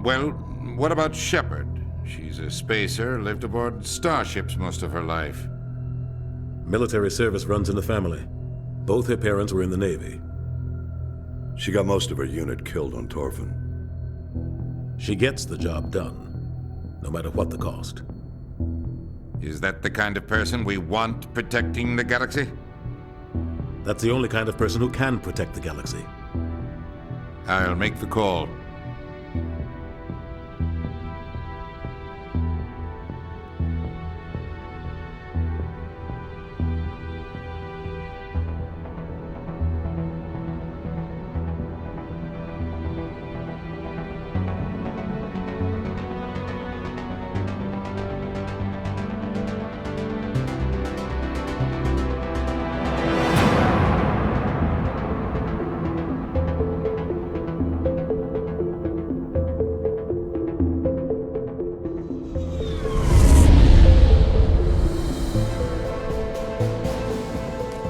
Well, what about Shepard? She's a spacer, lived aboard starships most of her life. Military service runs in the family. Both her parents were in the Navy. She got most of her unit killed on Torfin. She gets the job done, no matter what the cost. Is that the kind of person we want protecting the galaxy? That's the only kind of person who can protect the galaxy. I'll make the call.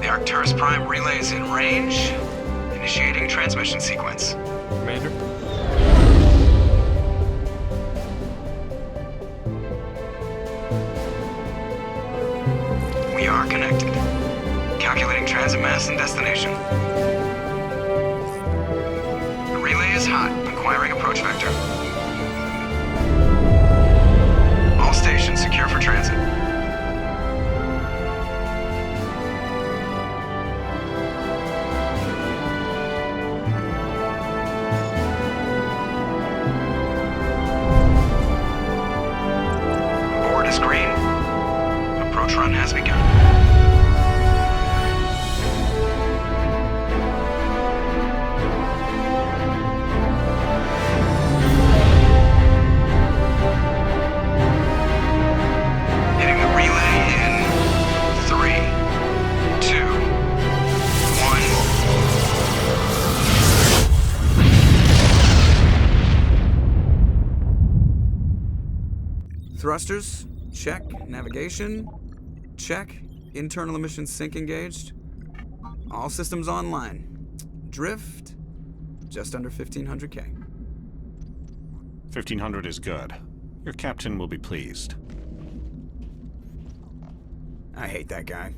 Arcturus Prime relay is in range. Initiating transmission sequence. Commander? We are connected. Calculating transit mass and destination. The relay is hot. Acquiring approach vector. All stations secure for transit. Green. Approach run has begun. Hitting the relay in 3, 2, 1. Thrusters? Check. Navigation? Check. Internal emissions sync engaged. All systems online. Drift? Just under 1500K. 1500 is good. Your captain will be pleased. I hate that guy.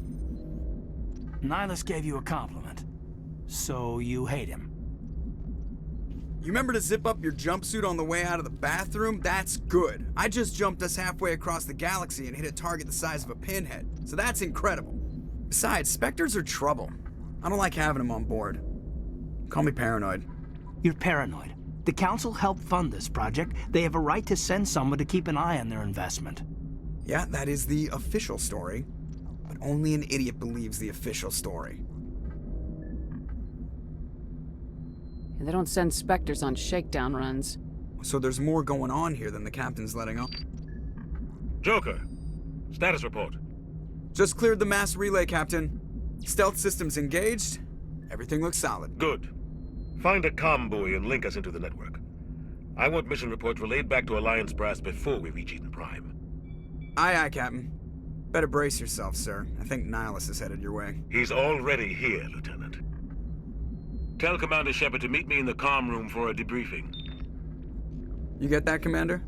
Nihilus gave you a compliment. So you hate him. You remember to zip up your jumpsuit on the way out of the bathroom? That's good. I just jumped us halfway across the galaxy and hit a target the size of a pinhead. So that's incredible. Besides, Spectres are trouble. I don't like having them on board. Call me paranoid. You're paranoid. The Council helped fund this project. They have a right to send someone to keep an eye on their investment. Yeah, that is the official story. But only an idiot believes the official story. They don't send Spectres on shakedown runs. So there's more going on here than the captain's letting on. Joker, status report. Just cleared the mass relay, Captain. Stealth systems engaged. Everything looks solid. Good. Find a comm buoy and link us into the network. I want mission reports relayed back to Alliance brass before we reach Eden Prime. Aye, aye, Captain. Better brace yourself, sir. I think Nihilus is headed your way. He's already here, Lieutenant. Tell Commander Shepard to meet me in the comm room for a debriefing. You get that, Commander?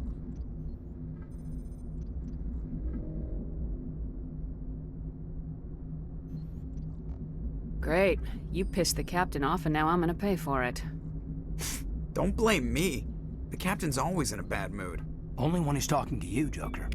Great. You pissed the captain off and now I'm gonna pay for it. Don't blame me. The captain's always in a bad mood. Only when he's talking to you, Joker.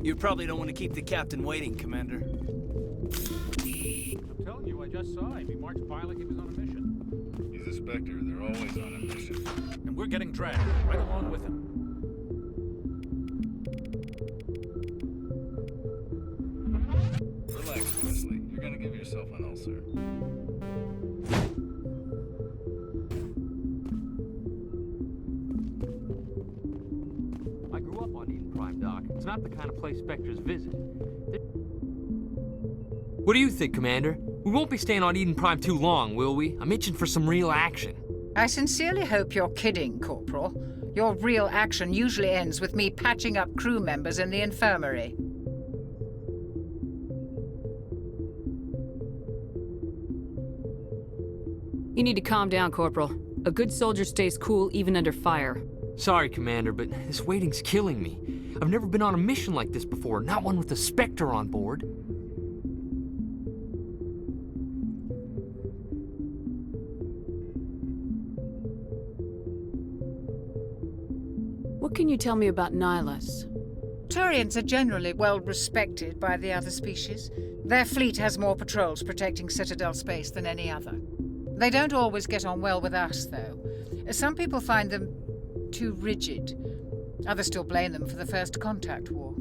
You probably don't want to keep the captain waiting, Commander. I'm telling you, I just saw him. He marched by like he was on a mission. He's a Spectre. They're always on a mission. And we're getting dragged right along with him. Relax, Wesley. You're gonna give yourself an ulcer. I grew up on Eden Prime, Doc. It's not the kind of place Spectres visit. What do you think, Commander? We won't be staying on Eden Prime too long, will we? I'm itching for some real action. I sincerely hope you're kidding, Corporal. Your real action usually ends with me patching up crew members in the infirmary. You need to calm down, Corporal. A good soldier stays cool even under fire. Sorry, Commander, but this waiting's killing me. I've never been on a mission like this before, not one with a Spectre on board. What can you tell me about Nihilus? Turians are generally well respected by the other species. Their fleet has more patrols protecting Citadel space than any other. They don't always get on well with us, though. Some people find them too rigid. Others still blame them for the First Contact War.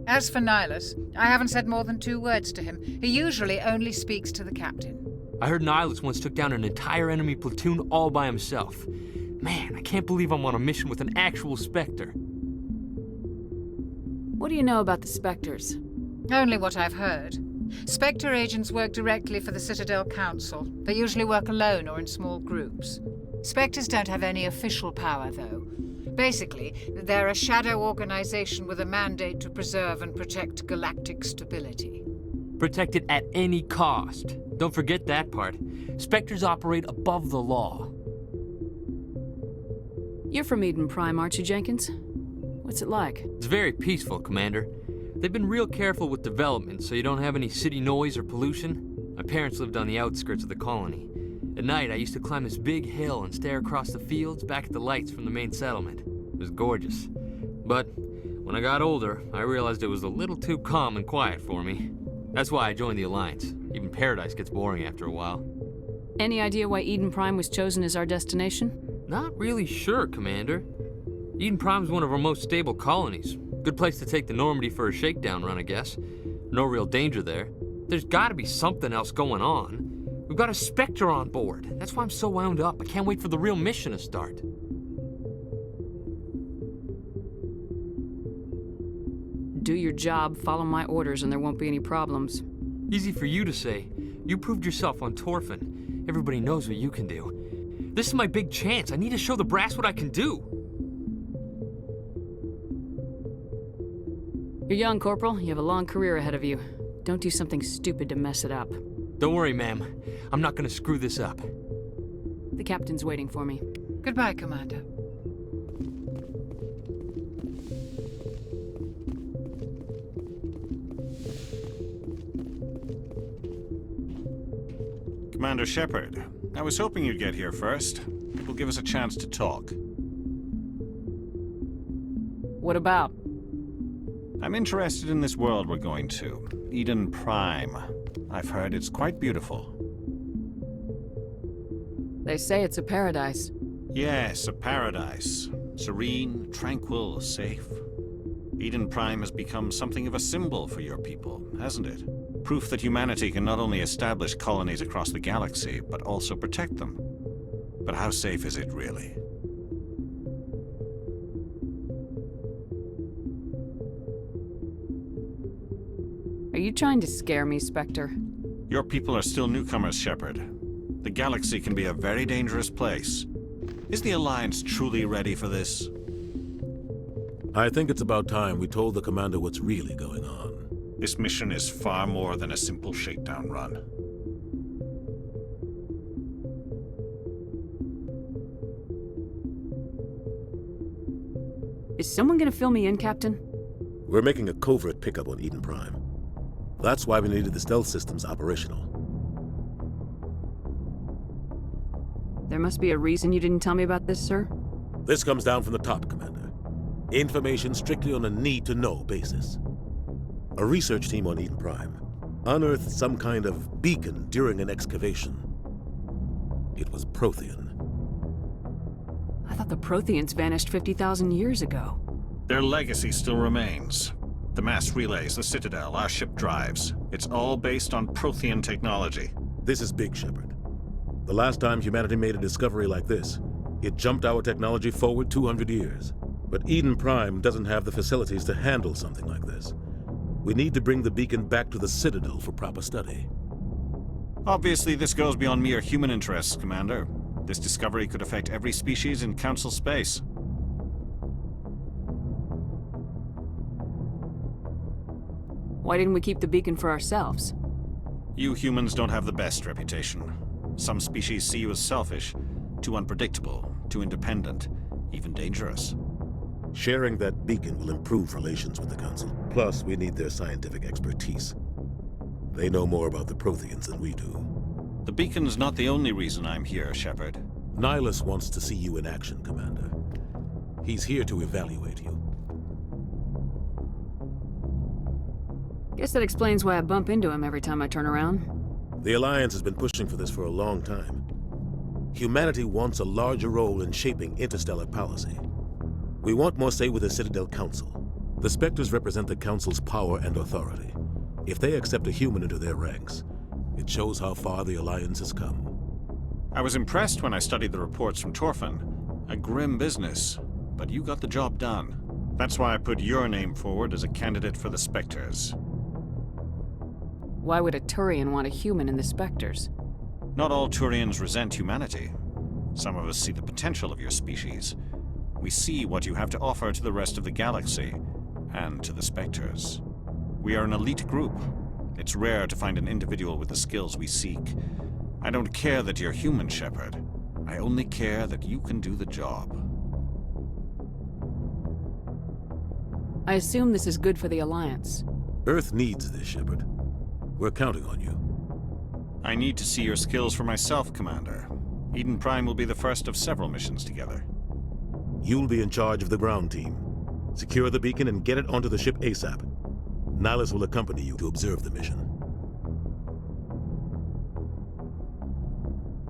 As for Nihilus, I haven't said more than 2 words to him. He usually only speaks to the captain. I heard Nihilus once took down an entire enemy platoon all by himself. Man, I can't believe I'm on a mission with an actual Spectre. What do you know about the Spectres? Only what I've heard. Spectre agents work directly for the Citadel Council. They usually work alone or in small groups. Spectres don't have any official power, though. Basically, they're a shadow organization with a mandate to preserve and protect galactic stability. Protect it at any cost. Don't forget that part. Spectres operate above the law. You're from Eden Prime, aren't you, Jenkins? What's it like? It's very peaceful, Commander. They've been real careful with development, so you don't have any city noise or pollution. My parents lived on the outskirts of the colony. At night, I used to climb this big hill and stare across the fields back at the lights from the main settlement. It was gorgeous. But when I got older, I realized it was a little too calm and quiet for me. That's why I joined the Alliance. Even Paradise gets boring after a while. Any idea why Eden Prime was chosen as our destination? Not really sure, Commander. Eden Prime's one of our most stable colonies. Good place to take the Normandy for a shakedown run, I guess. No real danger there. There's gotta be something else going on. We've got a Spectre on board. That's why I'm so wound up. I can't wait for the real mission to start. Do your job, follow my orders, and there won't be any problems. Easy for you to say. You proved yourself on Torfin. Everybody knows what you can do. This is my big chance. I need to show the brass what I can do. You're young, Corporal. You have a long career ahead of you. Don't do something stupid to mess it up. Don't worry, ma'am. I'm not gonna screw this up. The captain's waiting for me. Goodbye, Commander. Commander Shepard, I was hoping you'd get here first. It will give us a chance to talk. What about? I'm interested in this world we're going to, Eden Prime. I've heard it's quite beautiful. They say it's a paradise. Yes, a paradise. Serene, tranquil, safe. Eden Prime has become something of a symbol for your people, hasn't it? Proof that humanity can not only establish colonies across the galaxy, but also protect them. But how safe is it, really? Are you trying to scare me, Spectre? Your people are still newcomers, Shepard. The galaxy can be a very dangerous place. Is the Alliance truly ready for this? I think it's about time we told the commander what's really going on. This mission is far more than a simple shakedown run. Is someone gonna fill me in, Captain? We're making a covert pickup on Eden Prime. That's why we needed the stealth systems operational. There must be a reason you didn't tell me about this, sir? This comes down from the top, Commander. Information strictly on a need-to-know basis. A research team on Eden Prime unearthed some kind of beacon during an excavation. It was Prothean. I thought the Protheans vanished 50,000 years ago. Their legacy still remains. The mass relays, the Citadel, our ship drives. It's all based on Prothean technology. This is big, Shepard. The last time humanity made a discovery like this, it jumped our technology forward 200 years. But Eden Prime doesn't have the facilities to handle something like this. We need to bring the beacon back to the Citadel for proper study. Obviously, this goes beyond mere human interests, Commander. This discovery could affect every species in Council space. Why didn't we keep the beacon for ourselves? You humans don't have the best reputation. Some species see you as selfish, too unpredictable, too independent, even dangerous. Sharing that beacon will improve relations with the Council. Plus, we need their scientific expertise. They know more about the Protheans than we do. The beacon's not the only reason I'm here, Shepard. Nihilus wants to see you in action, Commander. He's here to evaluate you. Guess that explains why I bump into him every time I turn around. The Alliance has been pushing for this for a long time. Humanity wants a larger role in shaping interstellar policy. We want more say with the Citadel Council. The Spectres represent the Council's power and authority. If they accept a human into their ranks, it shows how far the Alliance has come. I was impressed when I studied the reports from Torfin. A grim business, but you got the job done. That's why I put your name forward as a candidate for the Spectres. Why would a Turian want a human in the Spectres? Not all Turians resent humanity. Some of us see the potential of your species. We see what you have to offer to the rest of the galaxy, and to the Spectres. We are an elite group. It's rare to find an individual with the skills we seek. I don't care that you're human, Shepard. I only care that you can do the job. I assume this is good for the Alliance. Earth needs this, Shepard. We're counting on you. I need to see your skills for myself, Commander. Eden Prime will be the first of several missions together. You'll be in charge of the ground team. Secure the beacon and get it onto the ship ASAP. Nihilus will accompany you to observe the mission.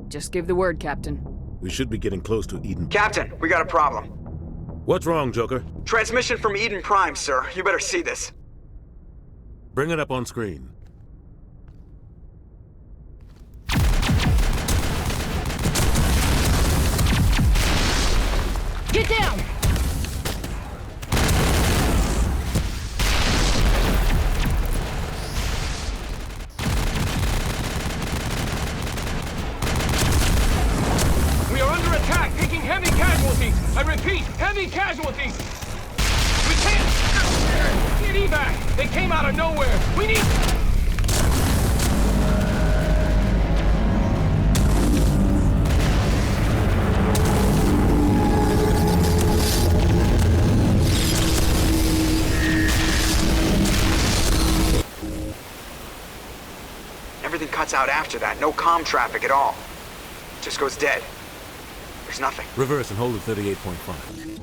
Just give the word, Captain. We should be getting close to Eden. Captain, we got a problem. What's wrong, Joker? Transmission from Eden Prime, sir. You better see this. Bring it up on screen. Get down! We are under attack, taking heavy casualties. I repeat, heavy casualties. We can't get evac. They came out of nowhere. We need... Everything cuts out after that. No comm traffic at all. Just goes dead. There's nothing. Reverse and hold at 38.5.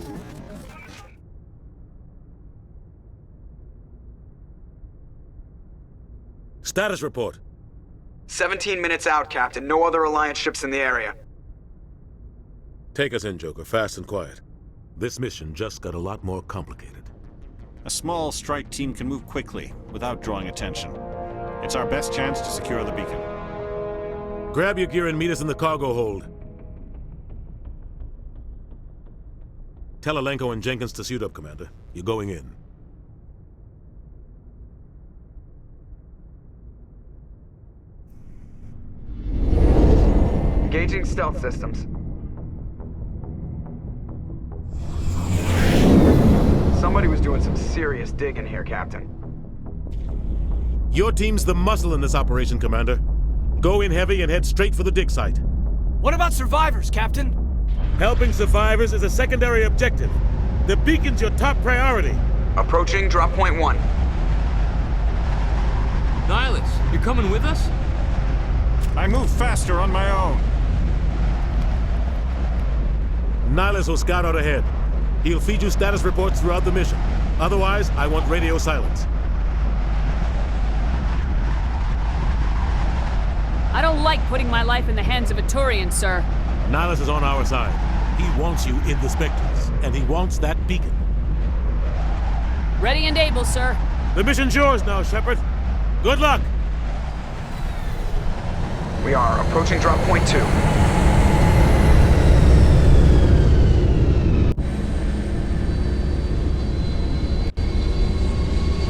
Status report. 17 minutes out, Captain. No other Alliance ships in the area. Take us in, Joker, fast and quiet. This mission just got a lot more complicated. A small strike team can move quickly, without drawing attention. It's our best chance to secure the beacon. Grab your gear and meet us in the cargo hold. Tell Alenko and Jenkins to suit up, Commander. You're going in. Engaging stealth systems. Somebody was doing some serious digging here, Captain. Your team's the muscle in this operation, Commander. Go in heavy and head straight for the dig site. What about survivors, Captain? Helping survivors is a secondary objective. The beacon's your top priority. Approaching drop point 1. Nihilus, you're coming with us? I move faster on my own. Nihilus will scout out ahead. He'll feed you status reports throughout the mission. Otherwise, I want radio silence. I don't like putting my life in the hands of a Turian, sir. Nihilus is on our side. He wants you in the Spectres, and he wants that beacon. Ready and able, sir. The mission's yours now, Shepard. Good luck! We are approaching drop point 2.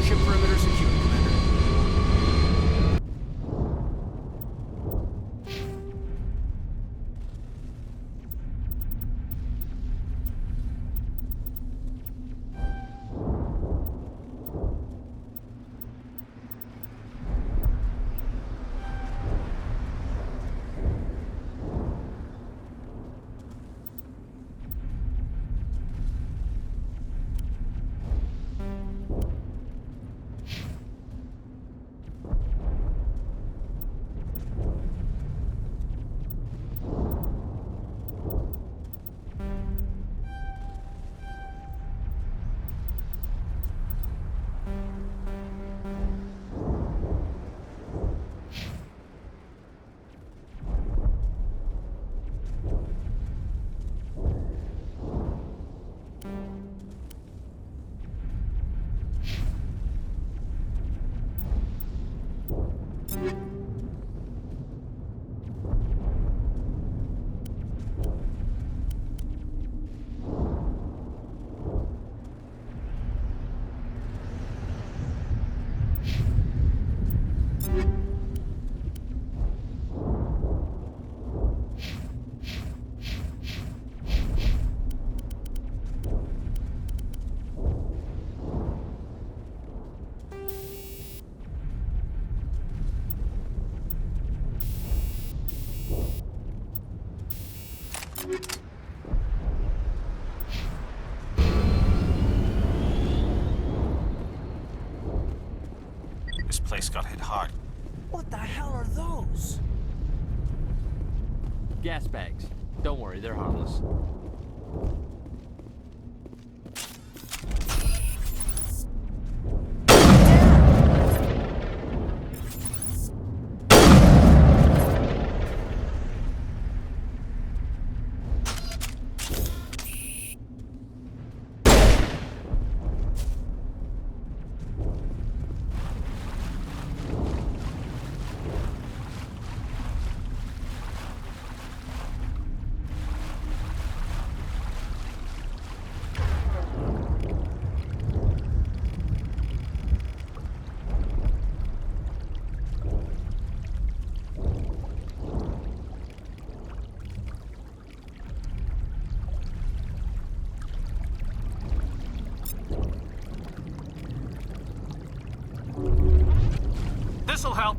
Ship perimeter secure, Commander. This place got hit hard. What the hell are those? Gas bags. Don't worry, they're harmless. This'll help.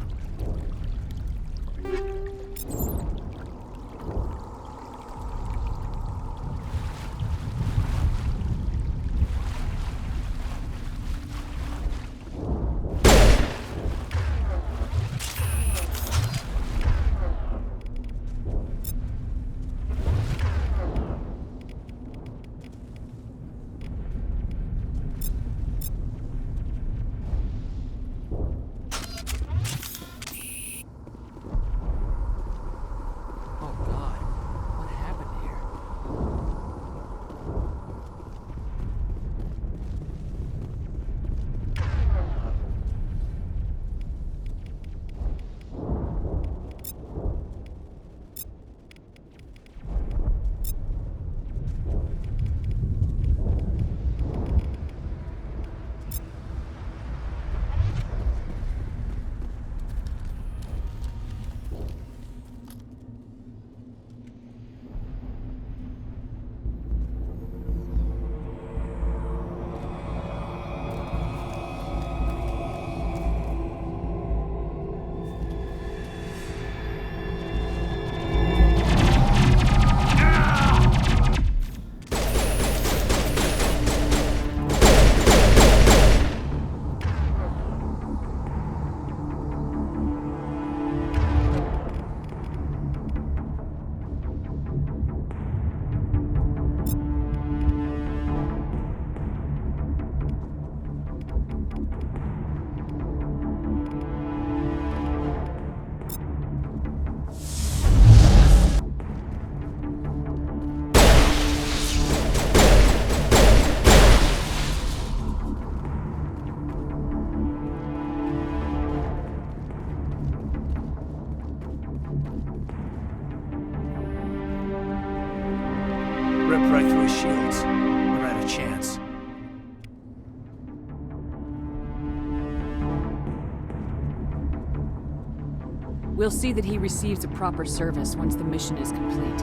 We'll see that he receives a proper service once the mission is complete.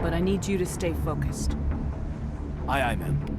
But I need you to stay focused. Aye, aye, ma'am.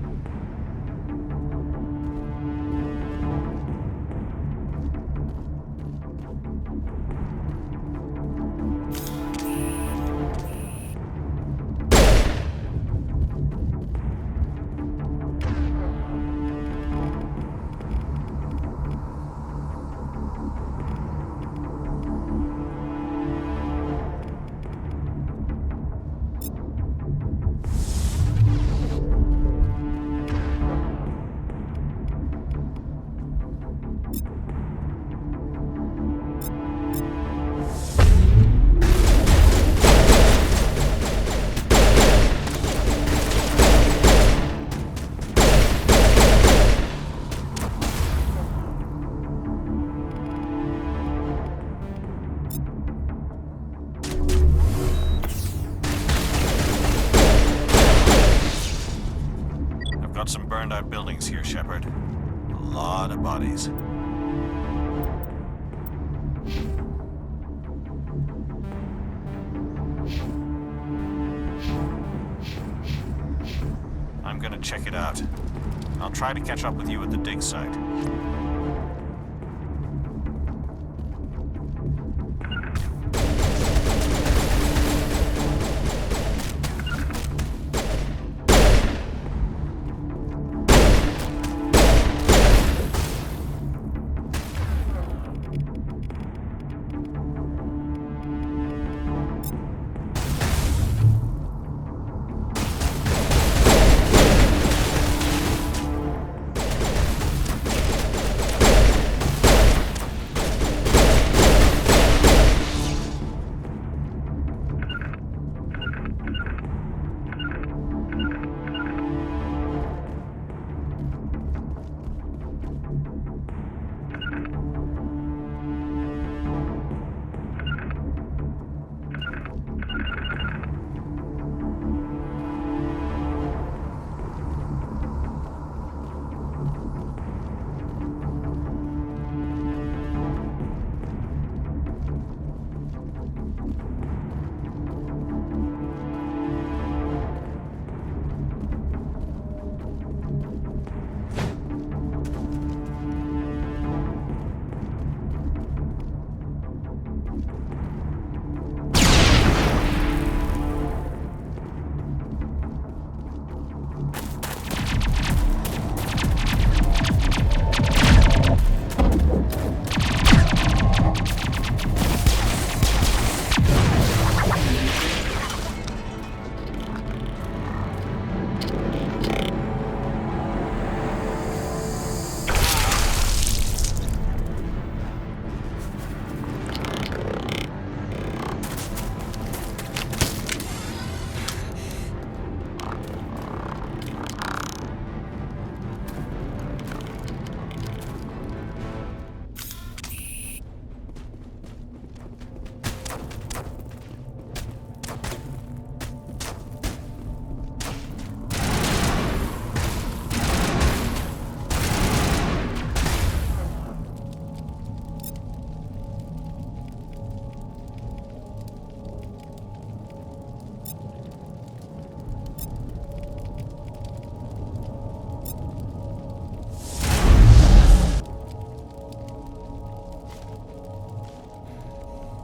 Some burned out buildings here, Shepard. A lot of bodies. I'm gonna check it out. I'll try to catch up with you at the dig site.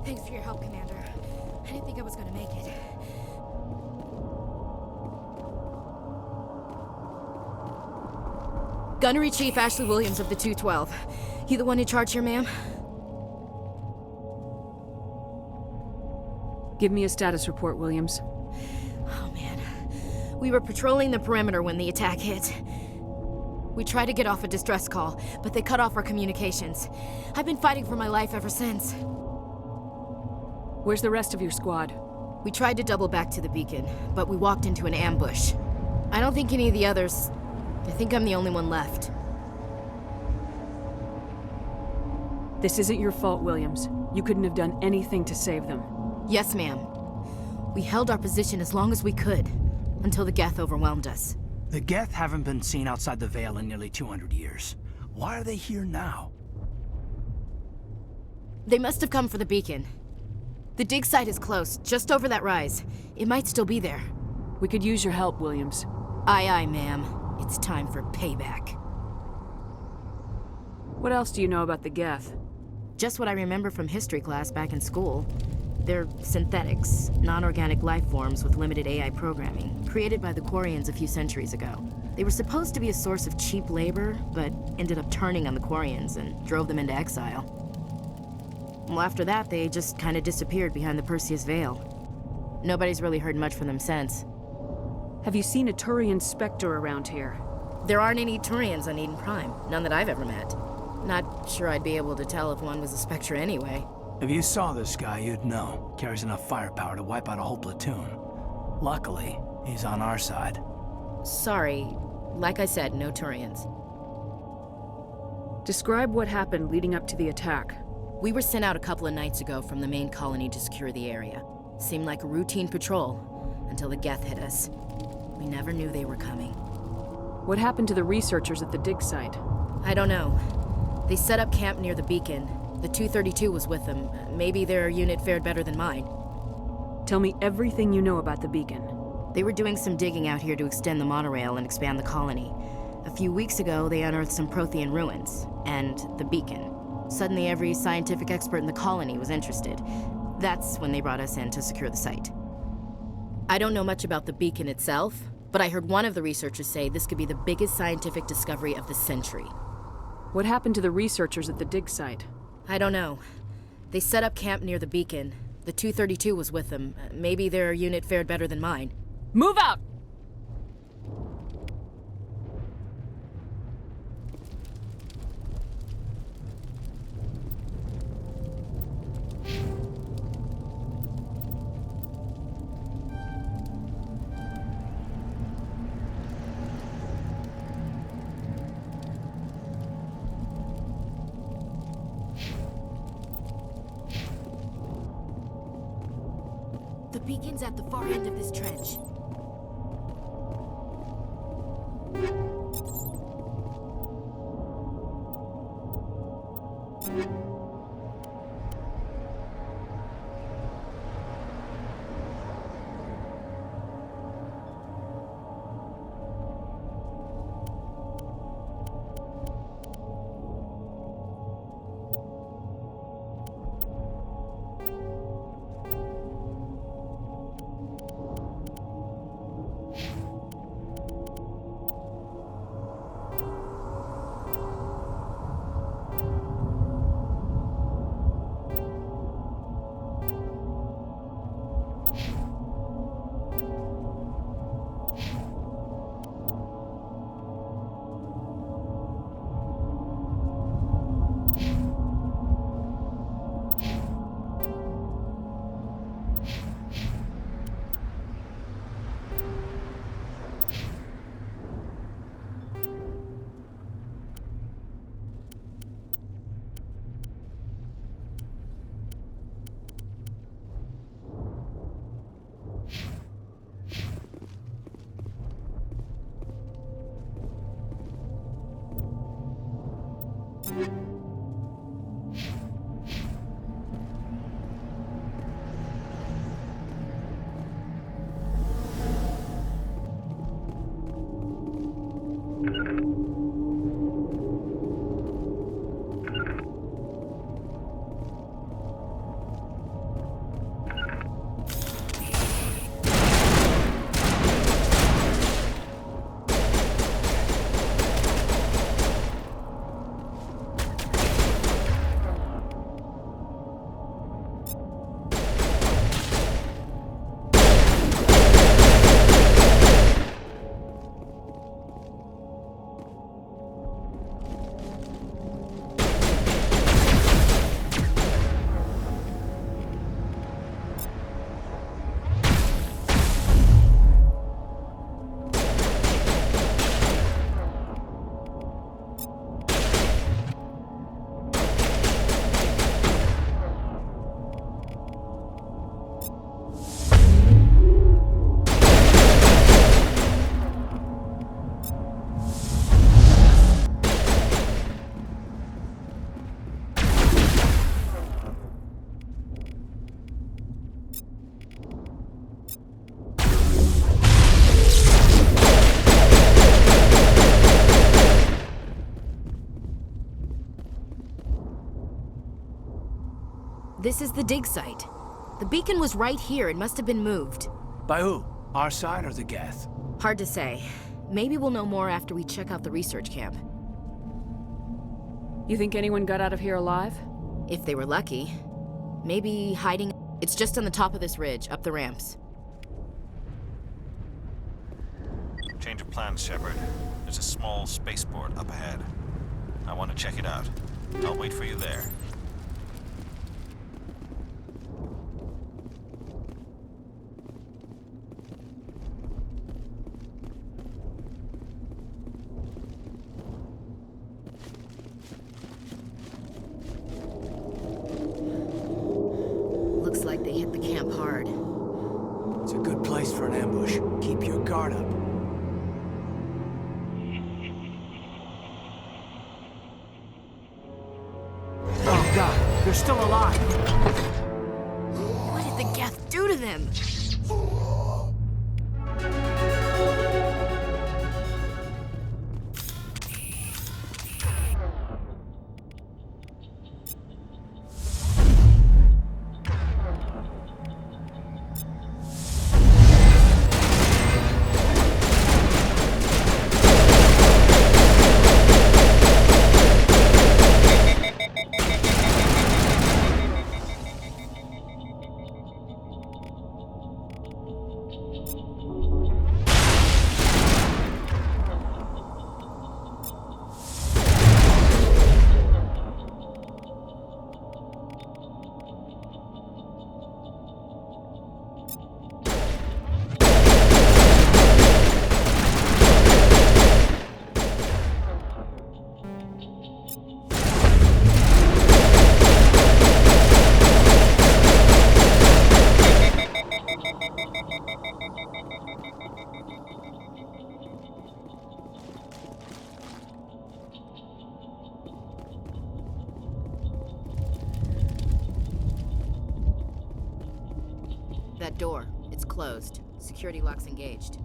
Thanks for your help, Commander. I didn't think I was gonna make it. Gunnery Chief Ashley Williams of the 212. You the one in charge here, ma'am? Give me a status report, Williams. Oh, man. We were patrolling the perimeter when the attack hit. We tried to get off a distress call, but they cut off our communications. I've been fighting for my life ever since. Where's the rest of your squad? We tried to double back to the beacon, but we walked into an ambush. I don't think any of the others... I think I'm the only one left. This isn't your fault, Williams. You couldn't have done anything to save them. Yes, ma'am. We held our position as long as we could, until the Geth overwhelmed us. The Geth haven't been seen outside the Veil in nearly 200 years. Why are they here now? They must have come for the beacon. The dig site is close, just over that rise. It might still be there. We could use your help, Williams. Aye, aye, ma'am. It's time for payback. What else do you know about the Geth? Just what I remember from history class back in school. They're synthetics, non-organic life forms with limited AI programming, created by the Quarians a few centuries ago. They were supposed to be a source of cheap labor, but ended up turning on the Quarians and drove them into exile. Well, after that, they just kind of disappeared behind the Perseus Veil. Nobody's really heard much from them since. Have you seen a Turian Spectre around here? There aren't any Turians on Eden Prime, none that I've ever met. Not sure I'd be able to tell if one was a Spectre anyway. If you saw this guy, you'd know. Carries enough firepower to wipe out a whole platoon. Luckily, he's on our side. Sorry. Like I said, no Turians. Describe what happened leading up to the attack. We were sent out a couple of nights ago from the main colony to secure the area. Seemed like a routine patrol, until the Geth hit us. We never knew they were coming. What happened to the researchers at the dig site? I don't know. They set up camp near the beacon. The 232 was with them. Maybe their unit fared better than mine. Tell me everything you know about the beacon. They were doing some digging out here to extend the monorail and expand the colony. A few weeks ago, they unearthed some Prothean ruins, and the beacon. Suddenly, every scientific expert in the colony was interested. That's when they brought us in to secure the site. I don't know much about the beacon itself, but I heard one of the researchers say this could be the biggest scientific discovery of the century. What happened to the researchers at the dig site? I don't know. They set up camp near the beacon. The 232 was with them. Maybe their unit fared better than mine. Move out! The beacon's at the far end of this trench. This is the dig site. The beacon was right here. It must have been moved. By who? Our side or the Geth? Hard to say. Maybe we'll know more after we check out the research camp. You think anyone got out of here alive? If they were lucky. Maybe hiding... It's just on the top of this ridge, up the ramps. Change of plans, Shepard. There's a small spaceport up ahead. I want to check it out. I'll wait for you there. Looks like they hit the camp hard. It's a good place for an ambush. Keep your guard up. Oh god, they're still alive! What did the Geth do to them? That door, it's closed. Security lock's engaged.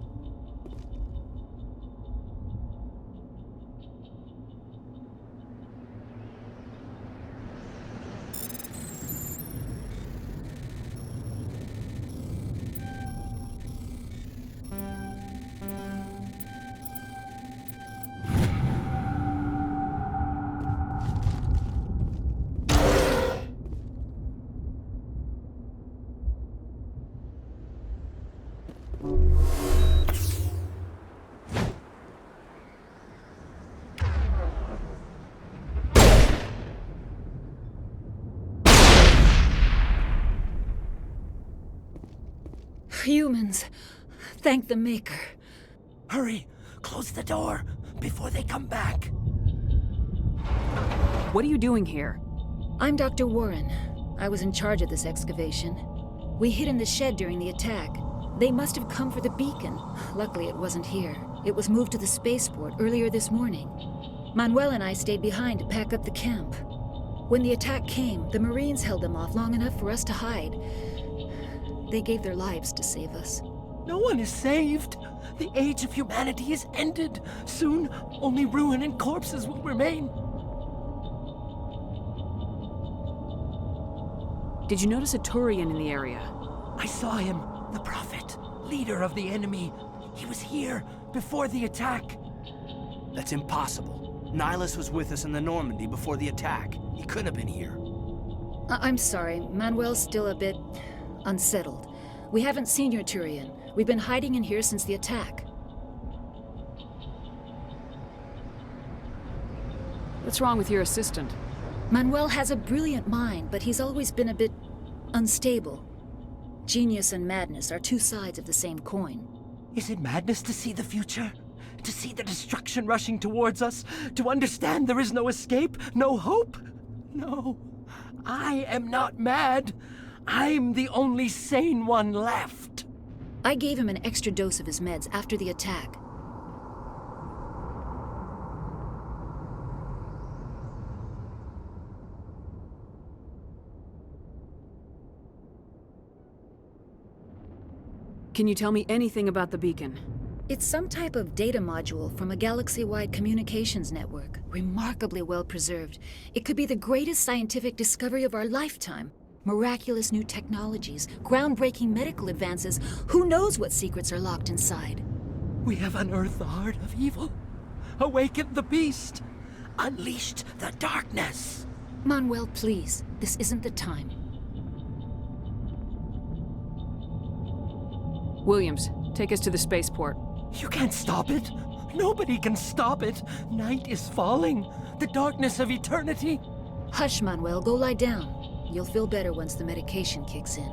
Humans. Thank the Maker. Hurry! Close the door before they come back. What are you doing here? I'm Dr. Warren. I was in charge of this excavation. We hid in the shed during the attack. They must have come for the beacon. Luckily, it wasn't here. It was moved to the spaceport earlier this morning. Manuel and I stayed behind to pack up the camp. When the attack came, the Marines held them off long enough for us to hide. They gave their lives to save us. No one is saved. The age of humanity is ended. Soon, only ruin and corpses will remain. Did you notice a Turian in the area? I saw him, the Prophet, leader of the enemy. He was here before the attack. That's impossible. Nihilus was with us in the Normandy before the attack. He couldn't have been here. I'm sorry. Manuel's still a bit unsettled. We haven't seen your Turian. We've been hiding in here since the attack. What's wrong with your assistant? Manuel has a brilliant mind, but he's always been a bit unstable. Genius and madness are two sides of the same coin. Is it madness to see the future? To see the destruction rushing towards us? To understand there is no escape? No hope? No. I am not mad. I'm the only sane one left. I gave him an extra dose of his meds after the attack. Can you tell me anything about the beacon? It's some type of data module from a galaxy-wide communications network. Remarkably well preserved. It could be the greatest scientific discovery of our lifetime. Miraculous new technologies, groundbreaking medical advances. Who knows what secrets are locked inside? We have unearthed the heart of evil, awakened the beast, unleashed the darkness. Manuel, please. This isn't the time. Williams, take us to the spaceport. You can't stop it. Nobody can stop it. Night is falling. The darkness of eternity. Hush, Manuel. Go lie down. You'll feel better once the medication kicks in.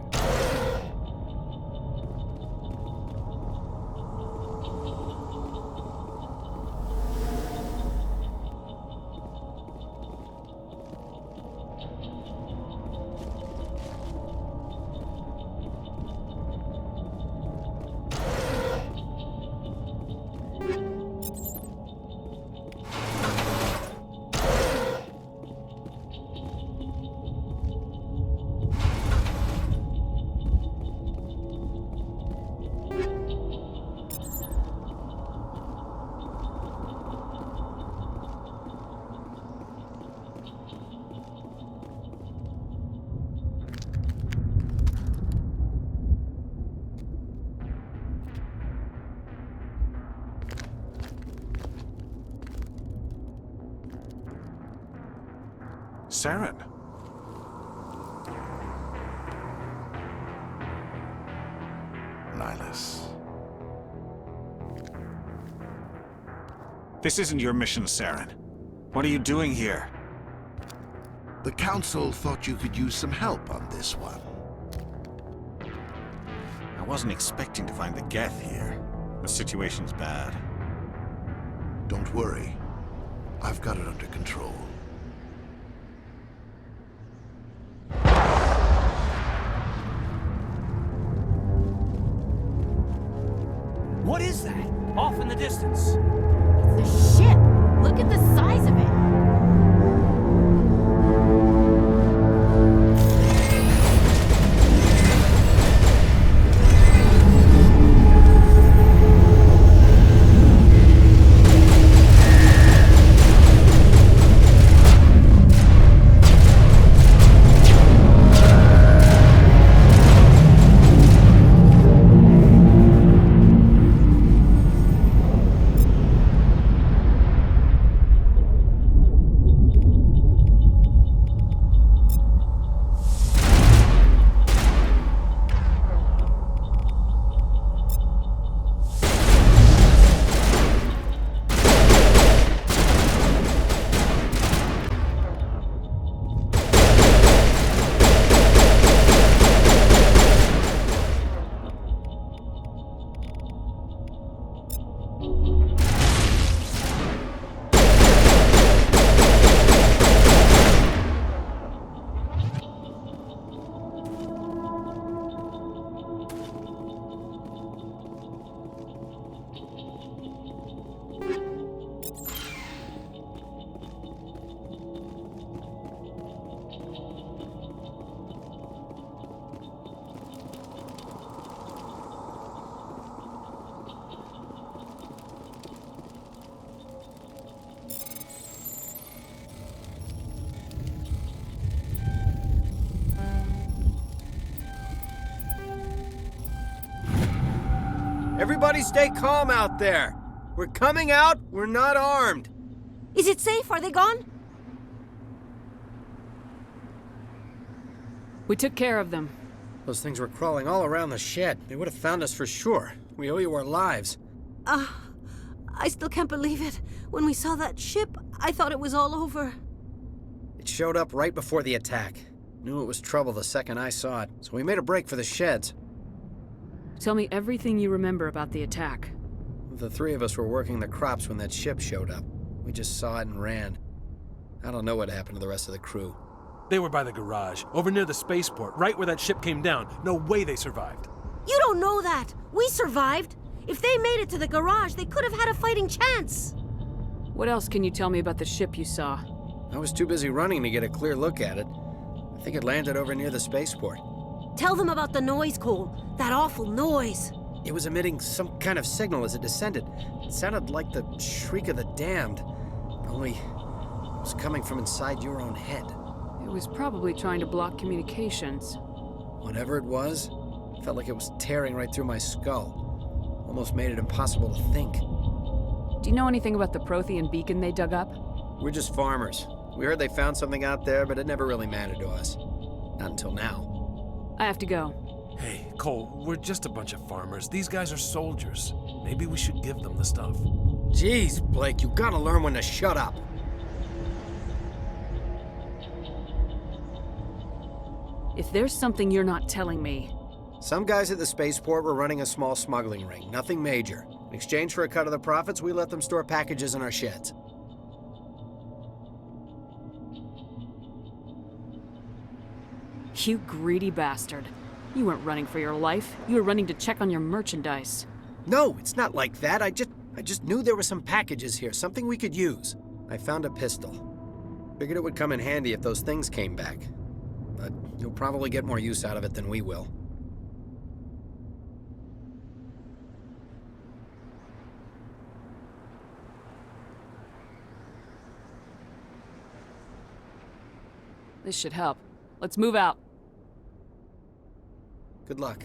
Saren. Nihilus. This isn't your mission, Saren. What are you doing here? The Council thought you could use some help on this one. I wasn't expecting to find the Geth here. The situation's bad. Don't worry. I've got it under control. What is that? Off in the distance. It's a ship! Look at the size of it! Everybody stay calm out there. We're coming out, we're not armed. Is it safe? Are they gone? We took care of them. Those things were crawling all around the shed. They would have found us for sure. We owe you our lives. I still can't believe it. When we saw that ship, I thought it was all over. It showed up right before the attack. Knew it was trouble the second I saw it, so we made a break for the sheds. Tell me everything you remember about the attack. The three of us were working the crops when that ship showed up. We just saw it and ran. I don't know what happened to the rest of the crew. They were by the garage, over near the spaceport, right where that ship came down. No way they survived. You don't know that. We survived. If they made it to the garage, they could have had a fighting chance. What else can you tell me about the ship you saw? I was too busy running to get a clear look at it. I think it landed over near the spaceport. Tell them about the noise, Cole. That awful noise. It was emitting some kind of signal as it descended. It sounded like the shriek of the damned. Only it was coming from inside your own head. It was probably trying to block communications. Whatever it was, felt like it was tearing right through my skull. Almost made it impossible to think. Do you know anything about the Prothean beacon they dug up? We're just farmers. We heard they found something out there, but it never really mattered to us. Not until now. I have to go. Hey, Cole, we're just a bunch of farmers. These guys are soldiers. Maybe we should give them the stuff. Jeez, Blake, you gotta learn when to shut up. If there's something you're not telling me... Some guys at the spaceport were running a small smuggling ring, nothing major. In exchange for a cut of the profits, we let them store packages in our sheds. You greedy bastard. You weren't running for your life. You were running to check on your merchandise. No, it's not like that. I just knew there were some packages here, something we could use. I found a pistol. Figured it would come in handy if those things came back. But you'll probably get more use out of it than we will. This should help. Let's move out. Good luck.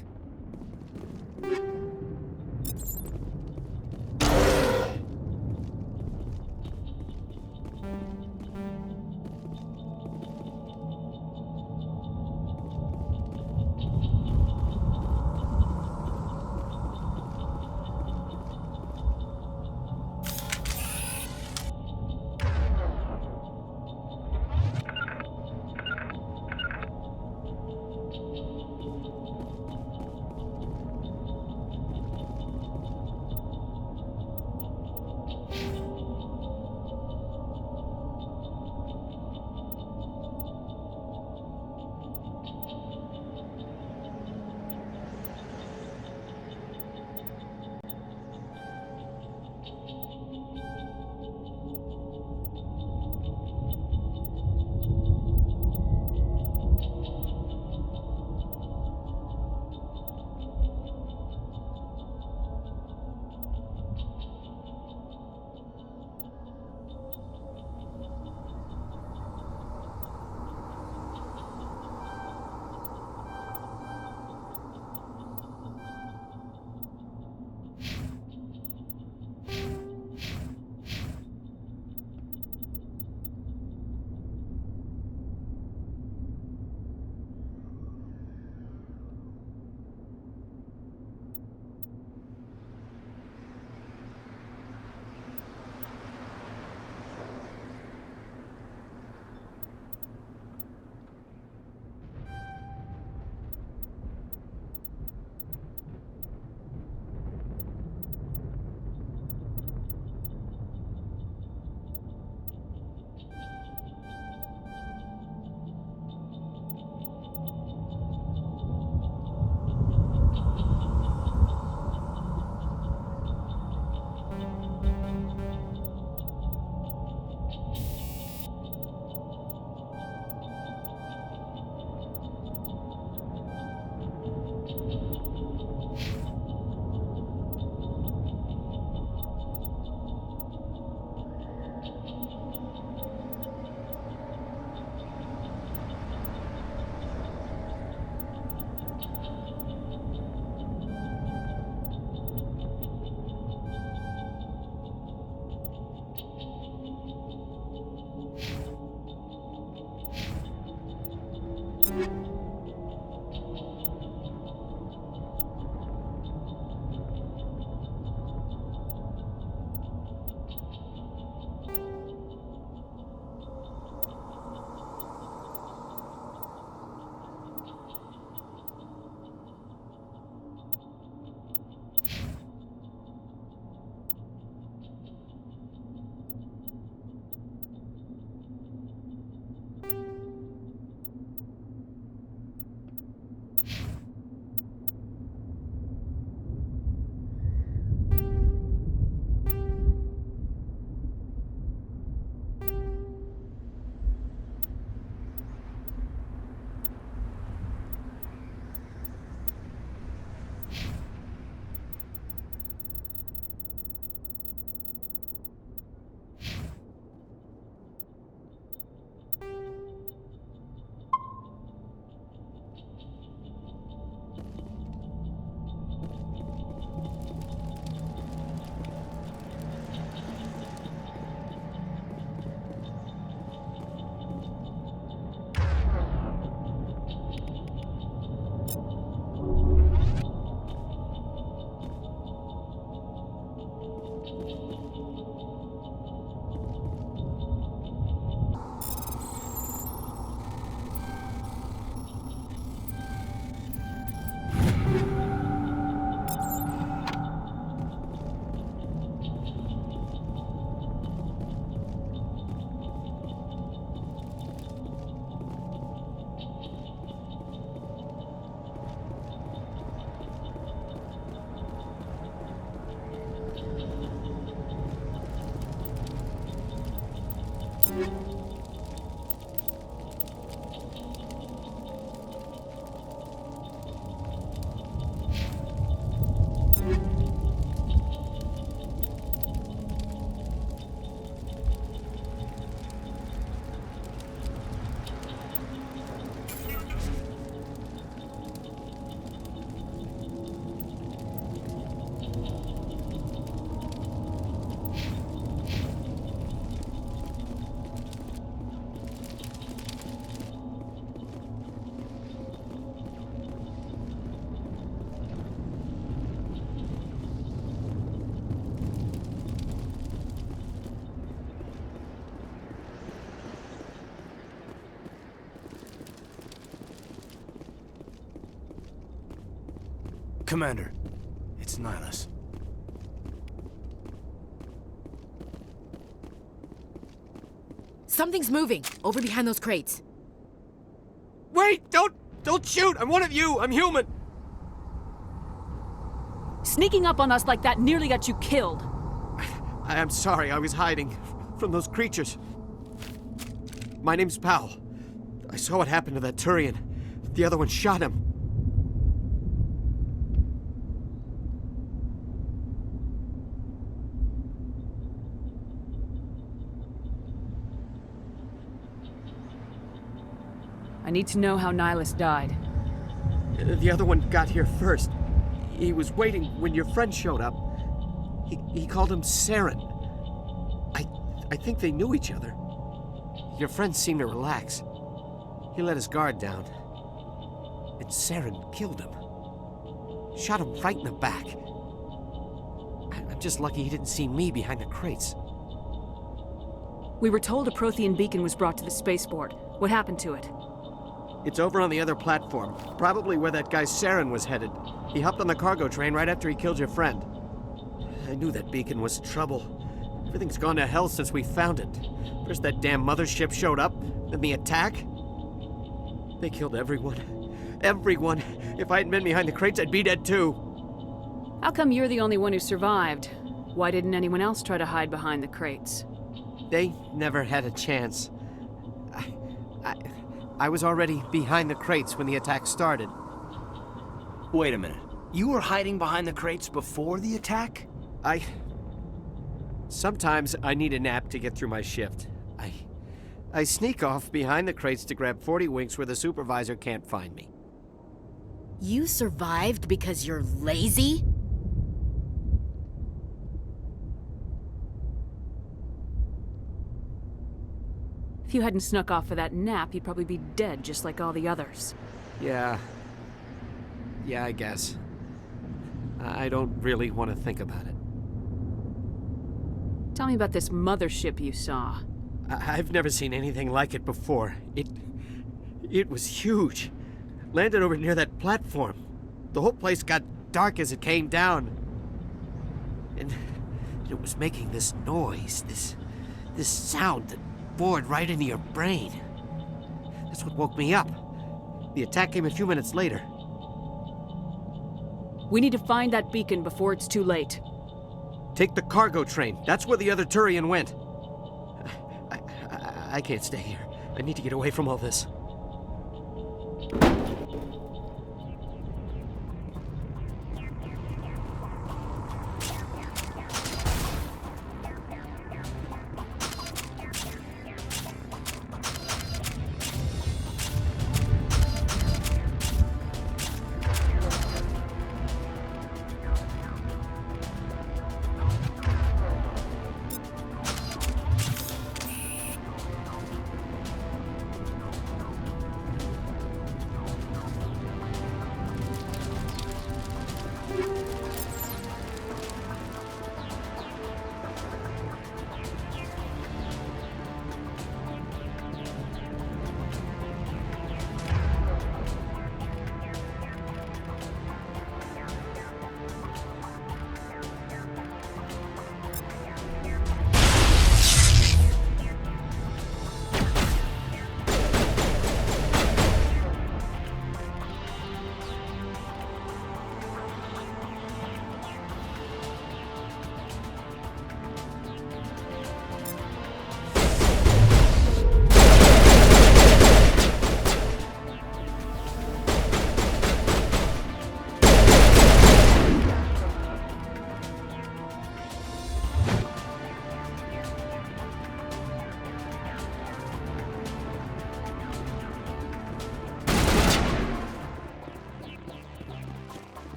Commander, it's Nihilus. Something's moving, over behind those crates. Wait! Don't shoot! I'm one of you! I'm human! Sneaking up on us like that nearly got you killed. I am sorry, I was hiding from those creatures. My name's Powell. I saw what happened to that Turian. The other one shot him. I need to know how Nihilus died. The other one got here first. He was waiting when your friend showed up. He called him Saren. I think they knew each other. Your friend seemed to relax. He let his guard down. And Saren killed him. Shot him right in the back. I'm just lucky he didn't see me behind the crates. We were told a Prothean beacon was brought to the spaceport. What happened to it? It's over on the other platform, probably where that guy Saren was headed. He hopped on the cargo train right after he killed your friend. I knew that beacon was trouble. Everything's gone to hell since we found it. First that damn mothership showed up, then the attack. They killed everyone. Everyone. If I hadn't been behind the crates, I'd be dead too. How come you're the only one who survived? Why didn't anyone else try to hide behind the crates? They never had a chance. I was already behind the crates when the attack started. Wait a minute. You were hiding behind the crates before the attack? Sometimes I need a nap to get through my shift. I sneak off behind the crates to grab 40 winks where the supervisor can't find me. You survived because you're lazy? If you hadn't snuck off for that nap, you'd probably be dead just like all the others. Yeah, I guess. I don't really want to think about it. Tell me about this mothership you saw. I've never seen anything like it before. It was huge. Landed over near that platform. The whole place got dark as it came down. And it was making this noise, this sound that bored right into your brain. That's what woke me up. The attack came a few minutes later. We need to find that beacon before it's too late. Take the cargo train. That's where the other Turian went. I can't stay here. I need to get away from all this.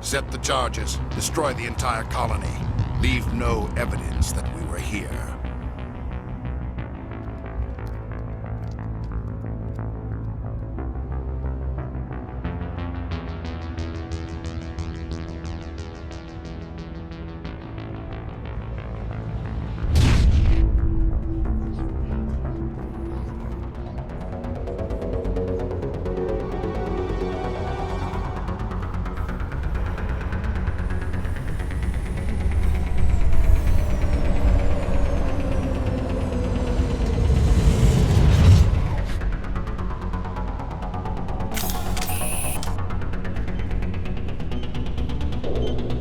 Set the charges. Destroy the entire colony. Leave no evidence that we were here.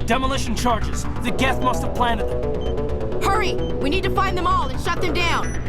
Demolition charges. The Geth must have planted them. Hurry! We need to find them all and shut them down.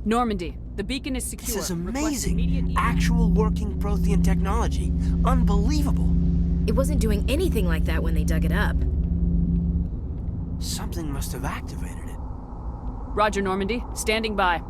Normandy, the beacon is secure. This is Request amazing. immediate- Actual working Prothean technology. Unbelievable. It wasn't doing anything like that when they dug it up. Something must have activated it. Roger, Normandy. Standing by.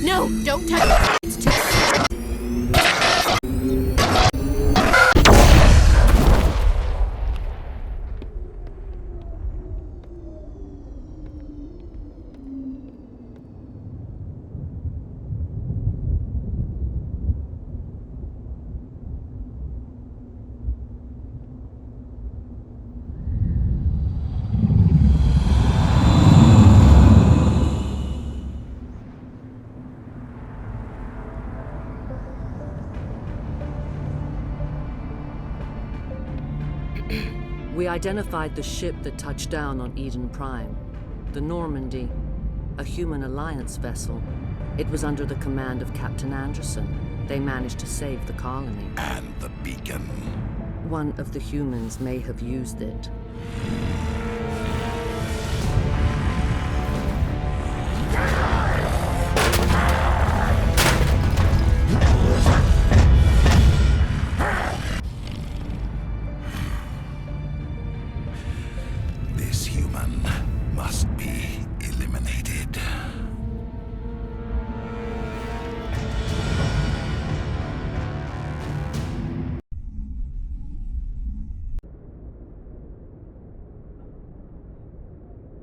No, don't touch it. It's too... We identified the ship that touched down on Eden Prime. The Normandy, a human alliance vessel. It was under the command of Captain Anderson. They managed to save the colony. And the beacon. One of the humans may have used it. This human must be eliminated.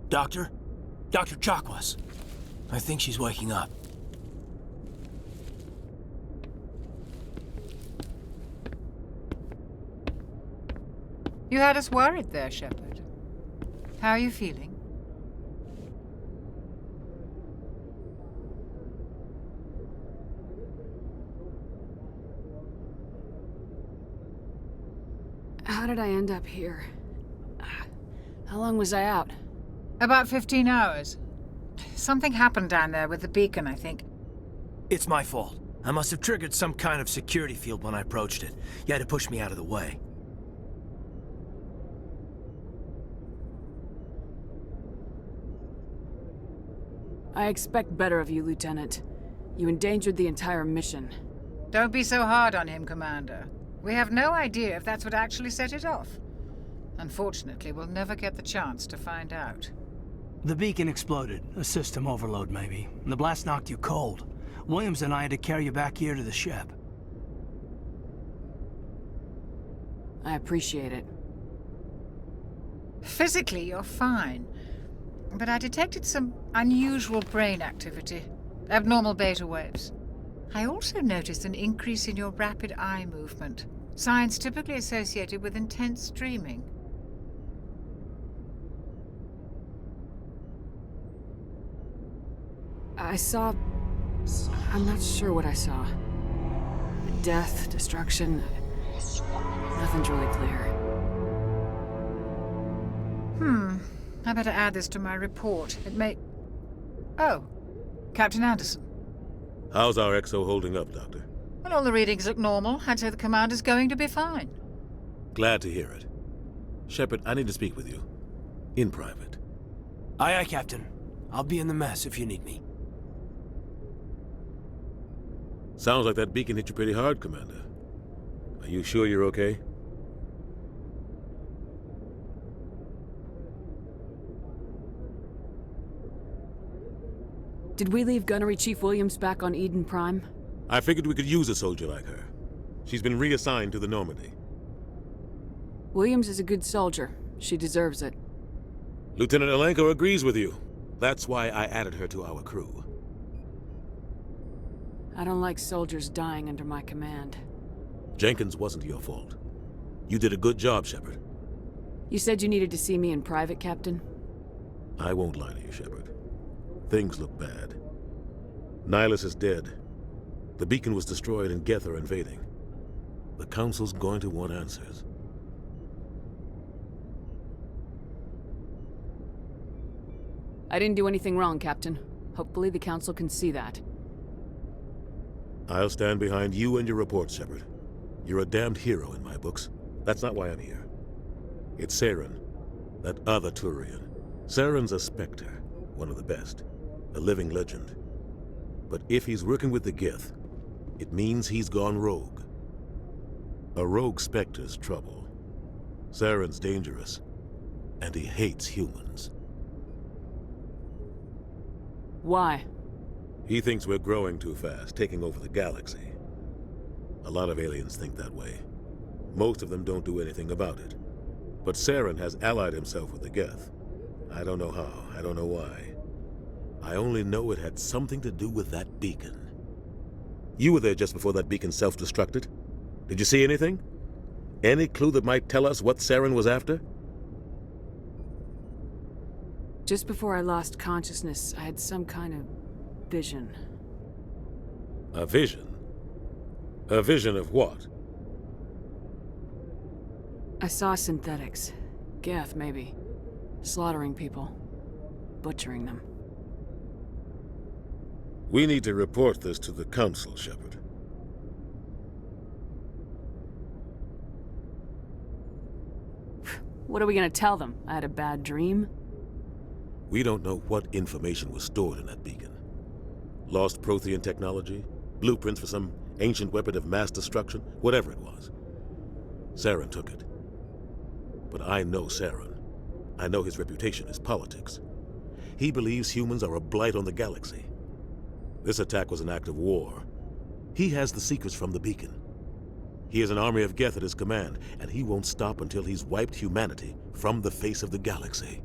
Doctor? Dr. Chakwas. I think she's waking up. You had us worried there, Shepard. How are you feeling? How did I end up here? How long was I out? About 15 hours. Something happened down there with the beacon, I think. It's my fault. I must have triggered some kind of security field when I approached it. You had to push me out of the way. I expect better of you, Lieutenant. You endangered the entire mission. Don't be so hard on him, Commander. We have no idea if that's what actually set it off. Unfortunately, we'll never get the chance to find out. The beacon exploded. A system overload, maybe. And the blast knocked you cold. Williams and I had to carry you back here to the ship. I appreciate it. Physically, you're fine. But I detected some unusual brain activity. Abnormal beta waves. I also noticed an increase in your rapid eye movement. Signs typically associated with intense dreaming. I saw... I'm not sure what I saw. Death, destruction... Nothing's really clear. I better add this to my report. It may... Oh, Captain Anderson. How's our XO holding up, Doctor? Well, all the readings look normal. I'd say the commander's going to be fine. Glad to hear it. Shepard, I need to speak with you. In private. Aye, aye, Captain. I'll be in the mess if you need me. Sounds like that beacon hit you pretty hard, Commander. Are you sure you're okay? Did we leave Gunnery Chief Williams back on Eden Prime? I figured we could use a soldier like her. She's been reassigned to the Normandy. Williams is a good soldier. She deserves it. Lieutenant Alenko agrees with you. That's why I added her to our crew. I don't like soldiers dying under my command. Jenkins wasn't your fault. You did a good job, Shepard. You said you needed to see me in private, Captain? I won't lie to you, Shepard. Things look bad. Nihilus is dead. The beacon was destroyed and Geth are invading. The Council's going to want answers. I didn't do anything wrong, Captain. Hopefully the Council can see that. I'll stand behind you and your report, Shepard. You're a damned hero in my books. That's not why I'm here. It's Saren, that other Turian. Saren's a Spectre, one of the best, a living legend. But if he's working with the Gith, it means he's gone rogue. A rogue Spectre's trouble. Saren's dangerous, and he hates humans. Why? He thinks we're growing too fast, taking over the galaxy. A lot of aliens think that way. Most of them don't do anything about it. But Saren has allied himself with the Geth. I don't know how, I don't know why. I only know it had something to do with that beacon. You were there just before that beacon self-destructed. Did you see anything? Any clue that might tell us what Saren was after? Just before I lost consciousness, I had some kind of vision. A vision? A vision of what? I saw synthetics. Geth, maybe. Slaughtering people. Butchering them. We need to report this to the Council, Shepard. What are we gonna tell them? I had a bad dream? We don't know what information was stored in that beacon. Lost Prothean technology? Blueprints for some ancient weapon of mass destruction? Whatever it was. Saren took it. But I know Saren. I know his reputation is politics. He believes humans are a blight on the galaxy. This attack was an act of war. He has the secrets from the beacon. He has an army of Geth at his command, and he won't stop until he's wiped humanity from the face of the galaxy.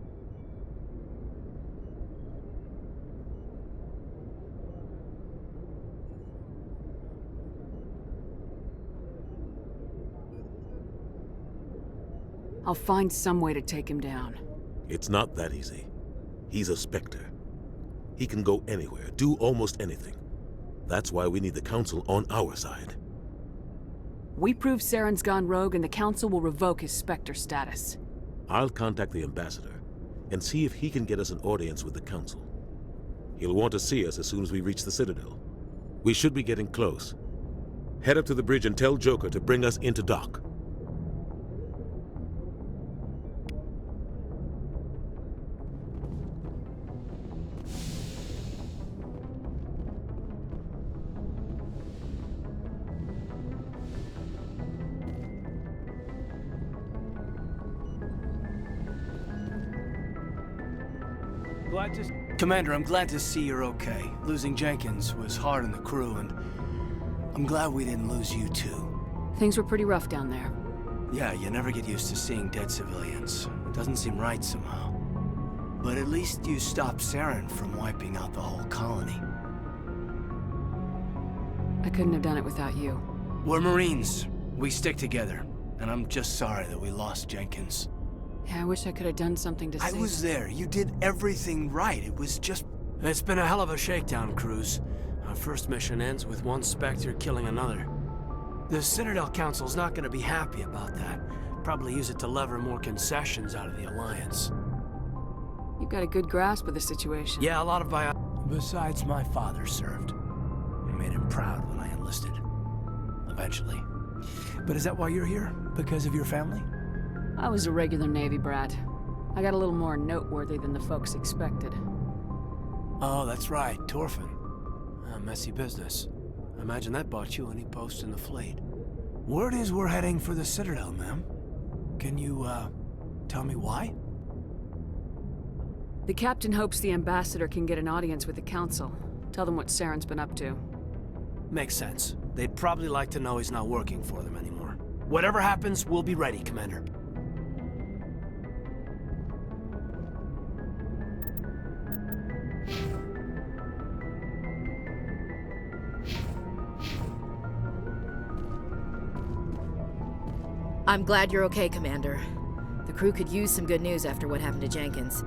I'll find some way to take him down. It's not that easy. He's a Spectre. He can go anywhere, do almost anything. That's why we need the Council on our side. We prove Saren's gone rogue and the Council will revoke his Spectre status. I'll contact the Ambassador and see if he can get us an audience with the Council. He'll want to see us as soon as we reach the Citadel. We should be getting close. Head up to the bridge and tell Joker to bring us into dock. Commander, I'm glad to see you're okay. Losing Jenkins was hard on the crew, and I'm glad we didn't lose you too. Things were pretty rough down there. Yeah, you never get used to seeing dead civilians. It doesn't seem right somehow. But at least you stopped Saren from wiping out the whole colony. I couldn't have done it without you. We're Marines. We stick together. And I'm just sorry that we lost Jenkins. Yeah, I wish I could have done something to save I was there. You did everything right. It was just... It's been a hell of a shakedown, Cruz. Our first mission ends with one Spectre killing another. The Citadel Council's not gonna be happy about that. Probably use it to lever more concessions out of the Alliance. You've got a good grasp of the situation. Yeah, a lot of Besides, my father served. I made him proud when I enlisted. Eventually. But is that why you're here? Because of your family? I was a regular Navy brat. I got a little more noteworthy than the folks expected. Oh, that's right, Torfin. Messy business. I imagine that bought you any post in the fleet. Word is we're heading for the Citadel, ma'am. Can you, tell me why? The captain hopes the Ambassador can get an audience with the Council. Tell them what Saren's been up to. Makes sense. They'd probably like to know he's not working for them anymore. Whatever happens, we'll be ready, Commander. I'm glad you're okay, Commander. The crew could use some good news after what happened to Jenkins.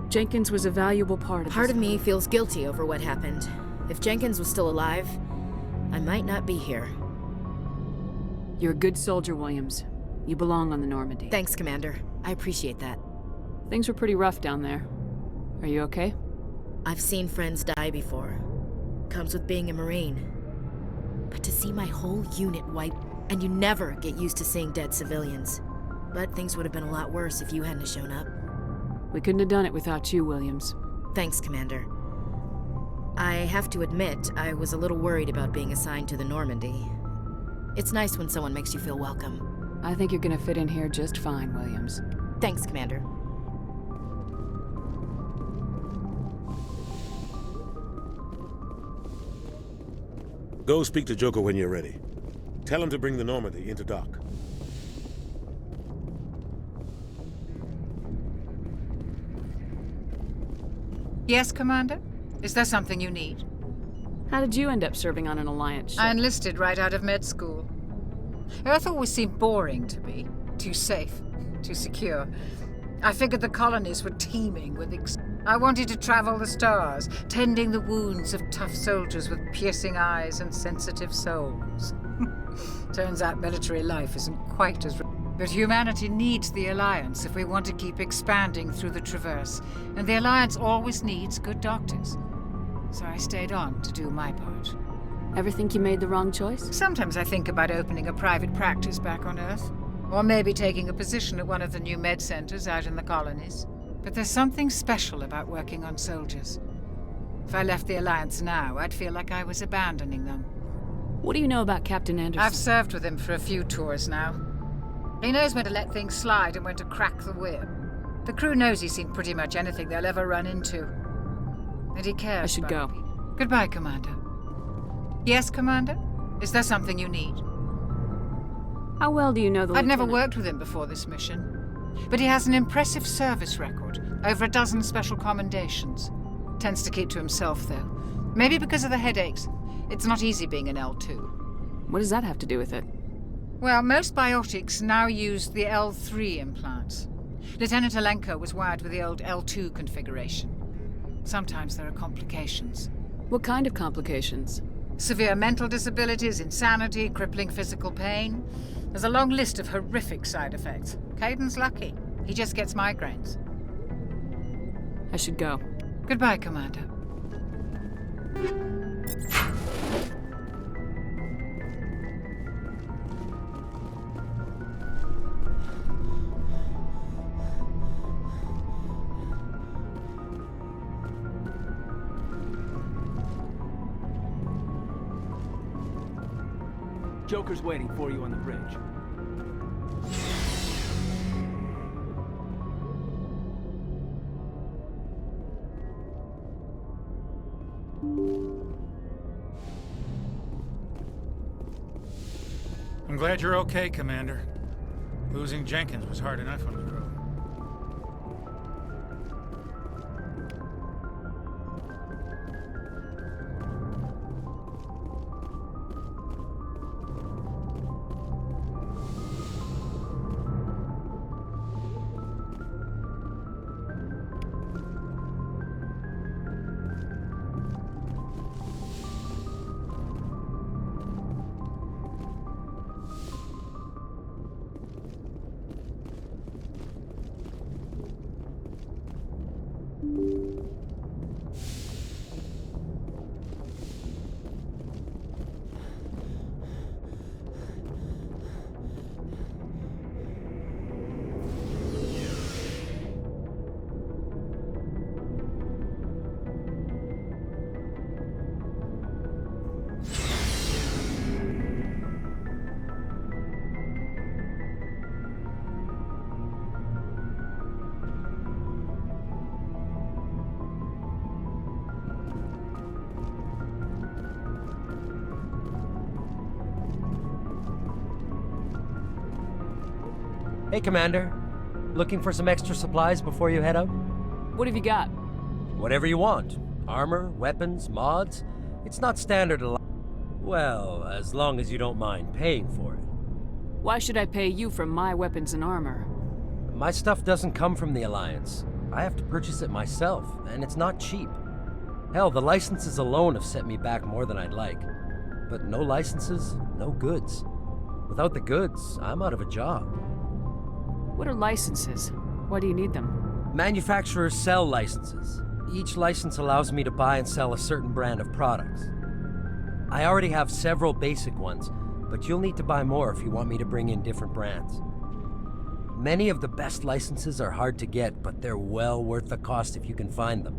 Jenkins was a valuable part of Part of me feels guilty over what happened. If Jenkins was still alive, I might not be here. You're a good soldier, Williams. You belong on the Normandy. Thanks, Commander. I appreciate that. Things were pretty rough down there. Are you okay? I've seen friends die before. Comes with being a Marine. But to see my whole unit wiped, and you never get used to seeing dead civilians. But things would have been a lot worse if you hadn't shown up. We couldn't have done it without you, Williams. Thanks, Commander. I have to admit, I was a little worried about being assigned to the Normandy. It's nice when someone makes you feel welcome. I think you're gonna fit in here just fine, Williams. Thanks, Commander. Go speak to Joker when you're ready. Tell him to bring the Normandy into dock. Yes, Commander? Is there something you need? How did you end up serving on an Alliance ship? I enlisted right out of med school. Earth always seemed boring to me. Too safe, too secure. I figured the colonies were teeming with I wanted to travel the stars, tending the wounds of tough soldiers with piercing eyes and sensitive souls. Turns out military life isn't quite as... But humanity needs the Alliance if we want to keep expanding through the Traverse, and the Alliance always needs good doctors. So I stayed on to do my part. Ever think you made the wrong choice? Sometimes I think about opening a private practice back on Earth, or maybe taking a position at one of the new med centers out in the colonies. But there's something special about working on soldiers. If I left the Alliance now, I'd feel like I was abandoning them. What do you know about Captain Anderson? I've served with him for a few tours now. He knows when to let things slide and when to crack the whip. The crew knows he's seen pretty much anything they'll ever run into. And he cares. I should go. Goodbye, Commander. Yes, Commander? Is there something you need? How well do you know the I'd never lieutenant? worked with him before this mission. But he has an impressive service record, over a dozen special commendations. Tends to keep to himself, though. Maybe because of the headaches. It's not easy being an L2. What does that have to do with it? Well, most biotics now use the L3 implants. Lieutenant Alenko was wired with the old L2 configuration. Sometimes there are complications. What kind of complications? Severe mental disabilities, insanity, crippling physical pain. There's a long list of horrific side effects. Caden's lucky. He just gets migraines. I should go. Goodbye, Commander. Joker's waiting for you on the bridge. I'm glad you're okay, Commander. Losing Jenkins was hard enough on the crew. Hey, Commander. Looking for some extra supplies before you head out? What have you got? Whatever you want. Armor, weapons, mods. It's not standard Well, as long as you don't mind paying for it. Why should I pay you for my weapons and armor? My stuff doesn't come from the Alliance. I have to purchase it myself, and it's not cheap. Hell, the licenses alone have set me back more than I'd like. but no licenses, no goods. Without the goods, I'm out of a job. What are licenses? Why do you need them? Manufacturers sell licenses. Each license allows me to buy and sell a certain brand of products. I already have several basic ones, but you'll need to buy more if you want me to bring in different brands. Many of the best licenses are hard to get, but they're well worth the cost if you can find them.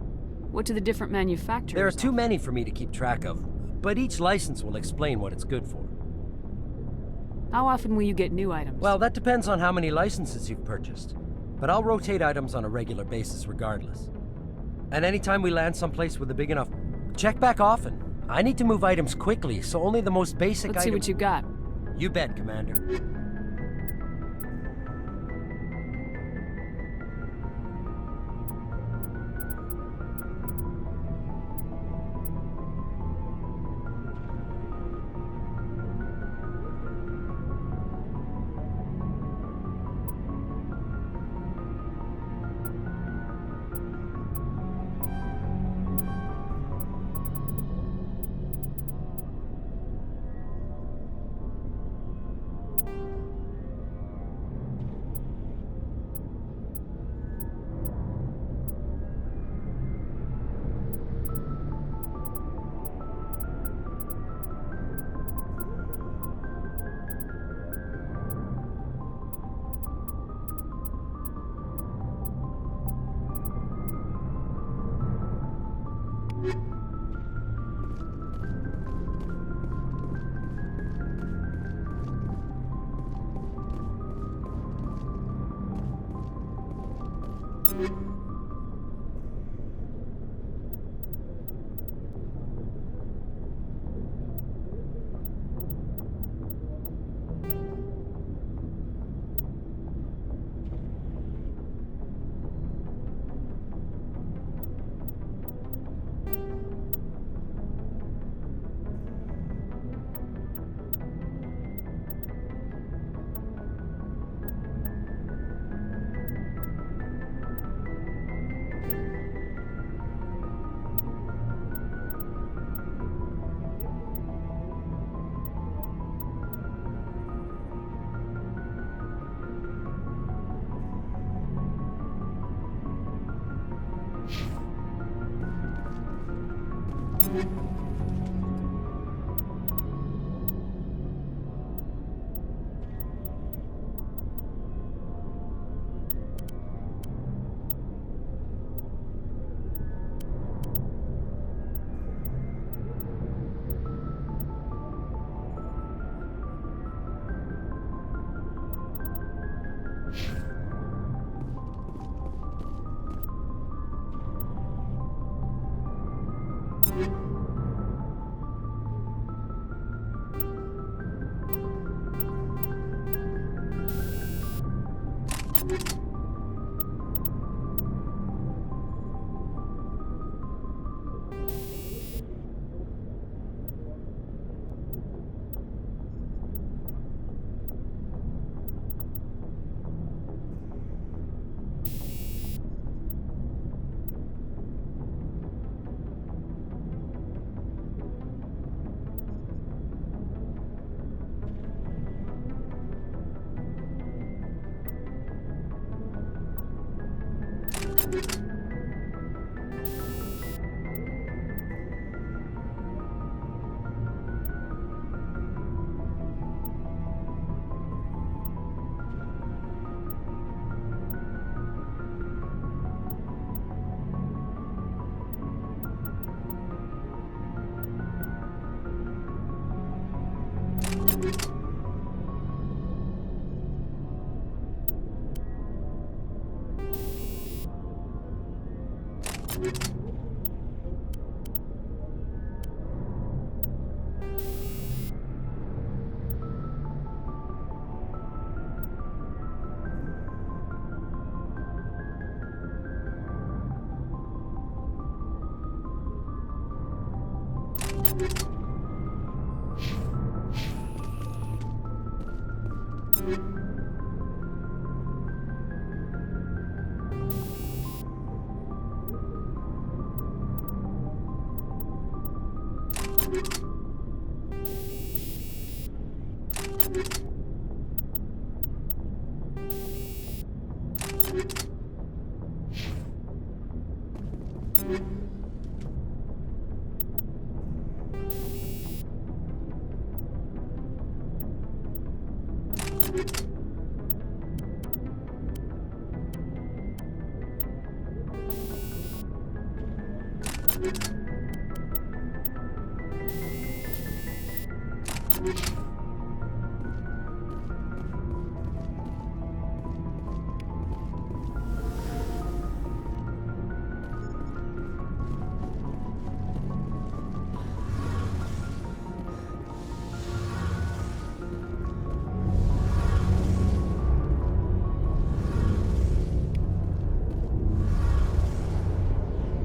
What do the different manufacturers There are too many for me to keep track of, but each license will explain what it's good for. How often will you get new items? Well, that depends on how many licenses you've purchased, but I'll rotate items on a regular basis regardless. And anytime we land someplace with a big enough... Check back often. I need to move items quickly, so only the most basic Let's see what you got. You bet, Commander.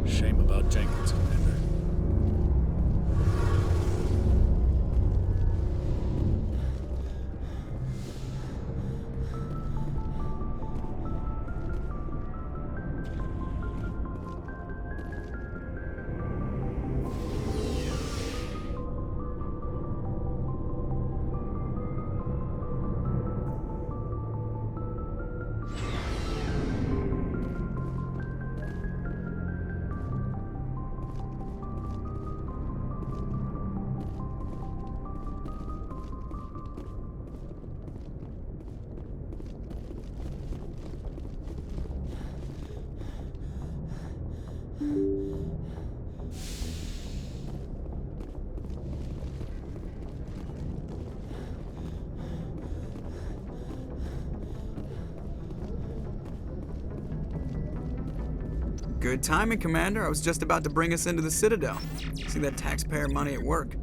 Shame about Jenkins, Commander. Good timing, Commander. I was just about to bring us into the Citadel. See that taxpayer money at work.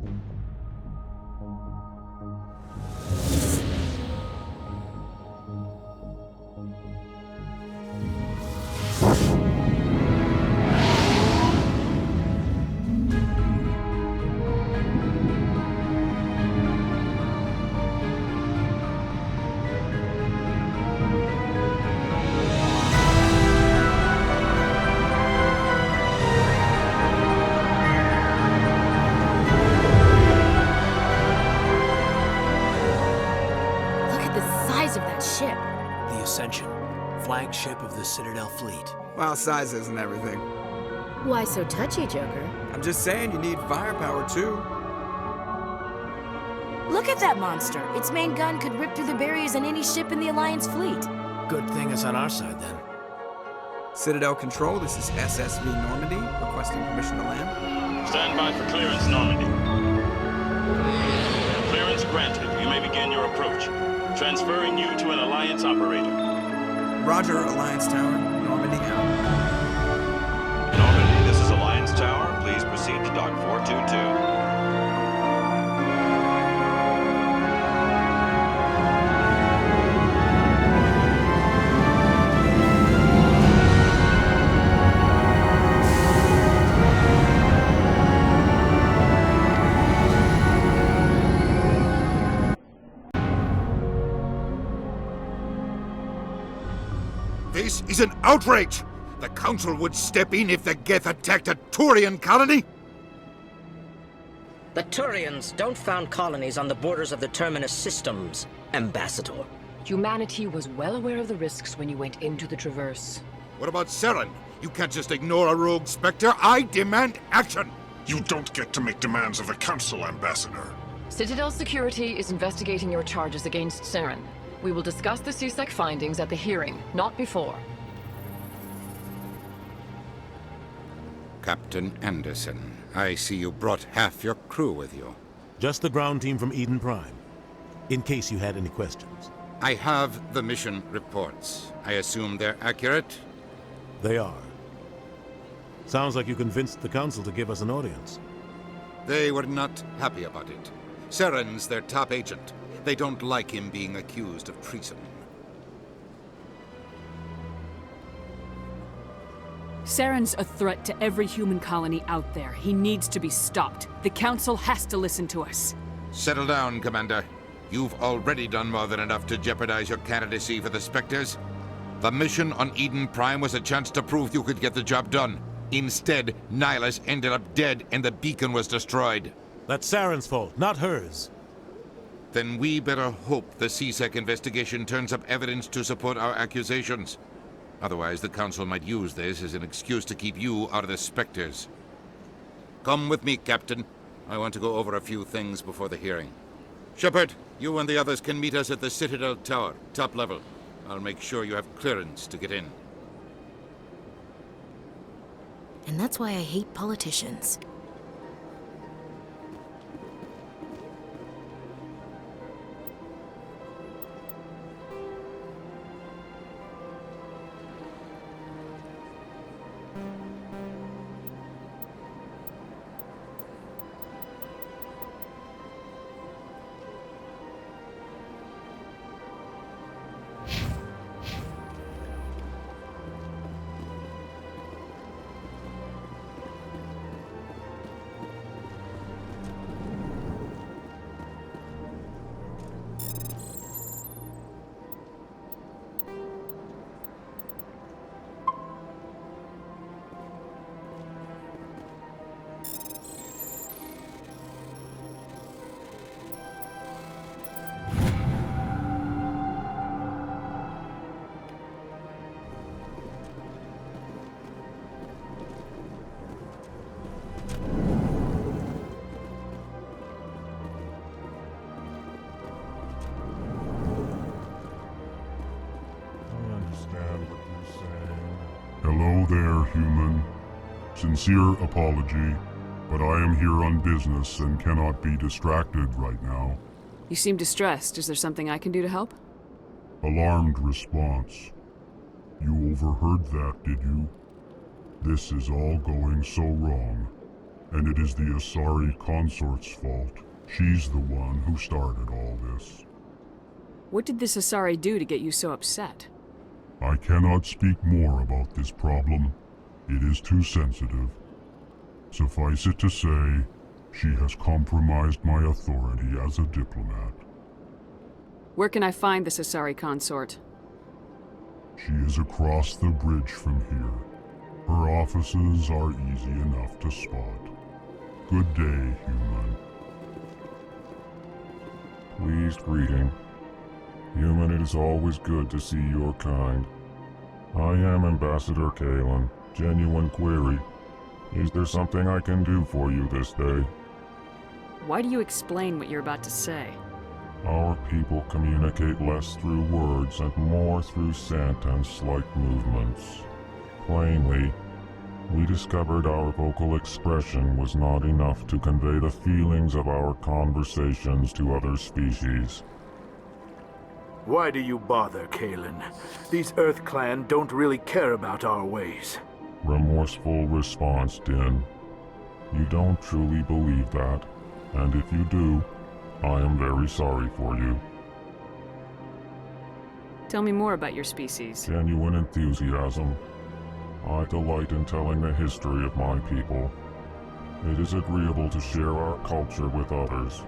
Flagship of the Citadel fleet. Well, size isn't everything. Why so touchy, Joker? I'm just saying you need firepower, too. Look at that monster. Its main gun could rip through the barriers in any ship in the Alliance fleet. Good thing it's on our side, then. Citadel Control, this is SSV Normandy, requesting permission to land. Stand by for clearance, Normandy. Clearance granted. You may begin your approach. Transferring you to an Alliance operator. Roger, Alliance Tower. Normandy out. Normandy, this is Alliance Tower. Please proceed to Dock 422. This is an outrage! The Council would step in if the Geth attacked a Turian colony? The Turians don't found colonies on the borders of the Terminus systems, Ambassador. Humanity was well aware of the risks when you went into the Traverse. What about Saren? You can't just ignore a rogue Spectre. I demand action! You don't get to make demands of the Council, Ambassador. Citadel Security is investigating your charges against Saren. We will discuss the CSEC findings at the hearing, not before. Captain Anderson, I see you brought half your crew with you. Just the ground team from Eden Prime, in case you had any questions. I have the mission reports. I assume they're accurate? They are. Sounds like you convinced the Council to give us an audience. They were not happy about it. Saren's their top agent. They don't like him being accused of treason. Saren's a threat to every human colony out there. He needs to be stopped. The Council has to listen to us. Settle down, Commander. You've already done more than enough to jeopardize your candidacy for the Spectres. The mission on Eden Prime was a chance to prove you could get the job done. Instead, Nihilus ended up dead and the beacon was destroyed. That's Saren's fault, not hers. Then we better hope the CSEC investigation turns up evidence to support our accusations. Otherwise, the Council might use this as an excuse to keep you out of the Spectres. Come with me, Captain. I want to go over a few things before the hearing. Shepard, you and the others can meet us at the Citadel Tower, top level. I'll make sure you have clearance to get in. And that's why I hate politicians. Hello there, human. Sincere apology, but I am here on business and cannot be distracted right now. You seem distressed. Is there something I can do to help? Alarmed response. You overheard that, did you? This is all going so wrong, and it is the Asari consort's fault. She's the one who started all this. What did this Asari do to get you so upset? I cannot speak more about this problem. It is too sensitive. Suffice it to say, she has compromised my authority as a diplomat. Where can I find this Asari consort? She is across the bridge from here. Her offices are easy enough to spot. Good day, human. Pleased greeting. Human, it is always good to see your kind. I am Ambassador Kalen. Genuine query. Is there something I can do for you this day? Why do you explain what you're about to say? Our people communicate less through words and more through scent and slight movements. Plainly, we discovered our vocal expression was not enough to convey the feelings of our conversations to other species. Why do you bother, Kalen? These Earth Clan don't really care about our ways. Remorseful response, Din. You don't truly believe that, and if you do, I am very sorry for you. Tell me more about your species. Genuine enthusiasm. I delight in telling the history of my people. It is agreeable to share our culture with others.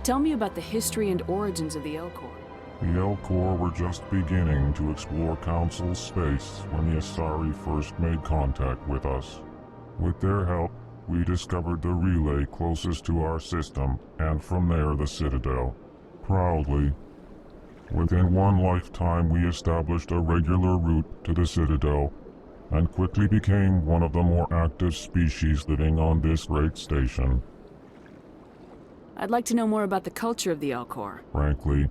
Tell me about the history and origins of the Elcor. The Elcor were just beginning to explore Council space when the Asari first made contact with us. With their help, we discovered the relay closest to our system, and from there the Citadel. Proudly, within one lifetime we established a regular route to the Citadel, and quickly became one of the more active species living on this great station. I'd like to know more about the culture of the Elcor. Frankly,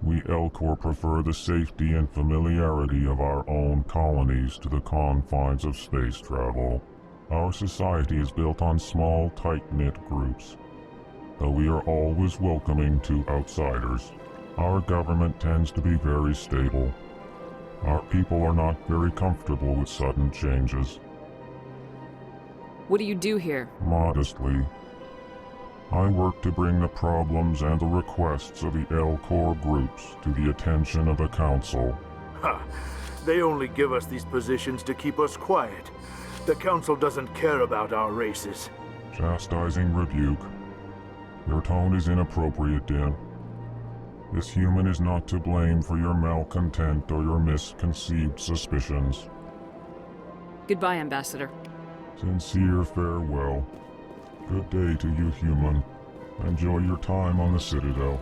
we Elcor prefer the safety and familiarity of our own colonies to the confines of space travel. Our society is built on small, tight-knit groups, though we are always welcoming to outsiders. Our government tends to be very stable. Our people are not very comfortable with sudden changes. What do you do here? Modestly, I work to bring the problems and the requests of the Elcor groups to the attention of the Council. Ha! They only give us these positions to keep us quiet. The Council doesn't care about our races. Chastising rebuke. Your tone is inappropriate, Din. This human is not to blame for your malcontent or your misconceived suspicions. Goodbye, Ambassador. Sincere farewell. Good day to you, human. Enjoy your time on the Citadel.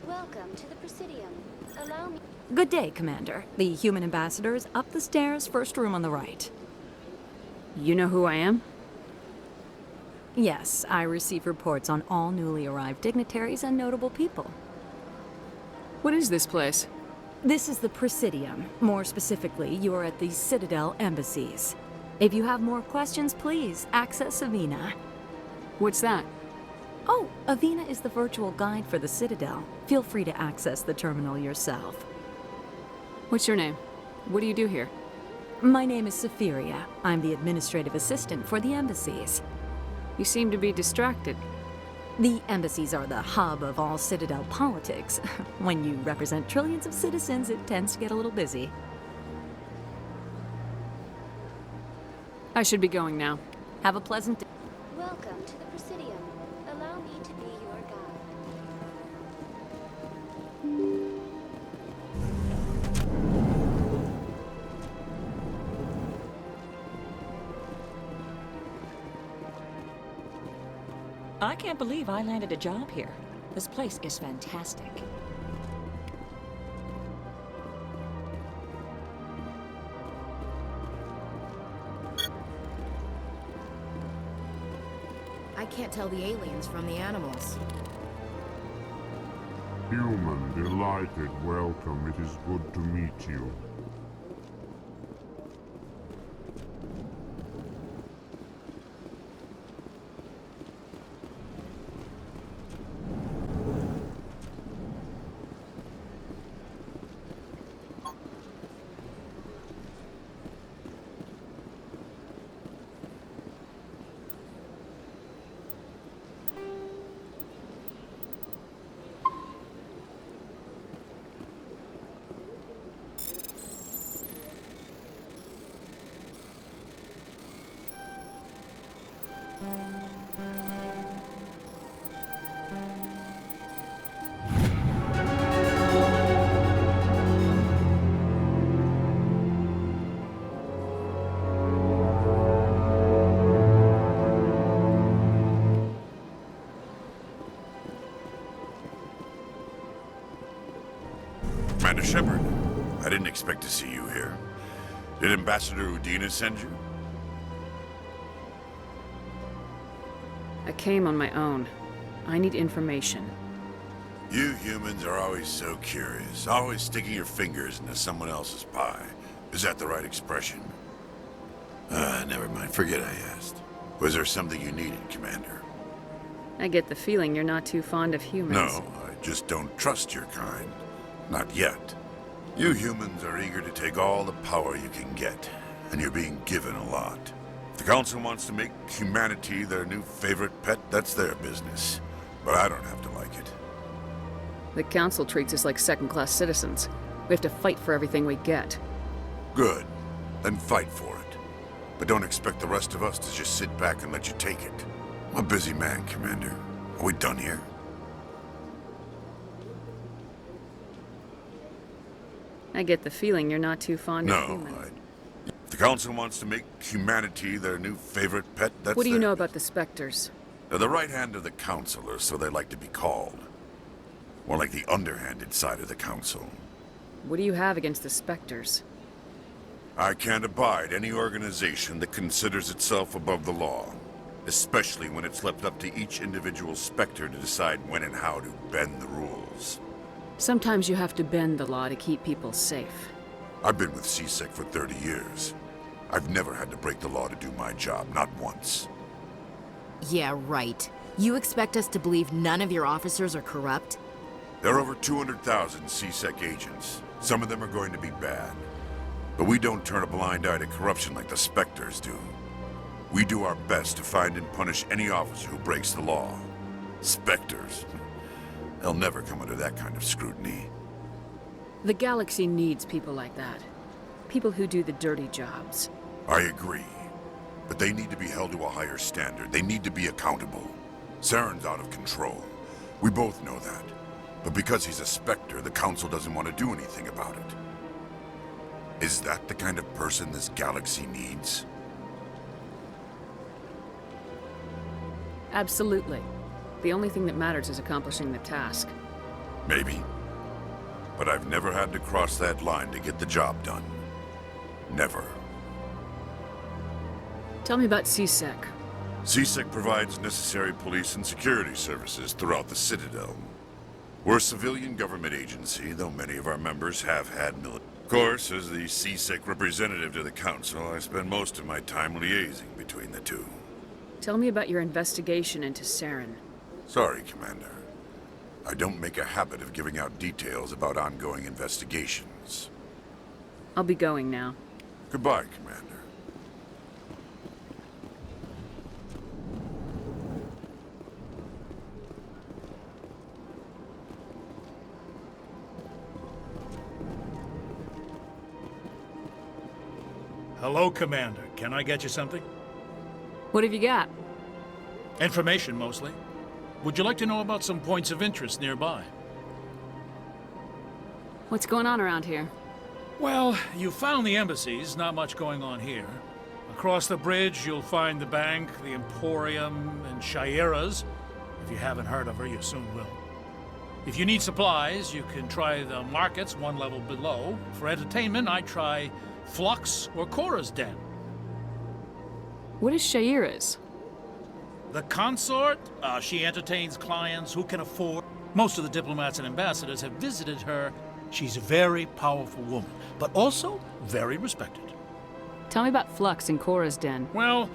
Welcome to the Presidium. Allow me. Good day, Commander. The human ambassador is up the stairs, first room on the right. You know who I am? Yes, I receive reports on all newly arrived dignitaries and notable people. What is this place? This is the Presidium. More specifically, you are at the Citadel embassies. If you have more questions, please access Avina. What's that? Oh, Avina is the virtual guide for the Citadel. Feel free to access the terminal yourself. What's your name? What do you do here? My name is Safiria. I'm the administrative assistant for the embassies. You seem to be distracted. The embassies are the hub of all Citadel politics. When you represent trillions of citizens, it tends to get a little busy. I should be going now. Have a pleasant day. Welcome to the Presidium. Allow me to be your guide. I can't believe I landed a job here. This place is fantastic. I can't tell the aliens from the animals. Human, delighted, welcome. It is good to meet you. Commander Shepard, I didn't expect to see you here. Did Ambassador Udina send you? I came on my own. I need information. You humans are always so curious, always sticking your fingers into someone else's pie. Is that the right expression? Never mind. Forget I asked. Was there something you needed, Commander? I get the feeling you're not too fond of humans. No, I just don't trust your kind. Not yet. You humans are eager to take all the power you can get, and you're being given a lot. If the Council wants to make humanity their new favorite pet, that's their business. But I don't have to like it. The Council treats us like second-class citizens. We have to fight for everything we get. Good. Then fight for it. But don't expect the rest of us to just sit back and let you take it. I'm a busy man, Commander. Are we done here? I get the feeling you're not too fond of humans. No, if the Council wants to make humanity their new favorite pet, that's What do you their know about the Spectres? They're the right hand of the Council, or so they like to be called. More like the underhanded side of the Council. What do you have against the Spectres? I can't abide any organization that considers itself above the law. Especially when it's left up to each individual Spectre to decide when and how to bend the rules. Sometimes you have to bend the law to keep people safe. I've been with CSEC for 30 years. I've never had to break the law to do my job, not once. Yeah, right. You expect us to believe none of your officers are corrupt? There are over 200,000 CSEC agents. Some of them are going to be bad. But we don't turn a blind eye to corruption like the Spectres do. We do our best to find and punish any officer who breaks the law. Spectres. They'll never come under that kind of scrutiny. The galaxy needs people like that. People who do the dirty jobs. I agree. But they need to be held to a higher standard. They need to be accountable. Saren's out of control. We both know that. But because he's a Spectre, the Council doesn't want to do anything about it. Is that the kind of person this galaxy needs? Absolutely. The only thing that matters is accomplishing the task. Maybe. But I've never had to cross that line to get the job done. Never. Tell me about CSEC. CSEC provides necessary police and security services throughout the Citadel. We're a civilian government agency, though many of our members have had military. Of course, as the CSEC representative to the Council, I spend most of my time liaising between the two. Tell me about your investigation into Saren. Sorry, Commander. I don't make a habit of giving out details about ongoing investigations. I'll be going now. Goodbye, Commander. Hello, Commander. Can I get you something? What have you got? Information, mostly. Would you like to know about some points of interest nearby? What's going on around here? Well, you found the embassies, not much going on here. Across the bridge, you'll find the bank, the Emporium, and Shaira's. If you haven't heard of her, you soon will. If you need supplies, you can try the markets one level below. For entertainment, I try Flux or Cora's Den. What is Shaira's? The consort, she entertains clients who can afford. Most of the diplomats and ambassadors have visited her. She's a very powerful woman, but also very respected. Tell me about Flux and Cora's Den. Well,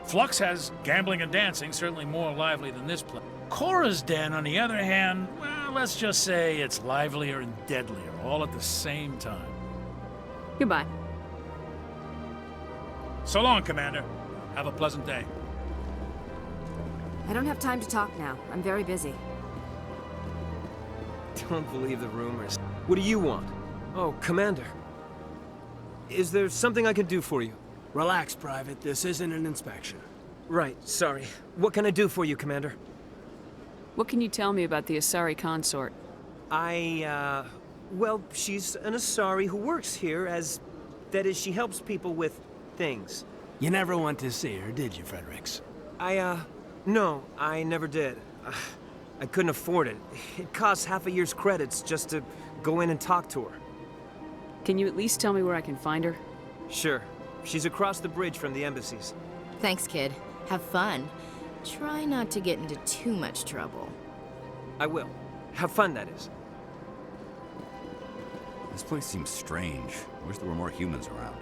Flux has gambling and dancing, certainly more lively than this place. Cora's Den, on the other hand, well, let's just say it's livelier and deadlier, all at the same time. Goodbye. So long, Commander. Have a pleasant day. I don't have time to talk now. I'm very busy. Don't believe the rumors. What do you want? Oh, Commander. Is there something I can do for you? Relax, Private. This isn't an inspection. Right, sorry. What can I do for you, Commander? What can you tell me about the Asari consort? Well, she's an Asari who works here as... That is, she helps people with things. You never went to see her, did you, Fredericks? No, I never did. I couldn't afford it. It costs half a year's credits just to go in and talk to her. Can you at least tell me where I can find her? Sure. She's across the bridge from the embassies. Thanks, kid. Have fun. Try not to get into too much trouble. I will. Have fun, that is. This place seems strange. I wish there were more humans around.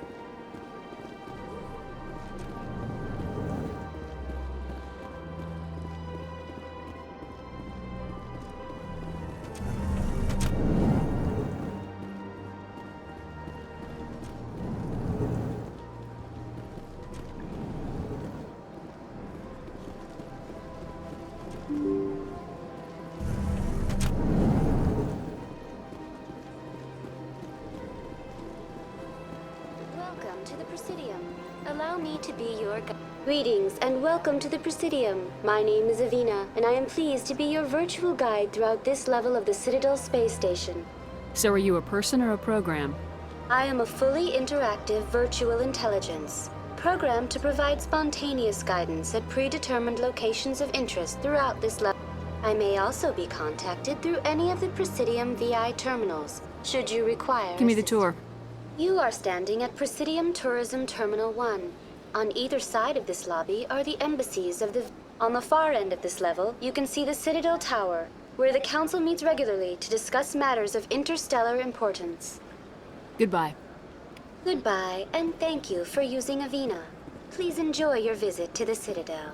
Welcome to the Presidium. Allow me to be your guide. Greetings and welcome to the Presidium. My name is Avina, and I am pleased to be your virtual guide throughout this level of the Citadel Space Station. So are you a person or a program? I am a fully interactive virtual intelligence, programmed to provide spontaneous guidance at predetermined locations of interest throughout this level. I may also be contacted through any of the Presidium VI terminals, should you require. Give me the tour. You are standing at Presidium Tourism Terminal 1. On either side of this lobby are the embassies of the... On the far end of this level, you can see the Citadel Tower, where the Council meets regularly to discuss matters of interstellar importance. Goodbye. Goodbye, and thank you for using Avina. Please enjoy your visit to the Citadel.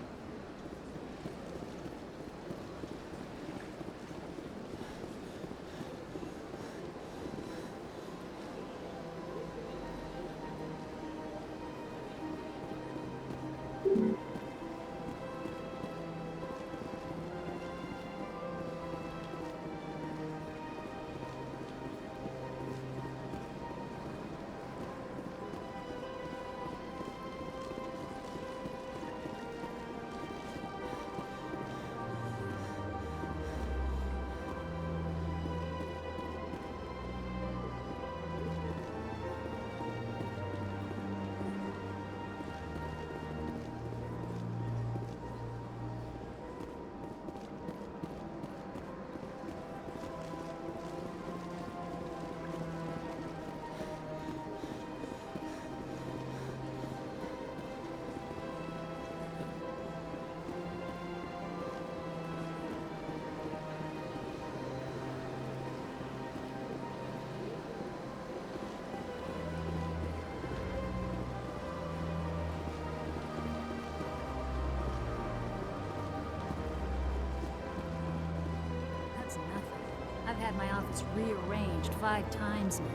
I've had my office rearranged 5 times now.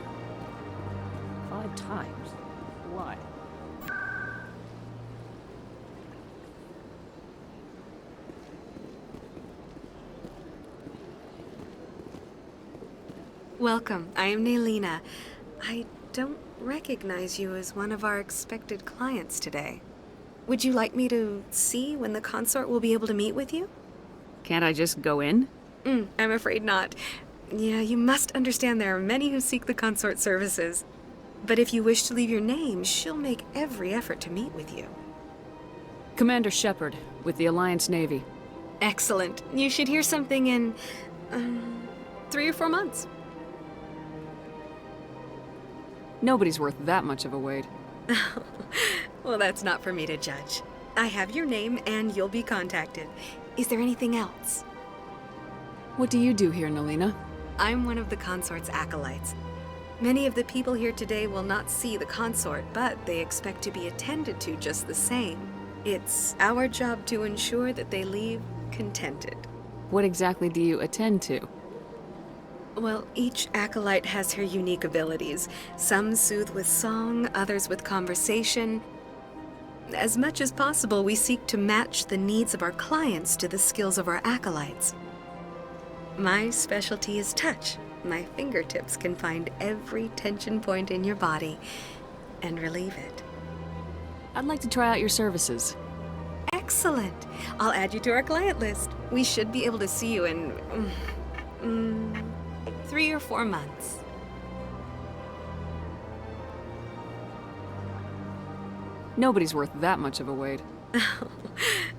5 times? Why? Welcome. I am Naylina. I don't recognize you as one of our expected clients today. Would you like me to see when the consort will be able to meet with you? Can't I just go in? I'm afraid not. Yeah, you must understand there are many who seek the consort services. But if you wish to leave your name, she'll make every effort to meet with you. Commander Shepard, with the Alliance Navy. Excellent. You should hear something in 3 or 4 months. Nobody's worth that much of a wait. Well, that's not for me to judge. I have your name and you'll be contacted. Is there anything else? What do you do here, Naylina? I'm one of the consort's acolytes. Many of the people here today will not see the consort, but they expect to be attended to just the same. It's our job to ensure that they leave contented. What exactly do you attend to? Well, each acolyte has her unique abilities. Some soothe with song, others with conversation. As much as possible, we seek to match the needs of our clients to the skills of our acolytes. My specialty is touch. My fingertips can find every tension point in your body and relieve it. I'd like to try out your services. Excellent. I'll add you to our client list. We should be able to see you in 3 or 4 months. Nobody's worth that much of a wait.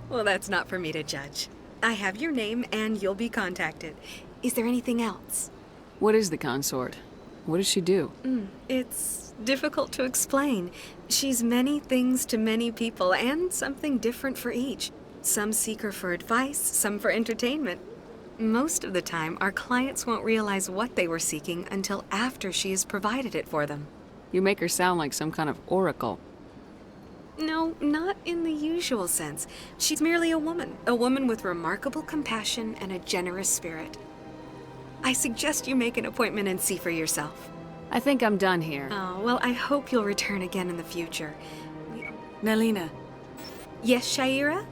Well, that's not for me to judge. I have your name and you'll be contacted. Is there anything else? What is the consort? What does she do? It's difficult to explain. She's many things to many people and something different for each. Some seek her for advice, some for entertainment. Most of the time, our clients won't realize what they were seeking until after she has provided it for them. You make her sound like some kind of oracle. No, not in the usual sense. She's merely a woman with remarkable compassion and a generous spirit. I suggest you make an appointment and see for yourself. I think I'm done here. Oh, well, I hope you'll return again in the future. Naylina. Yes, Shaira?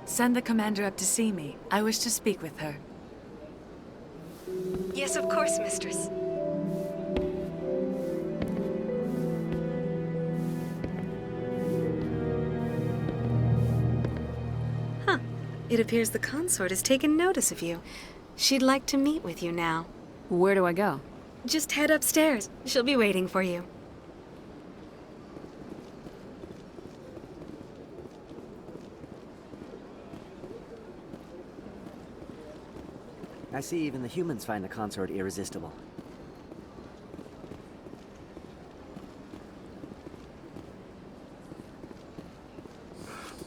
Send the commander up to see me. I wish to speak with her. Yes, of course, mistress. Huh. It appears the consort has taken notice of you. She'd like to meet with you now. Where do I go? Just head upstairs. She'll be waiting for you. I see even the humans find the consort irresistible.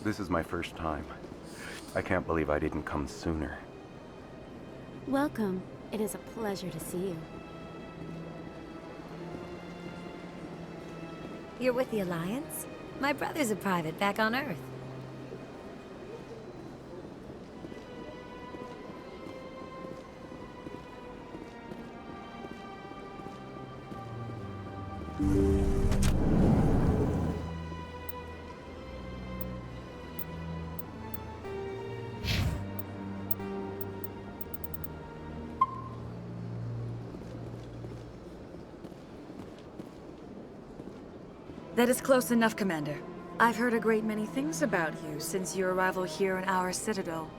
This is my first time. I can't believe I didn't come sooner. Welcome. It is a pleasure to see you. You're with the Alliance? My brother's a private back on Earth. That is close enough, Commander. I've heard a great many things about you since your arrival here in our citadel.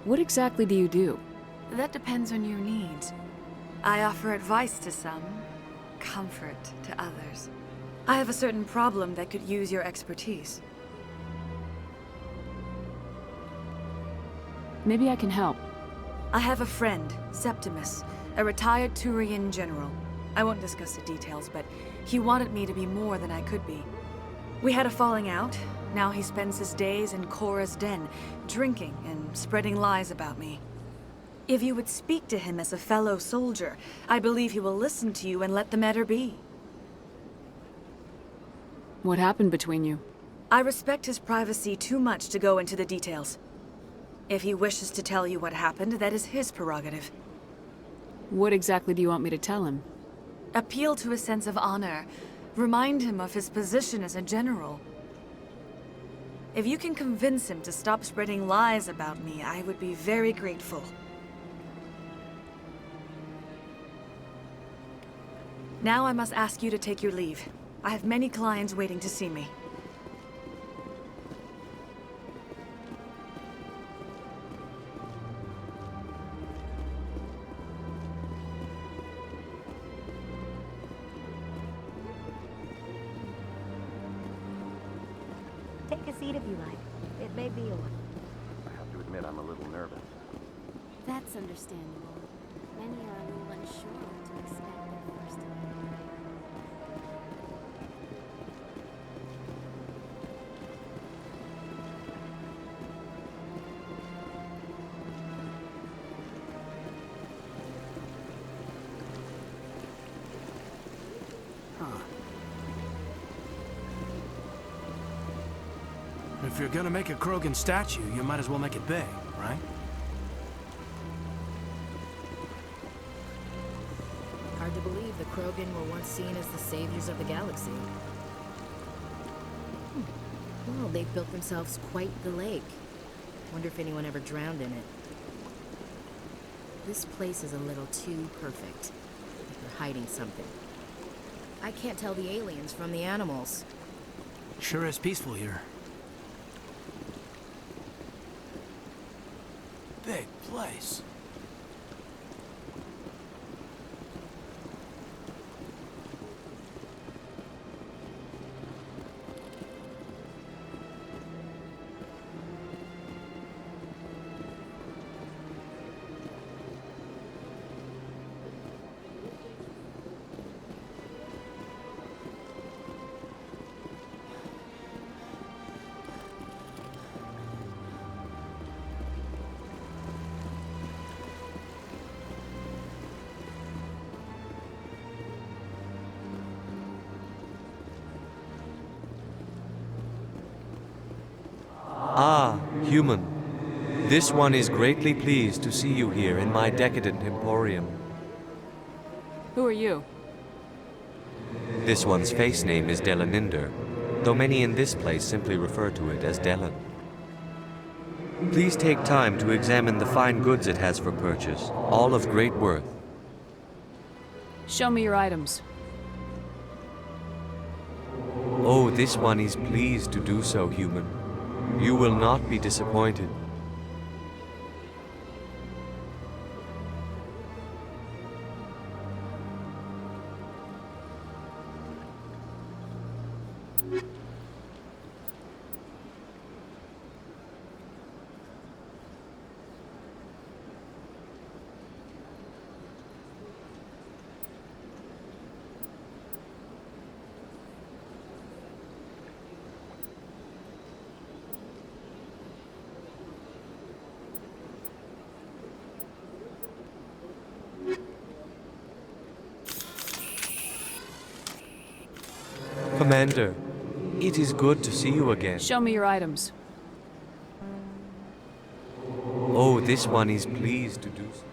What exactly do you do? That depends on your needs. I offer advice to some, comfort to others. I have a certain problem that could use your expertise. Maybe I can help. I have a friend, Septimus, a retired Turian general. I won't discuss the details, but he wanted me to be more than I could be. We had a falling out. Now he spends his days in Korra's den, drinking and spreading lies about me. If you would speak to him as a fellow soldier, I believe he will listen to you and let the matter be. What happened between you? I respect his privacy too much to go into the details. If he wishes to tell you what happened, that is his prerogative. What exactly do you want me to tell him? Appeal to a sense of honor. Remind him of his position as a general. If you can convince him to stop spreading lies about me, I would be very grateful. Now I must ask you to take your leave. I have many clients waiting to see me. Take a seat if you like. It may be a while. I have to admit I'm a little nervous. That's understandable. Many are a little unsure what to expect their first time. If you're gonna make a Krogan statue, you might as well make it big, right? Hard to believe the Krogan were once seen as the saviors of the galaxy. Well, they've built themselves quite the lake. Wonder if anyone ever drowned in it. This place is a little too perfect. Like they're hiding something. I can't tell the aliens from the animals. Sure is peaceful here. Big place. Ah, human. This one is greatly pleased to see you here in my decadent emporium. Who are you? This one's face name is Delaninder, though many in this place simply refer to it as Delan. Please take time to examine the fine goods it has for purchase, all of great worth. Show me your items. Oh, this one is pleased to do so, human. You will not be disappointed. Commander, it is good to see you again. Show me your items. Oh, this one is pleased to do so.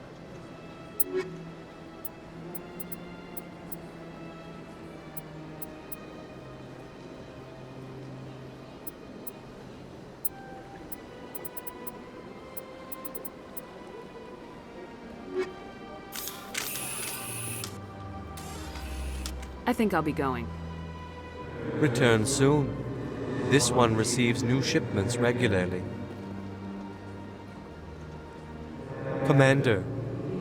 I think I'll be going. Return soon. This one receives new shipments regularly. Commander,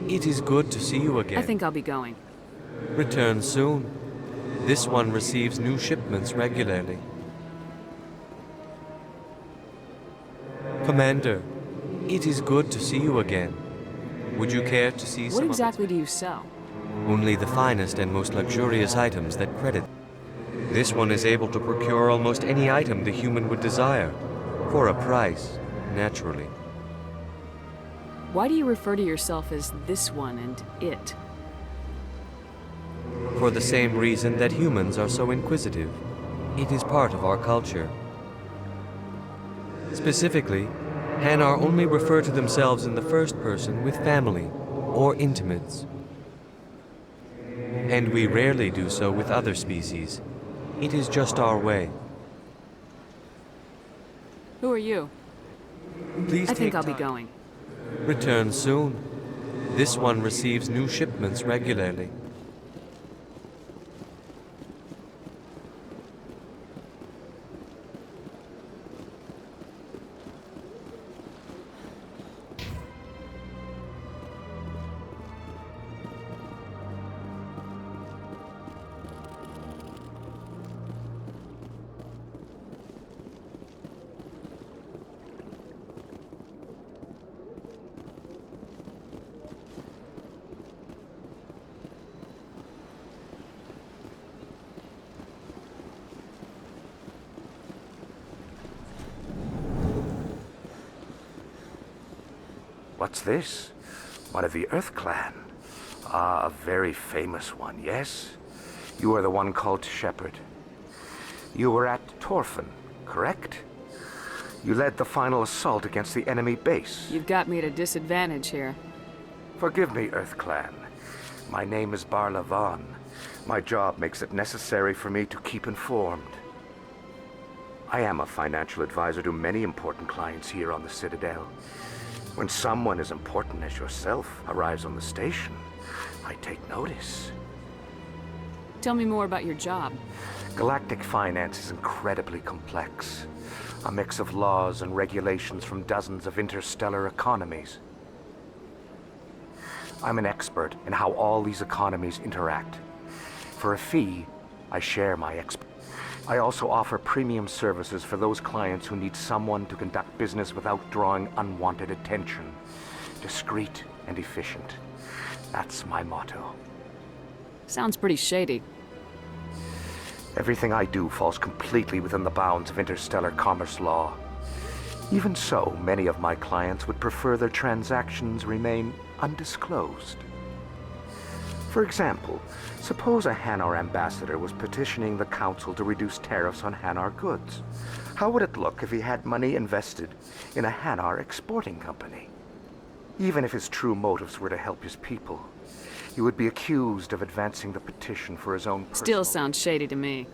it is good to see you again. I think I'll be going. Return soon. This one receives new shipments regularly. Commander, it is good to see you again. Would you care to see some What exactly do you sell? Only the finest and most luxurious items that credit. This one is able to procure almost any item the human would desire, for a price, naturally. Why do you refer to yourself as this one and it? For the same reason that humans are so inquisitive. It is part of our culture. Specifically, Hanar only refer to themselves in the first person with family or intimates. And we rarely do so with other species. It is just our way. Who are you? Please I think take I'll be time. going. Return soon. This one receives new shipments regularly. What's this? One of the Earth Clan. Ah, a very famous one, yes? You are the one called Shepherd. You were at Torfin, correct? You led the final assault against the enemy base. You've got me at a disadvantage here. Forgive me, Earth Clan. My name is Barla Vaughn. My job makes it necessary for me to keep informed. I am a financial advisor to many important clients here on the Citadel. When someone as important as yourself arrives on the station, I take notice. Tell me more about your job. Galactic finance is incredibly complex. A mix of laws and regulations from dozens of interstellar economies. I'm an expert in how all these economies interact. For a fee, I share my expertise. I also offer premium services for those clients who need someone to conduct business without drawing unwanted attention. Discreet and efficient. That's my motto. Sounds pretty shady. Everything I do falls completely within the bounds of interstellar commerce law. Even so, many of my clients would prefer their transactions remain undisclosed. For example, suppose a Hanar ambassador was petitioning the Council to reduce tariffs on Hanar goods. How would it look if he had money invested in a Hanar exporting company? Even if his true motives were to help his people, he would be accused of advancing the petition for his own personal... Still sounds shady to me.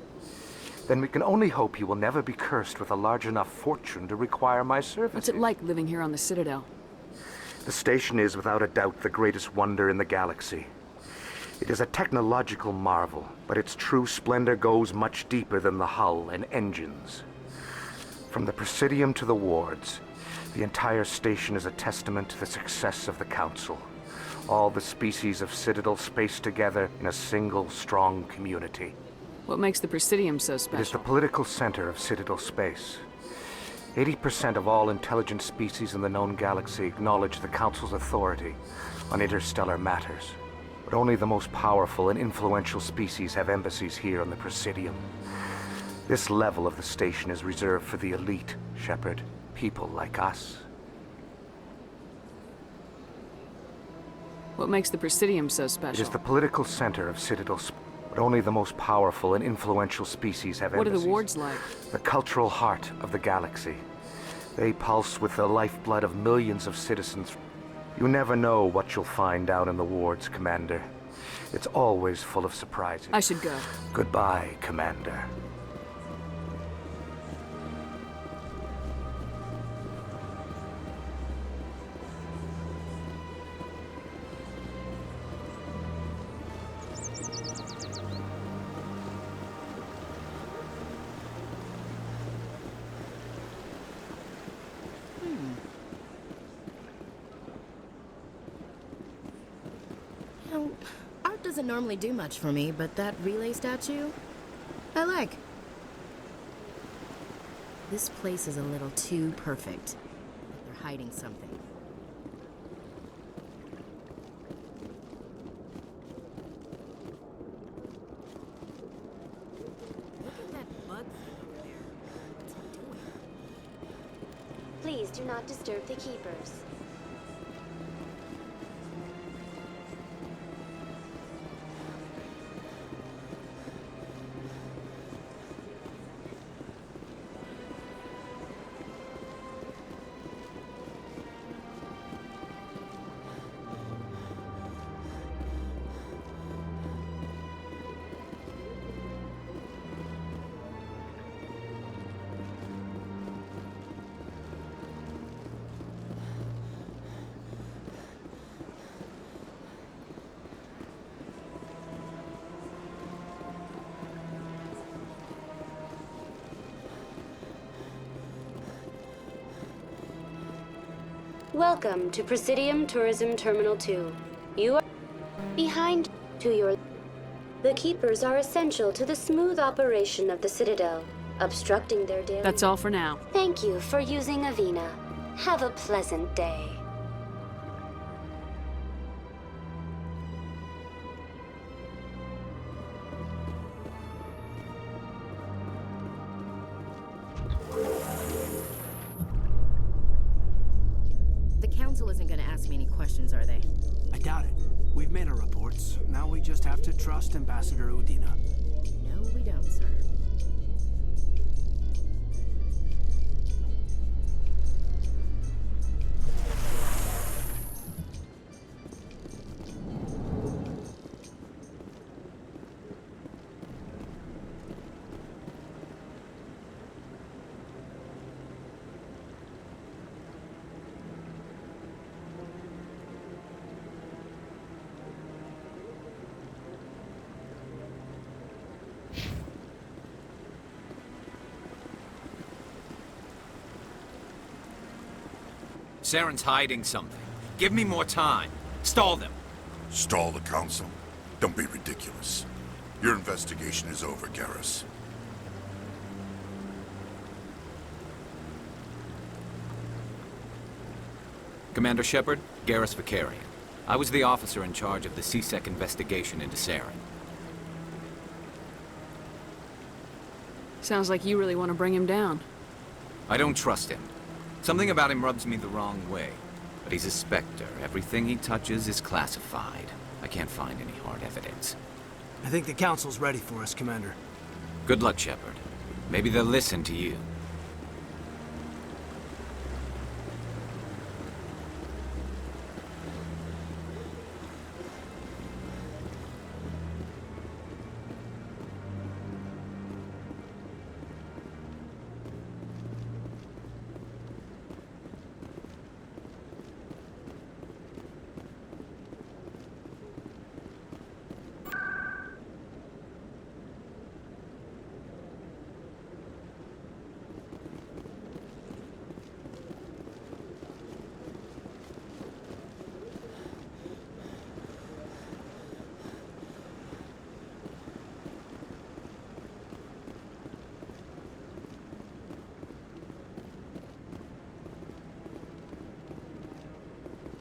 Then we can only hope he will never be cursed with a large enough fortune to require my services. What's it like living here on the Citadel? The station is without a doubt the greatest wonder in the galaxy. It is a technological marvel, but its true splendor goes much deeper than the hull and engines. From the Presidium to the wards, the entire station is a testament to the success of the Council. All the species of Citadel spaced together in a single, strong community. What makes the Presidium so special? It is the political center of Citadel space. 80% of all intelligent species in the known galaxy acknowledge the Council's authority on interstellar matters. But only the most powerful and influential species have embassies here on the Presidium. This level of the station is reserved for the elite, Shepard. People like us. What makes the Presidium so special? It is the political center of Citadel space. But only the most powerful and influential species have embassies. What are the wards like? The cultural heart of the galaxy. They pulse with the lifeblood of millions of citizens. You never know what you'll find down in the wards, Commander. It's always full of surprises. I should go. Goodbye, Commander. Art doesn't normally do much for me, but that relay statue, I like. This place is a little too perfect. Like they're hiding something. Look at that bug thing over there. What's it doing? Please do not disturb the keepers. Welcome to Presidium Tourism Terminal 2. You are behind to your... The Keepers are essential to the smooth operation of the Citadel, obstructing their daily... That's all for now. Thank you for using Avena. Have a pleasant day. The Council isn't gonna ask me any questions, are they? I doubt it. We've made our reports. Now we just have to trust Ambassador Udina. No, we don't, sir. Saren's hiding something. Give me more time. Stall them. Stall the Council? Don't be ridiculous. Your investigation is over, Garrus. Commander Shepard, Garrus Vicarian. I was the officer in charge of the CSEC investigation into Saren. Sounds like you really want to bring him down. I don't trust him. Something about him rubs me the wrong way. But he's a Spectre. Everything he touches is classified. I can't find any hard evidence. I think the Council's ready for us, Commander. Good luck, Shepard. Maybe they'll listen to you.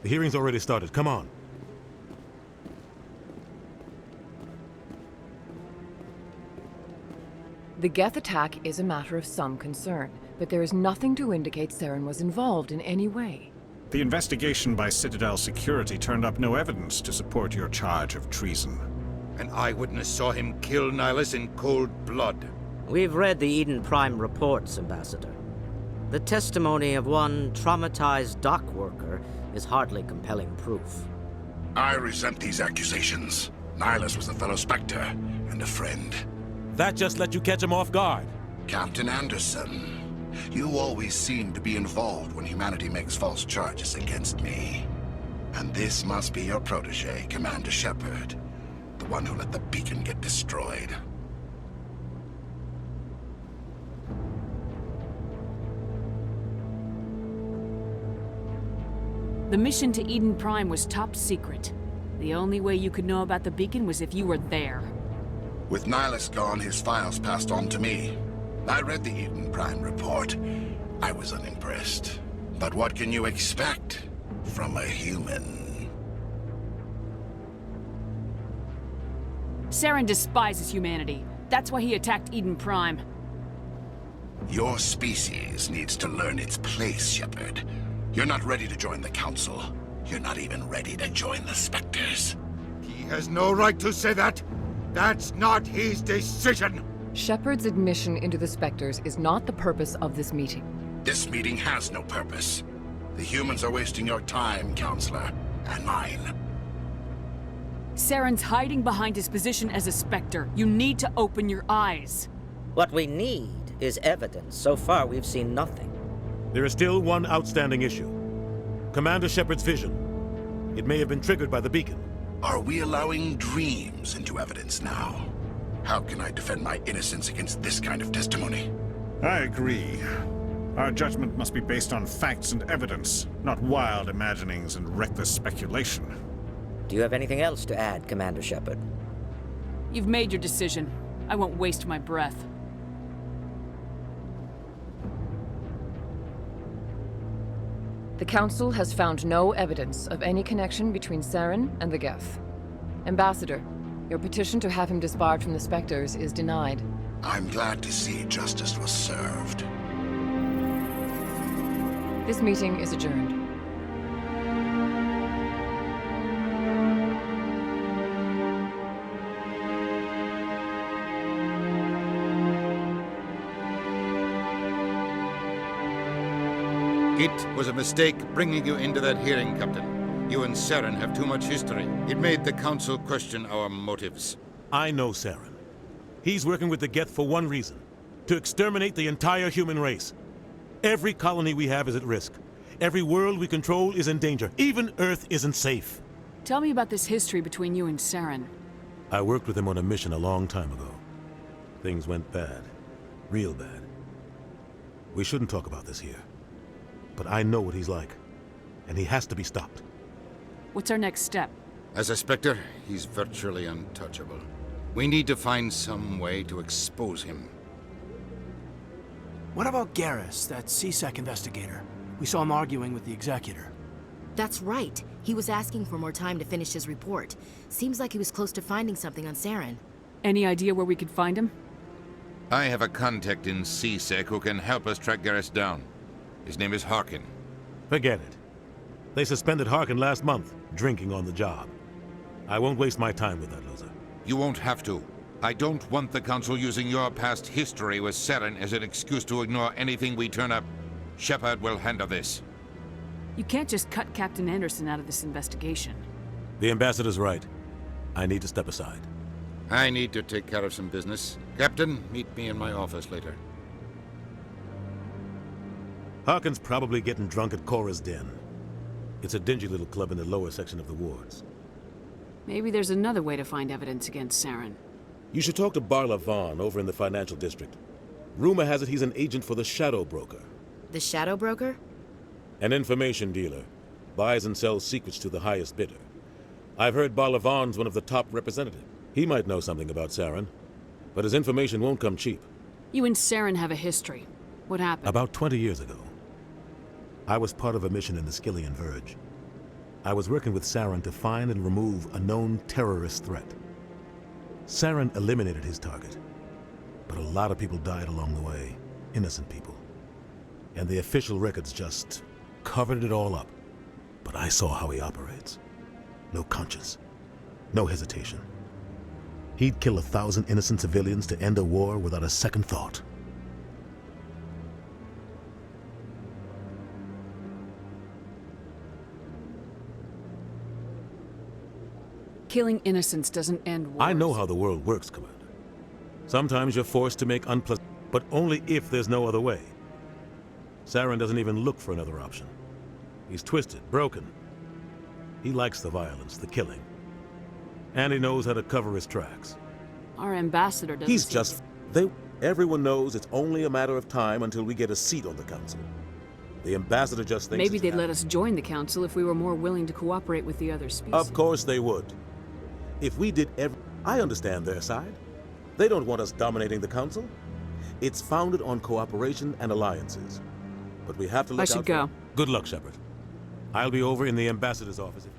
The hearing's already started. Come on. The Geth attack is a matter of some concern, but there is nothing to indicate Saren was involved in any way. The investigation by Citadel Security turned up no evidence to support your charge of treason. An eyewitness saw him kill Nihilus in cold blood. We've read the Eden Prime reports, Ambassador. The testimony of one traumatized dock worker is hardly compelling proof. I resent these accusations. Nihilus was a fellow Spectre and a friend. That just let you catch him off guard. Captain Anderson, you always seem to be involved when humanity makes false charges against me. And this must be your protege, Commander Shepard, the one who let the beacon get destroyed. The mission to Eden Prime was top secret. The only way you could know about the beacon was if you were there. With Nihilus gone, his files passed on to me. I read the Eden Prime report. I was unimpressed. But what can you expect from a human? Saren despises humanity. That's why he attacked Eden Prime. Your species needs to learn its place, Shepard. You're not ready to join the Council. You're not even ready to join the Spectres. He has no right to say that. That's not his decision. Shepard's admission into the Spectres is not the purpose of this meeting. This meeting has no purpose. The humans are wasting your time, Counselor, and mine. Saren's hiding behind his position as a Spectre. You need to open your eyes. What we need is evidence. So far, we've seen nothing. There is still one outstanding issue. Commander Shepard's vision. It may have been triggered by the beacon. Are we allowing dreams into evidence now? How can I defend my innocence against this kind of testimony? I agree. Our judgment must be based on facts and evidence, not wild imaginings and reckless speculation. Do you have anything else to add, Commander Shepard? You've made your decision. I won't waste my breath. The Council has found no evidence of any connection between Saren and the Geth. Ambassador, your petition to have him disbarred from the Spectres is denied. I'm glad to see justice was served. This meeting is adjourned. It was a mistake bringing you into that hearing, Captain. You and Saren have too much history. It made the Council question our motives. I know Saren. He's working with the Geth for one reason: to exterminate the entire human race. Every colony we have is at risk. Every world we control is in danger. Even Earth isn't safe. Tell me about this history between you and Saren. I worked with him on a mission a long time ago. Things went bad. Real bad. We shouldn't talk about this here. But I know what he's like, and he has to be stopped. What's our next step? As a Spectre, he's virtually untouchable. We need to find some way to expose him. What about Garrus, that CSEC investigator? We saw him arguing with the Executor. That's right. He was asking for more time to finish his report. Seems like he was close to finding something on Saren. Any idea where we could find him? I have a contact in CSEC who can help us track Garrus down. His name is Harkin. Forget it. They suspended Harkin last month, drinking on the job. I won't waste my time with that loser. You won't have to. I don't want the Council using your past history with Saren as an excuse to ignore anything we turn up. Shepard will handle this. You can't just cut Captain Anderson out of this investigation. The Ambassador's right. I need to step aside. I need to take care of some business. Captain, meet me in my office later. Harkin's probably getting drunk at Cora's Den. It's a dingy little club in the lower section of the wards. Maybe there's another way to find evidence against Saren. You should talk to Barla Vaughn over in the financial district. Rumor has it he's an agent for the Shadow Broker. The Shadow Broker? An information dealer. Buys and sells secrets to the highest bidder. I've heard Barla Vaughn's one of the top representatives. He might know something about Saren, but his information won't come cheap. You and Saren have a history. What happened? About 20 years ago, I was part of a mission in the Skillian Verge. I was working with Saren to find and remove a known terrorist threat. Saren eliminated his target, but a lot of people died along the way, innocent people. And the official records just covered it all up. But I saw how he operates. No conscience, no hesitation. He'd kill 1,000 innocent civilians to end a war without a second thought. Killing innocents doesn't end wars. I know how the world works, Commander. Sometimes you're forced to make unpleasant, but only if there's no other way. Saren doesn't even look for another option. He's twisted, broken. He likes the violence, the killing. And he knows how to cover his tracks. Our ambassador doesn't. He's just... Everyone knows it's only a matter of time until we get a seat on the council. The ambassador just thinks... Maybe they'd let us join the council if we were more willing to cooperate with the other species. Of course they would. If we did I understand their side. They don't want us dominating the council. It's founded on cooperation and alliances. But we have to look out. I should go. Good luck, Shepard. I'll be over in the ambassador's office.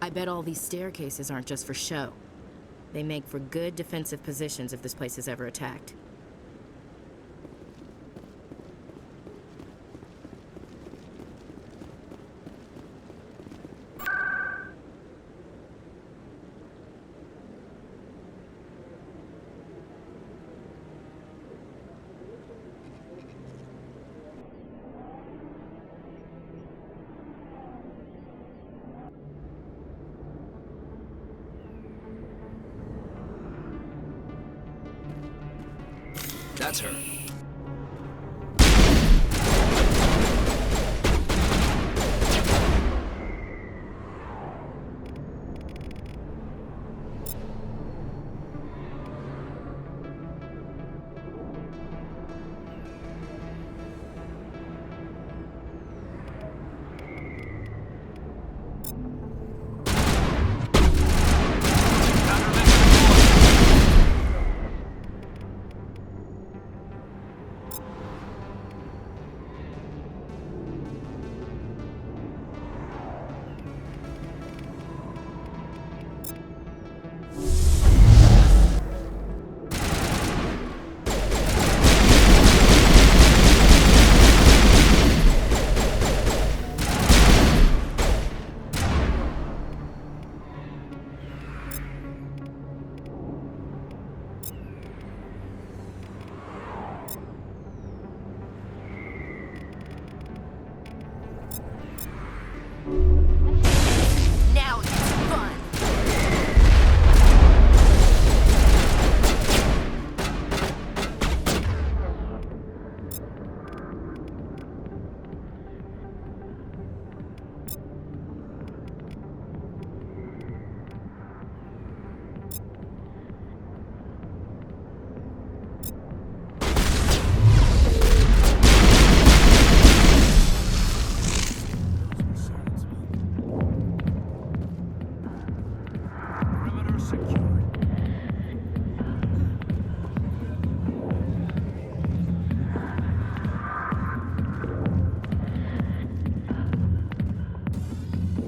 I bet all these staircases aren't just for show. They make for good defensive positions if this place is ever attacked. That's her. Now it's fun!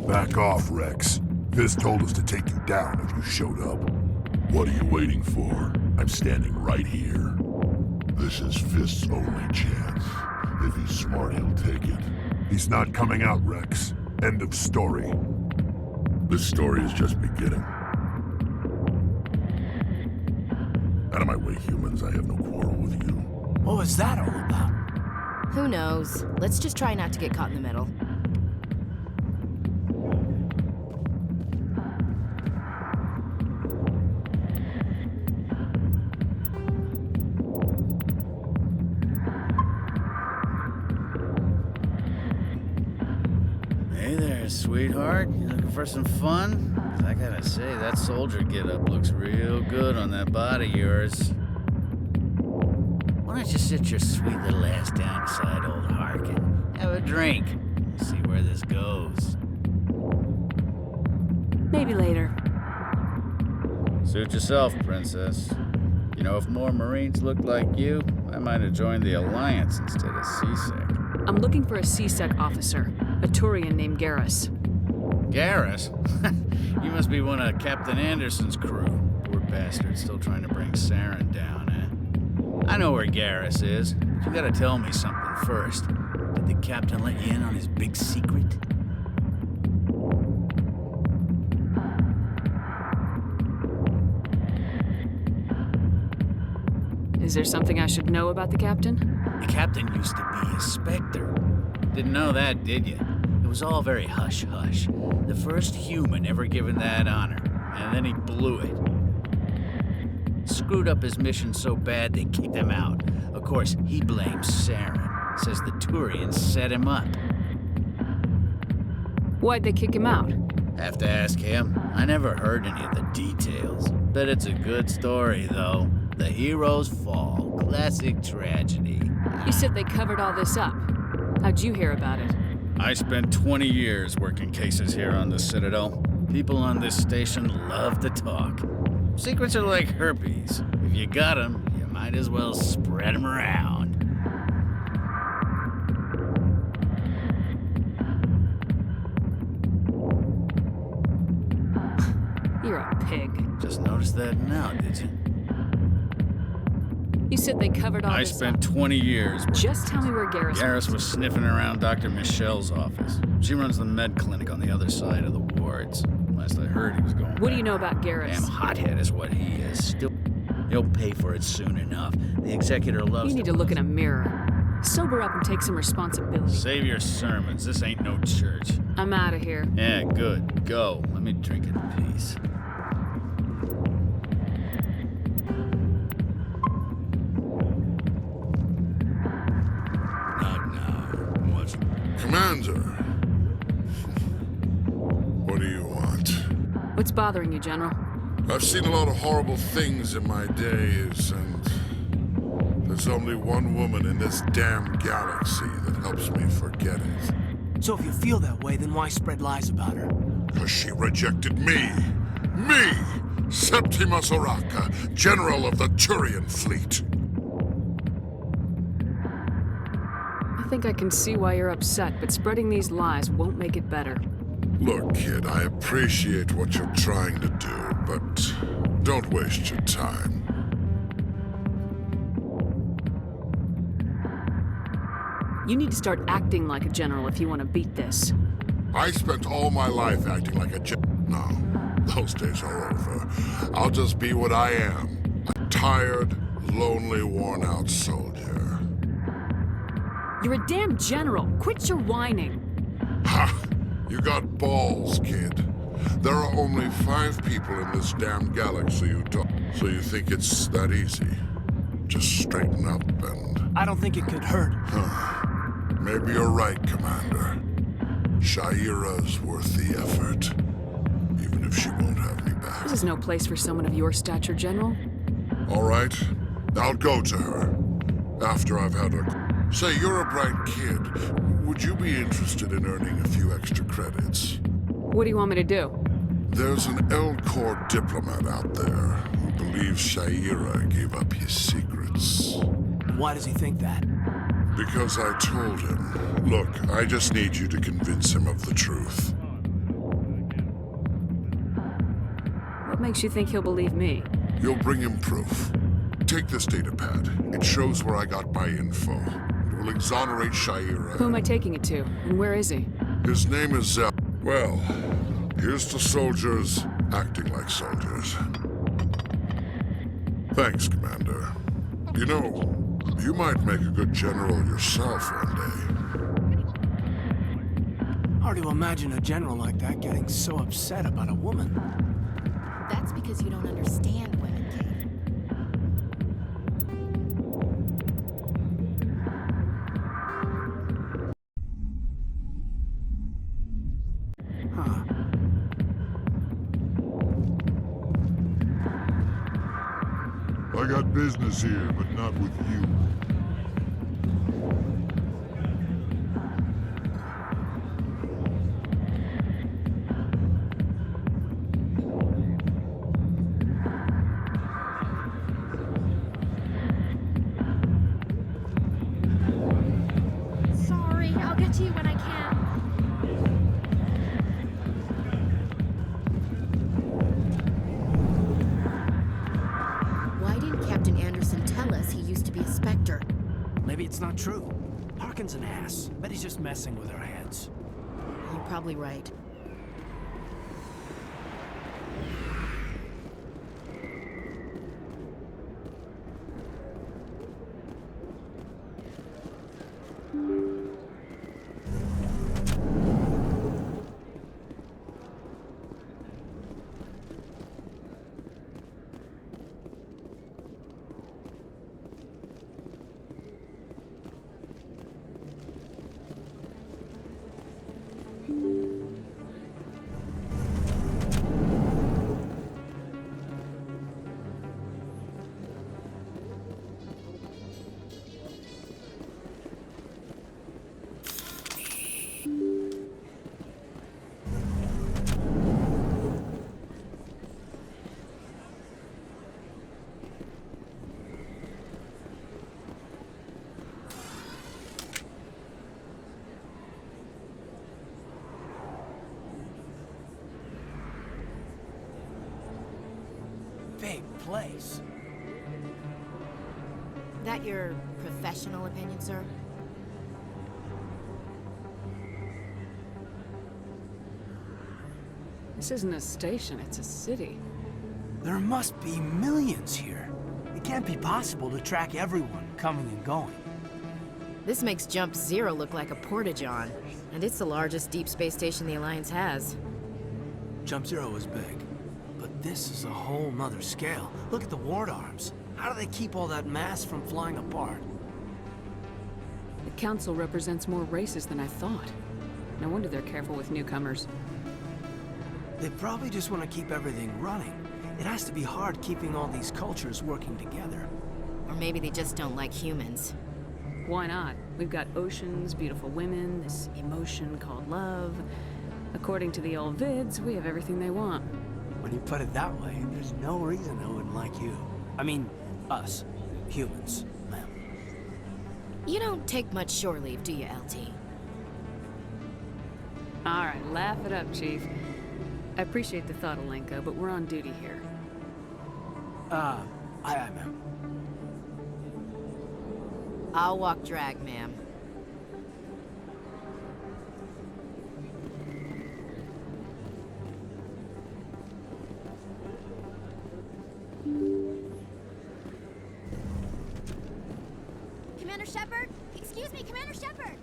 Back off, Rex. Fist told us to take you down if you showed up. What are you waiting for? I'm standing right here. This is Fist's only chance. If he's smart, he'll take it. He's not coming out, Rex. End of story. This story is just beginning. Out of my way, humans. I have no quarrel with you. What was that all about? Who knows? Let's just try not to get caught in the middle. Hey there, sweetheart. You looking for some fun? 'Cause I gotta say, that soldier getup looks real good on that body of yours. Why don't you sit your sweet little ass down beside old Harkin? Have a drink. See where this goes. Maybe later. Suit yourself, princess. You know, if more Marines looked like you, I might have joined the Alliance instead of CSEC. I'm looking for a CSEC officer, a Turian named Garrus. Garrus? You must be one of Captain Anderson's crew. Poor bastard, still trying to bring Saren down, eh? I know where Garrus is, but you gotta tell me something first. Did the captain let you in on his big secret? Is there something I should know about the captain? The captain used to be a Spectre. Didn't know that, did you? It was all very hush-hush. The first human ever given that honor, and then he blew it. Screwed up his mission so bad they kicked him out. Of course, he blames Saren. Says the Turians set him up. Why'd they kick him out? Have to ask him. I never heard any of the details. Bet it's a good story, though. The heroes fall. Classic tragedy. You said they covered all this up. How'd you hear about it? I spent 20 years working cases here on the Citadel. People on this station love to talk. Secrets are like herpes. If you got them, you might as well spread them around. Just noticed that now, did you? You said they covered all I this spent up. 20 years working. Just tell me where Garrus Garrus was sniffing around Dr. Michelle's office. She runs the med clinic on the other side of the wards. Last I heard, he was going What do back. you know about Garrus? Damn hothead is what he is. Still, he'll pay for it soon enough. The executor loves You need to look in a mirror. Sober up and take some responsibility. Save your sermons. This ain't no church. I'm out of here. Yeah, good. Go. Let me drink in peace. Not now. What's... Commander! What do you want? What's bothering you, General? I've seen a lot of horrible things in my days, and there's only one woman in this damn galaxy that helps me forget it. So if you feel that way, then why spread lies about her? Because she rejected me! Me! Septimus Oraka, General of the Turian Fleet! I think I can see why you're upset, but spreading these lies won't make it better. Look, kid, I appreciate what you're trying to do, but don't waste your time. You need to start acting like a general if you want to beat this. I spent all my life acting like a No, those days are over. I'll just be what I am. A tired, lonely, worn-out soldier. You're a damn general. Quit your whining. Ha! You got balls, kid. There are only 5 people in this damn galaxy who talk. So you think it's that easy? Just straighten up and... I don't think it could hurt. Maybe you're right, Commander. Shaira's worth the effort. Even if she won't have me back. This is no place for someone of your stature, General. All right. I'll go to her. After I've had her... Say, you're a bright kid. Would you be interested in earning a few extra credits? What do you want me to do? There's an L-Corps diplomat out there who believes Shaira gave up his secrets. Why does he think that? Because I told him. Look, I just need you to convince him of the truth. What makes you think he'll believe me? You'll bring him proof. Take this data pad. It shows where I got my info. It will exonerate Shaira. Who am I taking it to? And where is he? His name is Zell. Well, here's to soldiers acting like soldiers. Thanks, Commander. You know, you might make a good general yourself one day. Hard to imagine a general like that getting so upset about a woman. That's because you don't understand women, kid. I got business here, but not with you. Sorry, I'll get to you when I can. Why didn't Captain Anderson tell us he used to be a Spectre? Maybe it's not true. Harkin's an ass. Bet he's just messing with our heads. You're probably right. place. That your professional opinion, sir? This isn't a station, it's a city. There must be millions here. It can't be possible to track everyone coming and going. This makes Jump Zero look like a porta-john, and it's the largest deep space station the Alliance has. Jump Zero is big, but this is a whole nother scale. Look at the ward arms. How do they keep all that mass from flying apart? The Council represents more races than I thought. No wonder they're careful with newcomers. They probably just want to keep everything running. It has to be hard keeping all these cultures working together. Or maybe they just don't like humans. Why not? We've got oceans, beautiful women, this emotion called love. According to the old vids, we have everything they want. When you put it that way, there's no reason I wouldn't like you. I mean, us. Humans, ma'am. You don't take much shore leave, do you, LT? Alright, laugh it up, Chief. I appreciate the thought, Alenko, but we're on duty here. Aye, ma'am. I'll walk drag, ma'am. Commander Shepard? Excuse me, Commander Shepard!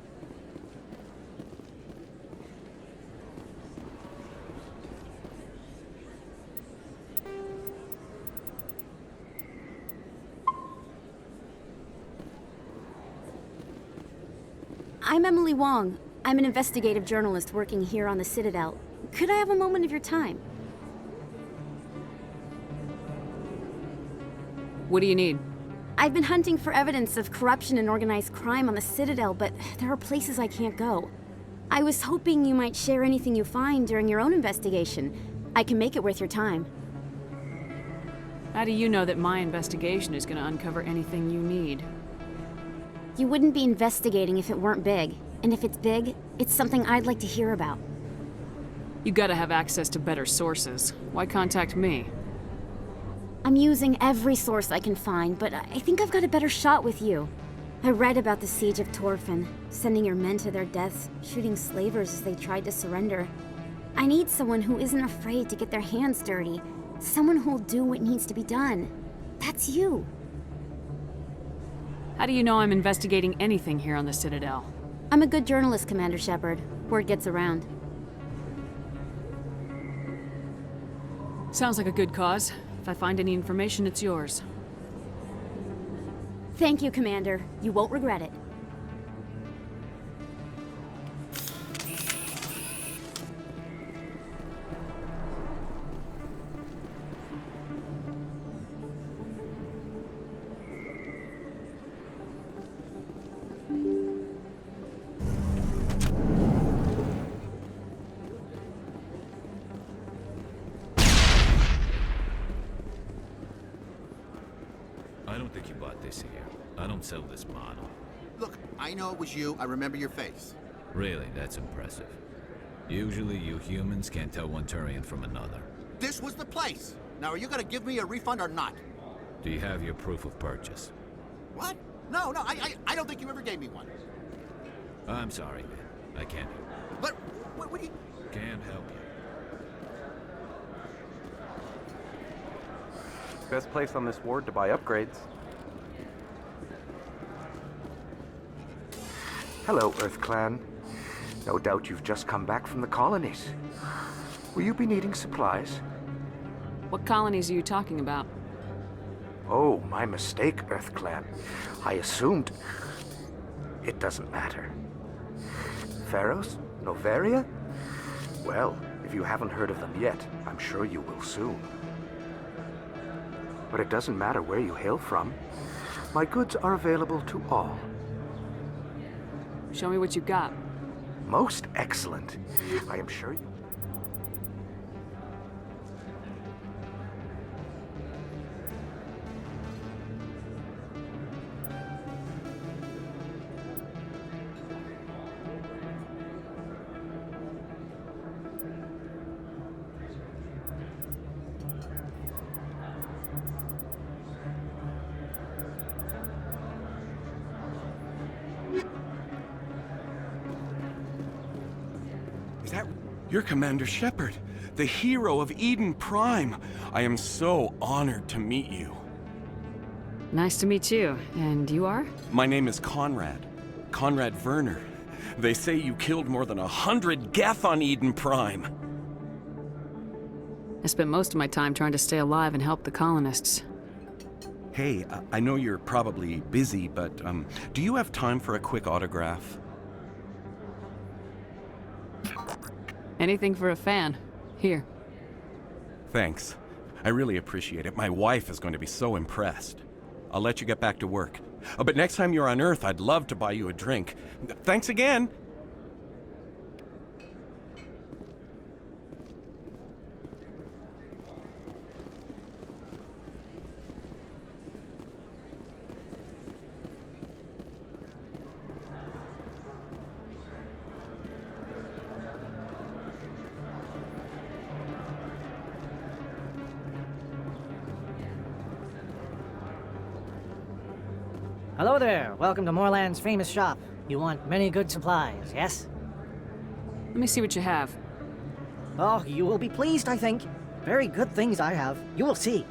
I'm Emily Wong. I'm an investigative journalist working here on the Citadel. Could I have a moment of your time? What do you need? I've been hunting for evidence of corruption and organized crime on the Citadel, but there are places I can't go. I was hoping you might share anything you find during your own investigation. I can make it worth your time. How do you know that my investigation is going to uncover anything you need? You wouldn't be investigating if it weren't big. And if it's big, it's something I'd like to hear about. You gotta have access to better sources. Why contact me? I'm using every source I can find, but I think I've got a better shot with you. I read about the siege of Torfin, sending your men to their deaths, shooting slavers as they tried to surrender. I need someone who isn't afraid to get their hands dirty. Someone who'll do what needs to be done. That's you. How do you know I'm investigating anything here on the Citadel? I'm a good journalist, Commander Shepard. Word gets around. Sounds like a good cause. If I find any information, it's yours. Thank you, Commander. You won't regret it. I don't think you bought this here. I don't sell this model. Look, I know it was you. I remember your face. Really, that's impressive. Usually you humans can't tell one Turian from another. This was the place. Now, are you gonna give me a refund or not? Do you have your proof of purchase? What? No, I don't think you ever gave me one. I'm sorry, man. I can't help you. But, what do you... Can't help you. Best place on this ward to buy upgrades. Hello, Earth Clan. No doubt you've just come back from the colonies. Will you be needing supplies? What colonies are you talking about? Oh, my mistake, Earth Clan. I assumed... It doesn't matter. Pharos? Novaria? Well, if you haven't heard of them yet, I'm sure you will soon. But it doesn't matter where you hail from. My goods are available to all. Show me what you got. Most excellent. I am sure you... You're Commander Shepard, the hero of Eden Prime. I am so honored to meet you. Nice to meet you. And you are? My name is Conrad. Conrad Werner. They say you killed more than 100 Geth on Eden Prime. I spent most of my time trying to stay alive and help the colonists. Hey, I know you're probably busy, but do you have time for a quick autograph? Anything for a fan. Here. Thanks. I really appreciate it. My wife is going to be so impressed. I'll let you get back to work. But next time you're on Earth, I'd love to buy you a drink. Thanks again! Hello there. Welcome to Moorland's famous shop. You want many good supplies, yes? Let me see what you have. Oh, you will be pleased, I think. Very good things I have. You will see.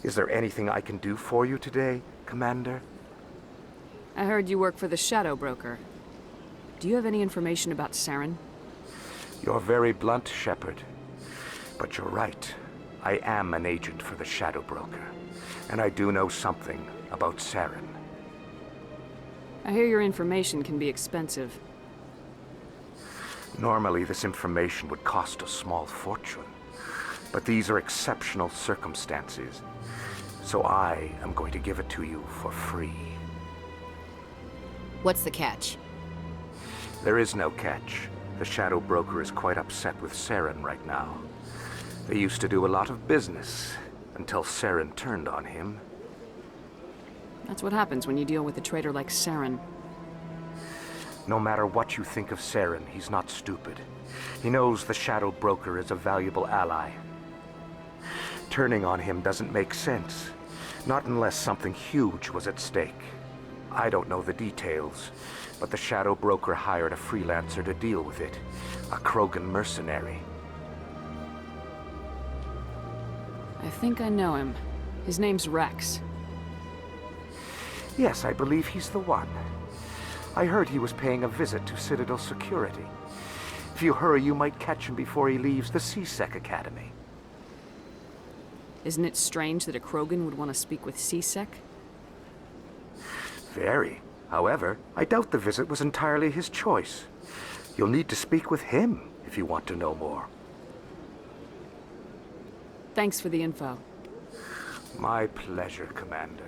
Is there anything I can do for you today, Commander? I heard you work for the Shadow Broker. Do you have any information about Saren? You're very blunt, Shepard. But you're right. I am an agent for the Shadow Broker. And I do know something about Saren. I hear your information can be expensive. Normally, this information would cost a small fortune. But these are exceptional circumstances. So I am going to give it to you for free. What's the catch? There is no catch. The Shadow Broker is quite upset with Saren right now. They used to do a lot of business, until Saren turned on him. That's what happens when you deal with a traitor like Saren. No matter what you think of Saren, he's not stupid. He knows the Shadow Broker is a valuable ally. Turning on him doesn't make sense. Not unless something huge was at stake. I don't know the details, but the Shadow Broker hired a freelancer to deal with it. A Krogan mercenary. I think I know him. His name's Rex. Yes, I believe he's the one. I heard he was paying a visit to Citadel Security. If you hurry, you might catch him before he leaves the C-Sec Academy. Isn't it strange that a Krogan would want to speak with C-Sec? Very. However, I doubt the visit was entirely his choice. You'll need to speak with him if you want to know more. Thanks for the info. My pleasure, Commander.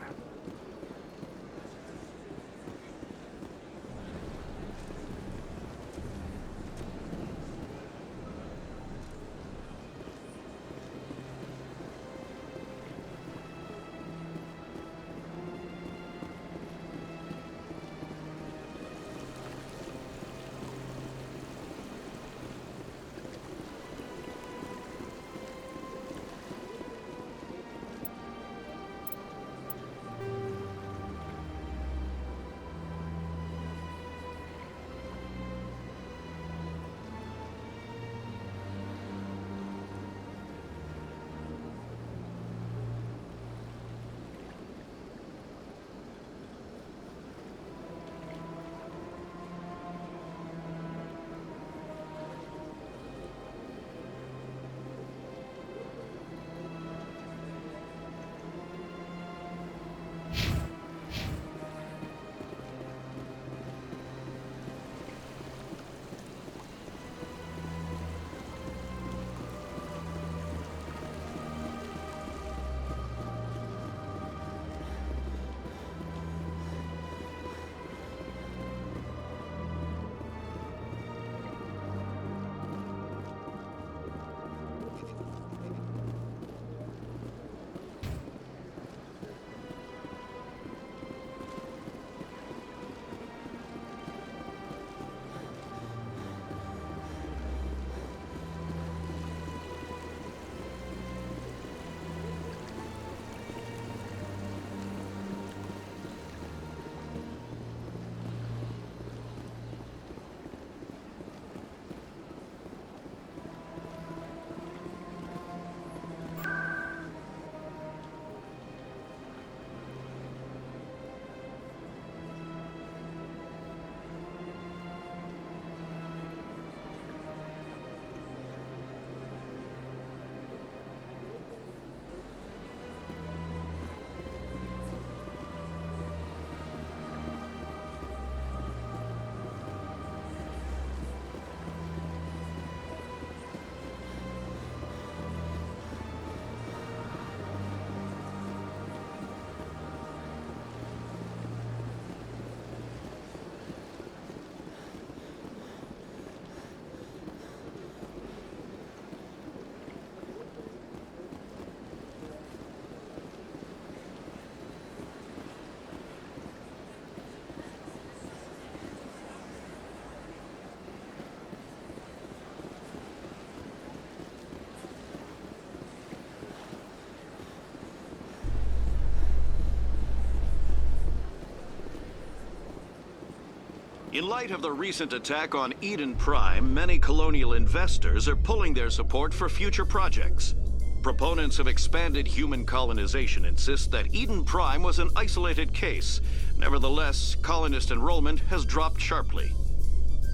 In light of the recent attack on Eden Prime, many colonial investors are pulling their support for future projects. Proponents of expanded human colonization insist that Eden Prime was an isolated case. Nevertheless, colonist enrollment has dropped sharply.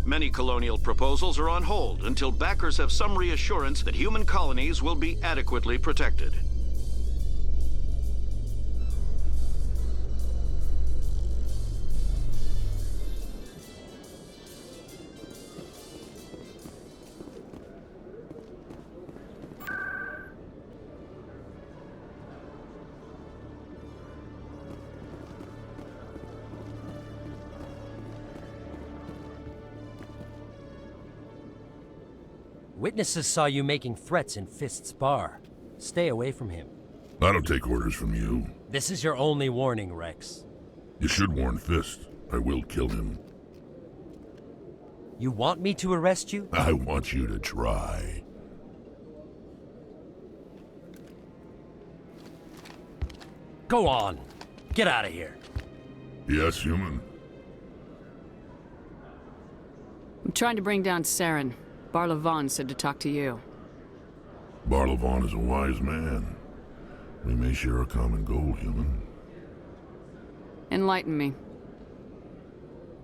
Many colonial proposals are on hold until backers have some reassurance that human colonies will be adequately protected. Witnesses saw you making threats in Fist's bar. Stay away from him. I don't take orders from you. This is your only warning, Rex. You should warn Fist. I will kill him. You want me to arrest you? I want you to try. Go on. Get out of here. Yes, human. I'm trying to bring down Saren. Barlavon said to talk to you. Barlavon is a wise man. We may share a common goal, human. Enlighten me.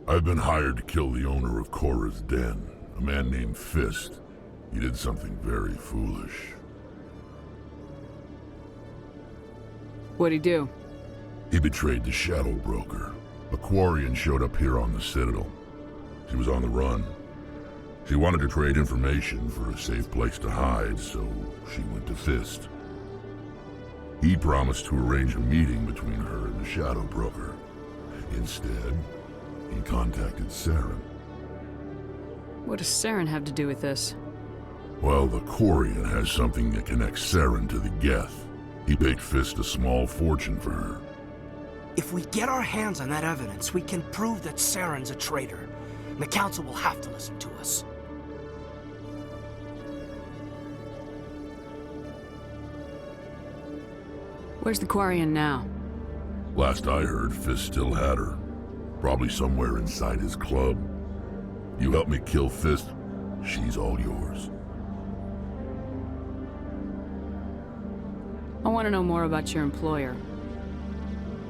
I've been hired to kill the owner of Cora's Den, a man named Fist. He did something very foolish. What'd he do? He betrayed the Shadow Broker. A Quarian showed up here on the Citadel. She was on the run. She wanted to trade information for a safe place to hide, so she went to Fist. He promised to arrange a meeting between her and the Shadow Broker. Instead, he contacted Saren. What does Saren have to do with this? Well, the Quarian has something that connects Saren to the Geth. He paid Fist a small fortune for her. If we get our hands on that evidence, we can prove that Saren's a traitor. And the Council will have to listen to us. Where's the Quarian now? Last I heard, Fist still had her. Probably somewhere inside his club. You help me kill Fist, she's all yours. I want to know more about your employer.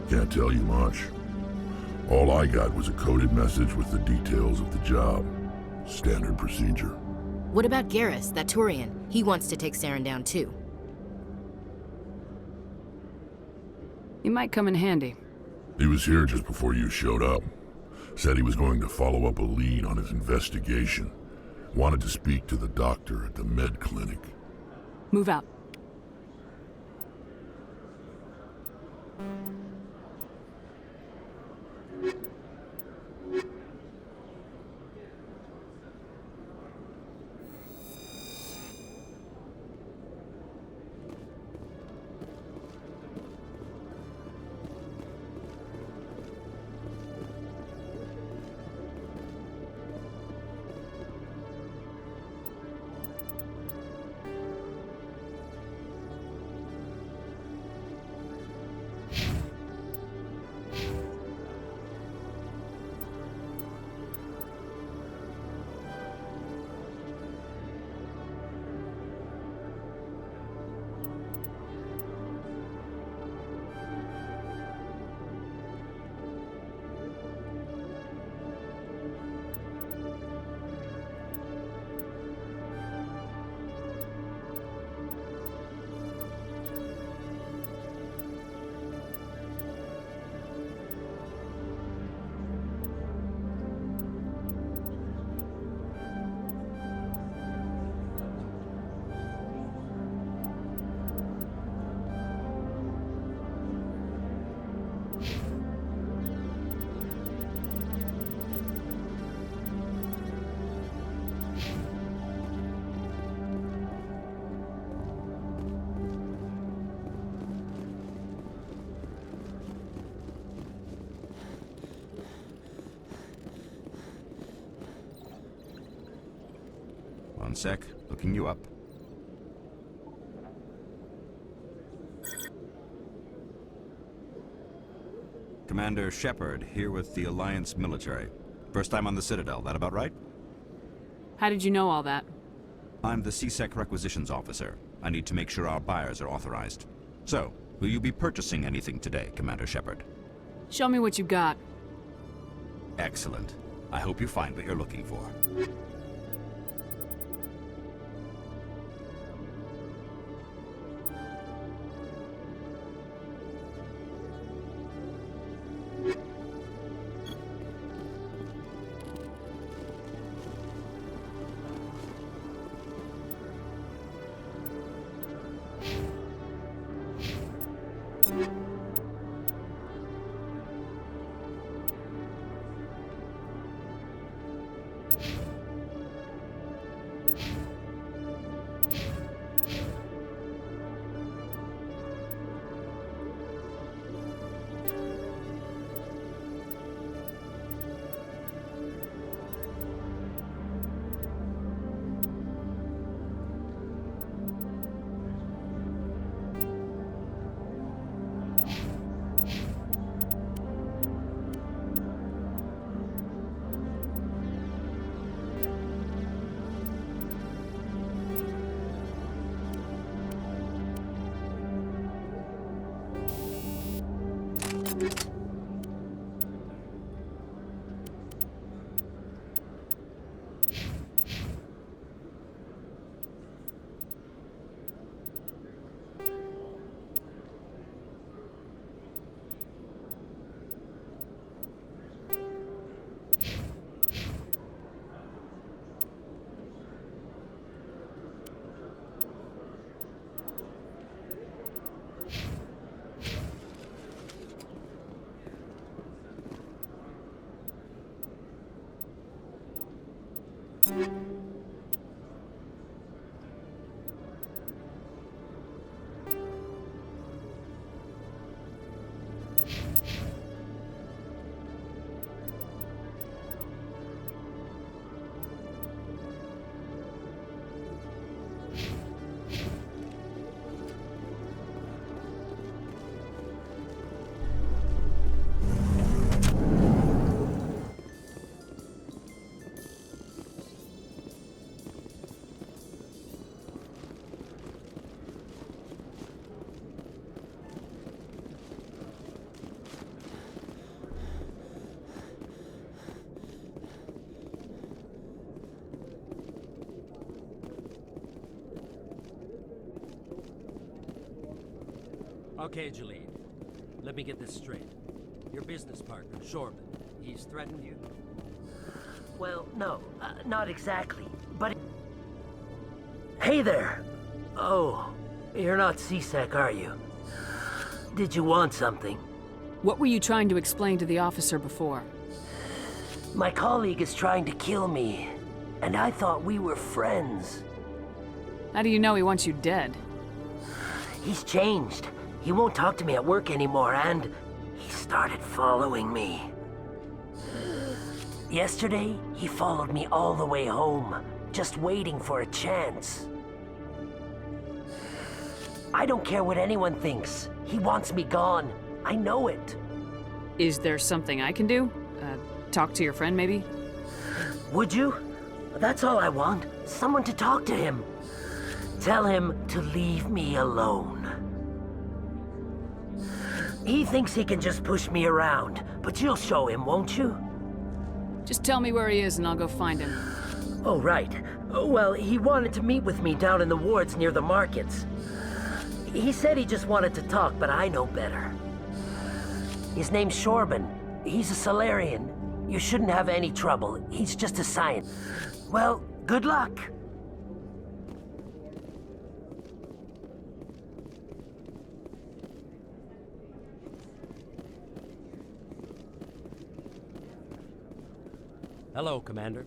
Can't tell you much. All I got was a coded message with the details of the job. Standard procedure. What about Garrus, that Turian? He wants to take Saren down too. He might come in handy. He was here just before you showed up. Said he was going to follow up a lead on his investigation. Wanted to speak to the doctor at the med clinic. Move out. One sec, looking you up. Commander Shepard, here with the Alliance military. First time on the Citadel, that about right? How did you know all that? I'm the CSEC requisitions officer. I need to make sure our buyers are authorized. So, will you be purchasing anything today, Commander Shepard? Show me what you got. Excellent. I hope you find what you're looking for. Okay, Jalid. Let me get this straight. Your business partner, Shorman, he's threatened you? Well, no, not exactly, but... Hey there! Oh, you're not CSEC, are you? Did you want something? What were you trying to explain to the officer before? My colleague is trying to kill me, and I thought we were friends. How do you know he wants you dead? He's changed. He won't talk to me at work anymore, and he started following me. Yesterday, he followed me all the way home, just waiting for a chance. I don't care what anyone thinks. He wants me gone. I know it. Is there something I can do? Talk to your friend, maybe? Would you? That's all I want. Someone to talk to him. Tell him to leave me alone. He thinks he can just push me around, but you'll show him, won't you? Just tell me where he is and I'll go find him. Oh, right. Well, he wanted to meet with me down in the wards near the markets. He said he just wanted to talk, but I know better. His name's Shorban. He's a Solarian. You shouldn't have any trouble. He's just a scientist. Well, good luck. Hello, Commander.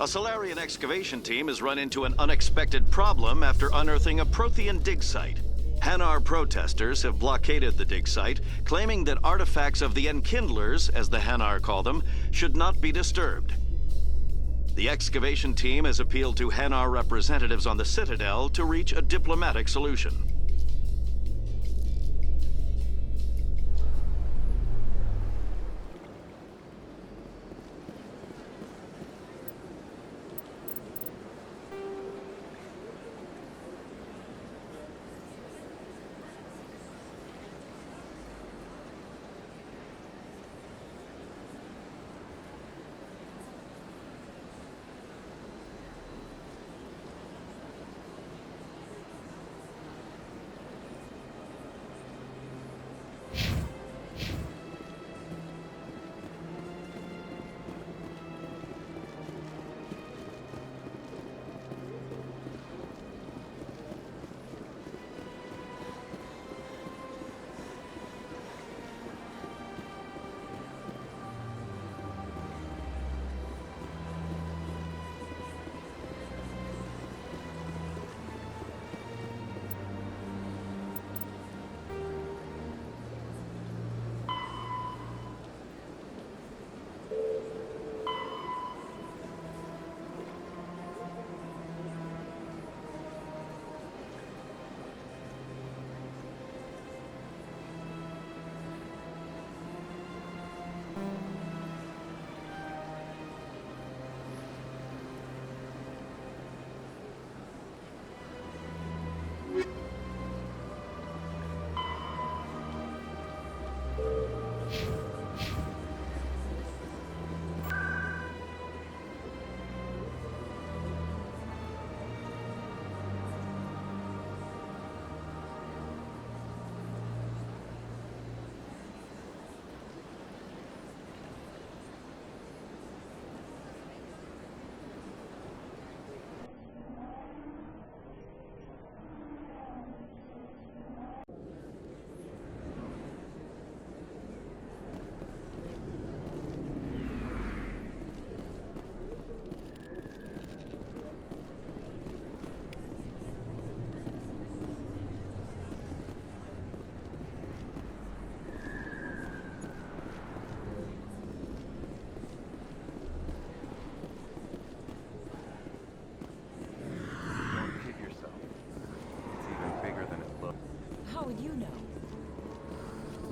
A Solarian excavation team has run into an unexpected problem after unearthing a Prothean dig site. Hanar protesters have blockaded the dig site, claiming that artifacts of the Enkindlers, as the Hanar call them, should not be disturbed. The excavation team has appealed to Hanar representatives on the Citadel to reach a diplomatic solution.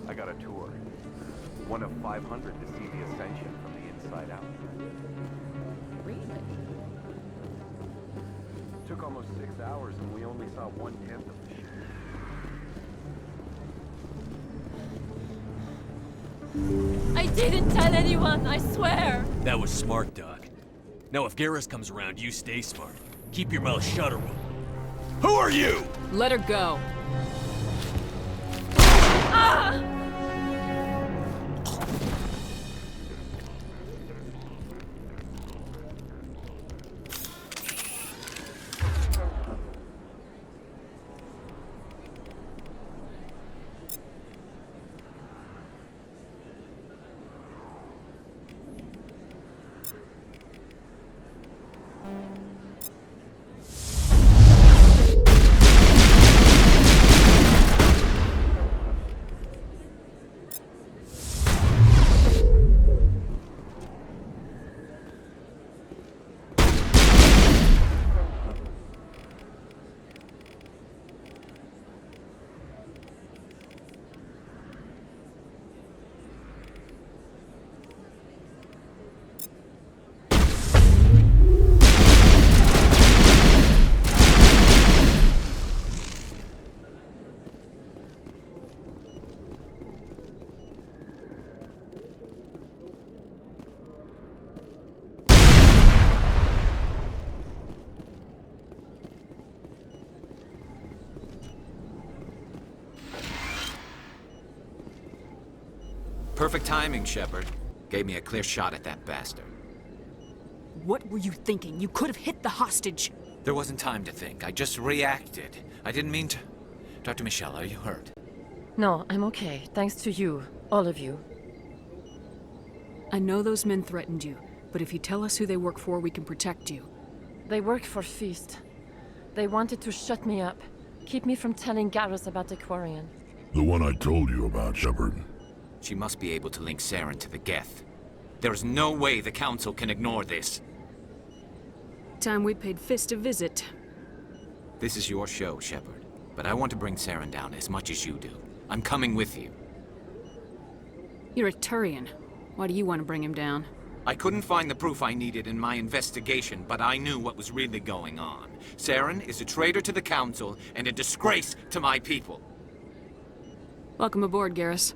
I got a tour. One of 500 to see the Ascension from the inside out. Really? Took almost 6 hours and we only saw 1/10 of the ship. I didn't tell anyone, I swear! That was smart, Doc. Now if Garrus comes around, you stay smart. Keep your mouth shut, Arun. Who are you? Let her go. Ah! Perfect timing, Shepard. Gave me a clear shot at that bastard. What were you thinking? You could have hit the hostage. There wasn't time to think. I just reacted. I didn't mean to... Dr. Michelle, are you hurt? No, I'm okay. Thanks to you. All of you. I know those men threatened you, But if you tell us who they work for, we can protect you. They work for Feast. They wanted to shut me up, keep me from telling Garrus about the Quarian. The one I told you about, Shepard. She must be able to link Saren to the Geth. There's no way the Council can ignore this. Time we paid Fist a visit. This is your show, Shepard. But I want to bring Saren down as much as you do. I'm coming with you. You're a Turian. Why do you want to bring him down? I couldn't find the proof I needed in my investigation, but I knew what was really going on. Saren is a traitor to the Council and a disgrace to my people. Welcome aboard, Garrus.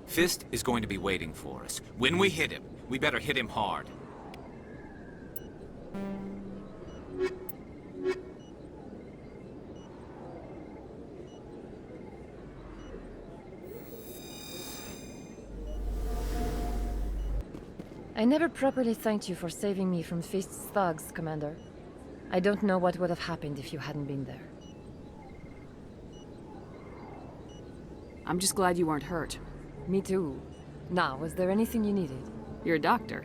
Fist is going to be waiting for us. When we hit him, we better hit him hard. I never properly thanked you for saving me from Feast's thugs, Commander. I don't know what would have happened if you hadn't been there. I'm just glad you weren't hurt. Me too. Now, was there anything you needed? You're a doctor.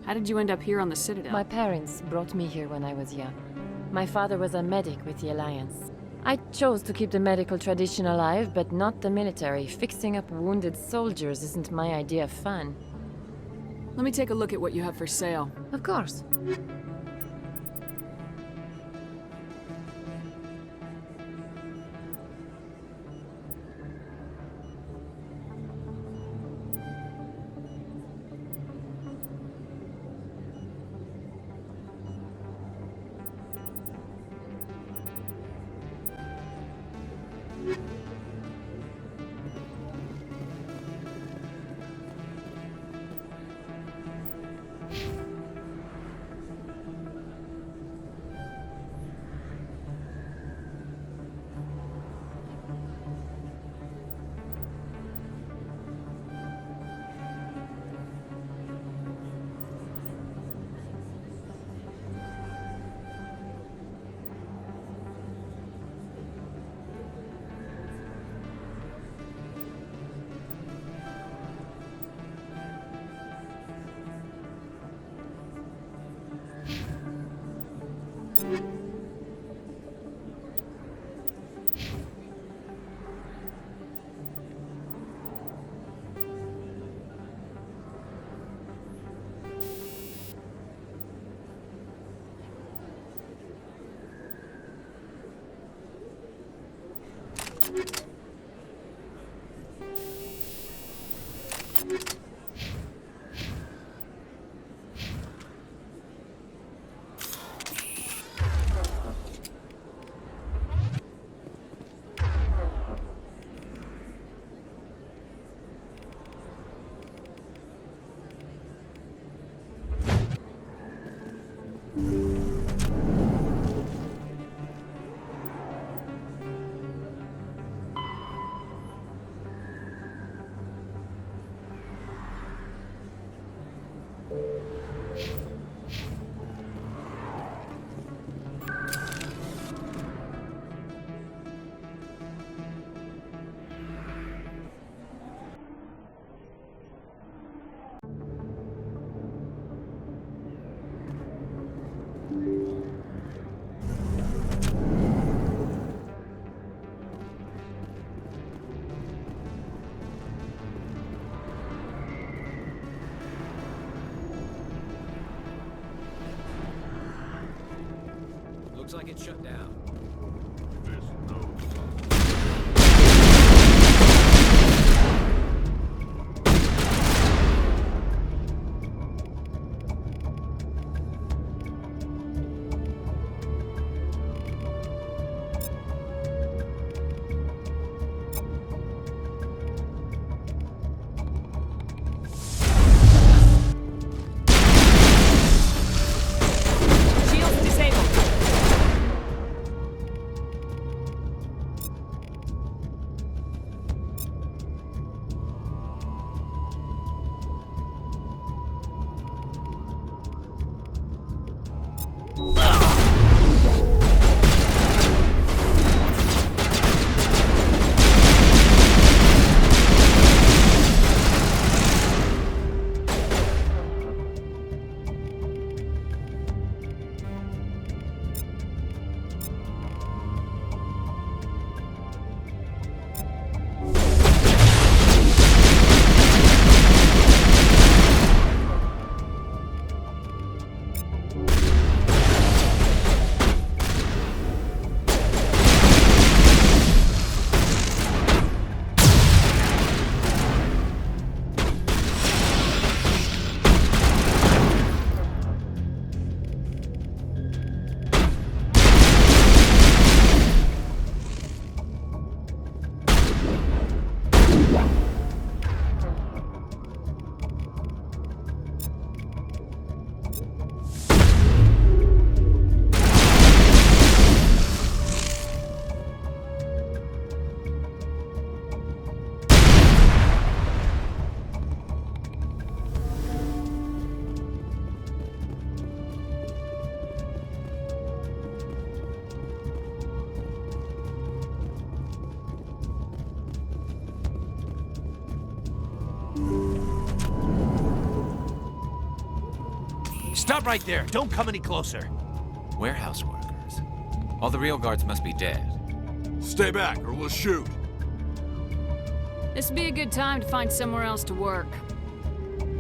How did you end up here on the Citadel? My parents brought me here when I was young. My father was a medic with the Alliance. I chose to keep the medical tradition alive, but not the military. Fixing up wounded soldiers isn't my idea of fun. Let me take a look at what you have for sale. Of course. Looks like it's shut down. Stop right there. Don't come any closer. Warehouse workers. All the real guards must be dead. Stay back, or we'll shoot. This would be a good time to find somewhere else to work.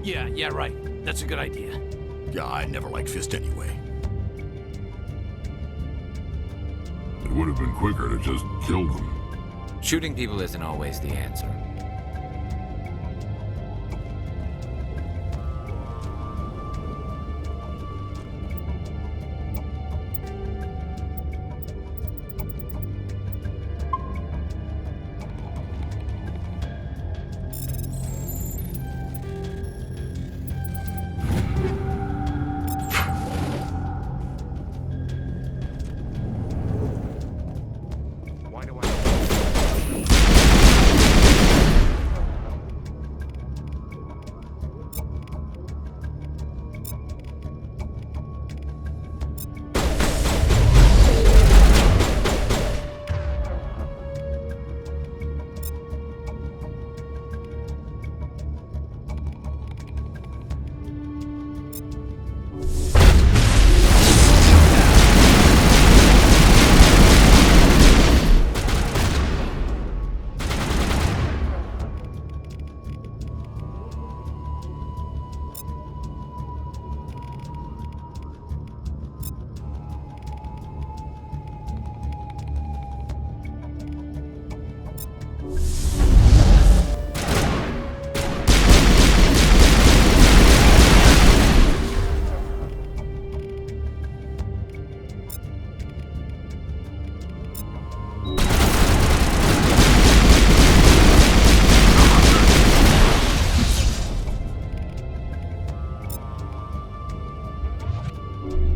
Yeah, right. That's a good idea. Yeah, I never liked Fist anyway. It would have been quicker to just kill them. Shooting people isn't always the answer.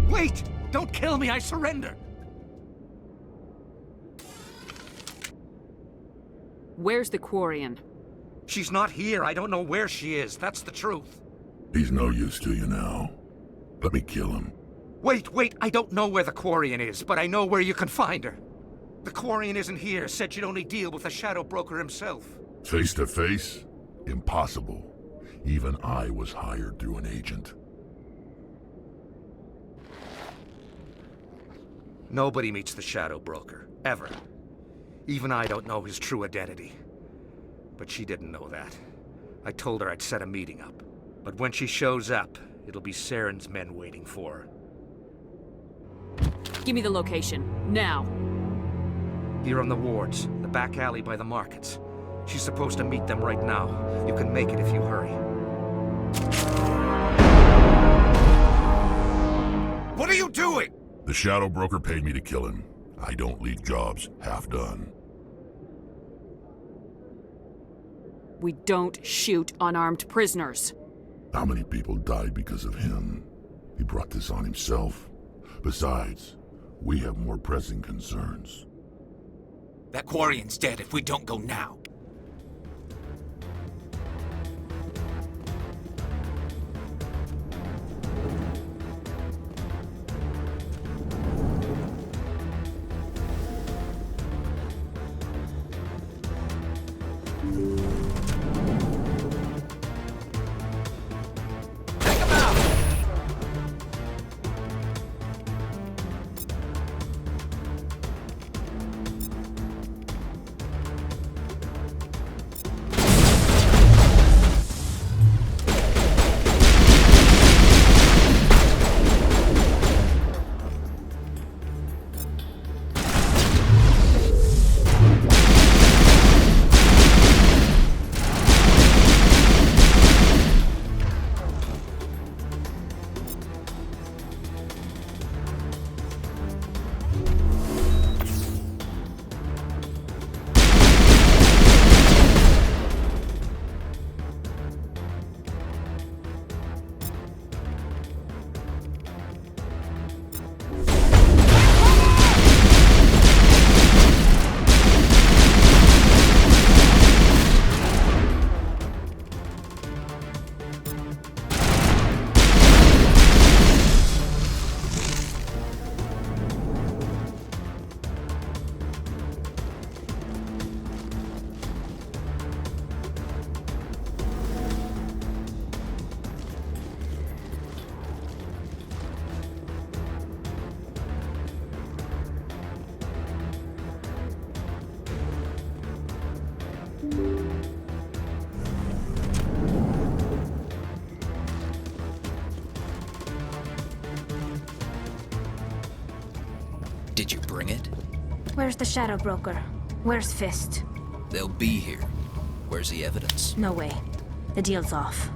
Wait! Don't kill me, I surrender! Where's the Quarian? She's not here. I don't know where she is. That's the truth. He's no use to you now. Let me kill him. Wait, I don't know where the Quarian is, but I know where you can find her. The Quarian isn't here. Said she'd only deal with the Shadow Broker himself. Face to face? Impossible. Even I was hired through an agent. Nobody meets the Shadow Broker. Ever. Even I don't know his true identity. But she didn't know that. I told her I'd set a meeting up. But when she shows up, it'll be Saren's men waiting for her. Give me the location, now. Here on the wards, the back alley by the markets. She's supposed to meet them right now. You can make it if you hurry. What are you doing? The Shadow Broker paid me to kill him. I don't leave jobs half done. We don't shoot unarmed prisoners. How many people died because of him? He brought this on himself. Besides, we have more pressing concerns. That Quarian's dead if we don't go now. Did you bring it? Where's the Shadow Broker? Where's Fist? They'll be here. Where's the evidence? No way. The deal's off.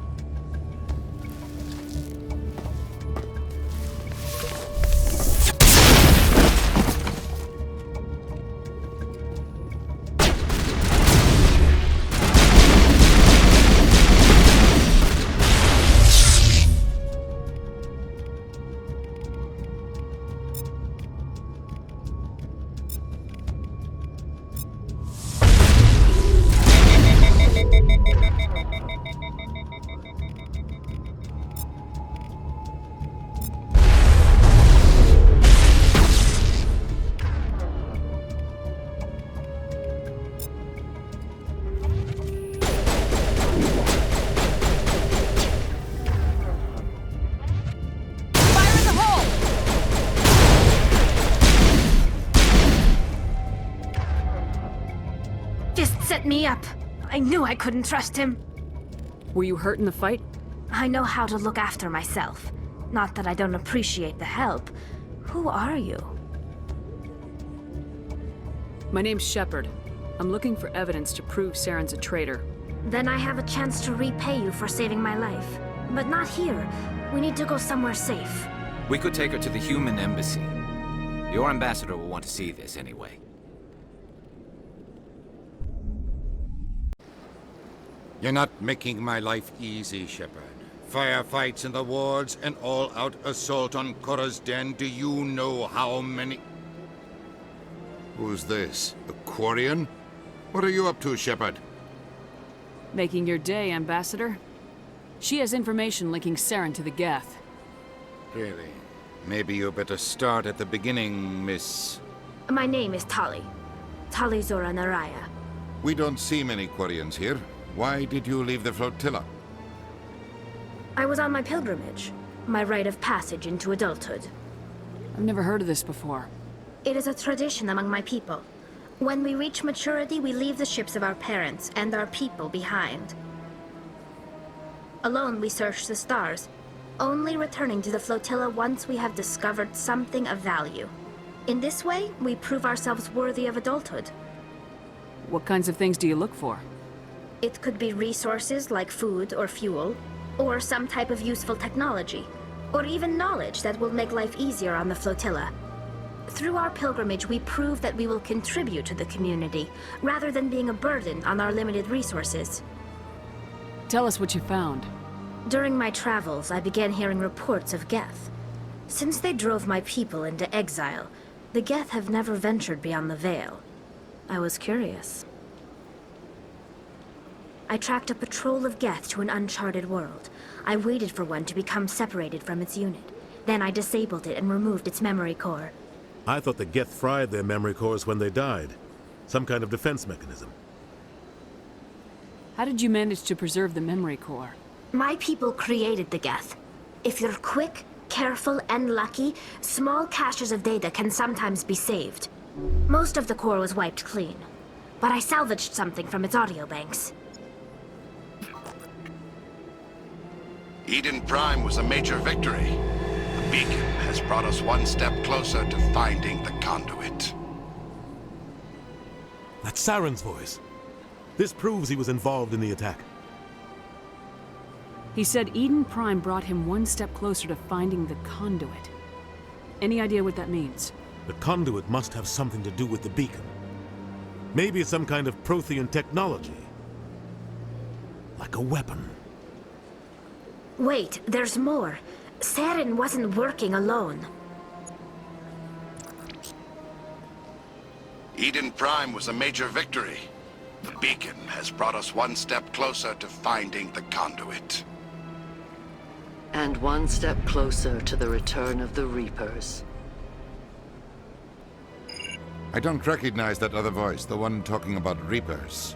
Set me up. I knew I couldn't trust him. Were you hurt in the fight? I know how to look after myself. Not that I don't appreciate the help. Who are you? My name's Shepard. I'm looking for evidence to prove Saren's a traitor. Then I have a chance to repay you for saving my life. But not here. We need to go somewhere safe. We could take her to the human embassy. Your ambassador will want to see this anyway. You're not making my life easy, Shepard. Firefights in the wards, an all-out assault on Korra's den. Do you know how many... Who's this? A Quarian? What are you up to, Shepard? Making your day, Ambassador. She has information linking Saren to the Geth. Really? Maybe you better start at the beginning, Miss... My name is Tali. Tali Zora Naraya. We don't see many Quarians here. Why did you leave the flotilla? I was on my pilgrimage. My rite of passage into adulthood. I've never heard of this before. It is a tradition among my people. When we reach maturity, we leave the ships of our parents and our people behind. Alone, we search the stars, only returning to the flotilla once we have discovered something of value. In this way, we prove ourselves worthy of adulthood. What kinds of things do you look for? It could be resources like food or fuel, or some type of useful technology, or even knowledge that will make life easier on the flotilla. Through our pilgrimage, we prove that we will contribute to the community, rather than being a burden on our limited resources. Tell us what you found. During my travels, I began hearing reports of Geth. Since they drove my people into exile, the Geth have never ventured beyond the Veil. I was curious. I tracked a patrol of Geth to an uncharted world. I waited for one to become separated from its unit. Then I disabled it and removed its memory core. I thought the Geth fried their memory cores when they died. Some kind of defense mechanism. How did you manage to preserve the memory core? My people created the Geth. If you're quick, careful, and lucky, small caches of data can sometimes be saved. Most of the core was wiped clean, but I salvaged something from its audio banks. Eden Prime was a major victory. The beacon has brought us one step closer to finding the conduit. That's Saren's voice. This proves he was involved in the attack. He said Eden Prime brought him one step closer to finding the conduit. Any idea what that means? The conduit must have something to do with the beacon. Maybe it's some kind of Prothean technology. Like a weapon. Wait, there's more. Saren wasn't working alone. Eden Prime was a major victory. The beacon has brought us one step closer to finding the conduit. And one step closer to the return of the Reapers. I don't recognize that other voice, the one talking about Reapers.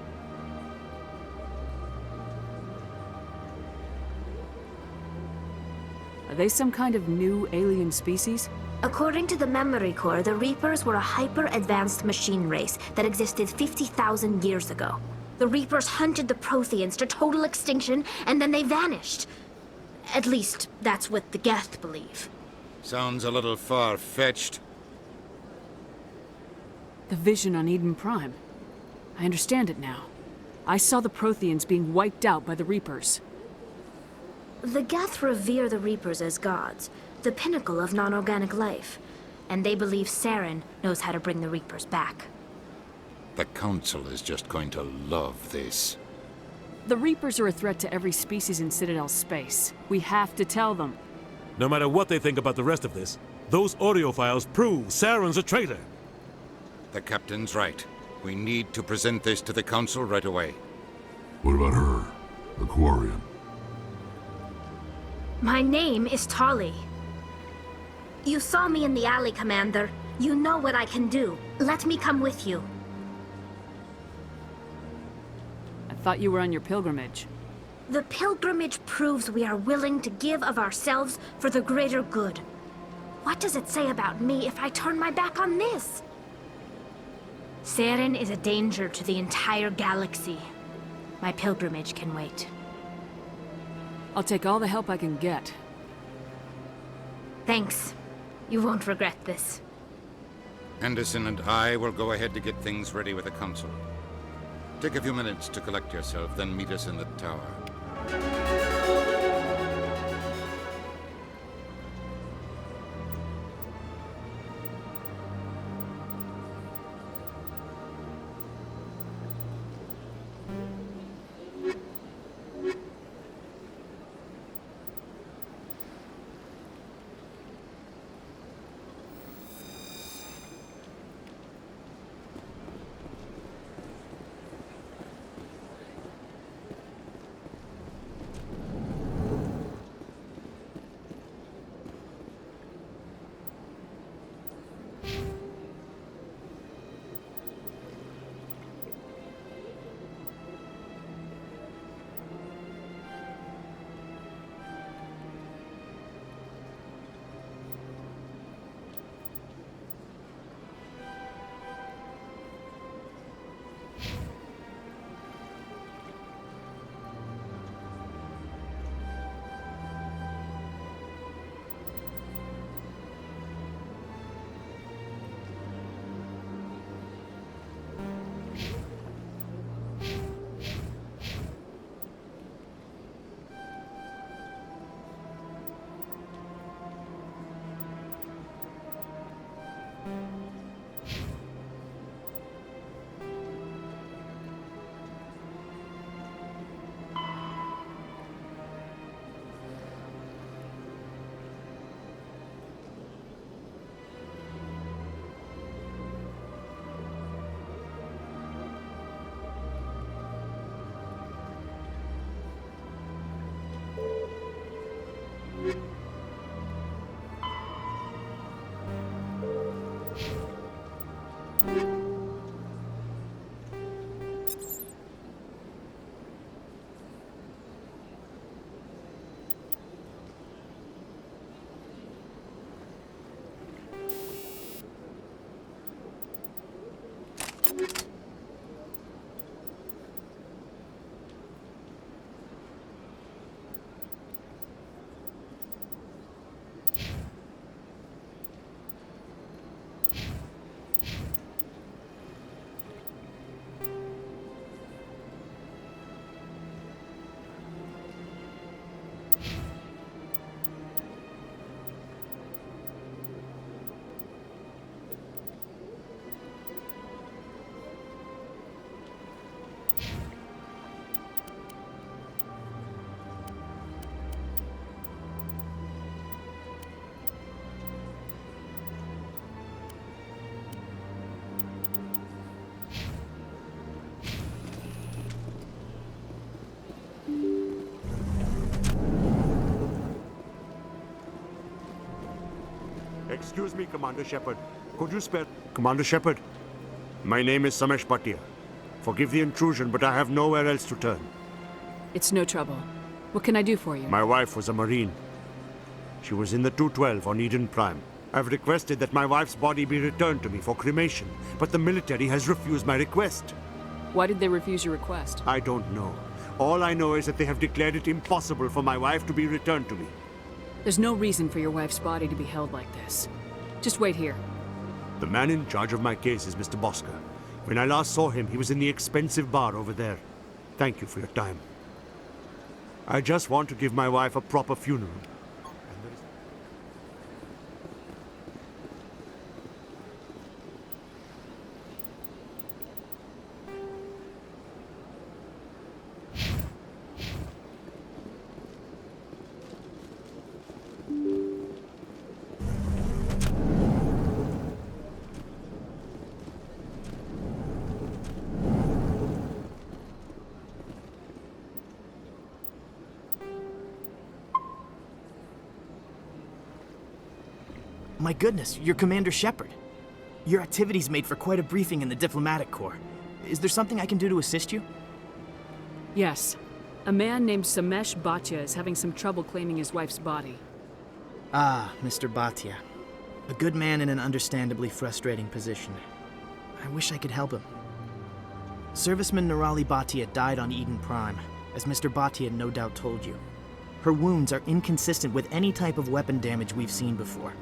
Are they some kind of new alien species? According to the memory core, the Reapers were a hyper-advanced machine race that existed 50,000 years ago. The Reapers hunted the Protheans to total extinction, and then they vanished. At least, that's what the Geth believe. Sounds a little far-fetched. The vision on Eden Prime. I understand it now. I saw the Protheans being wiped out by the Reapers. The Geth revere the Reapers as gods, the pinnacle of non-organic life. And they believe Saren knows how to bring the Reapers back. The Council is just going to love this. The Reapers are a threat to every species in Citadel space. We have to tell them. No matter what they think about the rest of this, those audio files prove Saren's a traitor. The Captain's right. We need to present this to the Council right away. What about her? The Quarian? My name is Tali. You saw me in the alley, Commander. You know what I can do. Let me come with you. I thought you were on your pilgrimage. The pilgrimage proves we are willing to give of ourselves for the greater good. What does it say about me if I turn my back on this? Saren is a danger to the entire galaxy. My pilgrimage can wait. I'll take all the help I can get. Thanks. You won't regret this. Anderson and I will go ahead to get things ready with the Council. Take a few minutes to collect yourself, then meet us in the tower. Excuse me, Commander Shepard. Could you spare... Commander Shepard, my name is Samesh Bhatia. Forgive the intrusion, but I have nowhere else to turn. It's no trouble. What can I do for you? My wife was a Marine. She was in the 212 on Eden Prime. I've requested that my wife's body be returned to me for cremation, but the military has refused my request. Why did they refuse your request? I don't know. All I know is that they have declared it impossible for my wife to be returned to me. There's no reason for your wife's body to be held like this. Just wait here. The man in charge of my case is Mr. Bosker. When I last saw him, he was in the expensive bar over there. Thank you for your time. I just want to give my wife a proper funeral. My goodness, you're Commander Shepard. Your activities made for quite a briefing in the Diplomatic Corps. Is there something I can do to assist you? Yes. A man named Samesh Bhatia is having some trouble claiming his wife's body. Ah, Mr. Bhatia. A good man in an understandably frustrating position. I wish I could help him. Serviceman Nirali Bhatia died on Eden Prime, as Mr. Bhatia no doubt told you. Her wounds are inconsistent with any type of weapon damage we've seen before.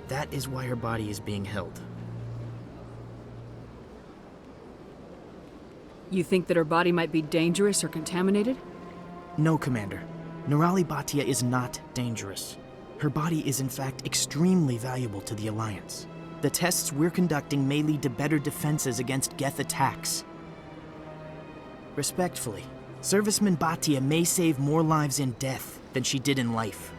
That is why her body is being held. You think that her body might be dangerous or contaminated? No, Commander. Nirali Bhatia is not dangerous. Her body is in fact extremely valuable to the Alliance. The tests we're conducting may lead to better defenses against Geth attacks. Respectfully, Serviceman Bhatia may save more lives in death than she did in life.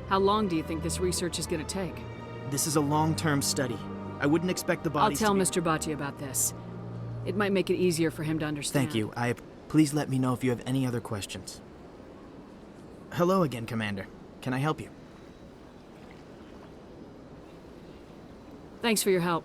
How long do you think this research is going to take? This is a long-term study. I wouldn't expect the bodies I'll tell to be... Mr. Bhatia about this. It might make it easier for him to understand. Thank you. Please let me know if you have any other questions. Hello again, Commander. Can I help you? Thanks for your help.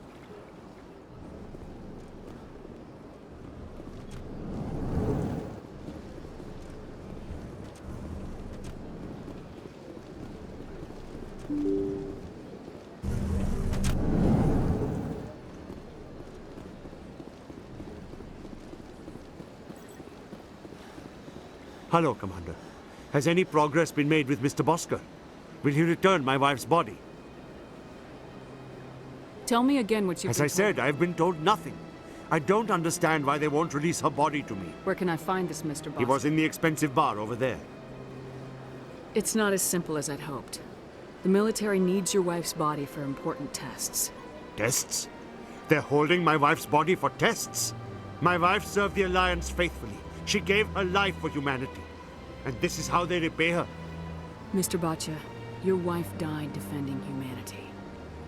Hello, Commander. Has any progress been made with Mr. Bosker? Will he return my wife's body? Tell me again what you've As I said, I've been told nothing. I don't understand why they won't release her body to me. Where can I find this Mr. Bosker? He was in the expensive bar over there. It's not as simple as I'd hoped. The military needs your wife's body for important tests. Tests? They're holding my wife's body for tests? My wife served the Alliance faithfully. She gave her life for humanity. And this is how they repay her. Mr. Bhatia, your wife died defending humanity.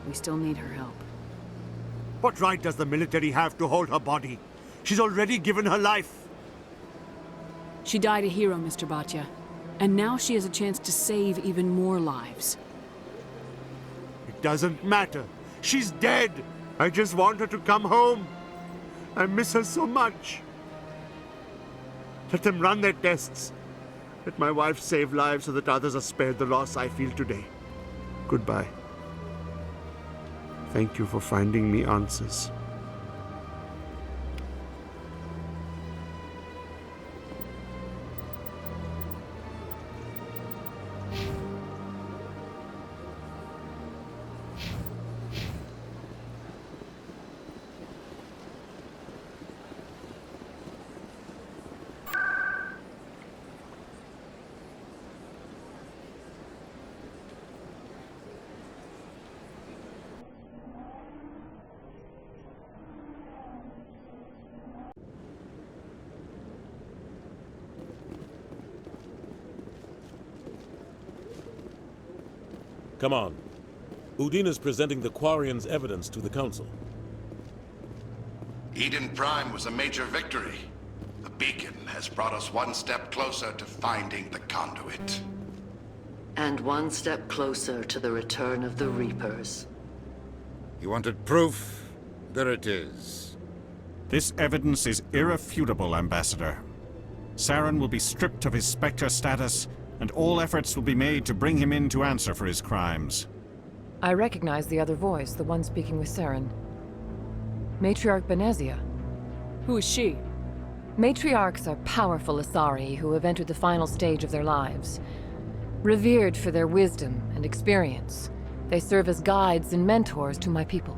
We still need her help. What right does the military have to hold her body? She's already given her life. She died a hero, Mr. Bhatia. And now she has a chance to save even more lives. It doesn't matter. She's dead. I just want her to come home. I miss her so much. Let them run their tests. Let my wife save lives so that others are spared the loss I feel today. Goodbye. Thank you for finding me answers. Come on. Udine is presenting the Quarians' evidence to the Council. Eden Prime was a major victory. The beacon has brought us one step closer to finding the conduit. And one step closer to the return of the Reapers. You wanted proof? There it is. This evidence is irrefutable, Ambassador. Saren will be stripped of his Spectre status, and all efforts will be made to bring him in to answer for his crimes. I recognize the other voice, the one speaking with Saren. Matriarch Benezia. Who is she? Matriarchs are powerful Asari who have entered the final stage of their lives. Revered for their wisdom and experience, they serve as guides and mentors to my people.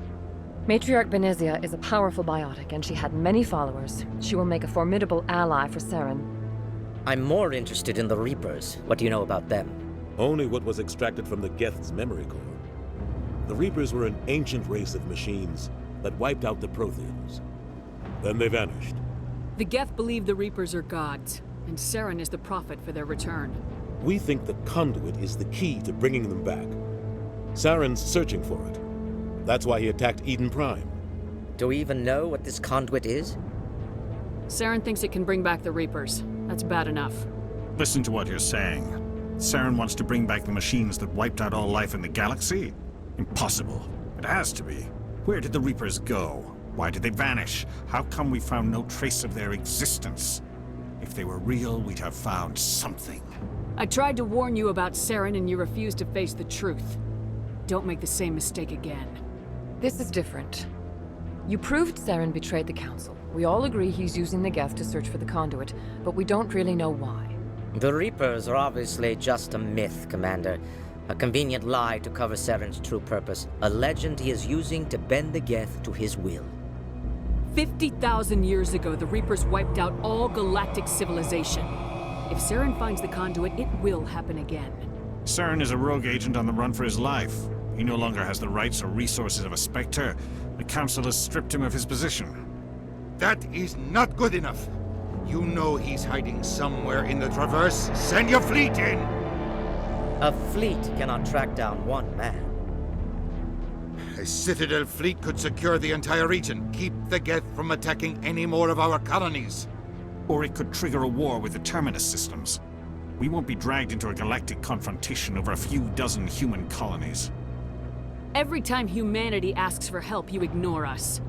Matriarch Benezia is a powerful biotic, and she had many followers. She will make a formidable ally for Saren. I'm more interested in the Reapers. What do you know about them? Only what was extracted from the Geth's memory core. The Reapers were an ancient race of machines that wiped out the Protheans. Then they vanished. The Geth believe the Reapers are gods, and Saren is the prophet for their return. We think the conduit is the key to bringing them back. Saren's searching for it. That's why he attacked Eden Prime. Do we even know what this conduit is? Saren thinks it can bring back the Reapers. That's bad enough. Listen to what you're saying. Saren wants to bring back the machines that wiped out all life in the galaxy? Impossible. It has to be. Where did the Reapers go? Why did they vanish? How come we found no trace of their existence? If they were real, we'd have found something. I tried to warn you about Saren and you refused to face the truth. Don't make the same mistake again. This is different. You proved Saren betrayed the Council. We all agree he's using the Geth to search for the conduit, but we don't really know why. The Reapers are obviously just a myth, Commander. A convenient lie to cover Saren's true purpose. A legend he is using to bend the Geth to his will. 50,000 years ago, the Reapers wiped out all galactic civilization. If Saren finds the conduit, it will happen again. Saren is a rogue agent on the run for his life. He no longer has the rights or resources of a Spectre. The Council has stripped him of his position. That is not good enough. You know he's hiding somewhere in the Traverse. Send your fleet in! A fleet cannot track down one man. A Citadel fleet could secure the entire region, keep the Geth from attacking any more of our colonies. Or it could trigger a war with the Terminus systems. We won't be dragged into a galactic confrontation over a few dozen human colonies. Every time humanity asks for help, you ignore us.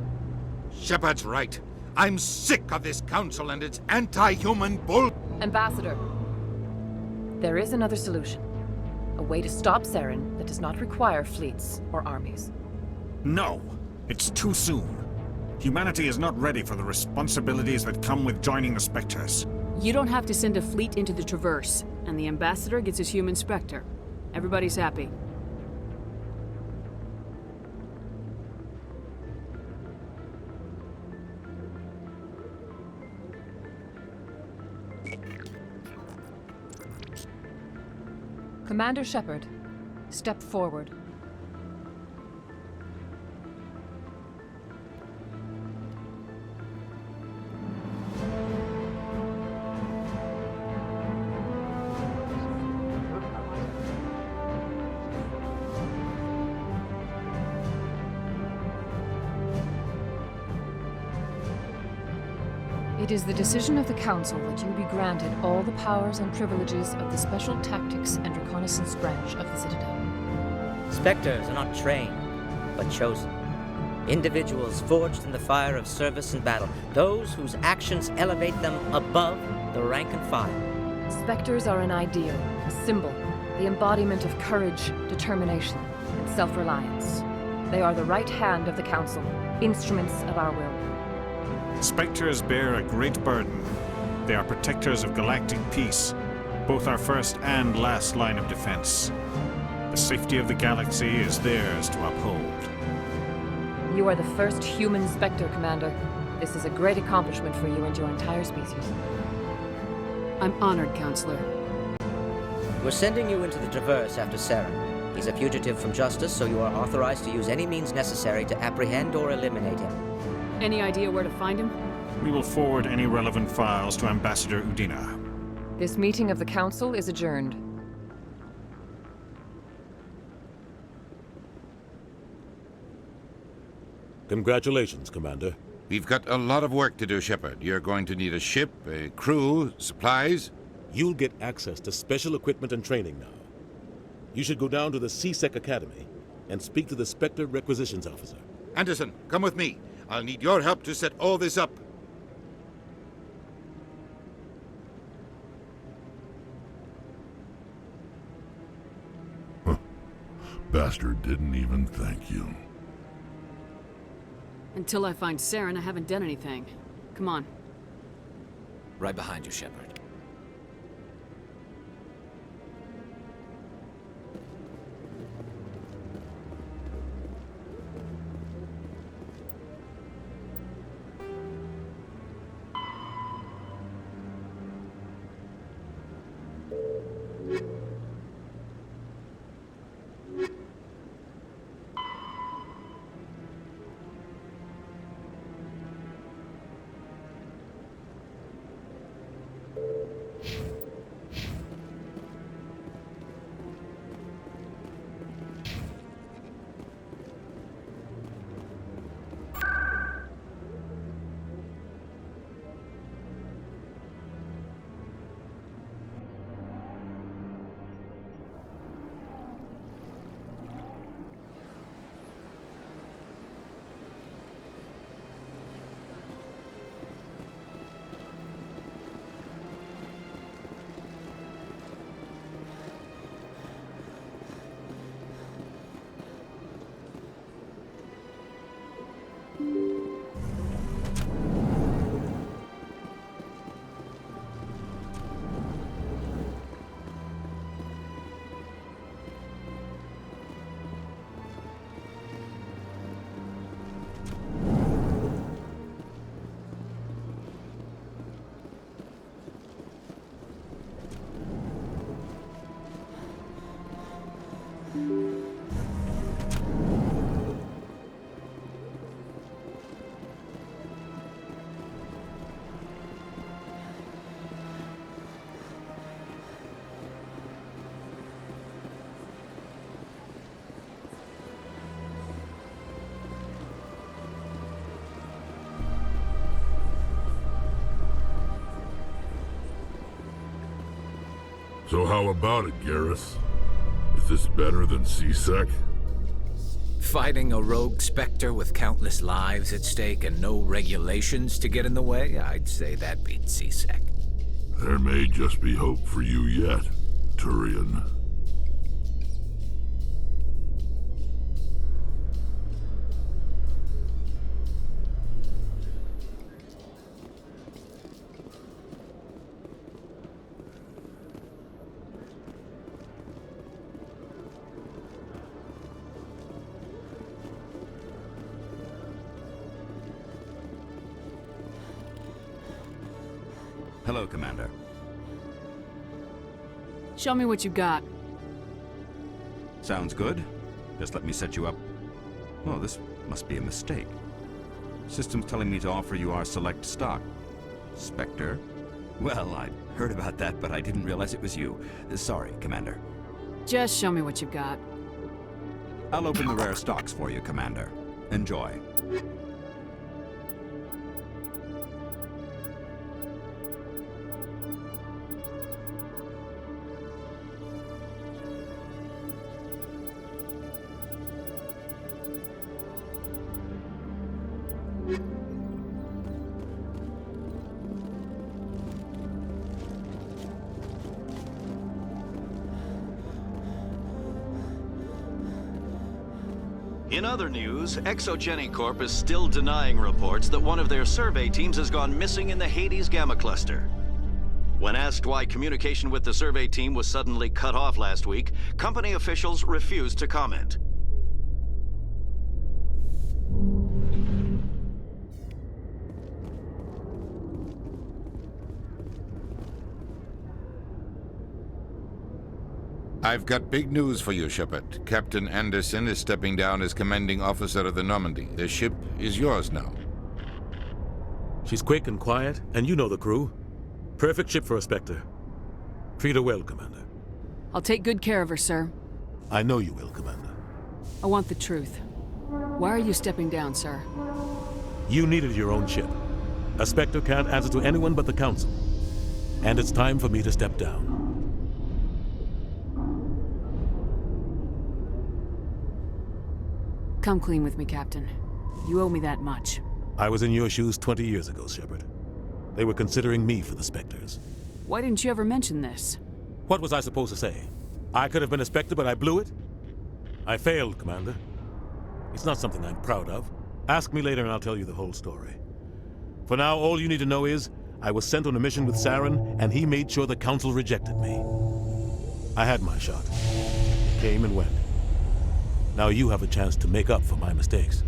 Shepard's right. I'm sick of this council and its anti-human bull... Ambassador, there is another solution. A way to stop Saren that does not require fleets or armies. No! It's too soon. Humanity is not ready for the responsibilities that come with joining the Spectres. You don't have to send a fleet into the Traverse, and the Ambassador gets his human Spectre. Everybody's happy. Commander Shepard, step forward. It is the decision of the Council that you be granted all the powers and privileges of the Special Tactics and Reconnaissance branch of the Citadel. Spectres are not trained, but chosen. Individuals forged in the fire of service and battle. Those whose actions elevate them above the rank and file. Spectres are an ideal, a symbol, the embodiment of courage, determination, and self-reliance. They are the right hand of the Council, instruments of our will. Spectres bear a great burden. They are protectors of galactic peace, both our first and last line of defense. The safety of the galaxy is theirs to uphold. You are the first human Spectre, Commander. This is a great accomplishment for you and your entire species. I'm honored, Counselor. We're sending you into the Traverse after Saren. He's a fugitive from justice, so you are authorized to use any means necessary to apprehend or eliminate him. Any idea where to find him? We will forward any relevant files to Ambassador Udina. This meeting of the Council is adjourned. Congratulations, Commander. We've got a lot of work to do, Shepard. You're going to need a ship, a crew, supplies. You'll get access to special equipment and training now. You should go down to the C-Sec Academy and speak to the Spectre Requisitions Officer. Anderson, come with me. I'll need your help to set all this up. Bastard didn't even thank you. Until I find Saren, I haven't done anything. Come on. Right behind you, Shepard. So how about it, Garrus? Is this better than C-Sec? Fighting a rogue Spectre with countless lives at stake and no regulations to get in the way? I'd say that beats C-Sec. There may just be hope for you yet, Turian. Hello, Commander. Show me what you got. Sounds good. Just let me set you up. Oh, this must be a mistake. System's telling me to offer you our select stock. Spectre? Well, I'd heard about that, but I didn't realize it was you. Sorry, Commander. Just show me what you've got. I'll open the rare stocks for you, Commander. Enjoy. In other news, Exogeny Corp is still denying reports that one of their survey teams has gone missing in the Hades Gamma Cluster. When asked why communication with the survey team was suddenly cut off last week, company officials refused to comment. I've got big news for you, Shepard. Captain Anderson is stepping down as commanding officer of the Normandy. The ship is yours now. She's quick and quiet, and you know the crew. Perfect ship for a Spectre. Treat her well, Commander. I'll take good care of her, sir. I know you will, Commander. I want the truth. Why are you stepping down, sir? You needed your own ship. A Spectre can't answer to anyone but the Council. And it's time for me to step down. Come clean with me, Captain. You owe me that much. I was in your shoes 20 years ago, Shepard. They were considering me for the Spectres. Why didn't you ever mention this? What was I supposed to say? I could have been a Spectre, but I blew it? I failed, Commander. It's not something I'm proud of. Ask me later and I'll tell you the whole story. For now, all you need to know is, I was sent on a mission with Saren, and he made sure the Council rejected me. I had my shot. It came and went. Now you have a chance to make up for my mistakes.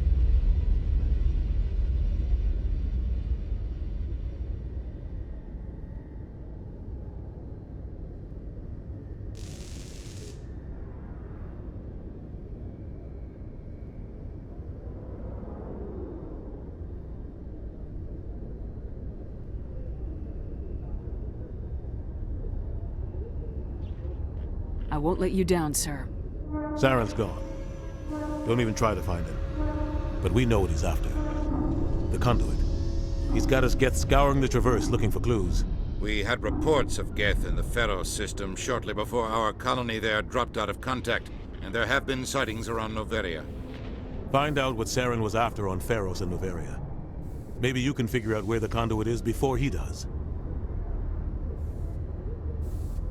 I won't let you down, sir. Saren's gone. Don't even try to find him. But we know what he's after. The conduit. He's got us Geth scouring the Traverse looking for clues. We had reports of Geth in the Pharaoh system shortly before our colony there dropped out of contact, and there have been sightings around Noveria. Find out what Saren was after on Pharos and Noveria. Maybe you can figure out where the conduit is before he does.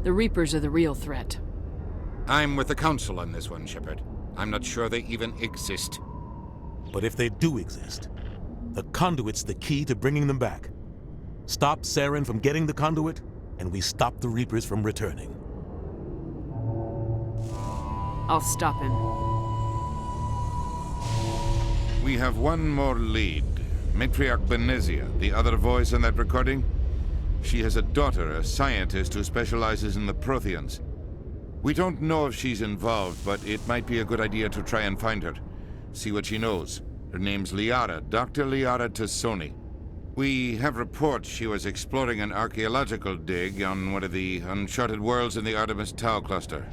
The Reapers are the real threat. I'm with the Council on this one, Shepard. I'm not sure they even exist. But if they do exist, the conduit's the key to bringing them back. Stop Saren from getting the conduit, and we stop the Reapers from returning. I'll stop him. We have one more lead. Matriarch Benezia, the other voice in that recording. She has a daughter, a scientist who specializes in the Protheans. We don't know if she's involved, but it might be a good idea to try and find her. See what she knows. Her name's Liara, Dr. Liara Tassoni. We have reports she was exploring an archaeological dig on one of the uncharted worlds in the Artemis Tau cluster.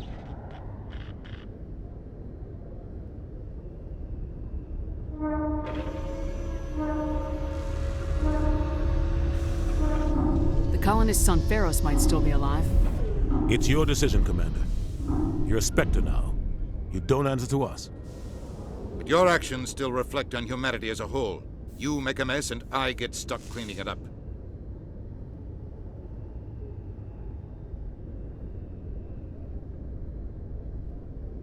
The colonists on Pharos might still be alive. It's your decision, Commander. You're a Spectre now. You don't answer to us. But your actions still reflect on humanity as a whole. You make a mess and I get stuck cleaning it up.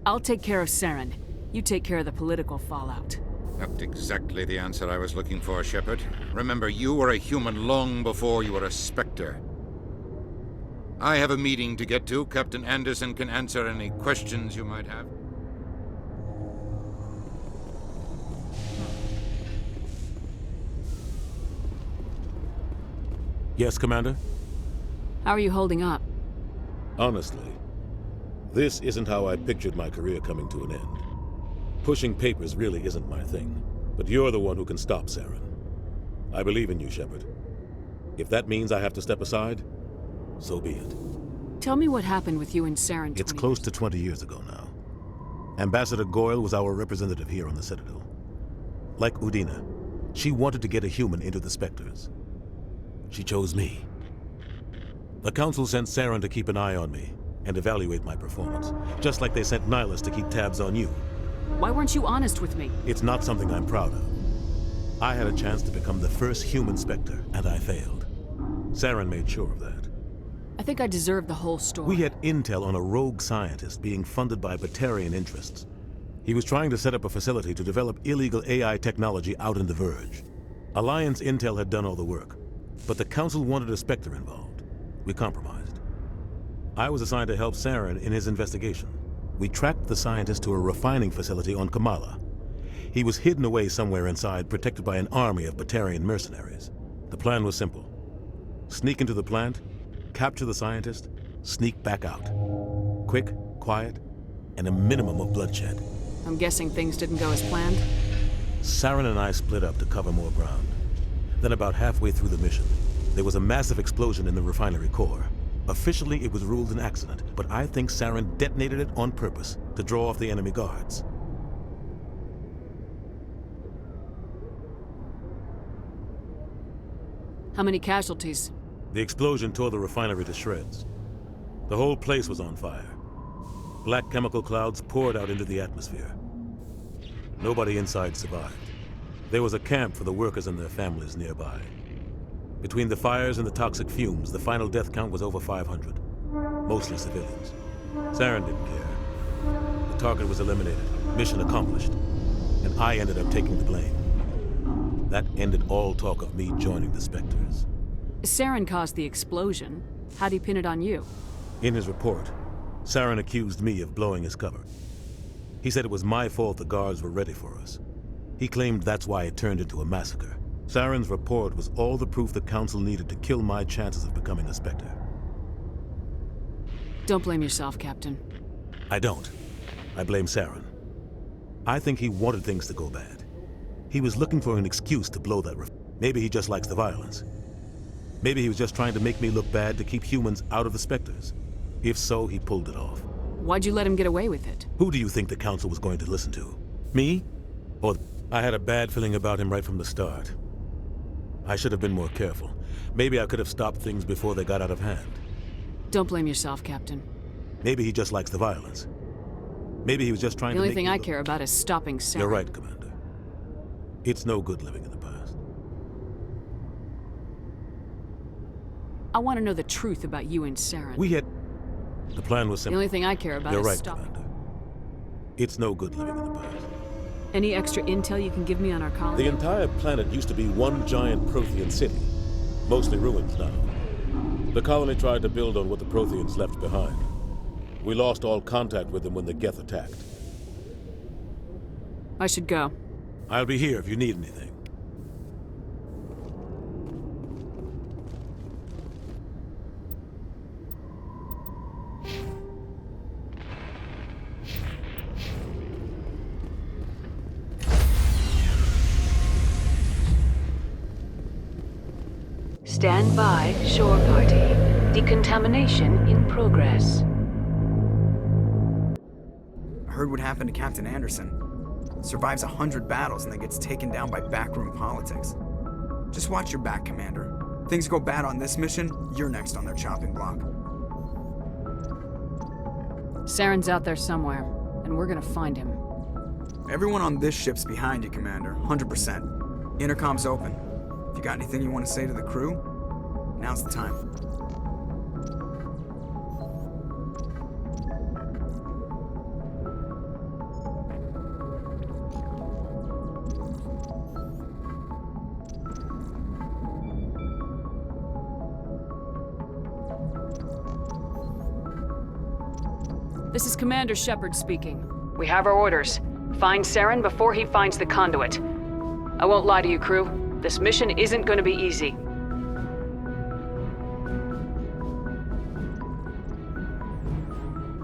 I'll take care of Saren. You take care of the political fallout. Not exactly the answer I was looking for, Shepard. Remember, you were a human long before you were a Spectre. I have a meeting to get to. Captain Anderson can answer any questions you might have. Yes, Commander? How are you holding up? Honestly, this isn't how I pictured my career coming to an end. Pushing papers really isn't my thing, but you're the one who can stop Saren. I believe in you, Shepard. If that means I have to step aside, so be it. Tell me what happened with you and Saren. It's close to 20 years ago now. Ambassador Goyle was our representative here on the Citadel. Like Udina, she wanted to get a human into the Spectres. She chose me. The Council sent Saren to keep an eye on me and evaluate my performance, just like they sent Nihilus to keep tabs on you. Why weren't you honest with me? It's not something I'm proud of. I had a chance to become the first human Spectre, and I failed. Saren made sure of that. I think I deserve the whole story. We had intel on a rogue scientist being funded by Batarian interests. He was trying to set up a facility to develop illegal AI technology out in the Verge. Alliance intel had done all the work, but the Council wanted a Spectre involved. We compromised. I was assigned to help Saren in his investigation. We tracked the scientist to a refining facility on Kamala. He was hidden away somewhere inside, protected by an army of Batarian mercenaries. The plan was simple. Sneak into the plant, capture the scientist, sneak back out. Quick, quiet, and a minimum of bloodshed. I'm guessing things didn't go as planned? Saren and I split up to cover more ground. Then about halfway through the mission, there was a massive explosion in the refinery core. Officially, it was ruled an accident, but I think Saren detonated it on purpose to draw off the enemy guards. How many casualties? The explosion tore the refinery to shreds. The whole place was on fire. Black chemical clouds poured out into the atmosphere. Nobody inside survived. There was a camp for the workers and their families nearby. Between the fires and the toxic fumes, the final death count was over 500. Mostly civilians. Saren didn't care. The target was eliminated, mission accomplished, and I ended up taking the blame. That ended all talk of me joining the Spectres. Saren caused the explosion. How'd he pin it on you? In his report, Saren accused me of blowing his cover. He said it was my fault the guards were ready for us. He claimed that's why it turned into a massacre. Saren's report was all the proof the Council needed to kill my chances of becoming a Spectre. Don't blame yourself, Captain. I don't. I blame Saren. I think he wanted things to go bad. He was looking for an excuse to blow that Maybe he just likes the violence. Maybe he was just trying to make me look bad to keep humans out of the Spectres. If so, he pulled it off. Why'd you let him get away with it? Who do you think the Council was going to listen to? Me? Or I had a bad feeling about him right from the start. I should have been more careful. Maybe I could have stopped things before they got out of hand. Don't blame yourself, Captain. Maybe he just likes the violence. Maybe he was just trying to The make only thing me I look... care about is stopping Saren. You're right, Commander. It's no good living in the past. I want to know the truth about you and Saren. We had... The plan was The simple. only thing I care about You're is right, stopping. Commander. It's no good living in the past. Any extra intel you can give me on our colony? The entire planet used to be one giant Prothean city. Mostly ruins now. The colony tried to build on what the Protheans left behind. We lost all contact with them when the Geth attacked. I should go. I'll be here if you need anything. Stand by, shore party. Decontamination in progress. I heard what happened to Captain Anderson. Survives 100 battles and then gets taken down by backroom politics. Just watch your back, Commander. Things go bad on this mission, you're next on their chopping block. Saren's out there somewhere, and we're gonna find him. Everyone on this ship's behind you, Commander. 100%. Intercom's open. If you got anything you want to say to the crew, now's the time. This is Commander Shepard speaking. We have our orders. Find Saren before he finds the conduit. I won't lie to you, crew. This mission isn't going to be easy.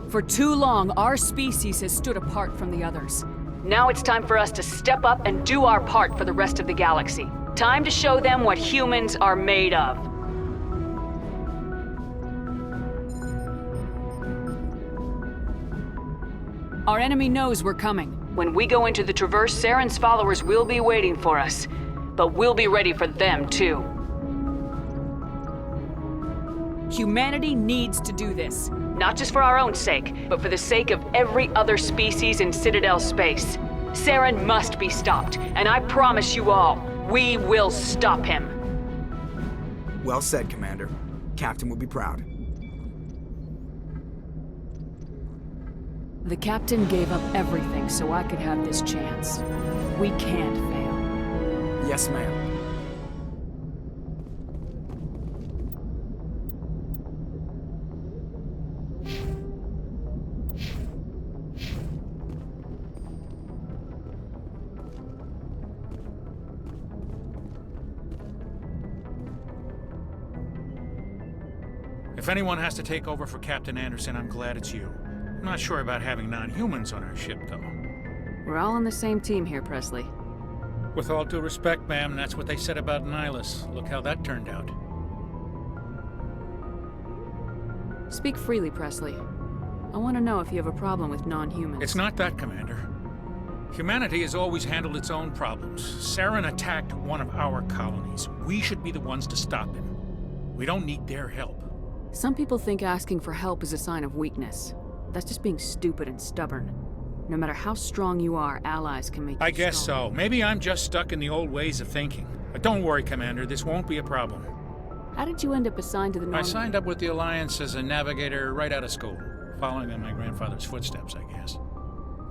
For too long, our species has stood apart from the others. Now it's time for us to step up and do our part for the rest of the galaxy. Time to show them what humans are made of. Our enemy knows we're coming. When we go into the Traverse, Saren's followers will be waiting for us. But we'll be ready for them, too. Humanity needs to do this. Not just for our own sake, but for the sake of every other species in Citadel space. Saren must be stopped, and I promise you all, we will stop him. Well said, Commander. Captain will be proud. The Captain gave up everything so I could have this chance. We can't fail. Yes, ma'am. If anyone has to take over for Captain Anderson, I'm glad it's you. I'm not sure about having non-humans on our ship, though. We're all on the same team here, Presley. With all due respect, ma'am, that's what they said about Nihilus. Look how that turned out. Speak freely, Presley. I want to know if you have a problem with non-humans. It's not that, Commander. Humanity has always handled its own problems. Saren attacked one of our colonies. We should be the ones to stop him. We don't need their help. Some people think asking for help is a sign of weakness. That's just being stupid and stubborn. No matter how strong you are, allies can make you I guess strong. so. Maybe I'm just stuck in the old ways of thinking. But don't worry, Commander, this won't be a problem. How did you end up assigned to the I signed up with the Alliance as a navigator right out of school, following in my grandfather's footsteps, I guess.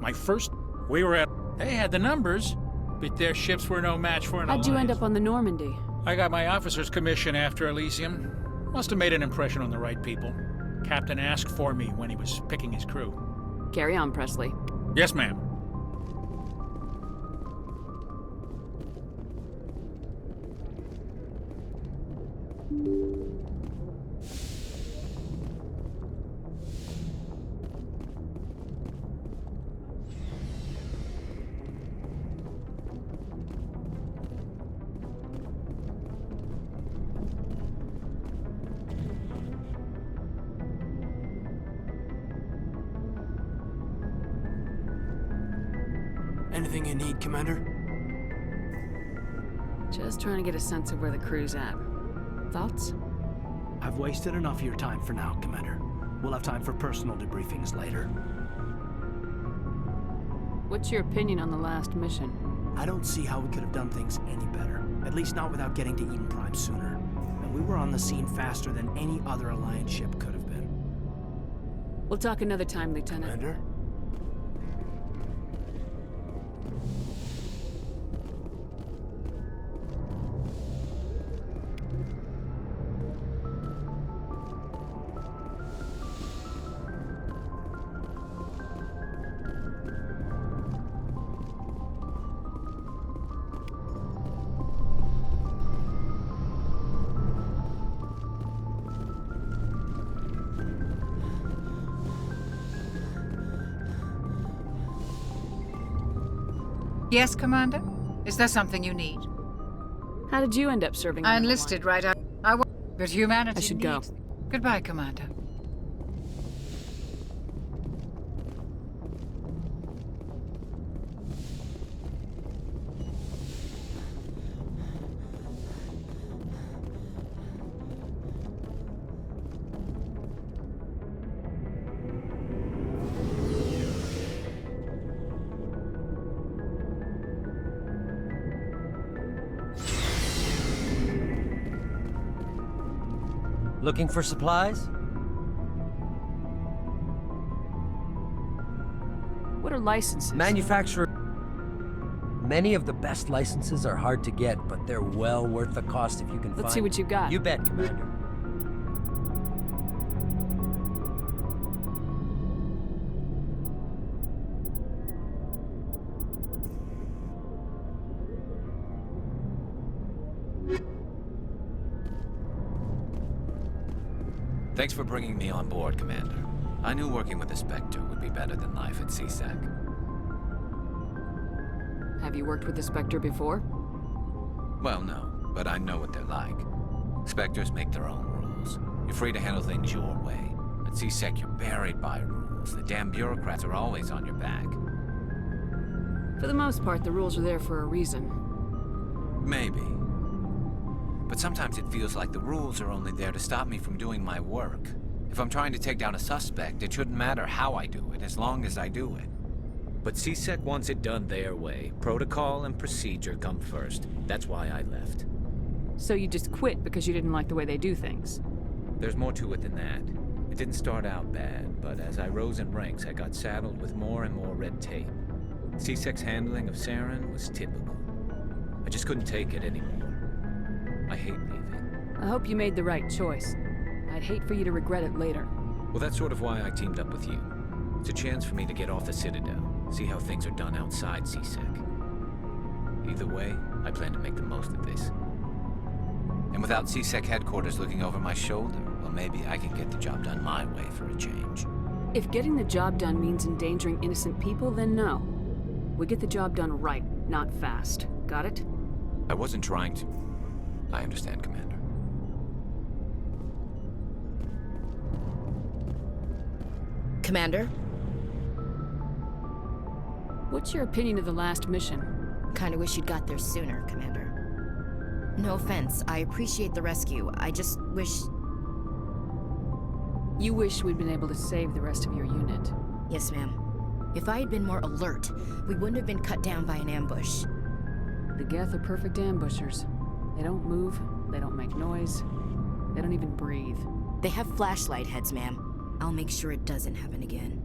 My first... They had the numbers, but their ships were no match for an How'd Alliance. you end up on the Normandy? I got my officer's commission after Elysium. Must have made an impression on the right people. Captain asked for me when he was picking his crew. Carry on, Presley. Yes, ma'am. Anything you need, Commander? Just trying to get a sense of where the crew's at. Thoughts? I've wasted enough of your time for now, Commander. We'll have time for personal debriefings later. What's your opinion on the last mission? I don't see how we could have done things any better. At least not without getting to Eden Prime sooner. And we were on the scene faster than any other Alliance ship could have been. We'll talk another time, Lieutenant. Commander? Yes, Commander? Is there something you need? How did you end up serving? I enlisted right out. But humanity I should needs... go. Goodbye, Commander. Looking for supplies? What are licenses? Manufacturer. Many of the best licenses are hard to get, but they're well worth the cost if you can find. Let's see what you got. You bet, Commander. Thanks for bringing me on board, Commander. I knew working with the Spectre would be better than life at CSEC. Have you worked with the Spectre before? Well, no, but I know what they're like. Spectres make their own rules. You're free to handle things your way. At CSEC, you're buried by rules. The damn bureaucrats are always on your back. For the most part, the rules are there for a reason. Maybe. But sometimes it feels like the rules are only there to stop me from doing my work. If I'm trying to take down a suspect, it shouldn't matter how I do it, as long as I do it. But CSEC wants it done their way. Protocol and procedure come first. That's why I left. So you just quit because you didn't like the way they do things? There's more to it than that. It didn't start out bad, but as I rose in ranks, I got saddled with more and more red tape. CSEC's handling of Saren was typical. I just couldn't take it anymore. I hate leaving. I hope you made the right choice. I'd hate for you to regret it later. Well, that's sort of why I teamed up with you. It's a chance for me to get off the Citadel, see how things are done outside CSEC. Either way, I plan to make the most of this. And without CSEC headquarters looking over my shoulder, well, maybe I can get the job done my way for a change. If getting the job done means endangering innocent people, then no. We get the job done right, not fast. Got it? I wasn't trying to... I understand, Commander. Commander? What's your opinion of the last mission? Kinda wish you'd got there sooner, Commander. No offense, I appreciate the rescue. I just wish... You wish we'd been able to save the rest of your unit. Yes, ma'am. If I had been more alert, we wouldn't have been cut down by an ambush. The Geth are perfect ambushers. They don't move, they don't make noise, they don't even breathe. They have flashlight heads, ma'am. I'll make sure it doesn't happen again.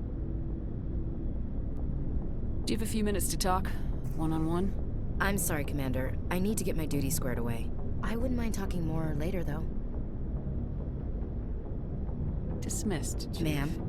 Do you have a few minutes to talk? One-on-one? I'm sorry, Commander. I need to get my duty squared away. I wouldn't mind talking more later, though. Dismissed, Chief. Ma'am.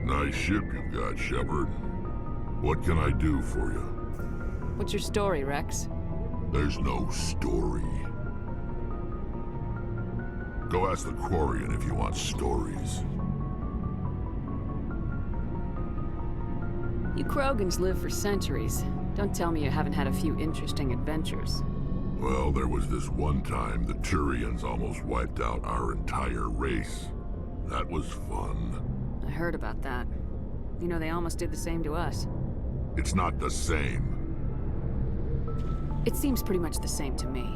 Nice ship you've got, Shepard. What can I do for you? What's your story, Rex? There's no story. Go ask the Quarian if you want stories. You Krogans live for centuries. Don't tell me you haven't had a few interesting adventures. Well, there was this one time the Turians almost wiped out our entire race. That was fun. I heard about that. You know, they almost did the same to us. It's not the same. It seems pretty much the same to me.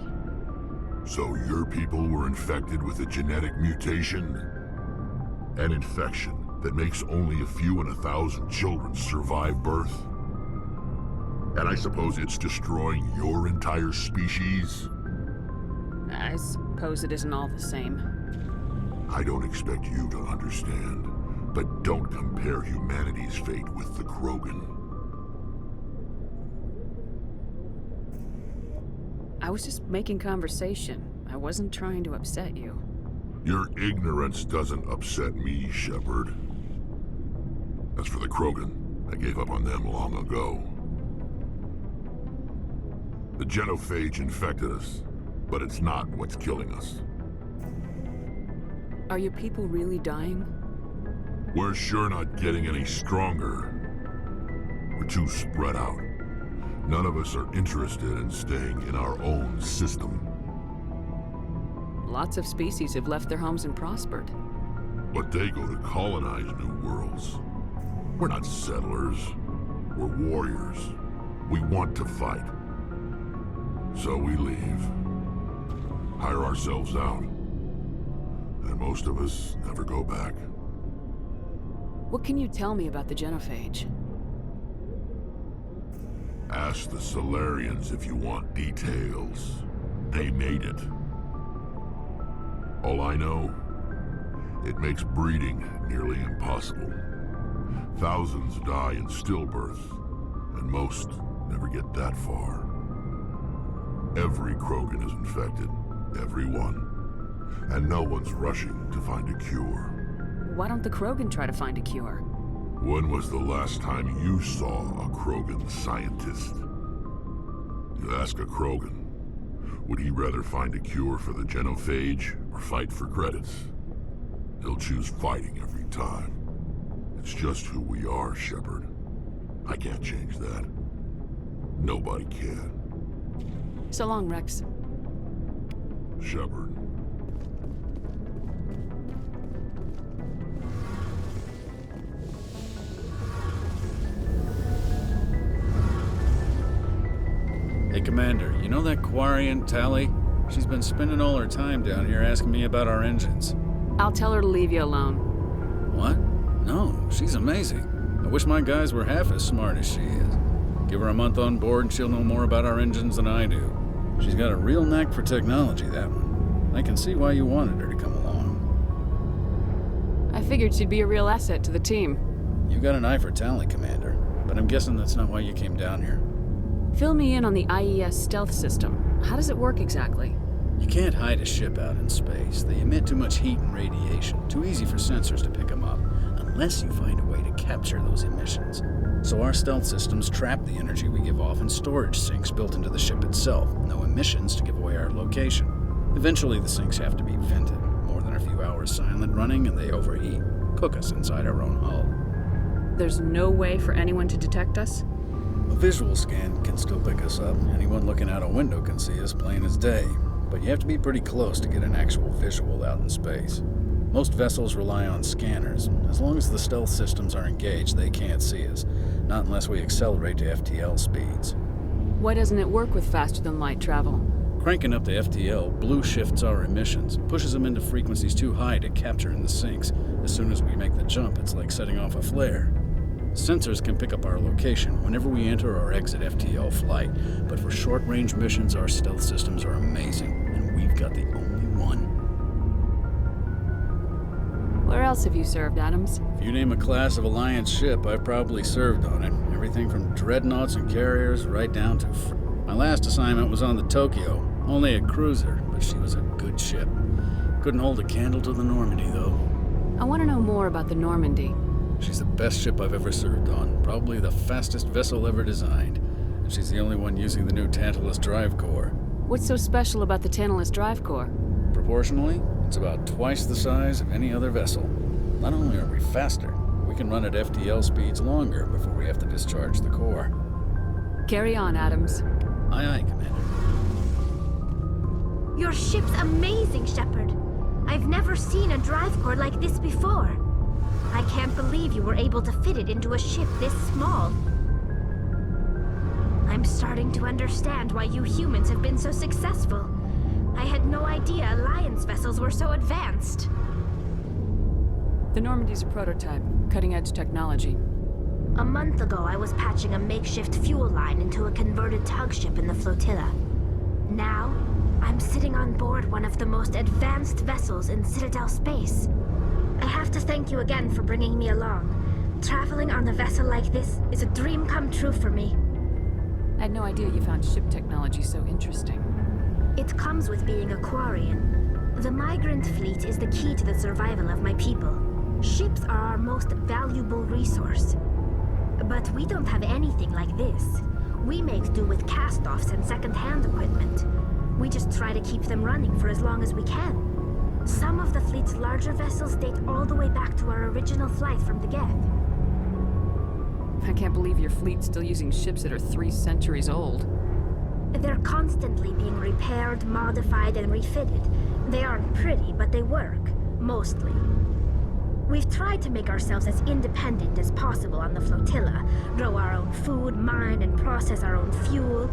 So your people were infected with a genetic mutation? An infection that makes only a few in 1,000 children survive birth? And I suppose it's destroying your entire species? I suppose it isn't all the same. I don't expect you to understand, but don't compare humanity's fate with the Krogan. I was just making conversation. I wasn't trying to upset you. Your ignorance doesn't upset me, Shepard. As for the Krogan, I gave up on them long ago. The genophage infected us, but it's not what's killing us. Are your people really dying? We're sure not getting any stronger. We're too spread out. None of us are interested in staying in our own system. Lots of species have left their homes and prospered. But they go to colonize new worlds. We're not settlers. We're warriors. We want to fight. So we leave. Hire ourselves out. And most of us never go back. What can you tell me about the genophage? Ask the Solarians if you want details. They made it. All I know, it makes breeding nearly impossible. Thousands die in stillbirth, and most never get that far. Every Krogan is infected, every one. And no one's rushing to find a cure. Why don't the Krogan try to find a cure? When was the last time you saw a Krogan scientist? You ask a Krogan, would he rather find a cure for the genophage or fight for credits? He'll choose fighting every time. It's just who we are, Shepard. I can't change that. Nobody can. So long, Rex. Shepard. Hey, Commander, you know that Quarian, Tally? She's been spending all her time down here asking me about our engines. I'll tell her to leave you alone. What? No, she's amazing. I wish my guys were half as smart as she is. Give her a month on board and she'll know more about our engines than I do. She's got a real knack for technology, that one. I can see why you wanted her to come along. I figured she'd be a real asset to the team. You got an eye for talent, Commander, but I'm guessing that's not why you came down here. Fill me in on the IES stealth system. How does it work exactly? You can't hide a ship out in space. They emit too much heat and radiation. Too easy for sensors to pick them up, unless you find a way to capture those emissions. So our stealth systems trap the energy we give off in storage sinks built into the ship itself. No emissions to give away our location. Eventually the sinks have to be vented. More than a few hours silent running and they overheat. Cook us inside our own hull. There's no way for anyone to detect us? A visual scan can still pick us up. Anyone looking out a window can see us plain as day. But you have to be pretty close to get an actual visual out in space. Most vessels rely on scanners. As long as the stealth systems are engaged, they can't see us. Not unless we accelerate to FTL speeds. Why doesn't it work with faster-than-light travel? Cranking up the FTL blue shifts our emissions, pushes them into frequencies too high to capture in the sinks. As soon as we make the jump, it's like setting off a flare. Sensors can pick up our location whenever we enter or exit FTL flight, but for short-range missions, our stealth systems are amazing, and we've got the only one. Where else have you served, Adams? If you name a class of Alliance ship, I've probably served on it. Everything from dreadnoughts and carriers right down to... My last assignment was on the Tokyo, only a cruiser, but she was a good ship. Couldn't hold a candle to the Normandy, though. I want to know more about the Normandy. She's the best ship I've ever served on, probably the fastest vessel ever designed. And she's the only one using the new Tantalus drive core. What's so special about the Tantalus drive core? Proportionally, it's about twice the size of any other vessel. Not only are we faster, we can run at FTL speeds longer before we have to discharge the core. Carry on, Adams. Aye, aye, Commander. Your ship's amazing, Shepard. I've never seen a drive core like this before. I can't believe you were able to fit it into a ship this small. I'm starting to understand why you humans have been so successful. I had no idea Alliance vessels were so advanced. The Normandy's a prototype, cutting-edge technology. A month ago, I was patching a makeshift fuel line into a converted tug ship in the flotilla. Now, I'm sitting on board one of the most advanced vessels in Citadel space. I have to thank you again for bringing me along. Traveling on a vessel like this is a dream come true for me. I had no idea you found ship technology so interesting. It comes with being a Quarian. The migrant fleet is the key to the survival of my people. Ships are our most valuable resource. But we don't have anything like this. We make do with cast-offs and second-hand equipment. We just try to keep them running for as long as we can. Some of the fleet's larger vessels date all the way back to our original flight from the Geth. I can't believe your fleet's still using ships that are 3 centuries old. They're constantly being repaired, modified, and refitted. They aren't pretty, but they work. Mostly. We've tried to make ourselves as independent as possible on the flotilla, grow our own food, mine, and process our own fuel.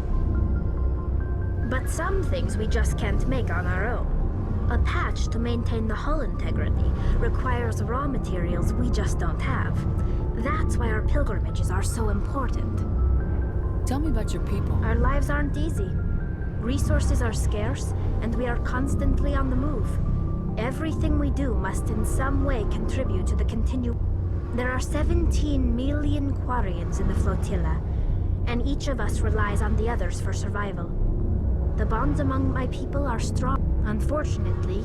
But some things we just can't make on our own. A patch to maintain the hull integrity requires raw materials we just don't have. That's why our pilgrimages are so important. Tell me about your people. Our lives aren't easy. Resources are scarce, and we are constantly on the move. Everything we do must in some way contribute to the There are 17 million Quarians in the flotilla, and each of us relies on the others for survival. The bonds among my people are strong. Unfortunately,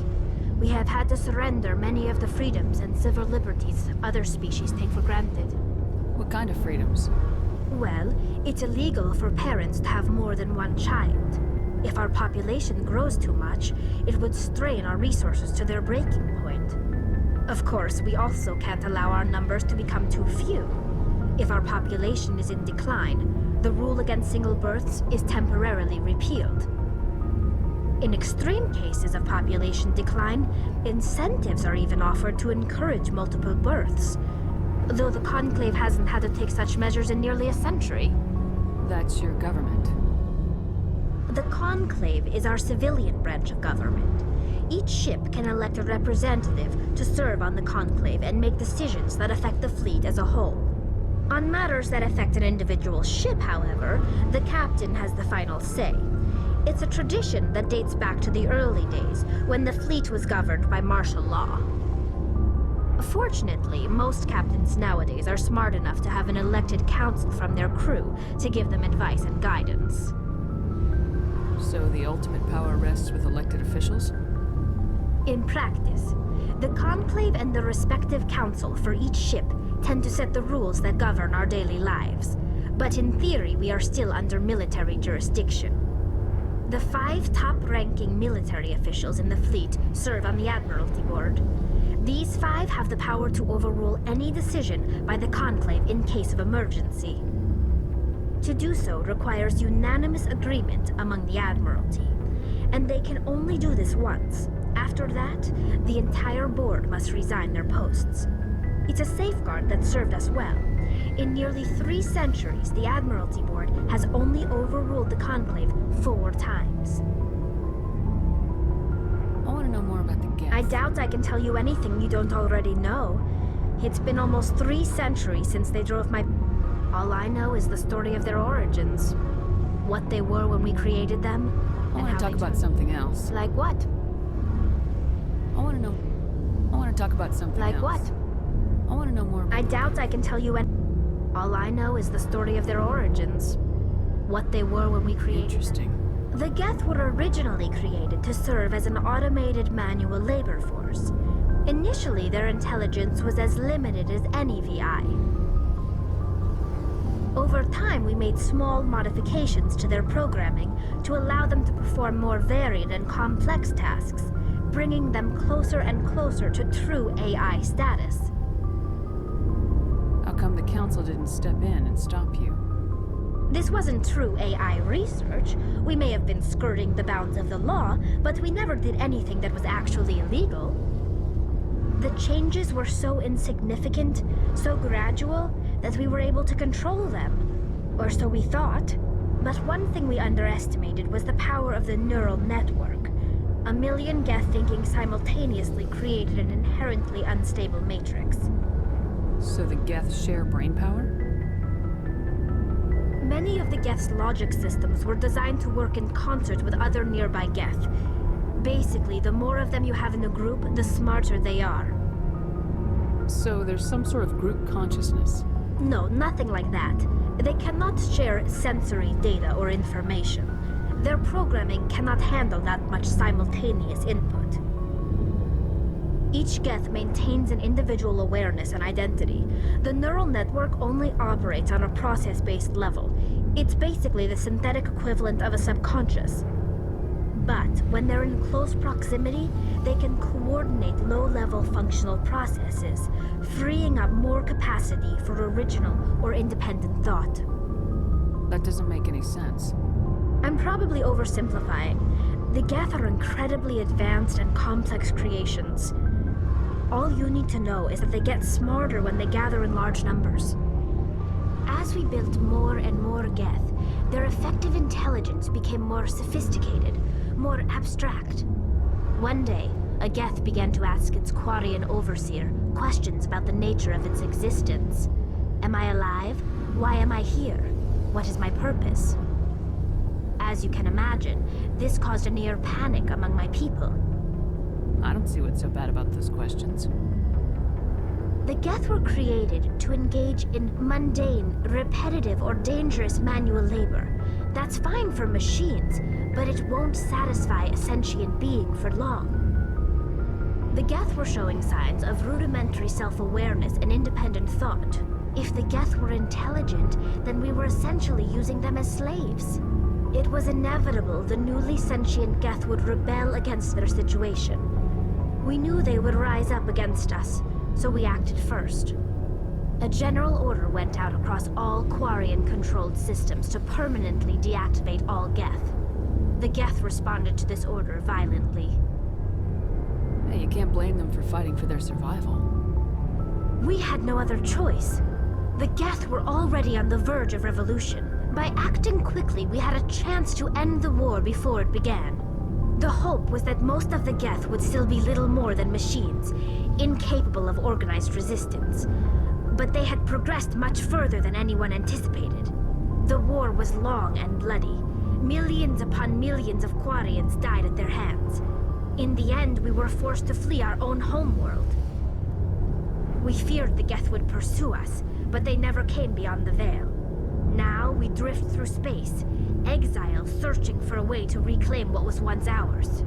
we have had to surrender many of the freedoms and civil liberties other species take for granted. What kind of freedoms? Well, it's illegal for parents to have more than one child. If our population grows too much, it would strain our resources to their breaking point. Of course, we also can't allow our numbers to become too few. If our population is in decline, the rule against single births is temporarily repealed. In extreme cases of population decline, incentives are even offered to encourage multiple births, though the Conclave hasn't had to take such measures in nearly a century. That's your government. The Conclave is our civilian branch of government. Each ship can elect a representative to serve on the Conclave and make decisions that affect the fleet as a whole. On matters that affect an individual ship, however, the captain has the final say. It's a tradition that dates back to the early days, when the fleet was governed by martial law. Fortunately, most captains nowadays are smart enough to have an elected council from their crew to give them advice and guidance. So the ultimate power rests with elected officials? In practice, the Conclave and the respective council for each ship tend to set the rules that govern our daily lives. But in theory, we are still under military jurisdiction. The 5 top-ranking military officials in the fleet serve on the Admiralty Board. These 5 have the power to overrule any decision by the Conclave in case of emergency. To do so requires unanimous agreement among the Admiralty, and they can only do this once. After that, the entire board must resign their posts. It's a safeguard that served us well. In nearly 3 centuries, the Admiralty Board has only overruled the Conclave 4 times. I want to know more about the Geth. I doubt I can tell you anything you don't already know. It's been almost 3 centuries since they drove my... All I know is the story of their origins. What they were when we created them. I want to talk about something else. Like what? I want to talk about something else. Like what? I want to know more. I doubt I can tell you All I know is the story of their origins. What they were when we created. Interesting. The Geth were originally created to serve as an automated manual labor force. Initially, their intelligence was as limited as any VI. Over time, we made small modifications to their programming to allow them to perform more varied and complex tasks, bringing them closer and closer to true AI status. How come the Council didn't step in and stop you? This wasn't true AI research. We may have been skirting the bounds of the law, but we never did anything that was actually illegal. The changes were so insignificant, so gradual, that we were able to control them. Or so we thought. But one thing we underestimated was the power of the neural network. A million Geth thinking simultaneously created an inherently unstable matrix. So the Geth share brainpower? Many of the Geth's logic systems were designed to work in concert with other nearby Geth. Basically, the more of them you have in a group, the smarter they are. So there's some sort of group consciousness? No, nothing like that. They cannot share sensory data or information. Their programming cannot handle that much simultaneous input. Each Geth maintains an individual awareness and identity. The neural network only operates on a process-based level. It's basically the synthetic equivalent of a subconscious. But when they're in close proximity, they can coordinate low-level functional processes, freeing up more capacity for original or independent thought. That doesn't make any sense. I'm probably oversimplifying. The Geth are incredibly advanced and complex creations. All you need to know is that they get smarter when they gather in large numbers. As we built more and more Geth, their effective intelligence became more sophisticated, more abstract. One day, a Geth began to ask its Quarian overseer questions about the nature of its existence. Am I alive? Why am I here? What is my purpose? As you can imagine, this caused a near panic among my people. I don't see what's so bad about those questions. The Geth were created to engage in mundane, repetitive, or dangerous manual labor. That's fine for machines, but it won't satisfy a sentient being for long. The Geth were showing signs of rudimentary self-awareness and independent thought. If the Geth were intelligent, then we were essentially using them as slaves. It was inevitable the newly sentient Geth would rebel against their situation. We knew they would rise up against us, so we acted first. A general order went out across all Quarian-controlled systems to permanently deactivate all Geth. The Geth responded to this order violently. Hey, you can't blame them for fighting for their survival. We had no other choice. The Geth were already on the verge of revolution. By acting quickly, we had a chance to end the war before it began. The hope was that most of the Geth would still be little more than machines, incapable of organized resistance. But they had progressed much further than anyone anticipated. The war was long and bloody. Millions upon millions of Quarians died at their hands. In the end, we were forced to flee our own homeworld. We feared the Geth would pursue us, but they never came beyond the Veil. Now we drift through space, exile searching for a way to reclaim what was once ours.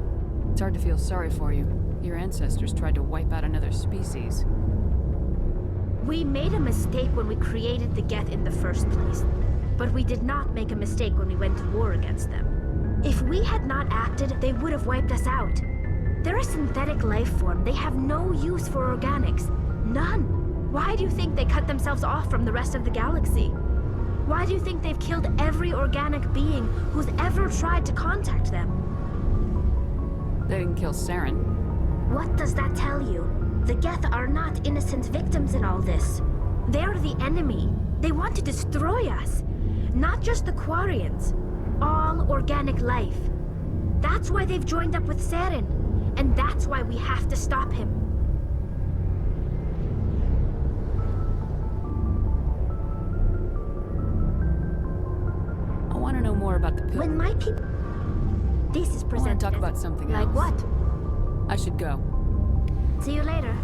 It's hard to feel sorry for you. Your ancestors tried to wipe out another species. We made a mistake when we created the Geth in the first place, but we did not make a mistake when we went to war against them. If we had not acted, they would have wiped us out. They're a synthetic life form. They have no use for organics. None. Why do you think they cut themselves off from the rest of the galaxy? Why do you think they've killed every organic being who's ever tried to contact them? They didn't kill Saren. What does that tell you? The Geth are not innocent victims in all this. They're the enemy. They want to destroy us. Not just the Quarians. All organic life. That's why they've joined up with Saren. And that's why we have to stop him. I want to know more about the pill. When my people... This is presented. I want to talk about something else. Like what? I should go. See you later.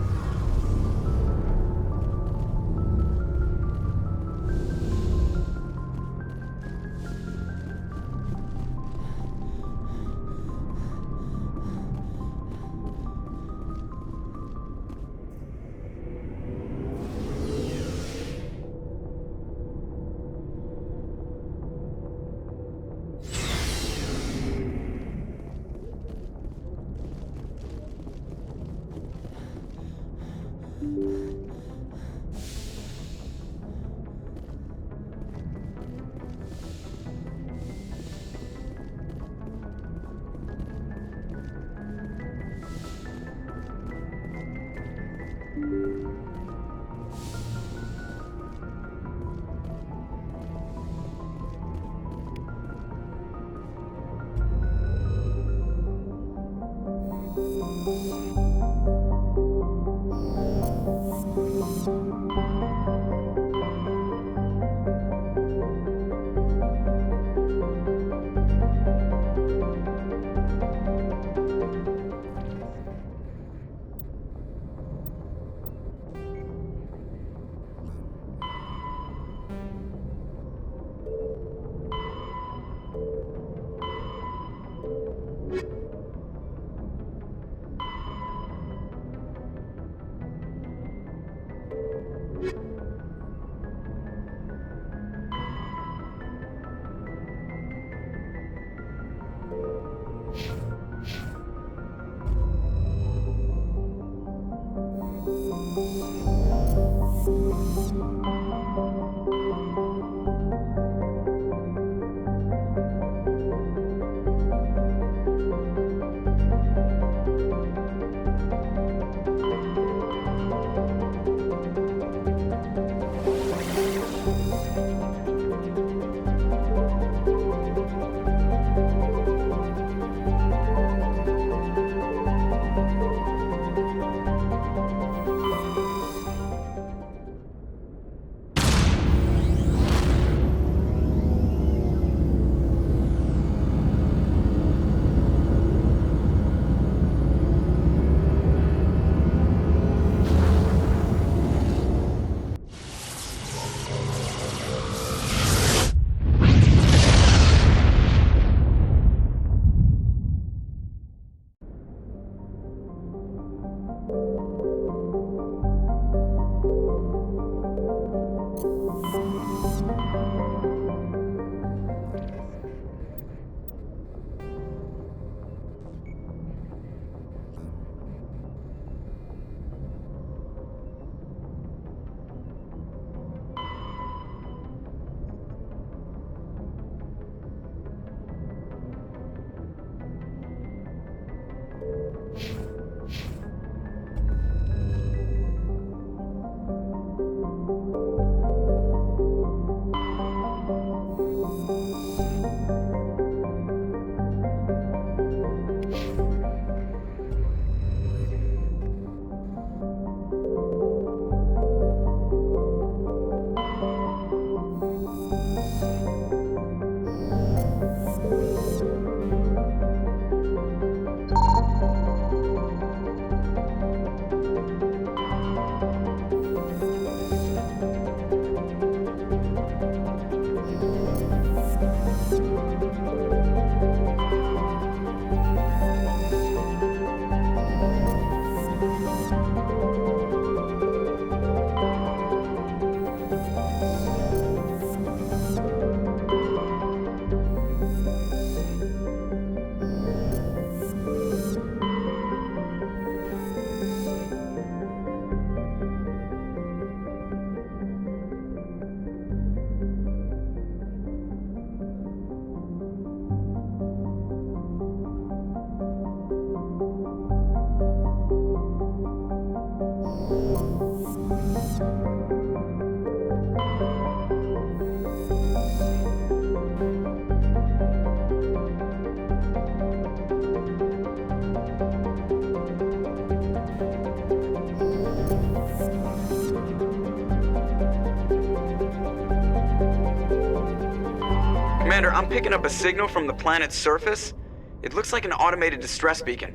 Commander, I'm picking up a signal from the planet's surface. It looks like an automated distress beacon.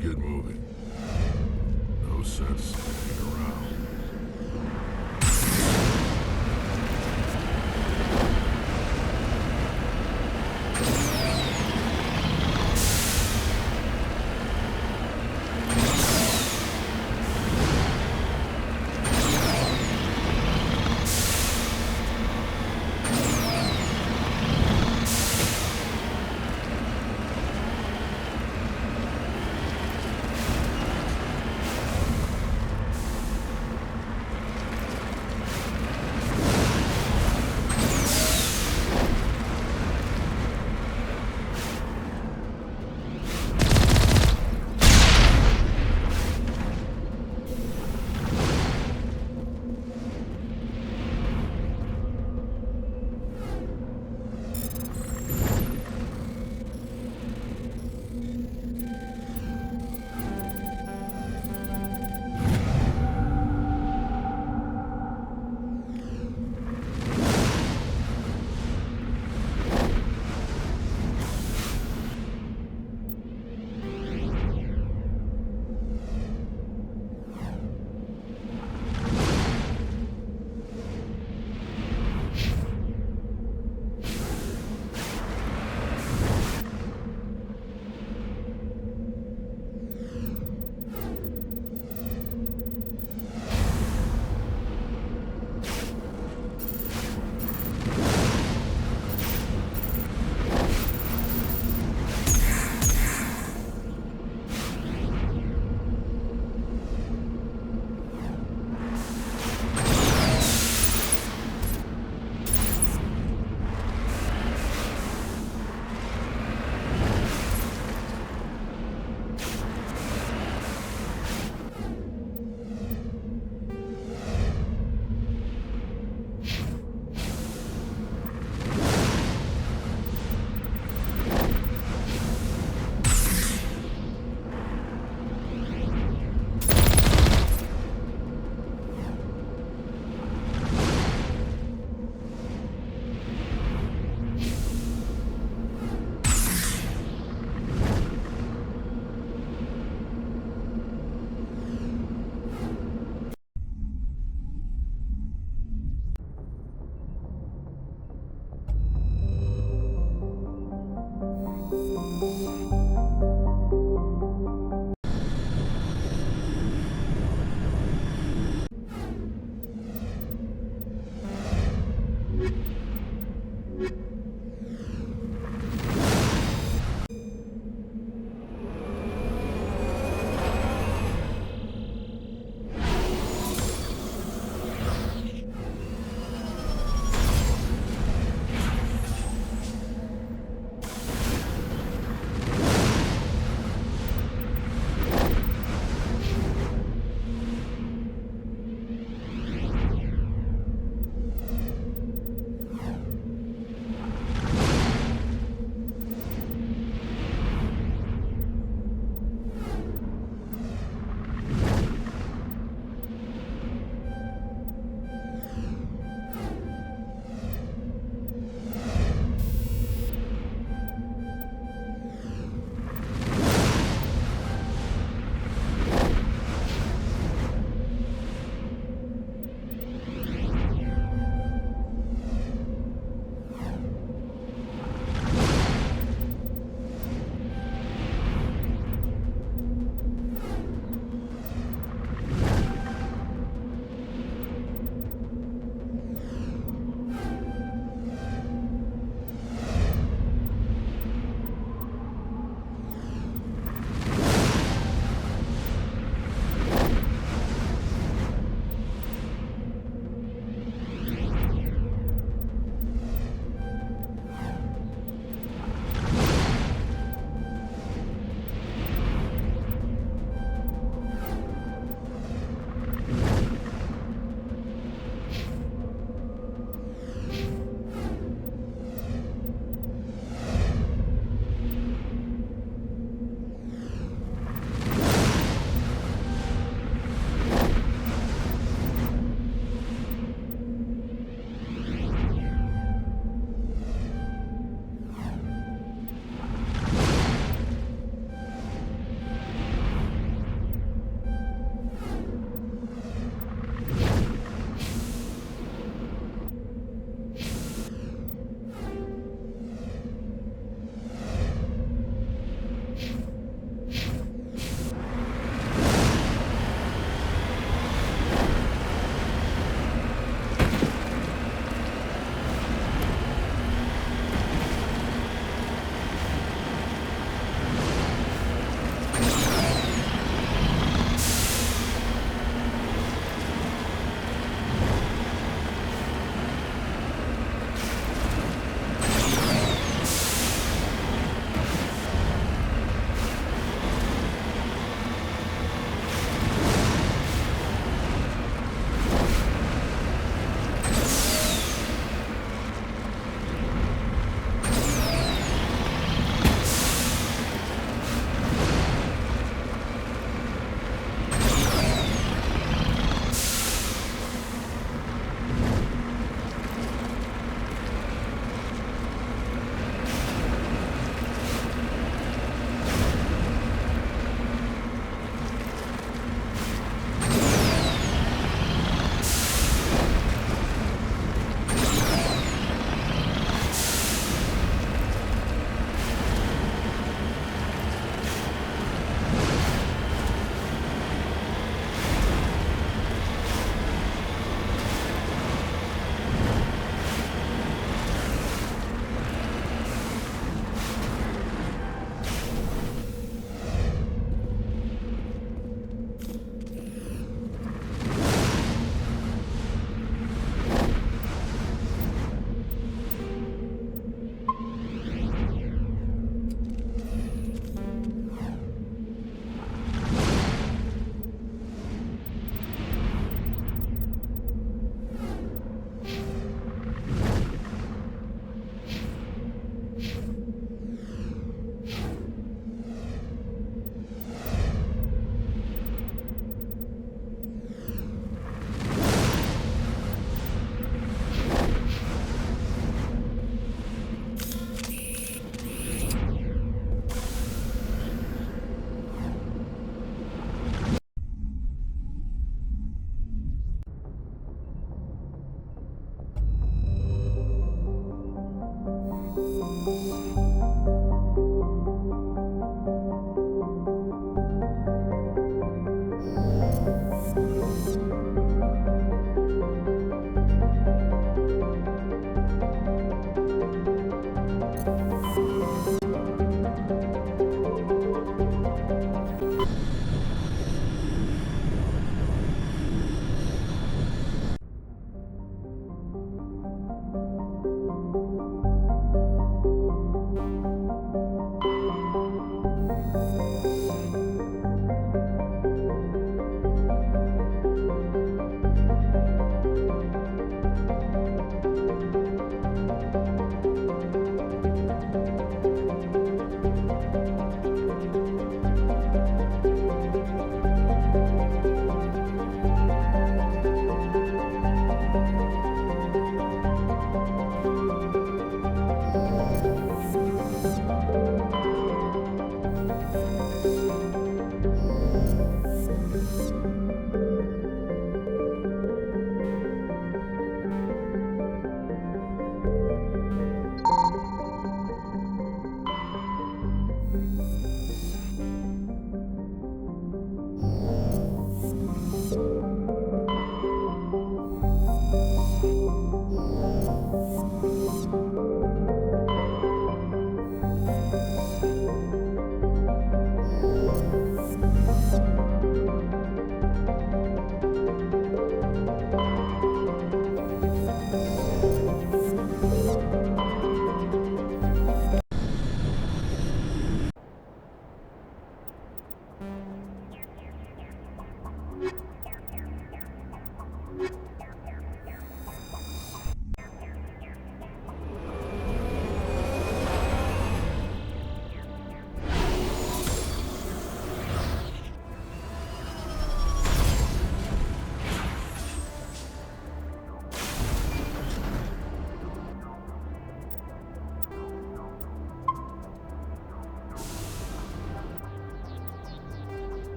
Let's get moving. No sense standing around.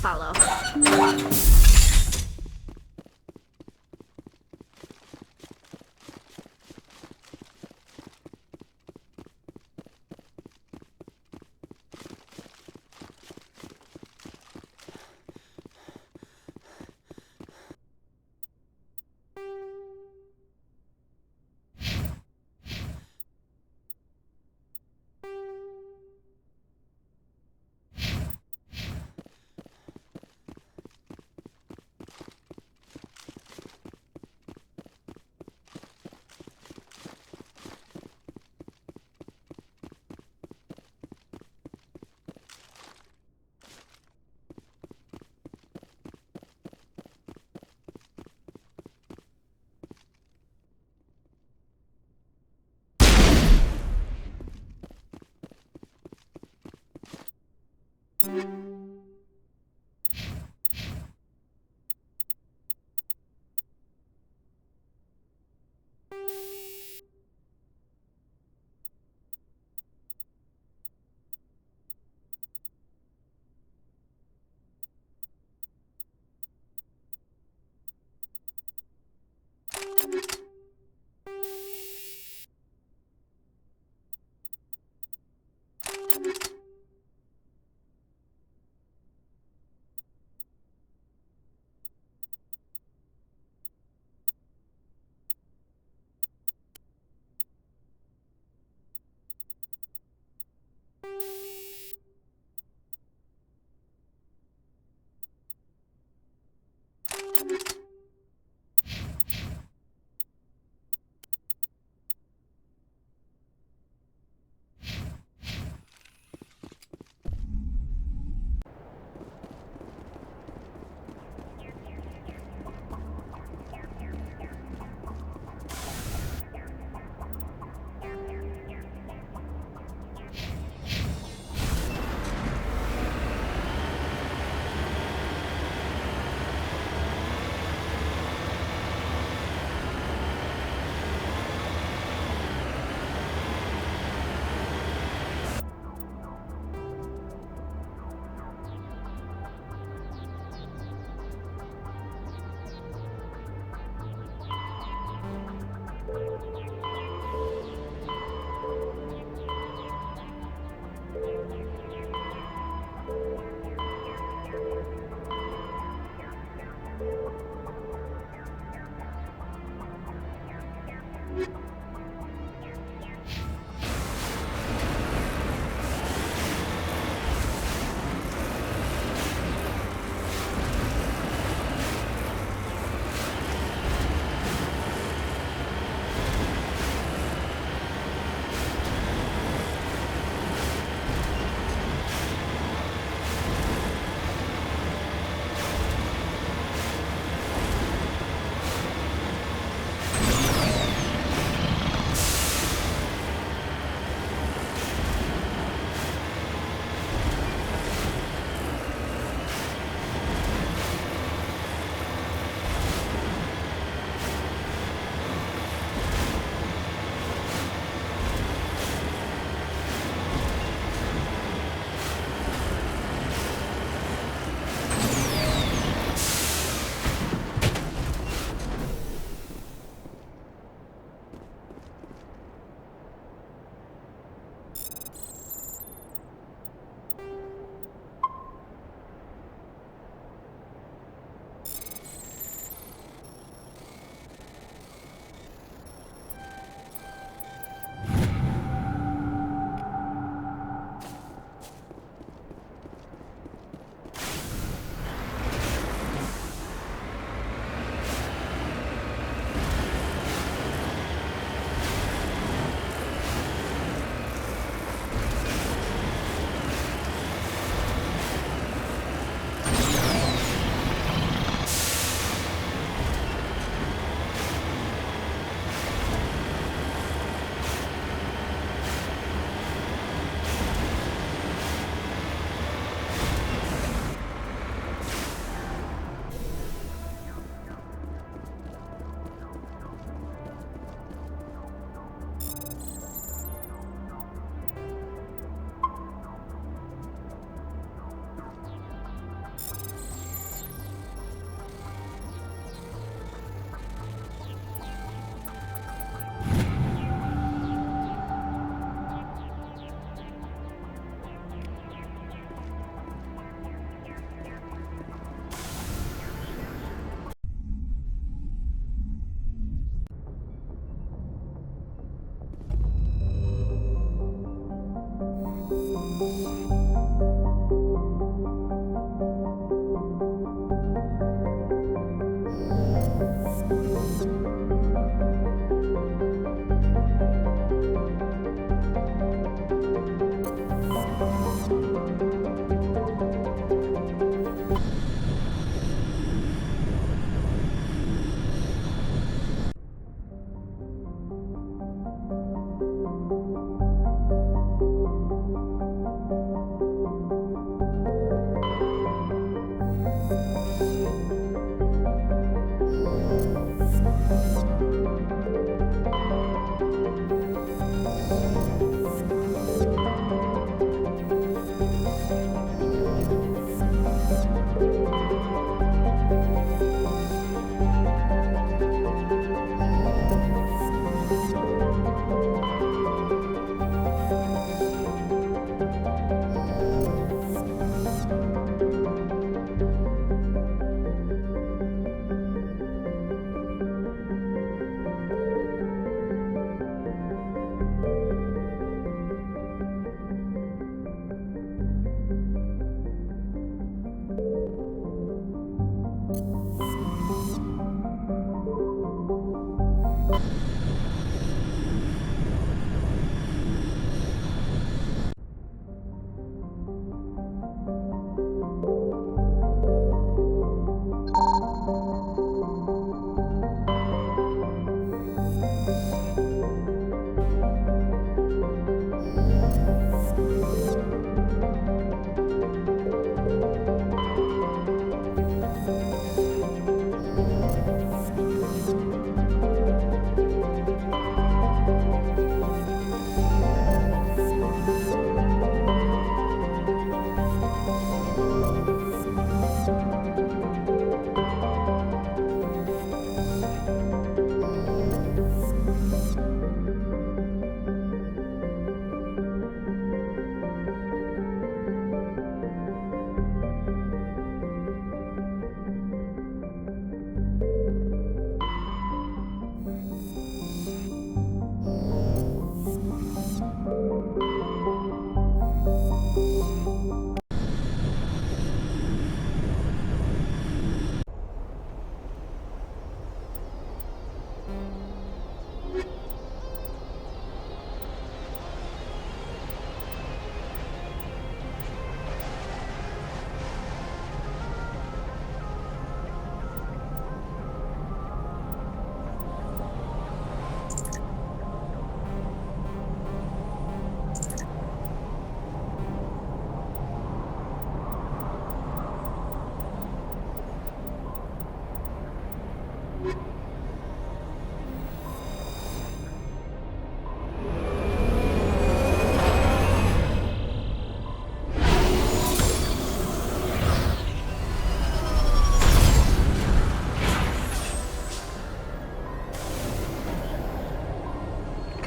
follow.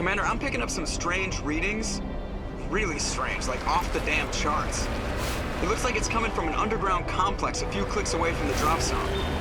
Commander, I'm picking up some strange readings. Really strange, like off the damn charts. It looks like it's coming from an underground complex a few clicks away from the drop zone.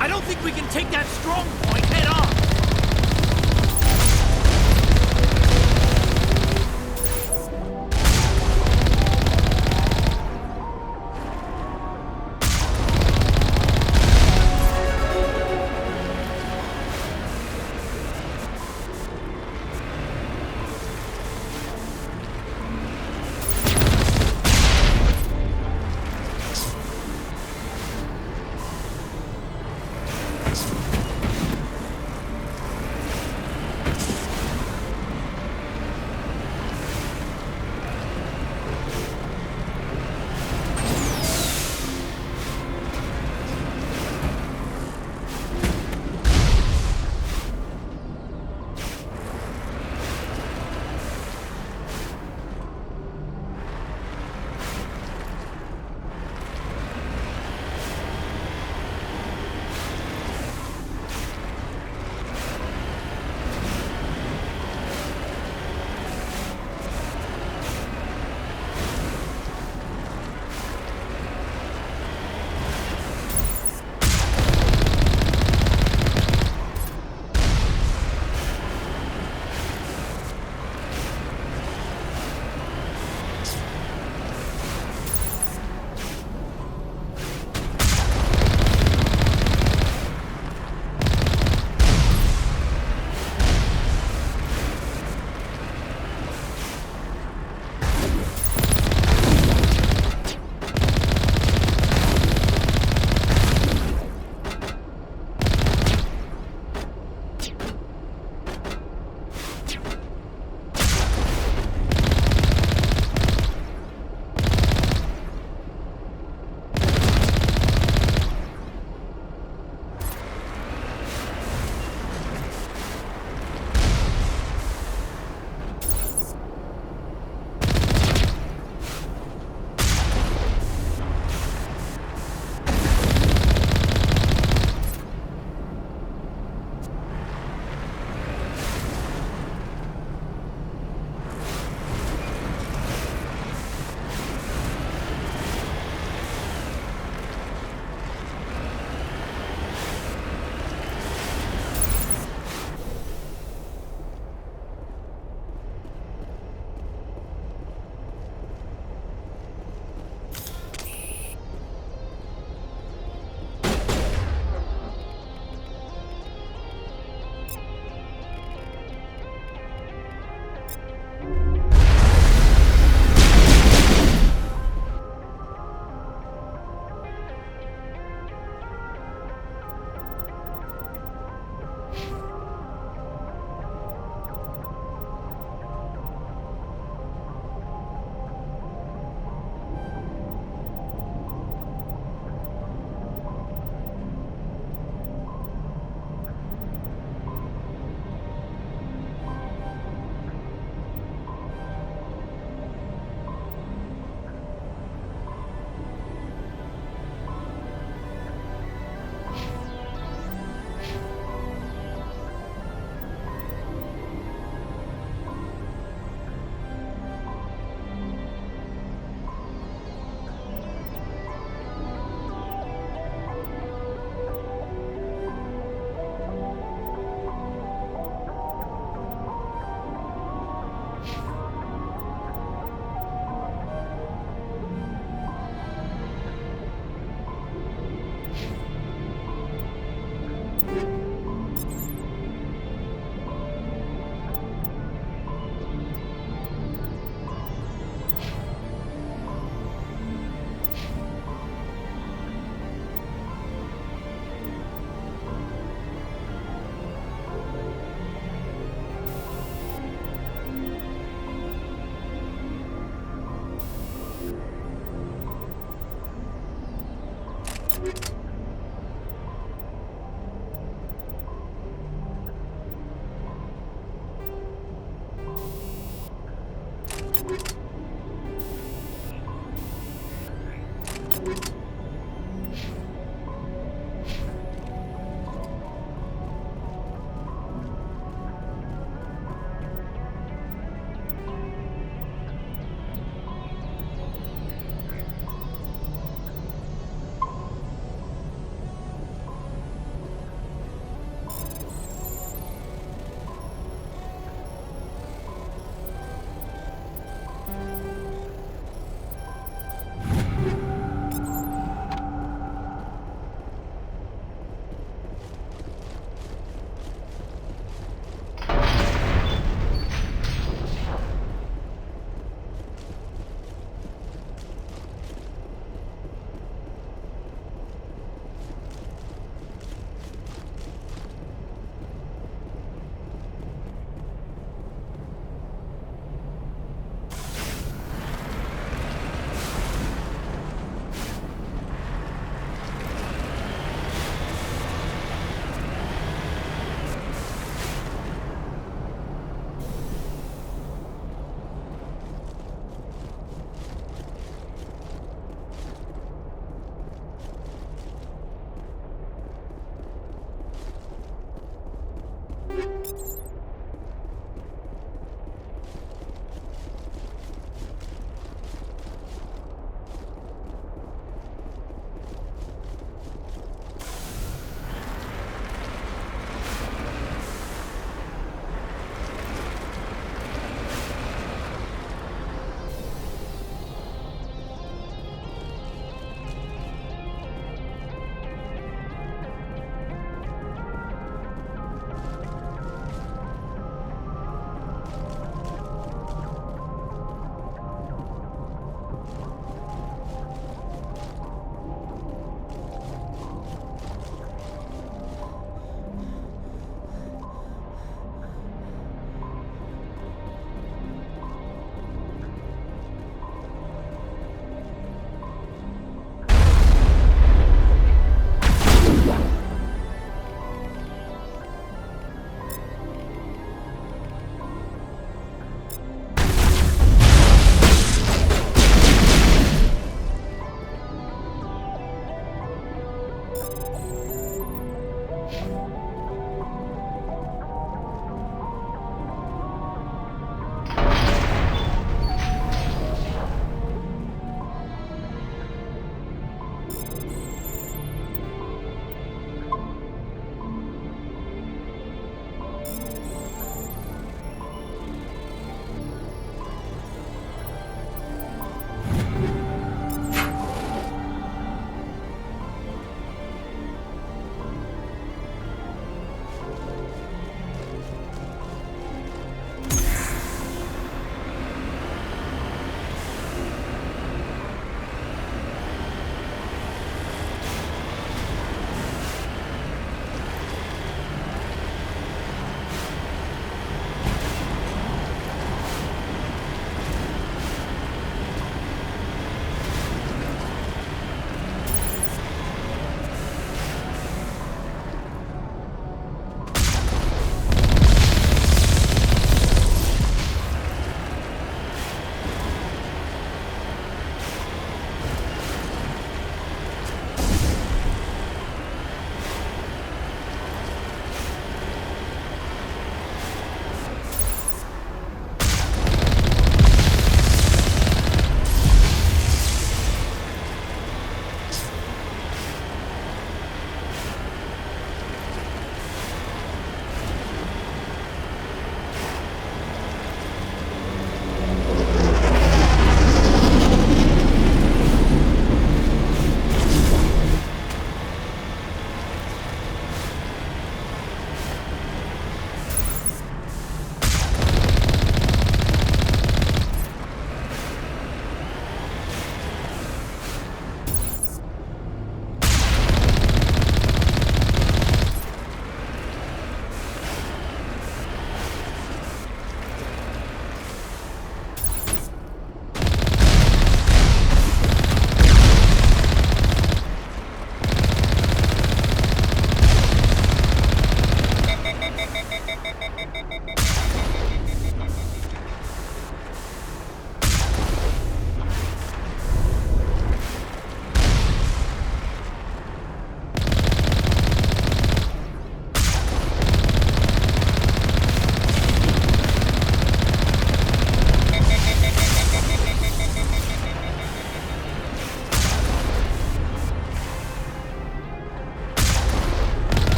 I don't think we can take that strong point head on!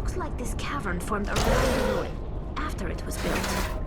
looks like this cavern formed around the ruin, after it was built.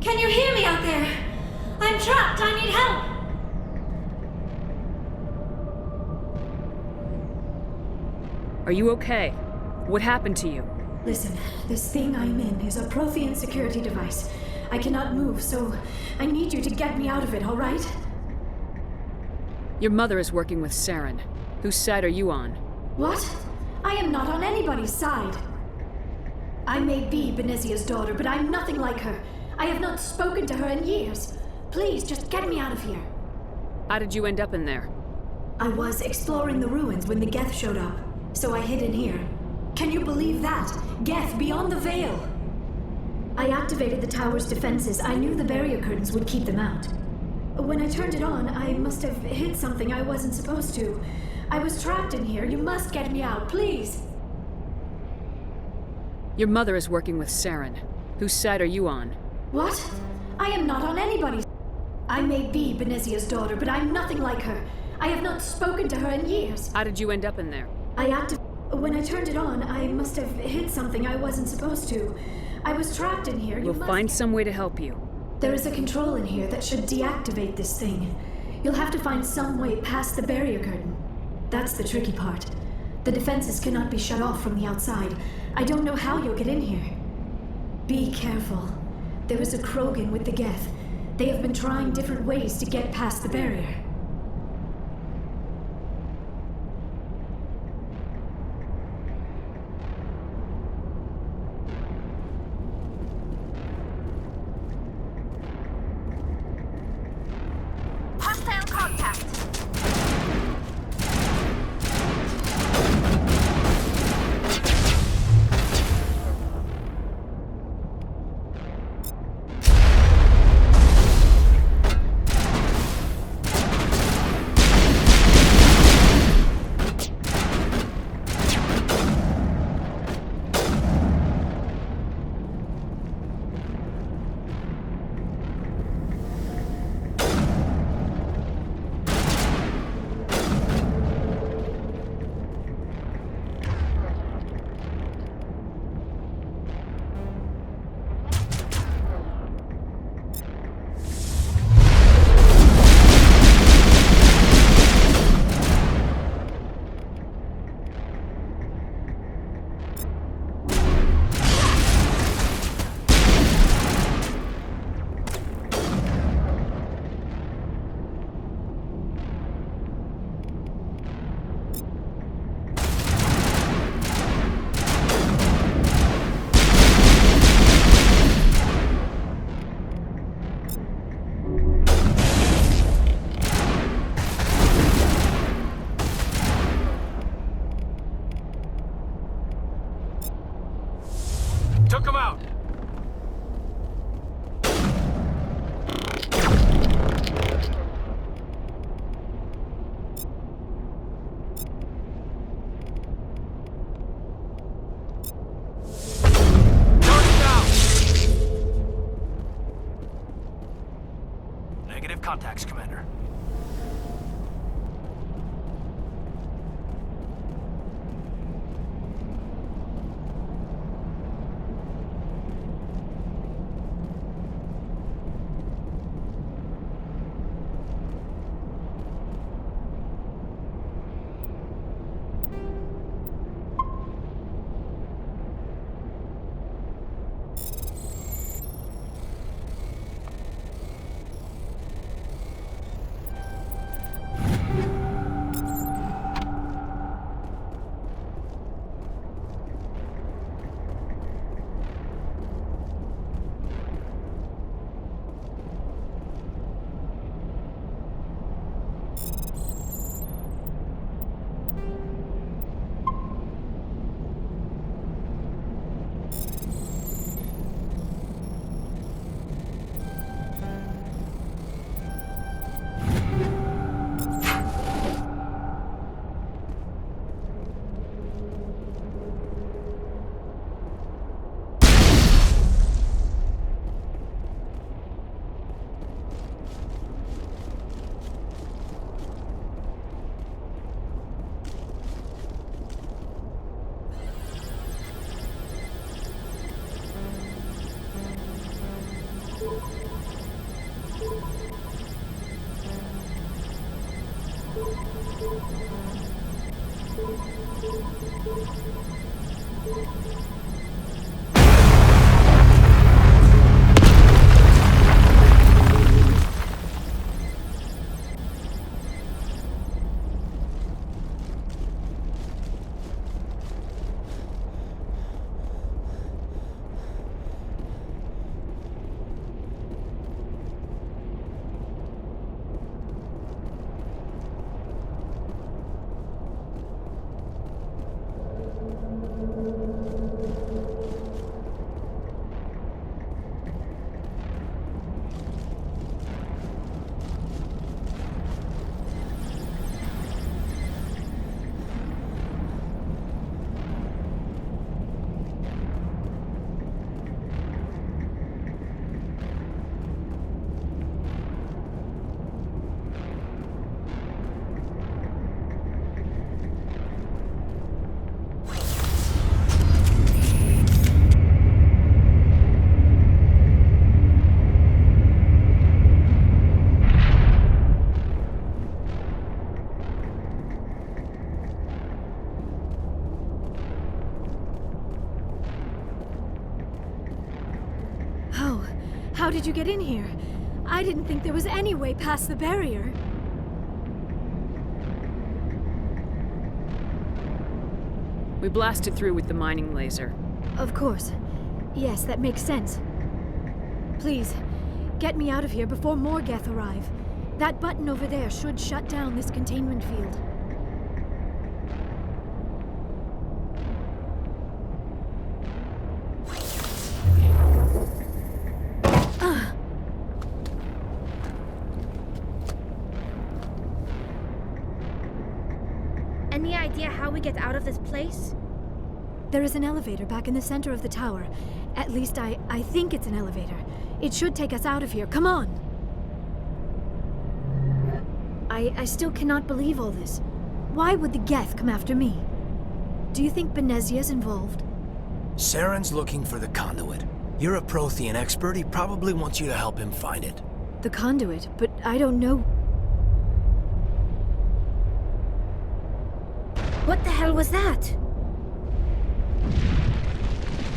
Can you hear me out there? I'm trapped. I need help. Are you okay? What happened to you? Listen, this thing I'm in is a Prothean security device. I cannot move, so I need you to get me out of it, all right? Your mother is working with Saren. Whose side are you on? What? I am not on anybody's side. I may be Benezia's daughter, but I'm nothing like her. I have not spoken to her in years. Please, just get me out of here. How did you end up in there? I was exploring the ruins when the Geth showed up, so I hid in here. Can you believe that? Geth beyond the veil! I activated the tower's defenses. I knew the barrier curtains would keep them out. When I turned it on, I must have hit something I wasn't supposed to. I was trapped in here. You must get me out, please! Your mother is working with Saren. Whose side are you on? What? I am not on anybody's. I may be Benezia's daughter, but I'm nothing like her. I have not spoken to her in years. How did you end up in there? When I turned it on, I must have hit something I wasn't supposed to. I was trapped in here. We'll find some way to help you. There is a control in here that should deactivate this thing. You'll have to find some way past the barrier curtain. That's the tricky part. The defenses cannot be shut off from the outside. I don't know how you'll get in here. Be careful. There is a Krogan with the Geth. They have been trying different ways to get past the barrier. Contacts, Commander. How did you get in here? I didn't think there was any way past the barrier. We blasted through with the mining laser. Of course. Yes, that makes sense. Please, get me out of here before more Geth arrive. That button over there should shut down this containment field. Any idea how we get out of this place? There is an elevator back in the center of the tower. At least I think it's an elevator. It should take us out of here. Come on! I still cannot believe all this. Why would the Geth come after me? Do you think Benezia's involved? Saren's looking for the conduit. You're a Prothean expert. He probably wants you to help him find it. The conduit, but I don't know. What the hell was that?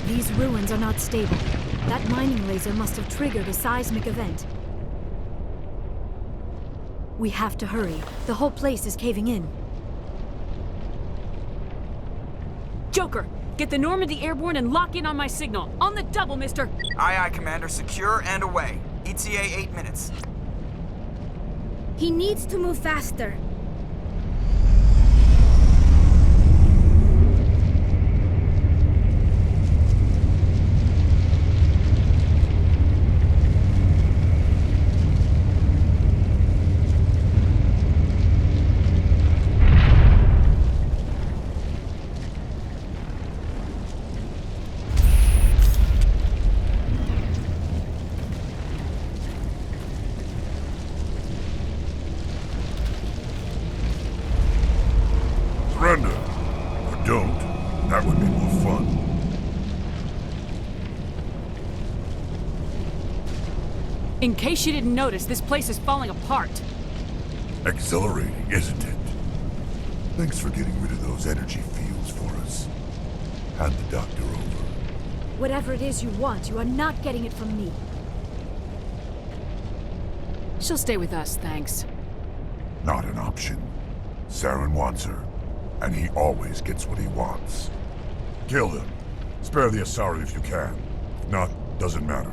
These ruins are not stable. That mining laser must have triggered a seismic event. We have to hurry. The whole place is caving in. Joker, get the Normandy airborne and lock in on my signal. On the double, mister! Aye, aye, Commander. Secure and away. ETA 8 minutes. He needs to move faster. In case you didn't notice, this place is falling apart. Exhilarating, isn't it? Thanks for getting rid of those energy fields for us. Hand the doctor over. Whatever it is you want, you are not getting it from me. She'll stay with us, thanks. Not an option. Saren wants her, and he always gets what he wants. Kill them. Spare the Asari if you can. If not, doesn't matter.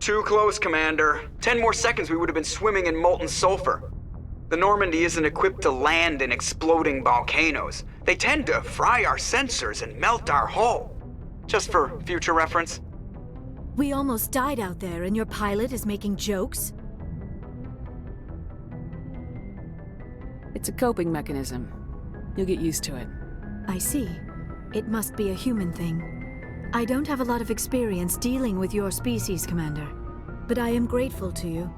Too close, Commander. 10 more seconds we would have been swimming in molten sulfur. The Normandy isn't equipped to land in exploding volcanoes. They tend to fry our sensors and melt our hull. Just for future reference. We almost died out there and your pilot is making jokes? It's a coping mechanism. You'll get used to it. I see. It must be a human thing. I don't have a lot of experience dealing with your species, Commander. But I am grateful to you.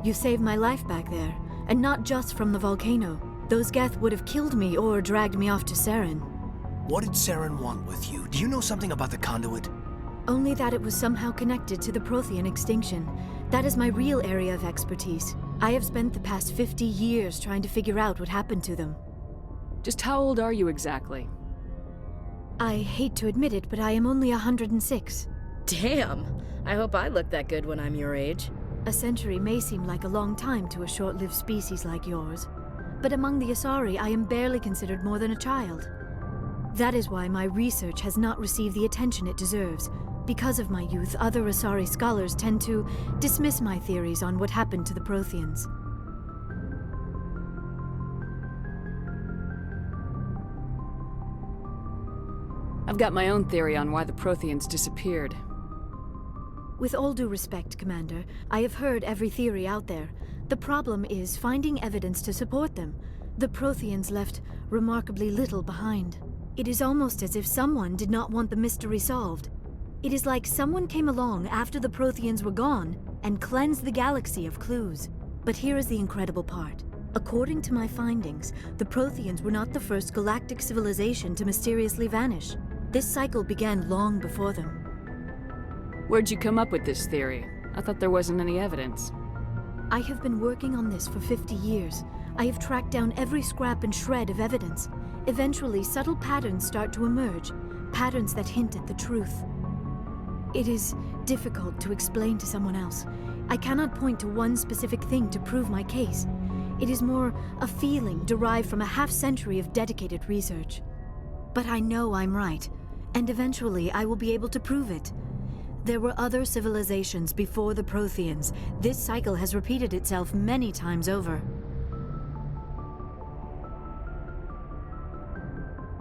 You saved my life back there, and not just from the volcano. Those Geth would have killed me or dragged me off to Saren. What did Saren want with you? Do you know something about the conduit? Only that it was somehow connected to the Prothean extinction. That is my real area of expertise. I have spent the past 50 years trying to figure out what happened to them. Just how old are you exactly? I hate to admit it, but I am only 106. Damn! I hope I look that good when I'm your age. A century may seem like a long time to a short-lived species like yours, but among the Asari, I am barely considered more than a child. That is why my research has not received the attention it deserves. Because of my youth, other Asari scholars tend to dismiss my theories on what happened to the Protheans. I've got my own theory on why the Protheans disappeared. With all due respect, Commander, I have heard every theory out there. The problem is finding evidence to support them. The Protheans left remarkably little behind. It is almost as if someone did not want the mystery solved. It is like someone came along after the Protheans were gone and cleansed the galaxy of clues. But here is the incredible part. According to my findings, the Protheans were not the first galactic civilization to mysteriously vanish. This cycle began long before them. Where'd you come up with this theory? I thought there wasn't any evidence. I have been working on this for 50 years. I have tracked down every scrap and shred of evidence. Eventually, subtle patterns start to emerge, patterns that hint at the truth. It is difficult to explain to someone else. I cannot point to one specific thing to prove my case. It is more a feeling derived from a half-century of dedicated research. But I know I'm right, and eventually I will be able to prove it. There were other civilizations before the Protheans. This cycle has repeated itself many times over.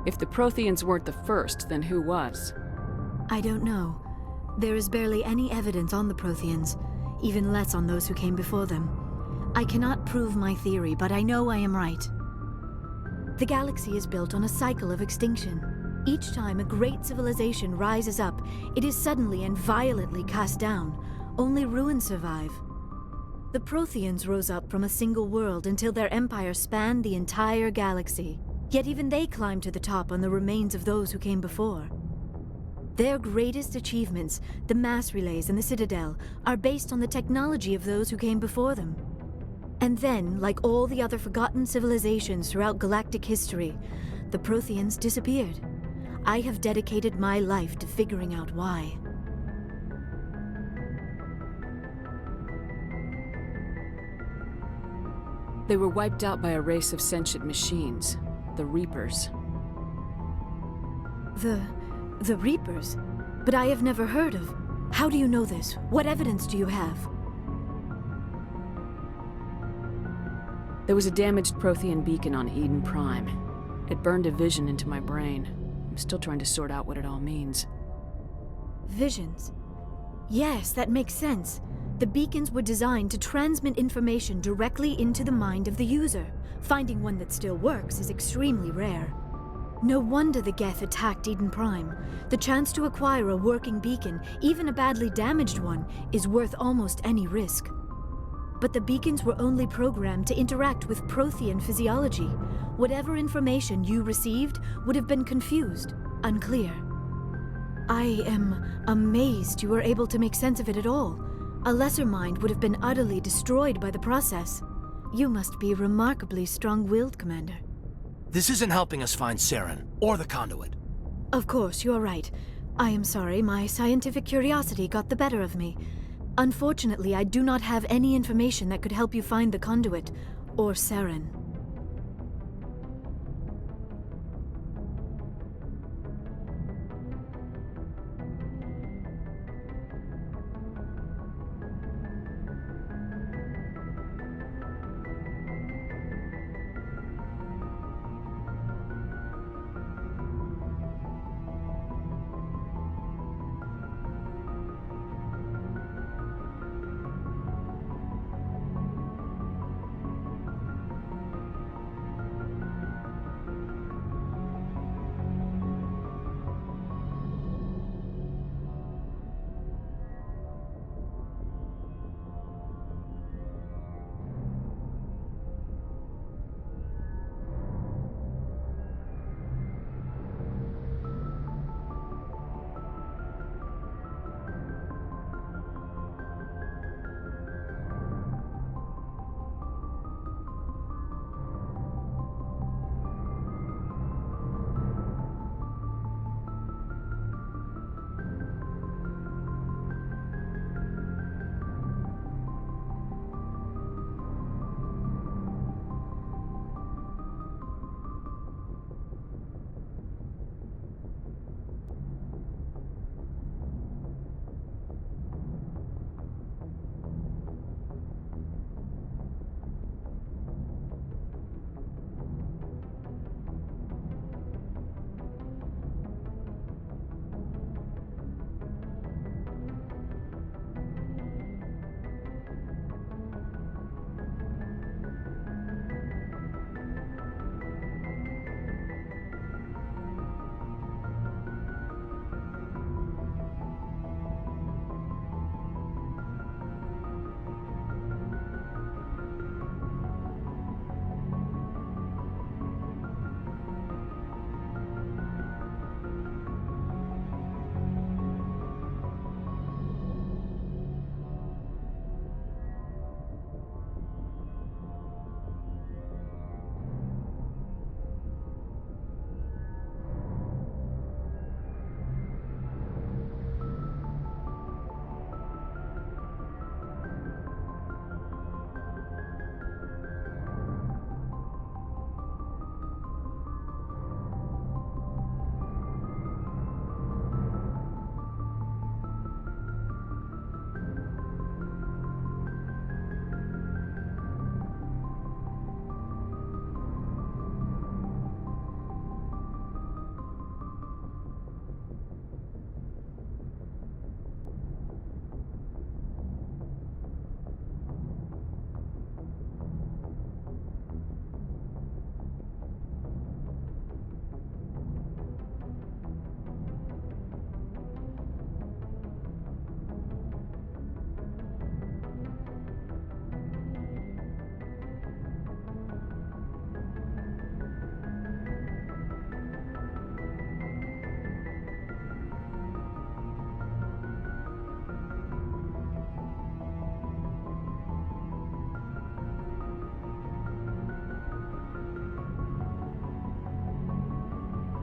If the Protheans weren't the first, then who was? I don't know. There is barely any evidence on the Protheans, even less on those who came before them. I cannot prove my theory, but I know I am right. The galaxy is built on a cycle of extinction. Each time a great civilization rises up, it is suddenly and violently cast down. Only ruins survive. The Protheans rose up from a single world until their empire spanned the entire galaxy. Yet even they climbed to the top on the remains of those who came before. Their greatest achievements, the mass relays and the Citadel, are based on the technology of those who came before them. And then, like all the other forgotten civilizations throughout galactic history, the Protheans disappeared. I have dedicated my life to figuring out why. They were wiped out by a race of sentient machines, the Reapers. The Reapers? But I have never heard of. How do you know this? What evidence do you have? There was a damaged Prothean beacon on Eden Prime. It burned a vision into my brain. I'm still trying to sort out what it all means. Visions? Yes, that makes sense. The beacons were designed to transmit information directly into the mind of the user. Finding one that still works is extremely rare. No wonder the Geth attacked Eden Prime. The chance to acquire a working beacon, even a badly damaged one, is worth almost any risk. But the beacons were only programmed to interact with Prothean physiology. Whatever information you received would have been confused, unclear. I am amazed you were able to make sense of it at all. A lesser mind would have been utterly destroyed by the process. You must be remarkably strong-willed, Commander. This isn't helping us find Saren, or the conduit. Of course, you're right. I am sorry, my scientific curiosity got the better of me. Unfortunately, I do not have any information that could help you find the conduit, or Saren.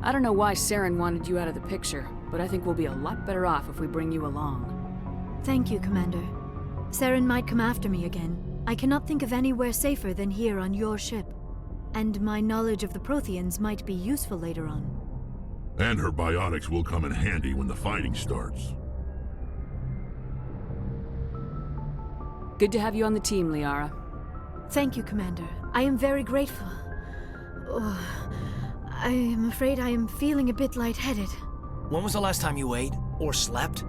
I don't know why Saren wanted you out of the picture, but I think we'll be a lot better off if we bring you along. Thank you, Commander. Saren might come after me again. I cannot think of anywhere safer than here on your ship. And my knowledge of the Protheans might be useful later on. And her biotics will come in handy when the fighting starts. Good to have you on the team, Liara. Thank you, Commander. I am very grateful. Oh, I am afraid I am feeling a bit lightheaded. When was the last time you ate or slept?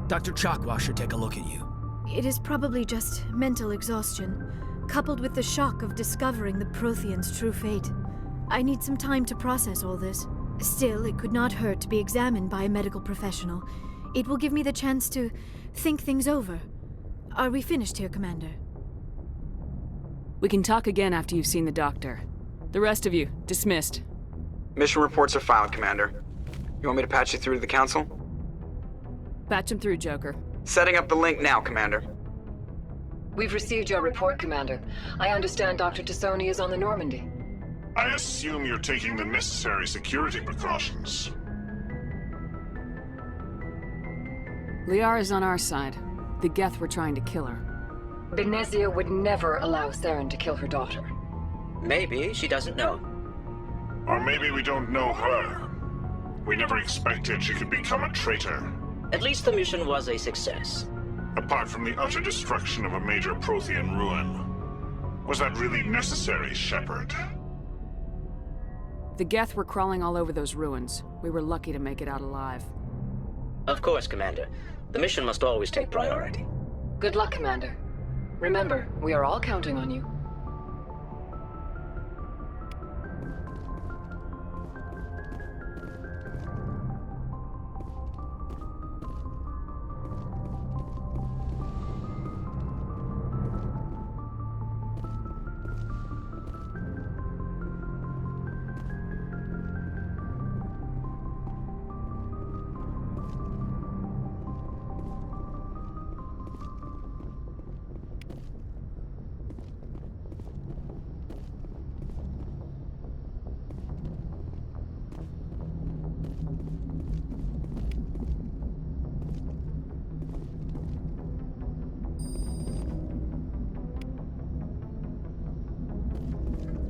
Dr. Chakwa should take a look at you. It is probably just mental exhaustion, coupled with the shock of discovering the Protheans' true fate. I need some time to process all this. Still, it could not hurt to be examined by a medical professional. It will give me the chance to think things over. Are we finished here, Commander? We can talk again after you've seen the doctor. The rest of you, dismissed. Mission reports are filed, Commander. You want me to patch you through to the Council? Patch him through, Joker. Setting up the link now, Commander. We've received your report, Commander. I understand Dr. Tassoni is on the Normandy. I assume you're taking the necessary security precautions. Liara's on our side. The Geth were trying to kill her. Benezia would never allow Saren to kill her daughter. Maybe she doesn't know. Or maybe we don't know her. We never expected she could become a traitor. At least the mission was a success. Apart from the utter destruction of a major Prothean ruin. Was that really necessary, Shepard? The Geth were crawling all over those ruins. We were lucky to make it out alive. Of course, Commander. The mission must always take priority. Good luck, Commander. Remember, we are all counting on you.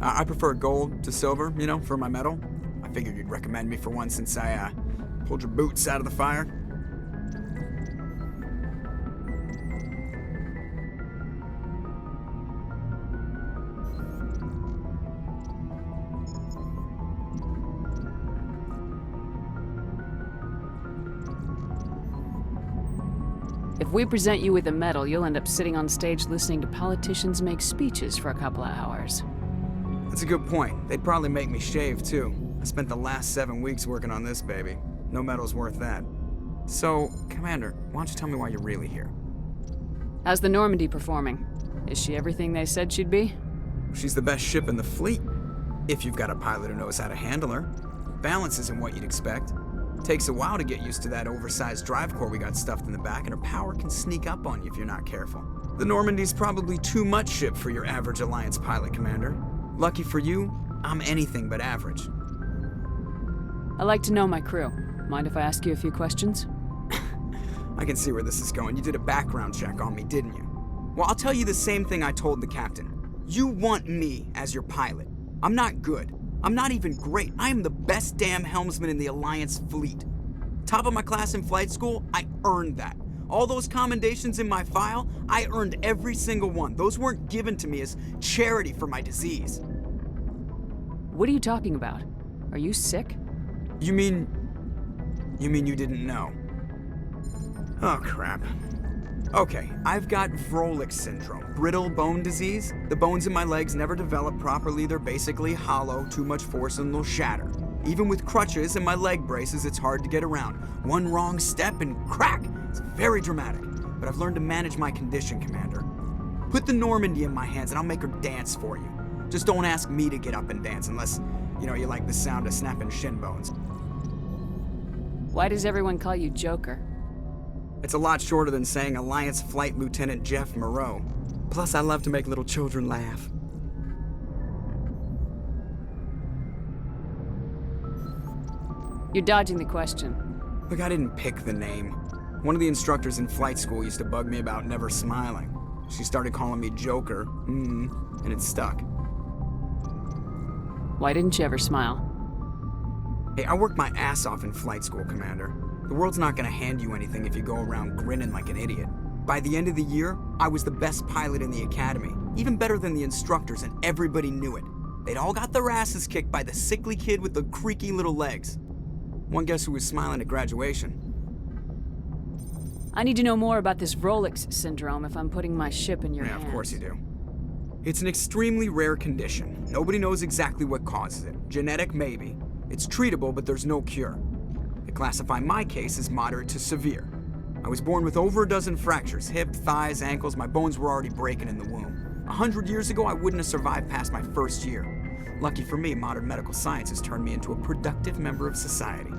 I prefer gold to silver, you know, for my medal. I figured you'd recommend me for one since I, pulled your boots out of the fire. If we present you with a medal, you'll end up sitting on stage listening to politicians make speeches for a couple of hours. That's a good point. They'd probably make me shave, too. I spent the last 7 weeks working on this baby. No medal's worth that. So, Commander, why don't you tell me why you're really here? How's the Normandy performing? Is she everything they said she'd be? She's the best ship in the fleet. If you've got a pilot who knows how to handle her. Balance isn't what you'd expect. Takes a while to get used to that oversized drive core we got stuffed in the back, and her power can sneak up on you if you're not careful. The Normandy's probably too much ship for your average Alliance pilot, Commander. Lucky for you, I'm anything but average. I like to know my crew. Mind if I ask you a few questions? I can see where this is going. You did a background check on me, didn't you? Well, I'll tell you the same thing I told the captain. You want me as your pilot. I'm not good. I'm not even great. I am the best damn helmsman in the Alliance fleet. Top of my class in flight school, I earned that. All those commendations in my file, I earned every single one. Those weren't given to me as charity for my disease. What are you talking about? Are you sick? You mean you didn't know? Oh, crap. Okay, I've got Vrolik syndrome, brittle bone disease. The bones in my legs never develop properly. They're basically hollow, too much force and they'll shatter. Even with crutches and my leg braces, it's hard to get around. One wrong step and crack! It's very dramatic, but I've learned to manage my condition, Commander. Put the Normandy in my hands and I'll make her dance for you. Just don't ask me to get up and dance unless, you like the sound of snapping shin bones. Why does everyone call you Joker? It's a lot shorter than saying Alliance Flight Lieutenant Jeff Moreau. Plus, I love to make little children laugh. You're dodging the question. Look, I didn't pick the name. One of the instructors in flight school used to bug me about never smiling. She started calling me Joker, and it stuck. Why didn't you ever smile? Hey, I worked my ass off in flight school, Commander. The world's not gonna hand you anything if you go around grinning like an idiot. By the end of the year, I was the best pilot in the academy, even better than the instructors, and everybody knew it. They'd all got their asses kicked by the sickly kid with the creaky little legs. One guess who was smiling at graduation? I need to know more about this Rolex syndrome if I'm putting my ship in your hands. Yeah, of course you do. It's an extremely rare condition. Nobody knows exactly what causes it. Genetic, maybe. It's treatable, but there's no cure. They classify my case as moderate to severe. I was born with over a dozen fractures, hip, thighs, ankles. My bones were already breaking in the womb. 100 years ago, I wouldn't have survived past my first year. Lucky for me, modern medical science has turned me into a productive member of society.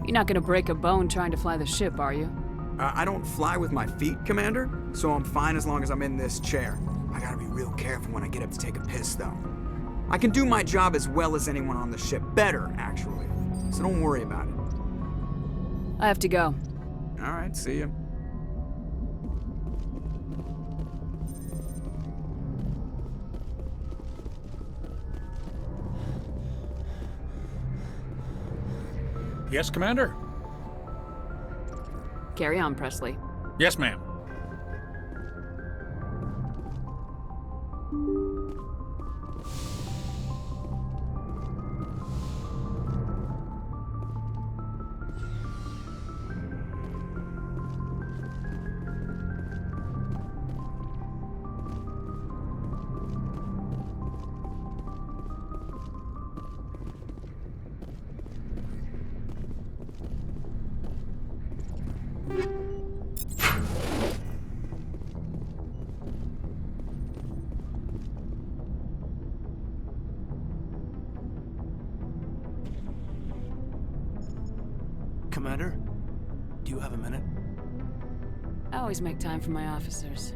You're not gonna break a bone trying to fly the ship, are you? I don't fly with my feet, Commander, so I'm fine as long as I'm in this chair. I gotta be real careful when I get up to take a piss, though. I can do my job as well as anyone on the ship. Better, actually. So don't worry about it. I have to go. All right, see ya. Yes, Commander? Carry on, Presley. Yes, ma'am. Commander, do you have a minute? I always make time for my officers.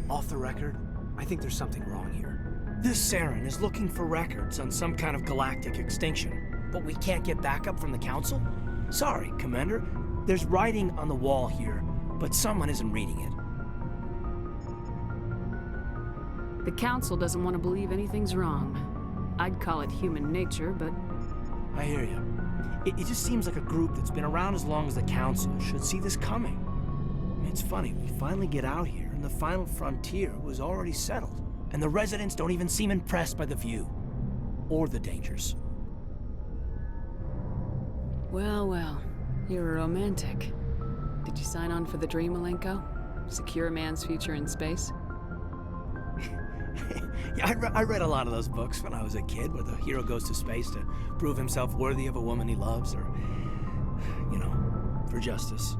Off the record, I think there's something wrong here. This Saren is looking for records on some kind of galactic extinction, but we can't get backup from the Council? Sorry, Commander. There's writing on the wall here, but someone isn't reading it. The Council doesn't want to believe anything's wrong. I'd call it human nature, but... I hear you. It just seems like a group that's been around as long as the Council should see this coming. I mean, it's funny, we finally get out here, and the final frontier was already settled. And the residents don't even seem impressed by the view. Or the dangers. Well, well. You're a romantic. Did you sign on for the dream, Malenko? Secure a man's future in space? Yeah, I read a lot of those books when I was a kid, where the hero goes to space to prove himself worthy of a woman he loves, or, you know, for justice.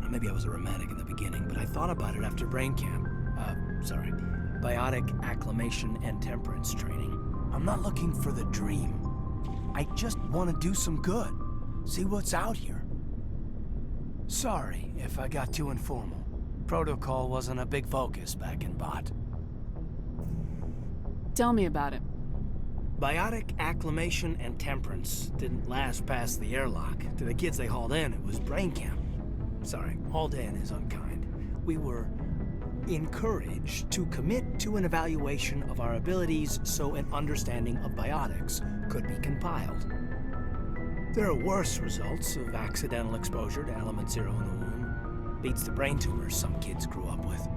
Maybe I was a romantic in the beginning, but I thought about it after brain camp. Biotic acclimation and temperance training. I'm not looking for the dream. I just want to do some good. See what's out here. Sorry if I got too informal. Protocol wasn't a big focus back in Bot. Tell me about it. Biotic acclimation and temperance didn't last past the airlock. To the kids they hauled in, it was brain camp. Sorry, hauled in is unkind. We were encouraged to commit to an evaluation of our abilities so an understanding of biotics could be compiled. There are worse results of accidental exposure to element 0 in the womb. Beats the brain tumors some kids grew up with.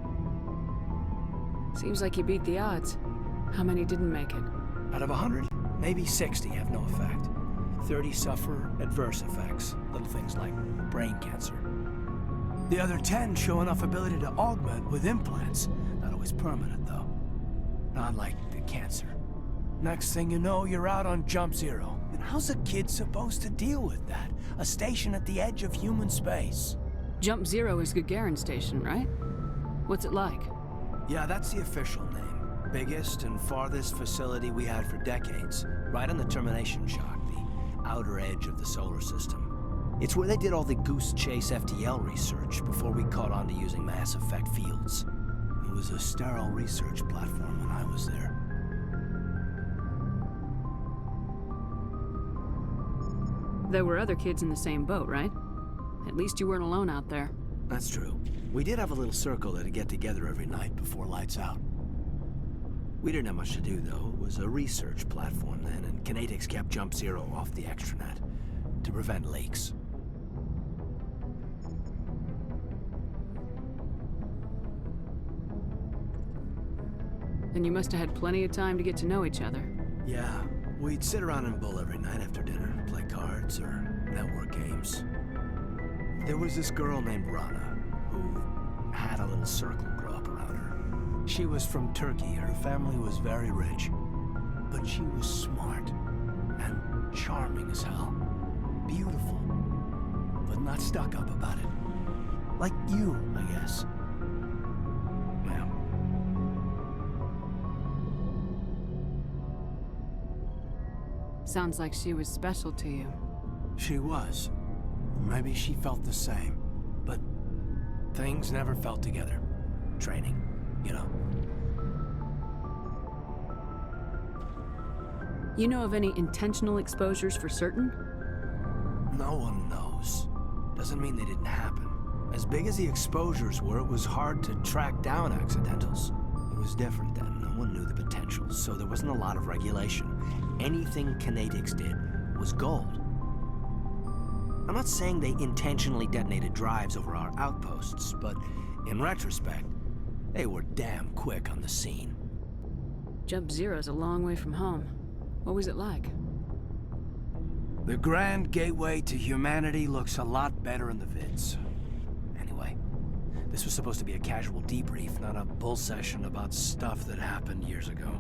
Seems like you beat the odds. How many didn't make it? Out of 100, maybe 60 have no effect. 30 suffer adverse effects, little things like brain cancer. The other 10 show enough ability to augment with implants. Not always permanent, though. Not like the cancer. Next thing you know, you're out on Jump Zero. And how's a kid supposed to deal with that? A station at the edge of human space. Jump Zero is Gagarin Station, right? What's it like? Yeah, that's the official name. Biggest and farthest facility we had for decades. Right on the termination shock, the outer edge of the solar system. It's where they did all the Goose Chase FTL research before we caught on to using mass effect fields. It was a sterile research platform when I was there. There were other kids in the same boat, right? At least you weren't alone out there. That's true. We did have a little circle that'd get together every night before lights out. We didn't have much to do, though. It was a research platform then, and Kinetics kept Jump Zero off the extranet to prevent leaks. And you must have had plenty of time to get to know each other. Yeah, we'd sit around and bull every night after dinner, play cards or network games. There was this girl named Rana, who had a little circle grow up around her. She was from Turkey, her family was very rich, but she was smart and charming as hell. Beautiful, but not stuck up about it. Like you, I guess. Ma'am. Sounds like she was special to you. She was. Maybe she felt the same, but things never felt together. Training, you know. You know of any intentional exposures for certain? No one knows. Doesn't mean they didn't happen. As big as the exposures were, it was hard to track down accidentals. It was different then. No one knew the potential, so there wasn't a lot of regulation. Anything Kinetics did was gold. I'm not saying they intentionally detonated drives over our outposts, but in retrospect, they were damn quick on the scene. Jump Zero's a long way from home. What was it like? The grand gateway to humanity looks a lot better in the vids. Anyway, this was supposed to be a casual debrief, not a bull session about stuff that happened years ago.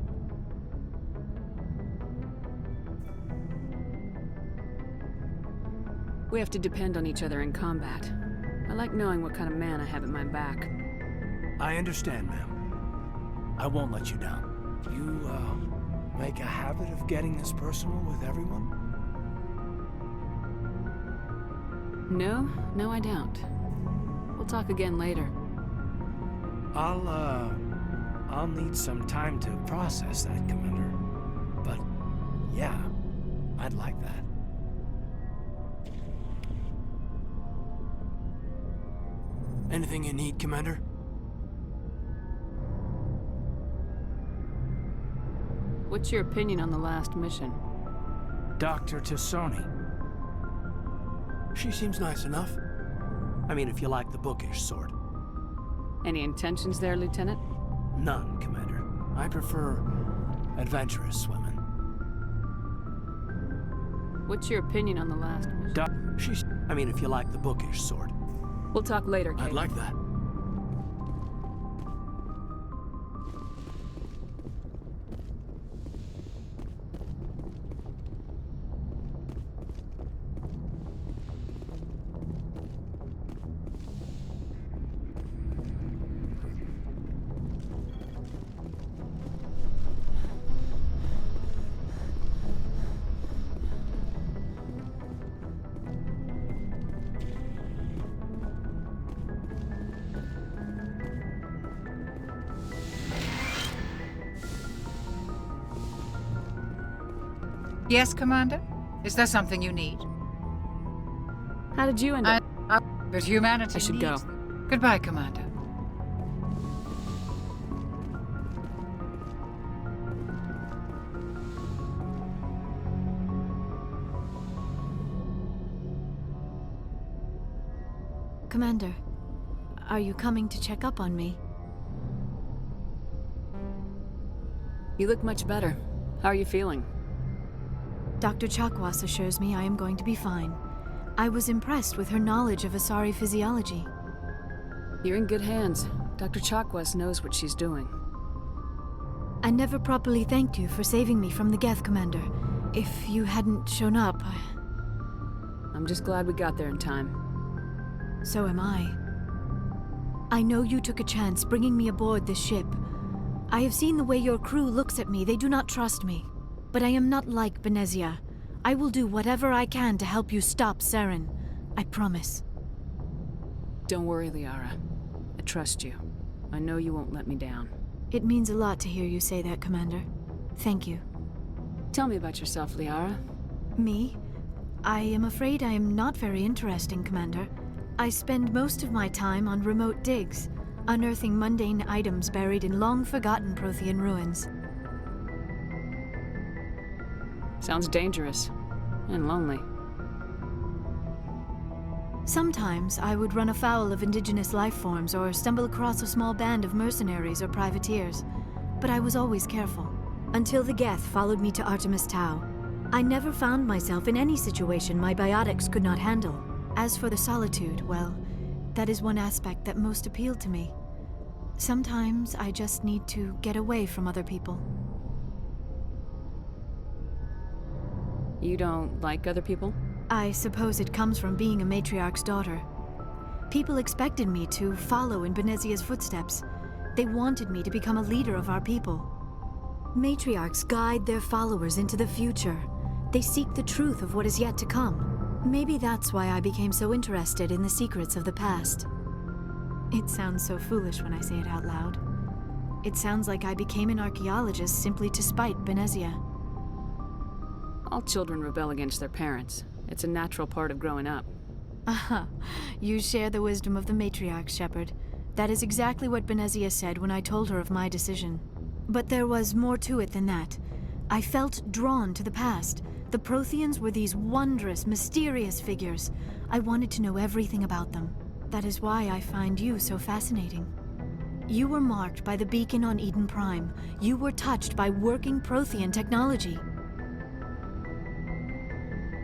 We have to depend on each other in combat. I like knowing what kind of man I have at my back. I understand, ma'am. I won't let you down. You, make a habit of getting this personal with everyone? No, I don't. We'll talk again later. I'll need some time to process that, Commander. But, yeah, I'd like that. Anything you need, Commander? What's your opinion on the last mission? Dr. Tassoni. She seems nice enough. I mean, if you like the bookish sort. Any intentions there, Lieutenant? None, Commander. I prefer adventurous women. What's your opinion on the last mission? I mean, if you like the bookish sort. We'll talk later, Kate. I'd like that. Yes, Commander? Is there something you need? How did you end up? But humanity I should needs go. them. Goodbye, Commander. Commander, are you coming to check up on me? You look much better. How are you feeling? Dr. Chakwas assures me I am going to be fine. I was impressed with her knowledge of Asari physiology. You're in good hands. Dr. Chakwas knows what she's doing. I never properly thanked you for saving me from the Geth, Commander. If you hadn't shown up, I'm just glad we got there in time. So am I. I know you took a chance bringing me aboard this ship. I have seen the way your crew looks at me. They do not trust me. But I am not like Benezia. I will do whatever I can to help you stop Saren. I promise. Don't worry, Liara. I trust you. I know you won't let me down. It means a lot to hear you say that, Commander. Thank you. Tell me about yourself, Liara. Me? I am afraid I am not very interesting, Commander. I spend most of my time on remote digs, unearthing mundane items buried in long-forgotten Prothean ruins. Sounds dangerous. And lonely. Sometimes I would run afoul of indigenous life forms or stumble across a small band of mercenaries or privateers, but I was always careful. Until the Geth followed me to Artemis Tau. I never found myself in any situation my biotics could not handle. As for the solitude, well, that is one aspect that most appealed to me. Sometimes I just need to get away from other people. You don't like other people? I suppose it comes from being a matriarch's daughter. People expected me to follow in Benezia's footsteps. They wanted me to become a leader of our people. Matriarchs guide their followers into the future. They seek the truth of what is yet to come. Maybe that's why I became so interested in the secrets of the past. It sounds so foolish when I say it out loud. It sounds like I became an archaeologist simply to spite Benezia. All children rebel against their parents. It's a natural part of growing up. Aha, you share the wisdom of the matriarch, Shepard. That is exactly what Benezia said when I told her of my decision. But there was more to it than that. I felt drawn to the past. The Protheans were these wondrous, mysterious figures. I wanted to know everything about them. That is why I find you so fascinating. You were marked by the beacon on Eden Prime. You were touched by working Prothean technology.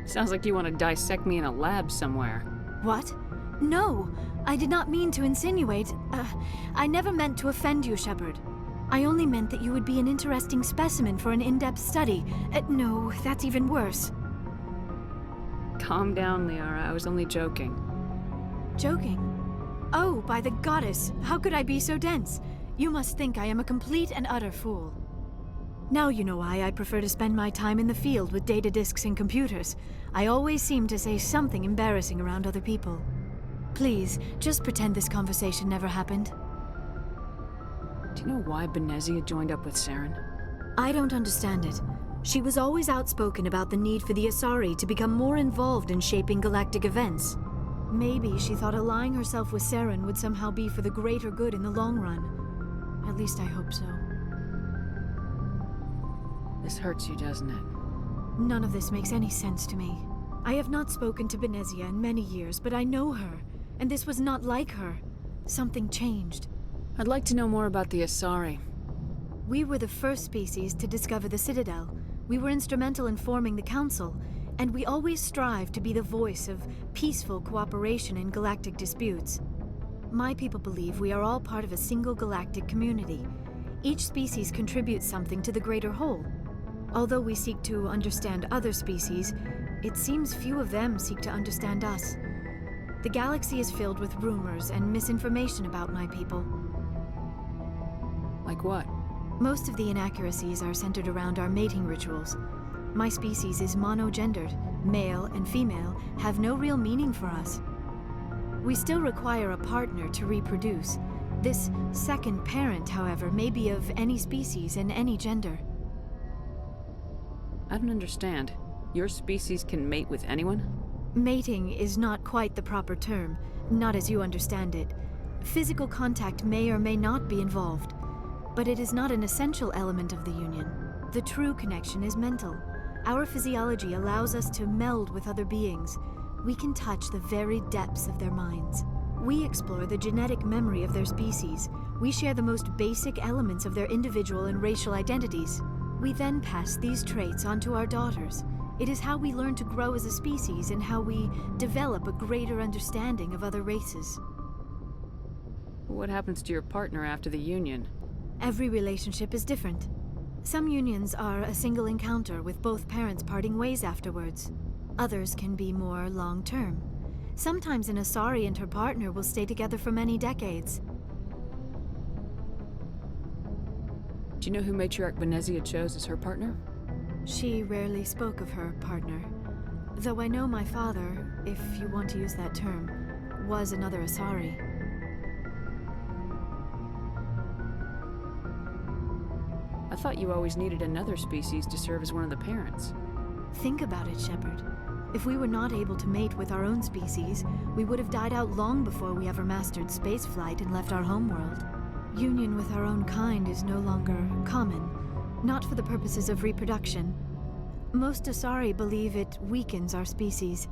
Sounds like you want to dissect me in a lab somewhere. What? No, I did not mean to insinuate. I never meant to offend you, Shepard. I only meant that you would be an interesting specimen for an in-depth study. No, that's even worse. Calm down, Liara. I was only joking. Joking? Oh, by the goddess, how could I be so dense? You must think I am a complete and utter fool. Now you know why I prefer to spend my time in the field with data disks and computers. I always seem to say something embarrassing around other people. Please, just pretend this conversation never happened. Do you know why Benezia joined up with Saren? I don't understand it. She was always outspoken about the need for the Asari to become more involved in shaping galactic events. Maybe she thought allying herself with Saren would somehow be for the greater good in the long run. At least I hope so. This hurts you, doesn't it? None of this makes any sense to me. I have not spoken to Benezia in many years, but I know her, and this was not like her. Something changed. I'd like to know more about the Asari. We were the first species to discover the Citadel. We were instrumental in forming the Council, and we always strive to be the voice of peaceful cooperation in galactic disputes. My people believe we are all part of a single galactic community. Each species contributes something to the greater whole. Although we seek to understand other species, it seems few of them seek to understand us. The galaxy is filled with rumors and misinformation about my people. Like what? Most of the inaccuracies are centered around our mating rituals. My species is monogendered. Male and female have no real meaning for us. We still require a partner to reproduce. This second parent, however, may be of any species and any gender. I don't understand. Your species can mate with anyone? Mating is not quite the proper term, not as you understand it. Physical contact may or may not be involved, but it is not an essential element of the union. The true connection is mental. Our physiology allows us to meld with other beings. We can touch the very depths of their minds. We explore the genetic memory of their species. We share the most basic elements of their individual and racial identities. We then pass these traits on to our daughters. It is how we learn to grow as a species and how we develop a greater understanding of other races. What happens to your partner after the union? Every relationship is different. Some unions are a single encounter with both parents parting ways afterwards. Others can be more long-term. Sometimes an Asari and her partner will stay together for many decades. Do you know who Matriarch Benezia chose as her partner? She rarely spoke of her partner. Though I know my father, if you want to use that term, was another Asari. I thought you always needed another species to serve as one of the parents. Think about it, Shepard. If we were not able to mate with our own species, we would have died out long before we ever mastered spaceflight and left our homeworld. Union with our own kind is no longer common, not for the purposes of reproduction. Most Asari believe it weakens our species.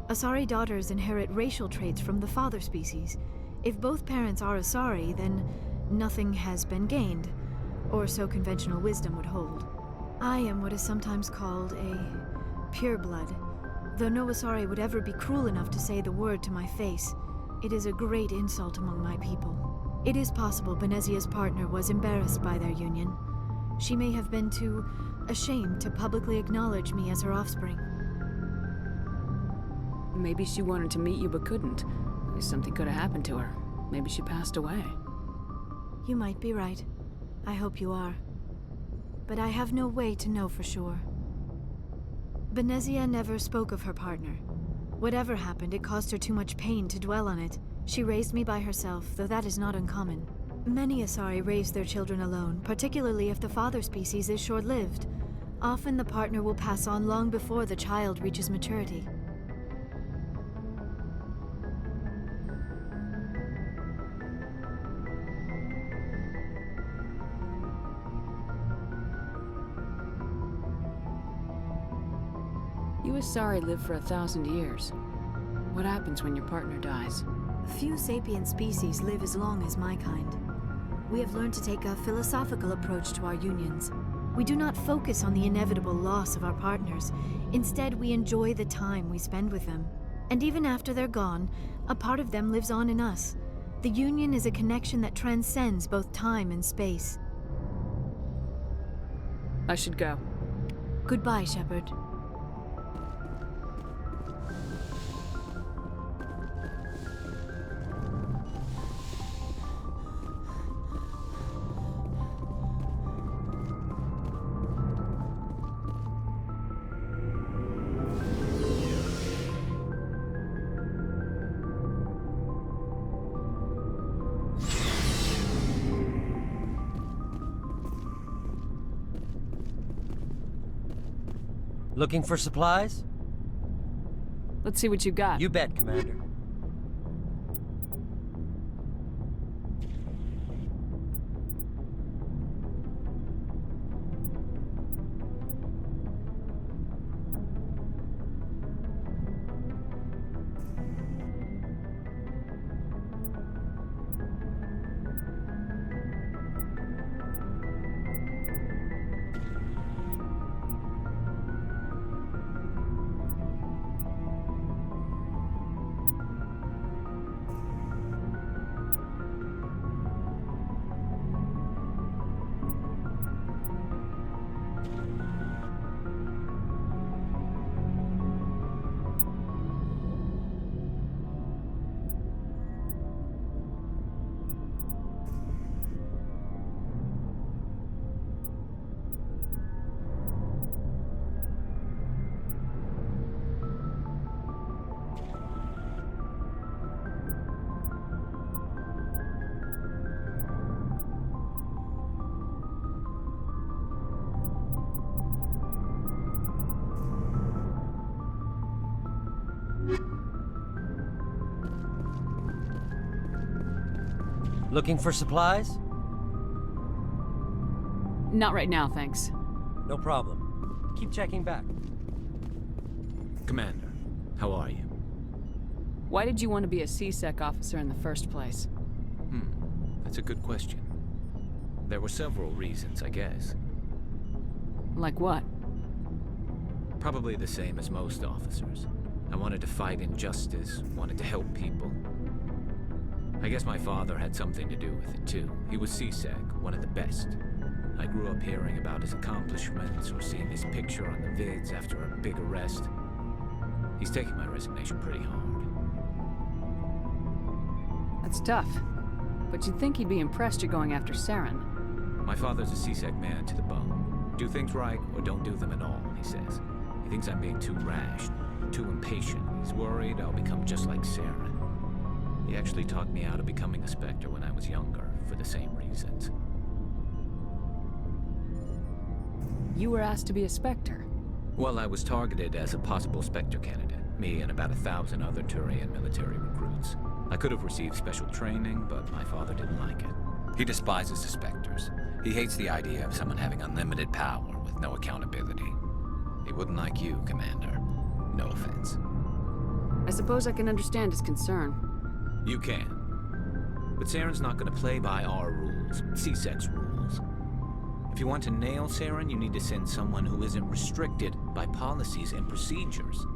Asari daughters inherit racial traits from the father species. If both parents are Asari, then nothing has been gained, or so conventional wisdom would hold. I am what is sometimes called a pureblood. Though no Asari would ever be cruel enough to say the word to my face, it is a great insult among my people. It is possible Benezia's partner was embarrassed by their union. She may have been too ashamed to publicly acknowledge me as her offspring. Maybe she wanted to meet you but couldn't. Something could have happened to her. Maybe she passed away. You might be right. I hope you are. But I have no way to know for sure. Benezia never spoke of her partner. Whatever happened, it caused her too much pain to dwell on it. She raised me by herself, though that is not uncommon. Many Asari raise their children alone, particularly if the father species is short-lived. Often the partner will pass on long before the child reaches maturity. You Asari live for 1,000 years. What happens when your partner dies? Few sapient species live as long as my kind. We have learned to take a philosophical approach to our unions. We do not focus on the inevitable loss of our partners. Instead, we enjoy the time we spend with them. And even after they're gone, a part of them lives on in us. The union is a connection that transcends both time and space. I should go. Goodbye, Shepard. Looking for supplies? Let's see what you got. You bet, Commander. Looking for supplies? Not right now, thanks. No problem. Keep checking back. Commander, how are you? Why did you want to be a C-Sec officer in the first place? That's a good question. There were several reasons, I guess. Like what? Probably the same as most officers. I wanted to fight injustice, wanted to help people. I guess my father had something to do with it too. He was C-Sec, one of the best. I grew up hearing about his accomplishments or seeing his picture on the vids after a big arrest. He's taking my resignation pretty hard. That's tough. But you'd think he'd be impressed you're going after Saren. My father's a C-Sec man to the bone. Do things right or don't do them at all, he says. He thinks I'm being too rash, too impatient. He's worried I'll become just like Saren. He actually talked me out of becoming a Spectre when I was younger, for the same reasons. You were asked to be a Spectre. Well, I was targeted as a possible Spectre candidate. Me and about 1,000 other Turian military recruits. I could have received special training, but my father didn't like it. He despises the Spectres. He hates the idea of someone having unlimited power with no accountability. He wouldn't like you, Commander. No offense. I suppose I can understand his concern. You can. But Saren's not going to play by our rules, C-Sec's rules. If you want to nail Saren, you need to send someone who isn't restricted by policies and procedures.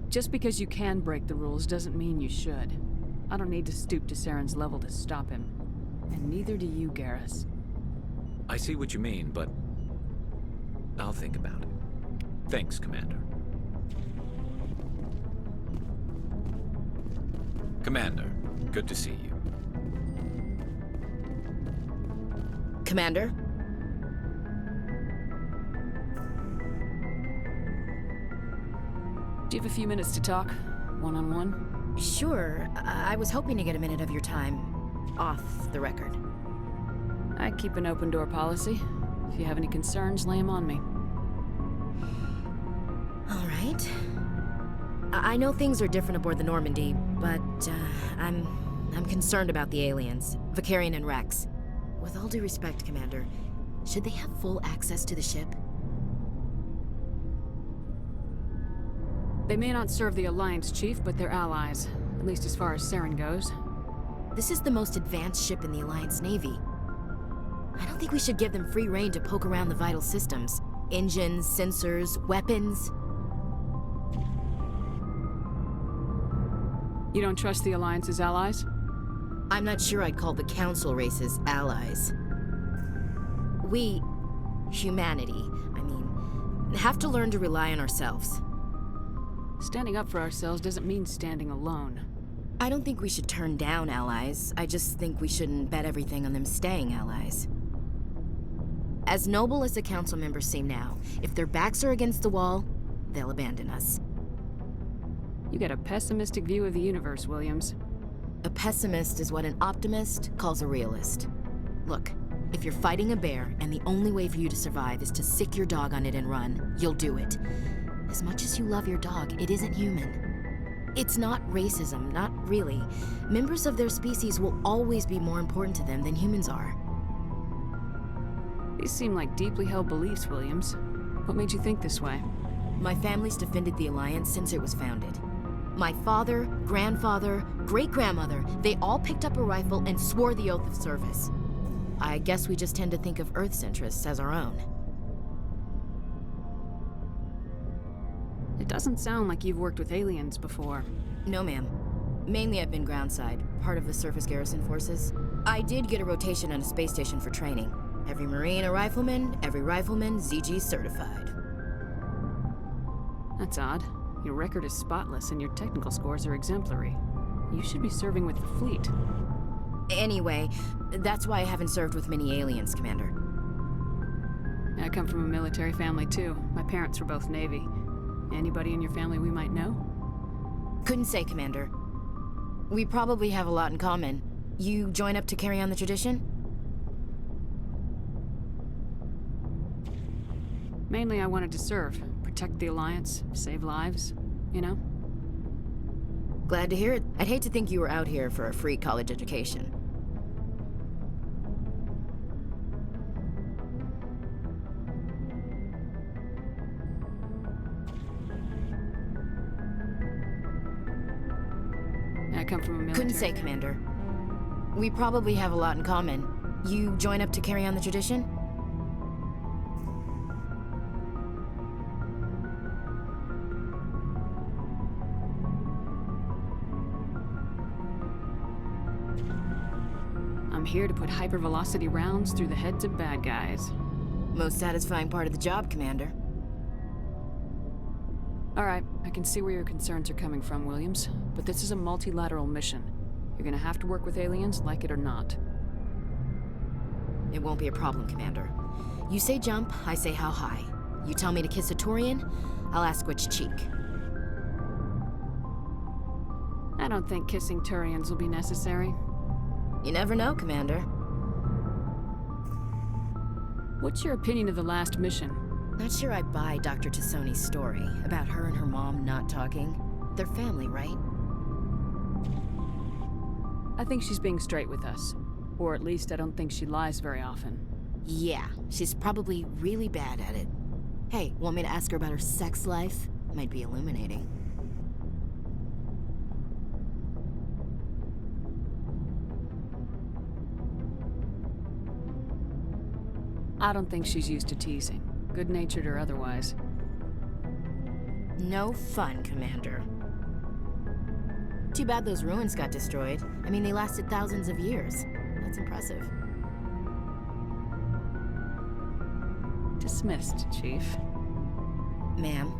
Just because you can break the rules doesn't mean you should. I don't need to stoop to Saren's level to stop him. And neither do you, Garrus. I see what you mean, but I'll think about it. Thanks, Commander. Commander, good to see you. Commander? Do you have a few minutes to talk? One-on-one? Sure. I was hoping to get a minute of your time off the record. I keep an open door policy. If you have any concerns, lay them on me. All right. I know things are different aboard the Normandy, but I'm concerned about the aliens, Vicarian and Rex. With all due respect, Commander, should they have full access to the ship? They may not serve the Alliance, Chief, but they're allies. At least as far as Saren goes. This is the most advanced ship in the Alliance Navy. I don't think we should give them free rein to poke around the vital systems. Engines, sensors, weapons. You don't trust the Alliance's allies? I'm not sure I'd call the Council races allies. We, humanity, have to learn to rely on ourselves. Standing up for ourselves doesn't mean standing alone. I don't think we should turn down allies. I just think we shouldn't bet everything on them staying allies. As noble as the Council members seem now, if their backs are against the wall, they'll abandon us. You get a pessimistic view of the universe, Williams. A pessimist is what an optimist calls a realist. Look, if you're fighting a bear and the only way for you to survive is to sick your dog on it and run, you'll do it. As much as you love your dog, it isn't human. It's not racism, not really. Members of their species will always be more important to them than humans are. These seem like deeply held beliefs, Williams. What made you think this way? My family's defended the Alliance since it was founded. My father, grandfather, great-grandmother, they all picked up a rifle and swore the oath of service. I guess we just tend to think of Earth's interests as our own. It doesn't sound like you've worked with aliens before. No, ma'am. Mainly I've been groundside, part of the surface garrison forces. I did get a rotation on a space station for training. Every Marine a rifleman, every rifleman ZG certified. That's odd. Your record is spotless and your technical scores are exemplary. You should be serving with the fleet. Anyway, that's why I haven't served with many aliens, Commander. I come from a military family too. My parents were both Navy. Anybody in your family we might know? Couldn't say, Commander. We probably have a lot in common. You join up to carry on the tradition? Mainly I wanted to serve. Protect the Alliance, save lives, you know? Glad to hear it. I'd hate to think you were out here for a free college education. I come from a military... Couldn't say, Commander. We probably have a lot in common. You join up to carry on the tradition? I'm here to put hypervelocity rounds through the heads of bad guys. Most satisfying part of the job, Commander. All right, I can see where your concerns are coming from, Williams. But this is a multilateral mission. You're gonna have to work with aliens, like it or not. It won't be a problem, Commander. You say jump, I say how high. You tell me to kiss a Turian, I'll ask which cheek. I don't think kissing Turians will be necessary. You never know, Commander. What's your opinion of the last mission? Not sure I buy Dr. Tassoni's story about her and her mom not talking. They're family, right? I think she's being straight with us. Or at least I don't think she lies very often. Yeah, she's probably really bad at it. Hey, want me to ask her about her sex life? Might be illuminating. I don't think she's used to teasing, good-natured or otherwise. No fun, Commander. Too bad those ruins got destroyed. I mean, they lasted thousands of years. That's impressive. Dismissed, Chief. Ma'am.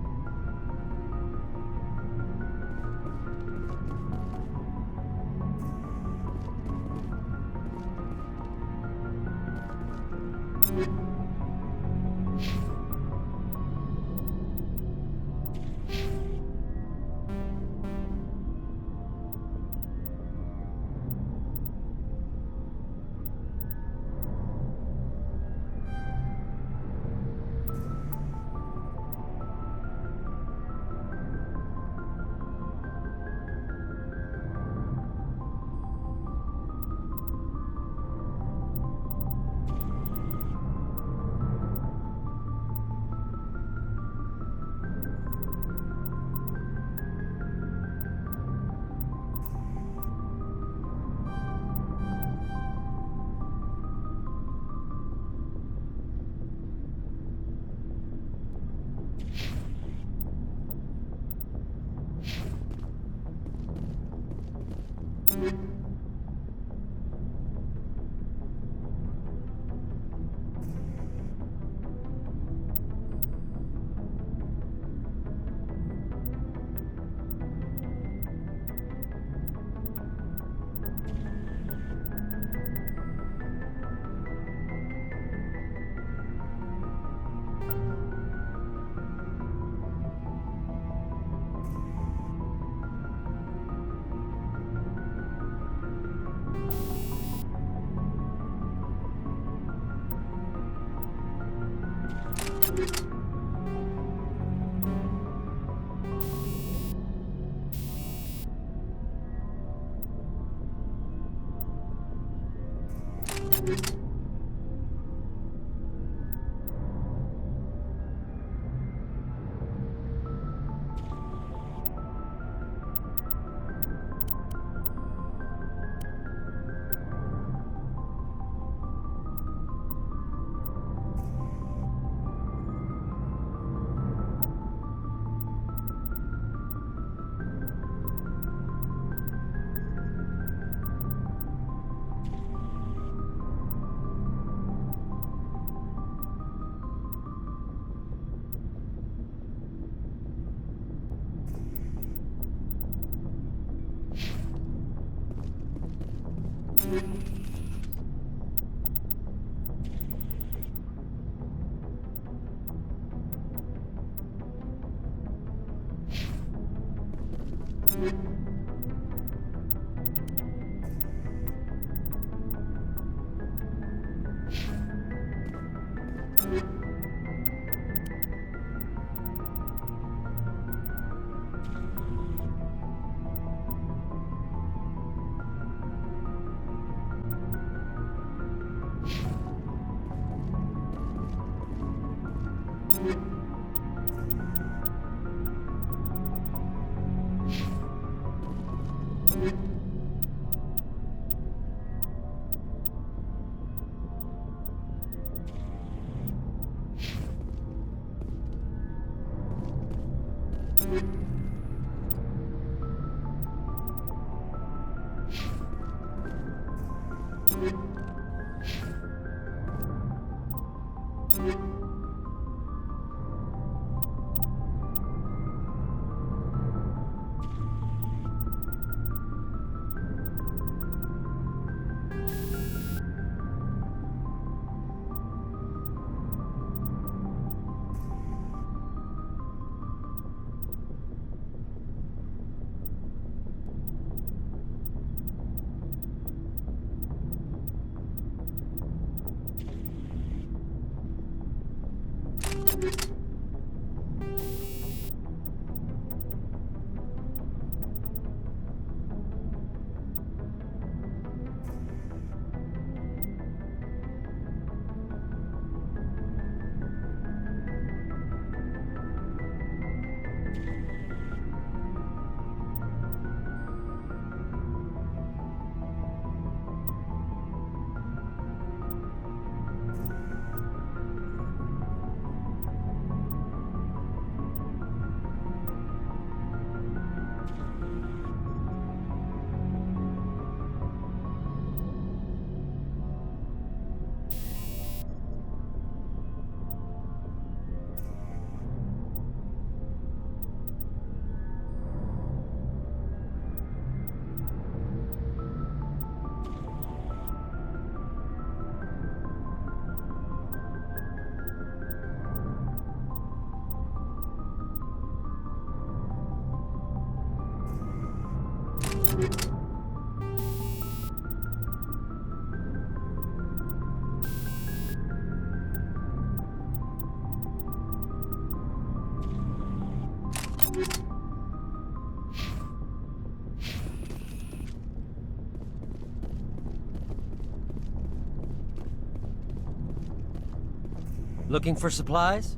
Looking for supplies?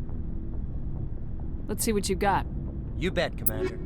Let's see what you got. You bet, Commander.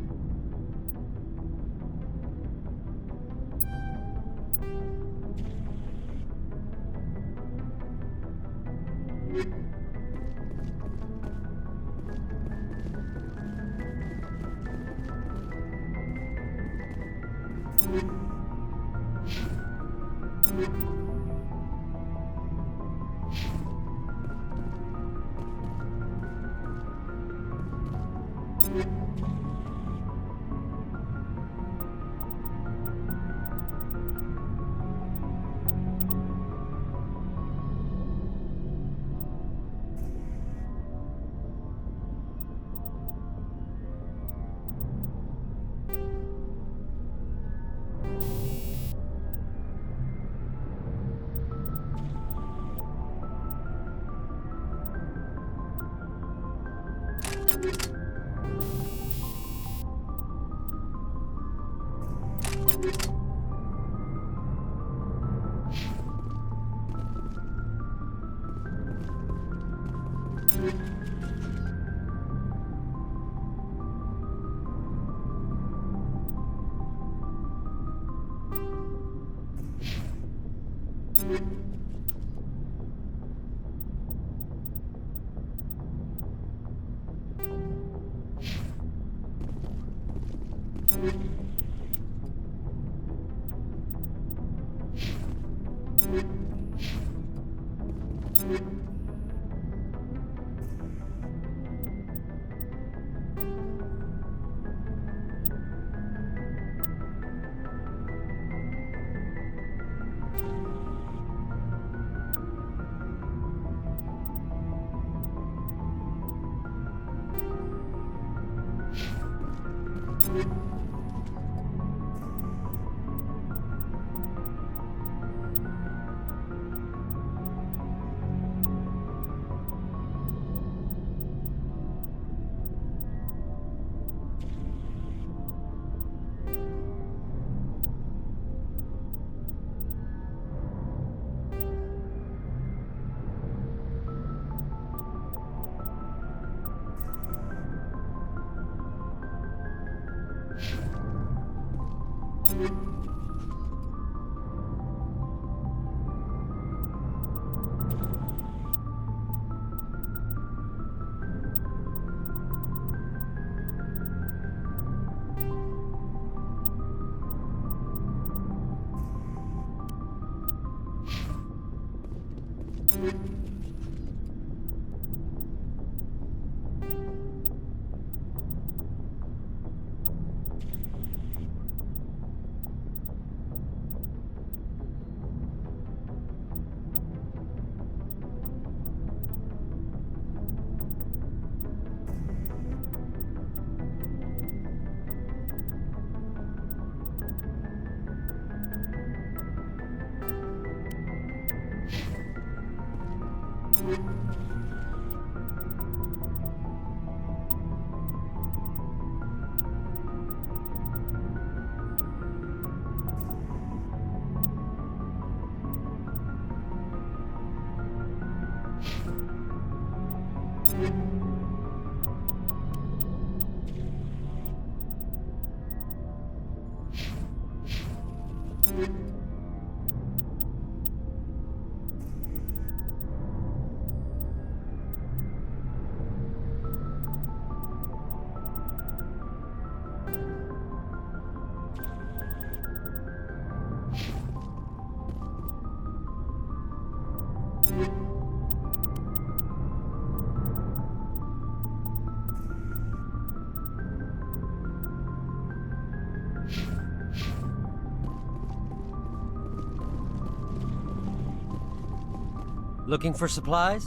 Looking for supplies?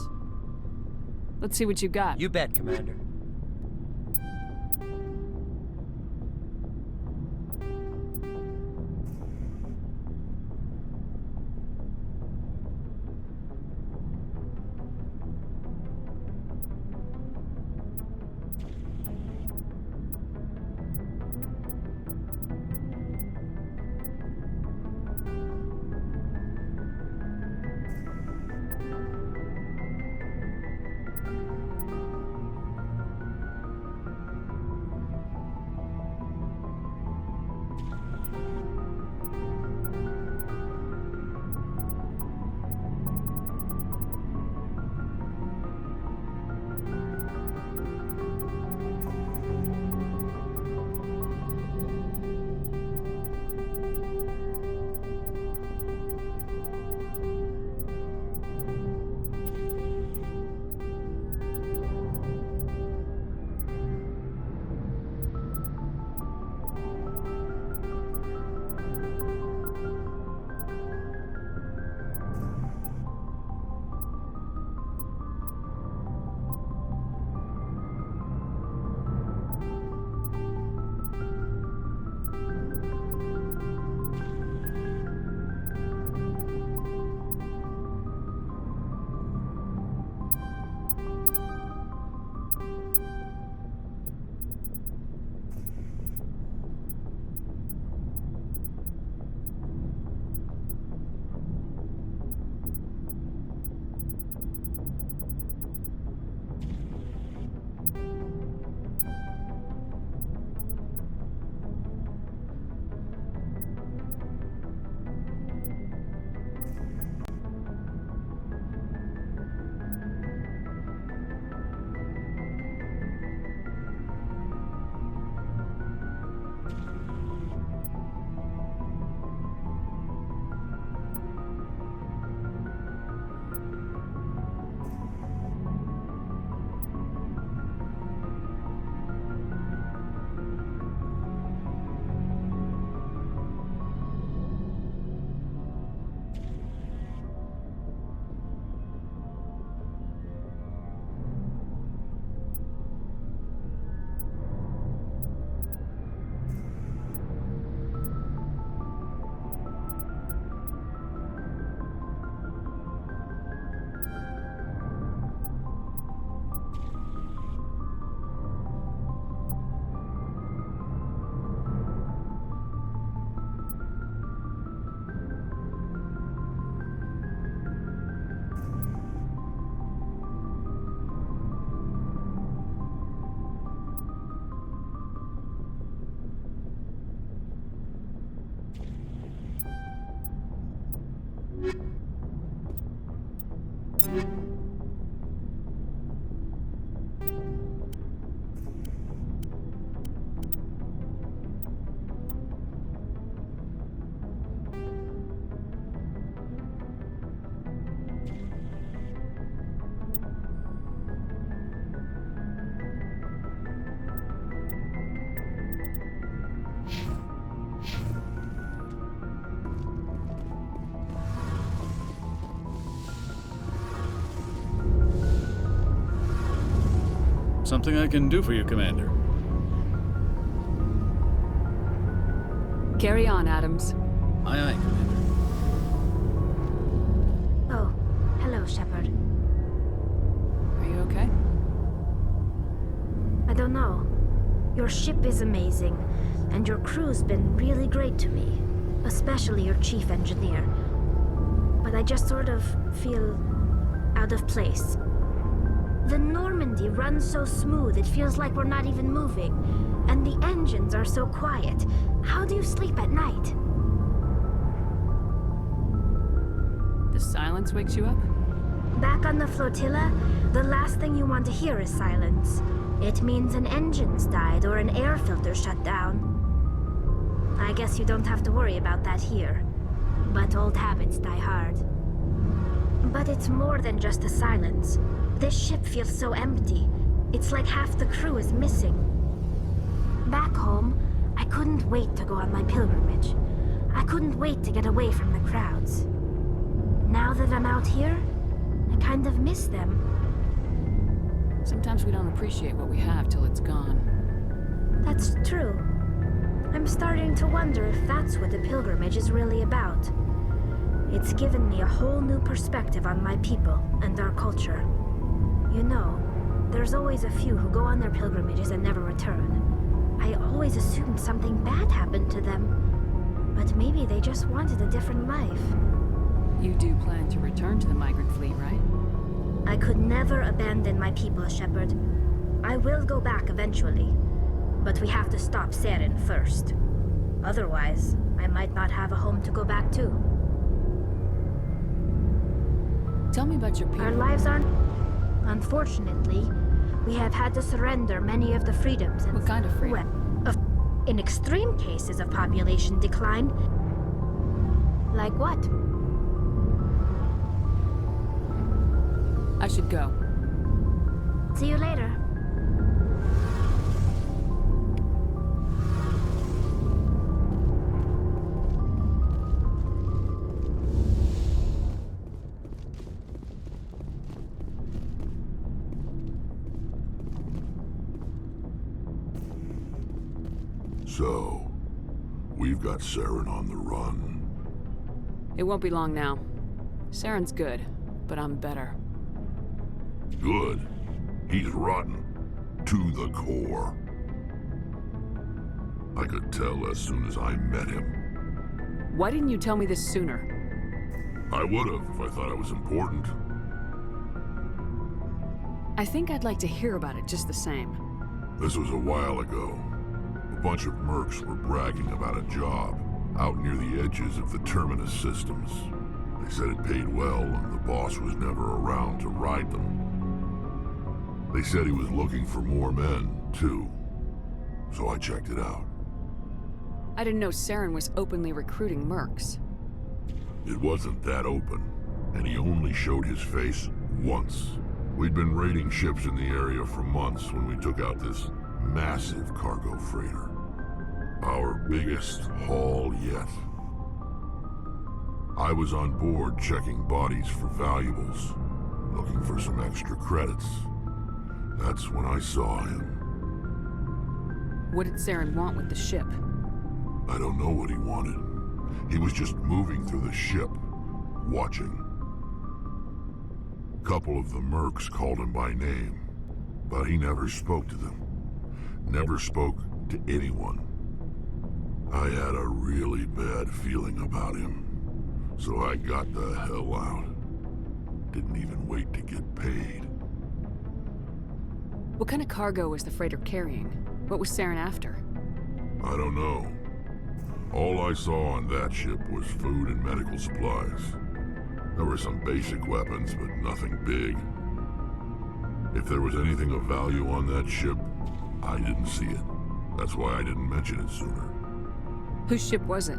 Let's see what you got. You bet, Commander. Something I can do for you, Commander. Carry on, Adams. Aye, aye, Commander. Oh, hello, Shepard. Are you okay? don't know. Your ship is amazing, and your crew's been really great to me, especially your chief engineer. But I just sort of feel out of place. The Normandy runs so smooth it feels like we're not even moving, and the engines are so quiet. How do you sleep at night? The silence wakes you up? Back on the flotilla, the last thing you want to hear is silence. It means an engine's died or an air filter shut down. I guess you don't have to worry about that here. But old habits die hard. But it's more than just the silence. This ship feels so empty. It's like half the crew is missing. Back home, I couldn't wait to go on my pilgrimage. I couldn't wait to get away from the crowds. Now that I'm out here, I kind of miss them. Sometimes we don't appreciate what we have till it's gone. That's true. I'm starting to wonder if that's what the pilgrimage is really about. It's given me a whole new perspective on my people and our culture. You know, there's always a few who go on their pilgrimages and never return. I always assumed something bad happened to them, but maybe they just wanted a different life. You do plan to return to the migrant fleet, right? I could never abandon my people, Shepard. I will go back eventually, but we have to stop Saren first. Otherwise, I might not have a home to go back to. Tell me about your people. Our lives aren't... Unfortunately, we have had to surrender many of the freedoms and... What kind of freedom? Well, in extreme cases of population decline... Like what? I should go. See you later. So, we've got Saren on the run. It won't be long now. Saren's good, but I'm better. Good. He's rotten. To the core. I could tell as soon as I met him. Why didn't you tell me this sooner? I would've if I thought it was important. I think I'd like to hear about it just the same. This was a while ago. A bunch of mercs were bragging about a job out near the edges of the Terminus systems. They said it paid well and the boss was never around to ride them. They said he was looking for more men, too. So I checked it out. I didn't know Saren was openly recruiting mercs. It wasn't that open, and he only showed his face once. We'd been raiding ships in the area for months when we took out this massive cargo freighter. Our biggest haul yet. I was on board checking bodies for valuables, looking for some extra credits. That's when I saw him. What did Saren want with the ship? I don't know what he wanted. He was just moving through the ship, watching. A couple of the mercs called him by name, but he never spoke to them. Never spoke to anyone. I had a really bad feeling about him, so I got the hell out. Didn't even wait to get paid. What kind of cargo was the freighter carrying? What was Saren after? I don't know. All I saw on that ship was food and medical supplies. There were some basic weapons, but nothing big. If there was anything of value on that ship, I didn't see it. That's why I didn't mention it sooner. Whose ship was it?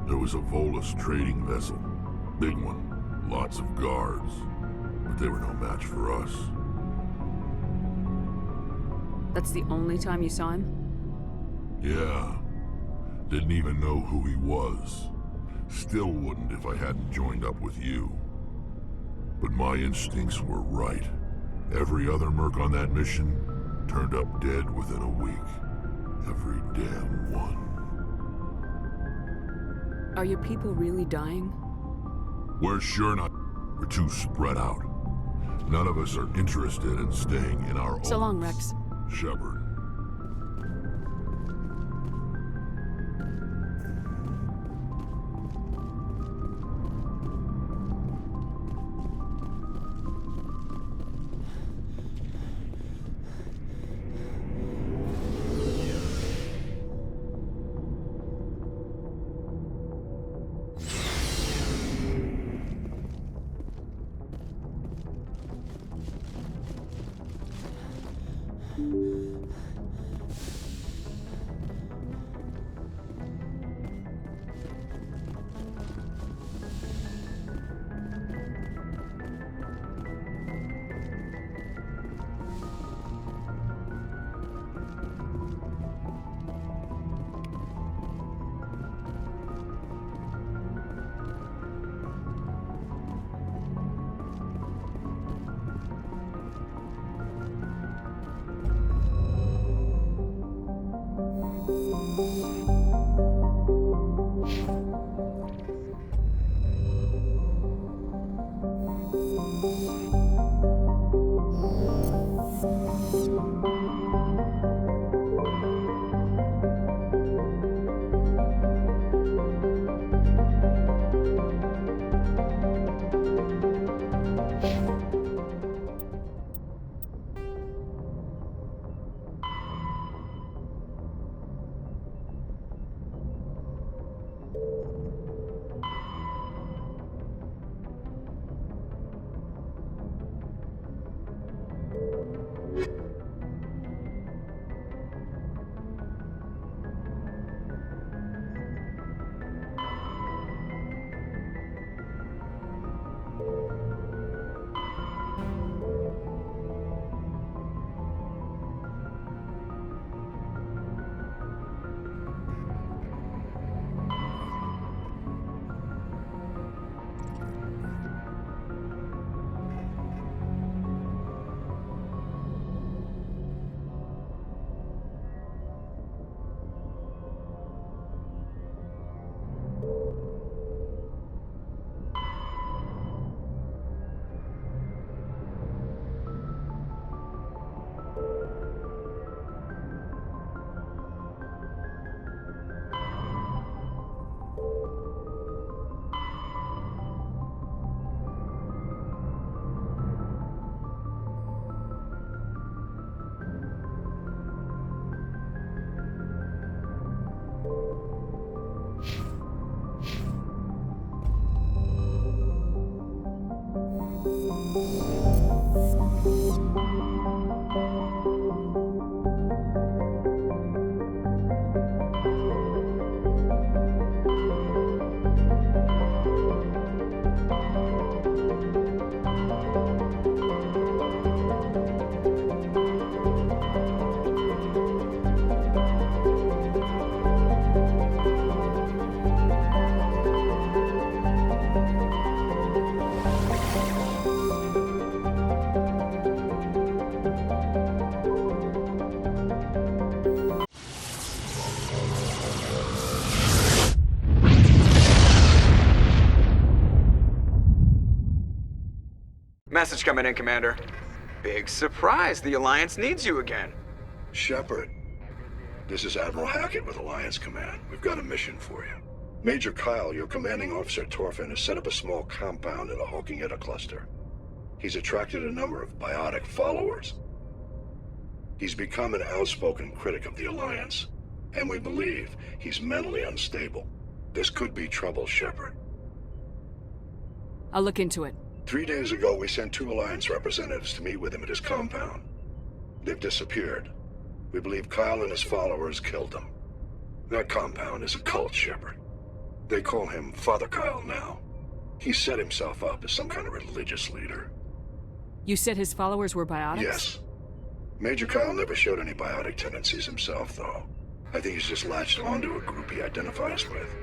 There was a Volus trading vessel. Big one. Lots of guards. But they were no match for us. That's the only time you saw him? Yeah. Didn't even know who he was. Still wouldn't if I hadn't joined up with you. But my instincts were right. Every other merc on that mission turned up dead within a week. Every damn one. Are your people really dying? We're sure not. We're too spread out. None of us are interested in staying in our own... So long, Rex. Shepard. Message coming in, Commander. Big surprise, the Alliance needs you again. Shepard, this is Admiral Hackett with Alliance Command. We've got a mission for you. Major Kyle, your commanding officer Torfin, has set up a small compound in the Hulking-Etta cluster. He's attracted a number of biotic followers. He's become an outspoken critic of the Alliance, and we believe he's mentally unstable. This could be trouble, Shepard. I'll look into it. 3 days ago, we sent 2 Alliance representatives to meet with him at his compound. They've disappeared. We believe Kyle and his followers killed them. That compound is a cult, Shepard. They call him Father Kyle now. He set himself up as some kind of religious leader. You said his followers were biotics? Yes. Major Kyle never showed any biotic tendencies himself, though. I think he's just latched onto a group he identifies with.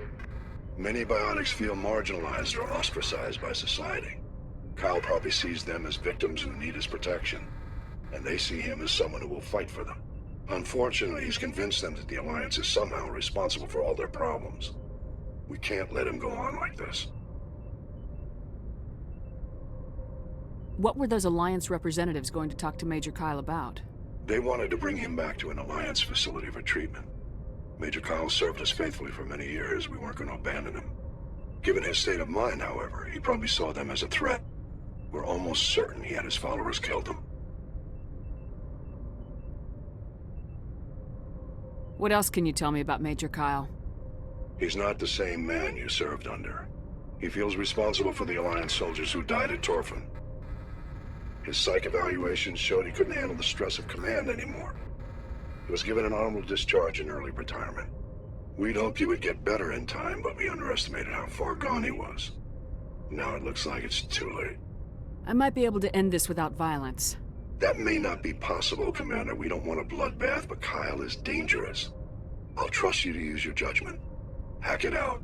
Many biotics feel marginalized or ostracized by society. Kyle probably sees them as victims who need his protection, and they see him as someone who will fight for them. Unfortunately, he's convinced them that the Alliance is somehow responsible for all their problems. We can't let him go on like this. What were those Alliance representatives going to talk to Major Kyle about? They wanted to bring him back to an Alliance facility for treatment. Major Kyle served us faithfully for many years. We weren't going to abandon him. Given his state of mind, however, he probably saw them as a threat. We're almost certain he had his followers killed him. What else can you tell me about Major Kyle? He's not the same man you served under. He feels responsible for the Alliance soldiers who died at Torfin. His psych evaluations showed he couldn't handle the stress of command anymore. He was given an honorable discharge in early retirement. We'd hoped he would get better in time, but we underestimated how far gone he was. Now it looks like it's too late. I might be able to end this without violence. That may not be possible, Commander. We don't want a bloodbath, but Kyle is dangerous. I'll trust you to use your judgment. Hack it out.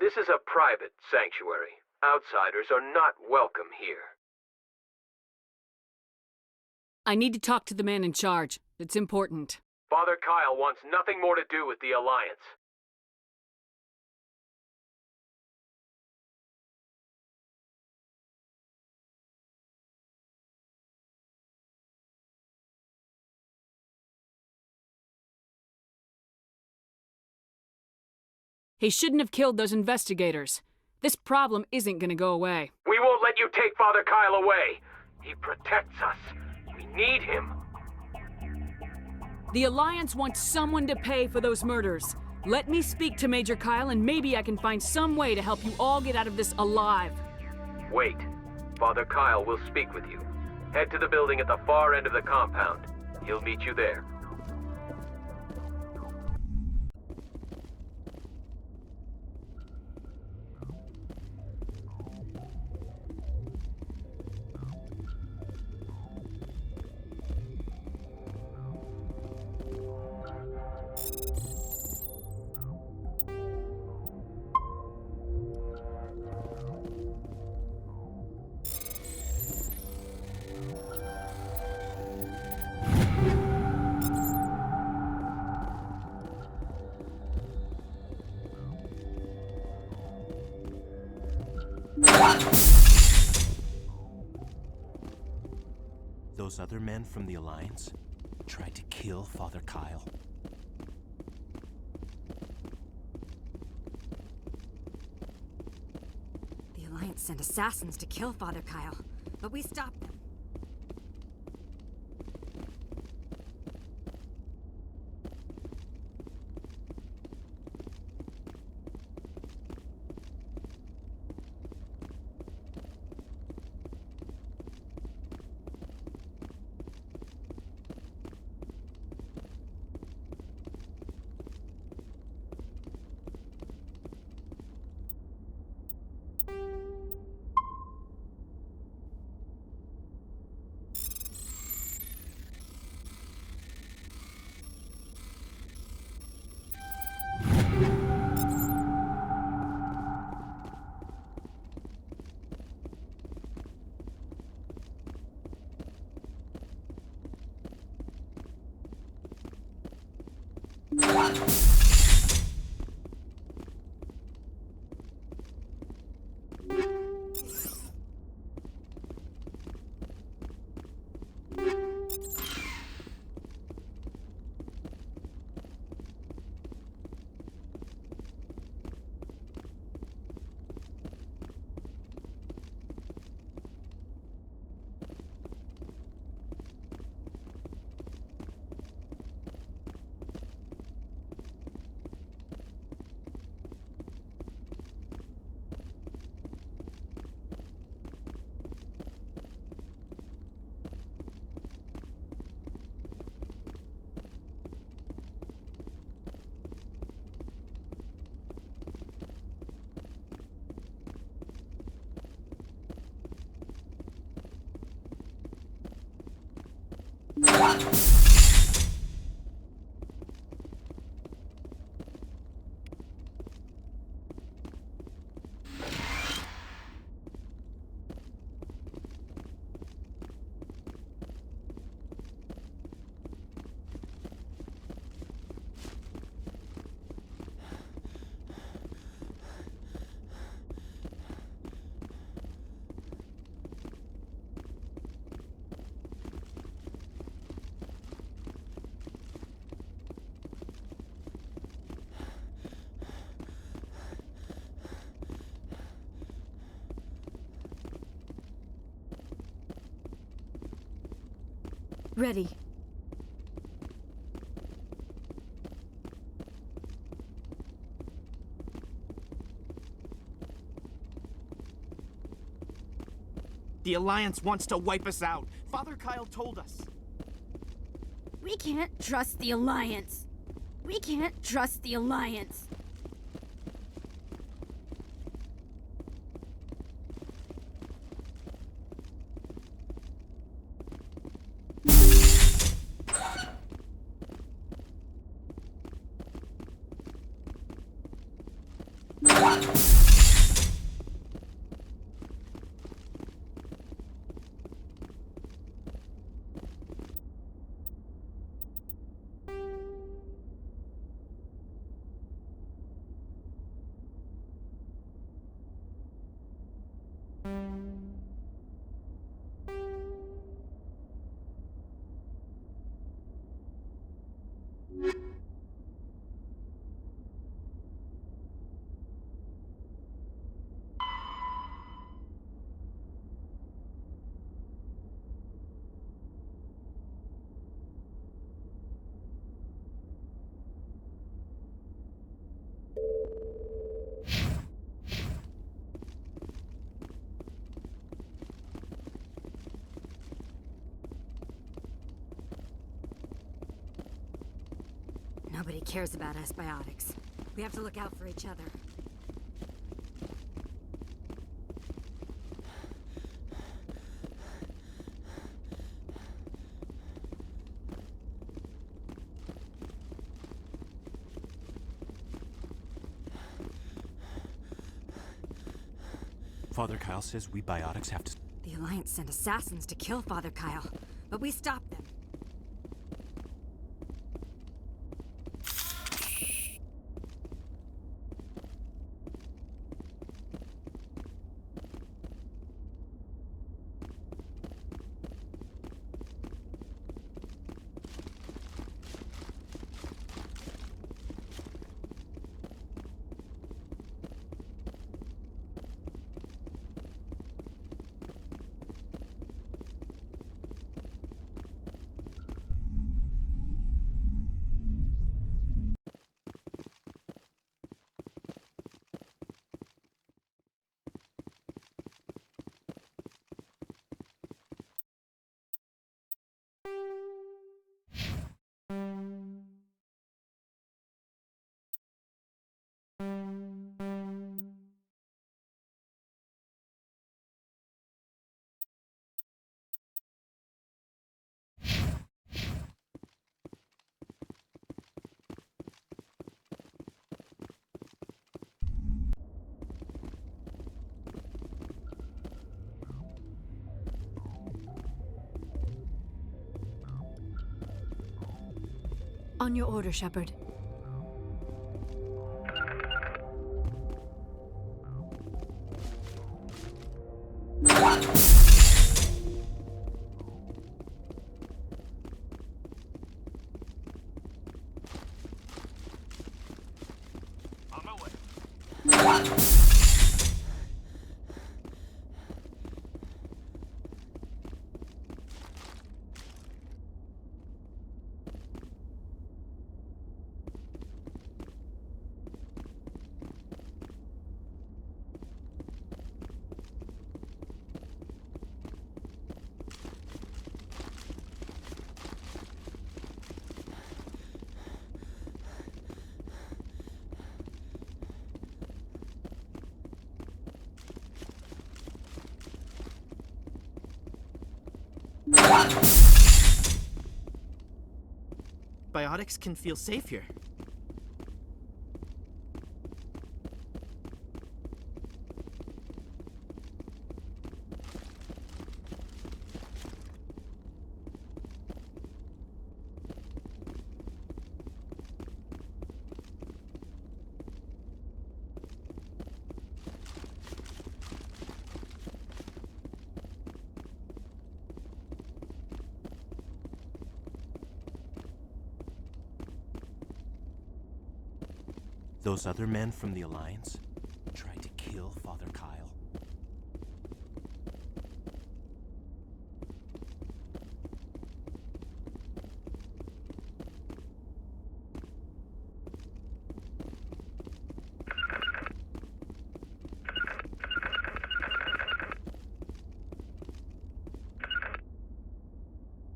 This is a private sanctuary. Outsiders are not welcome here. I need to talk to the man in charge. It's important. Father Kyle wants nothing more to do with the Alliance. He shouldn't have killed those investigators. This problem isn't gonna go away. We won't let you take Father Kyle away. He protects us. We need him. The Alliance wants someone to pay for those murders. Let me speak to Major Kyle and maybe I can find some way to help you all get out of this alive. Wait. Father Kyle will speak with you. Head to the building at the far end of the compound. He'll meet you there. Those other men from the Alliance tried to kill Father Kyle. The Alliance sent assassins to kill Father Kyle, but we stopped them. Ready. The Alliance wants to wipe us out. Father Kyle told us. We can't trust the Alliance. We can't trust the Alliance. Nobody cares about us biotics. We have to look out for each other. Father Kyle says we biotics have to... The Alliance sent assassins to kill Father Kyle, but we stopped them. On your order, Shepard. On my way. Biotics can feel safe here. Those other men from the Alliance tried to kill Father Kyle.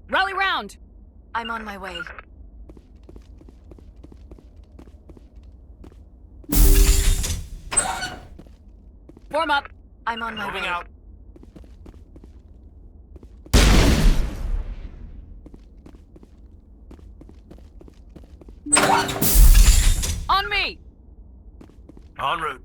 Rally round! I'm on my way. Form up! I'm on my way. Moving out. On me! En route.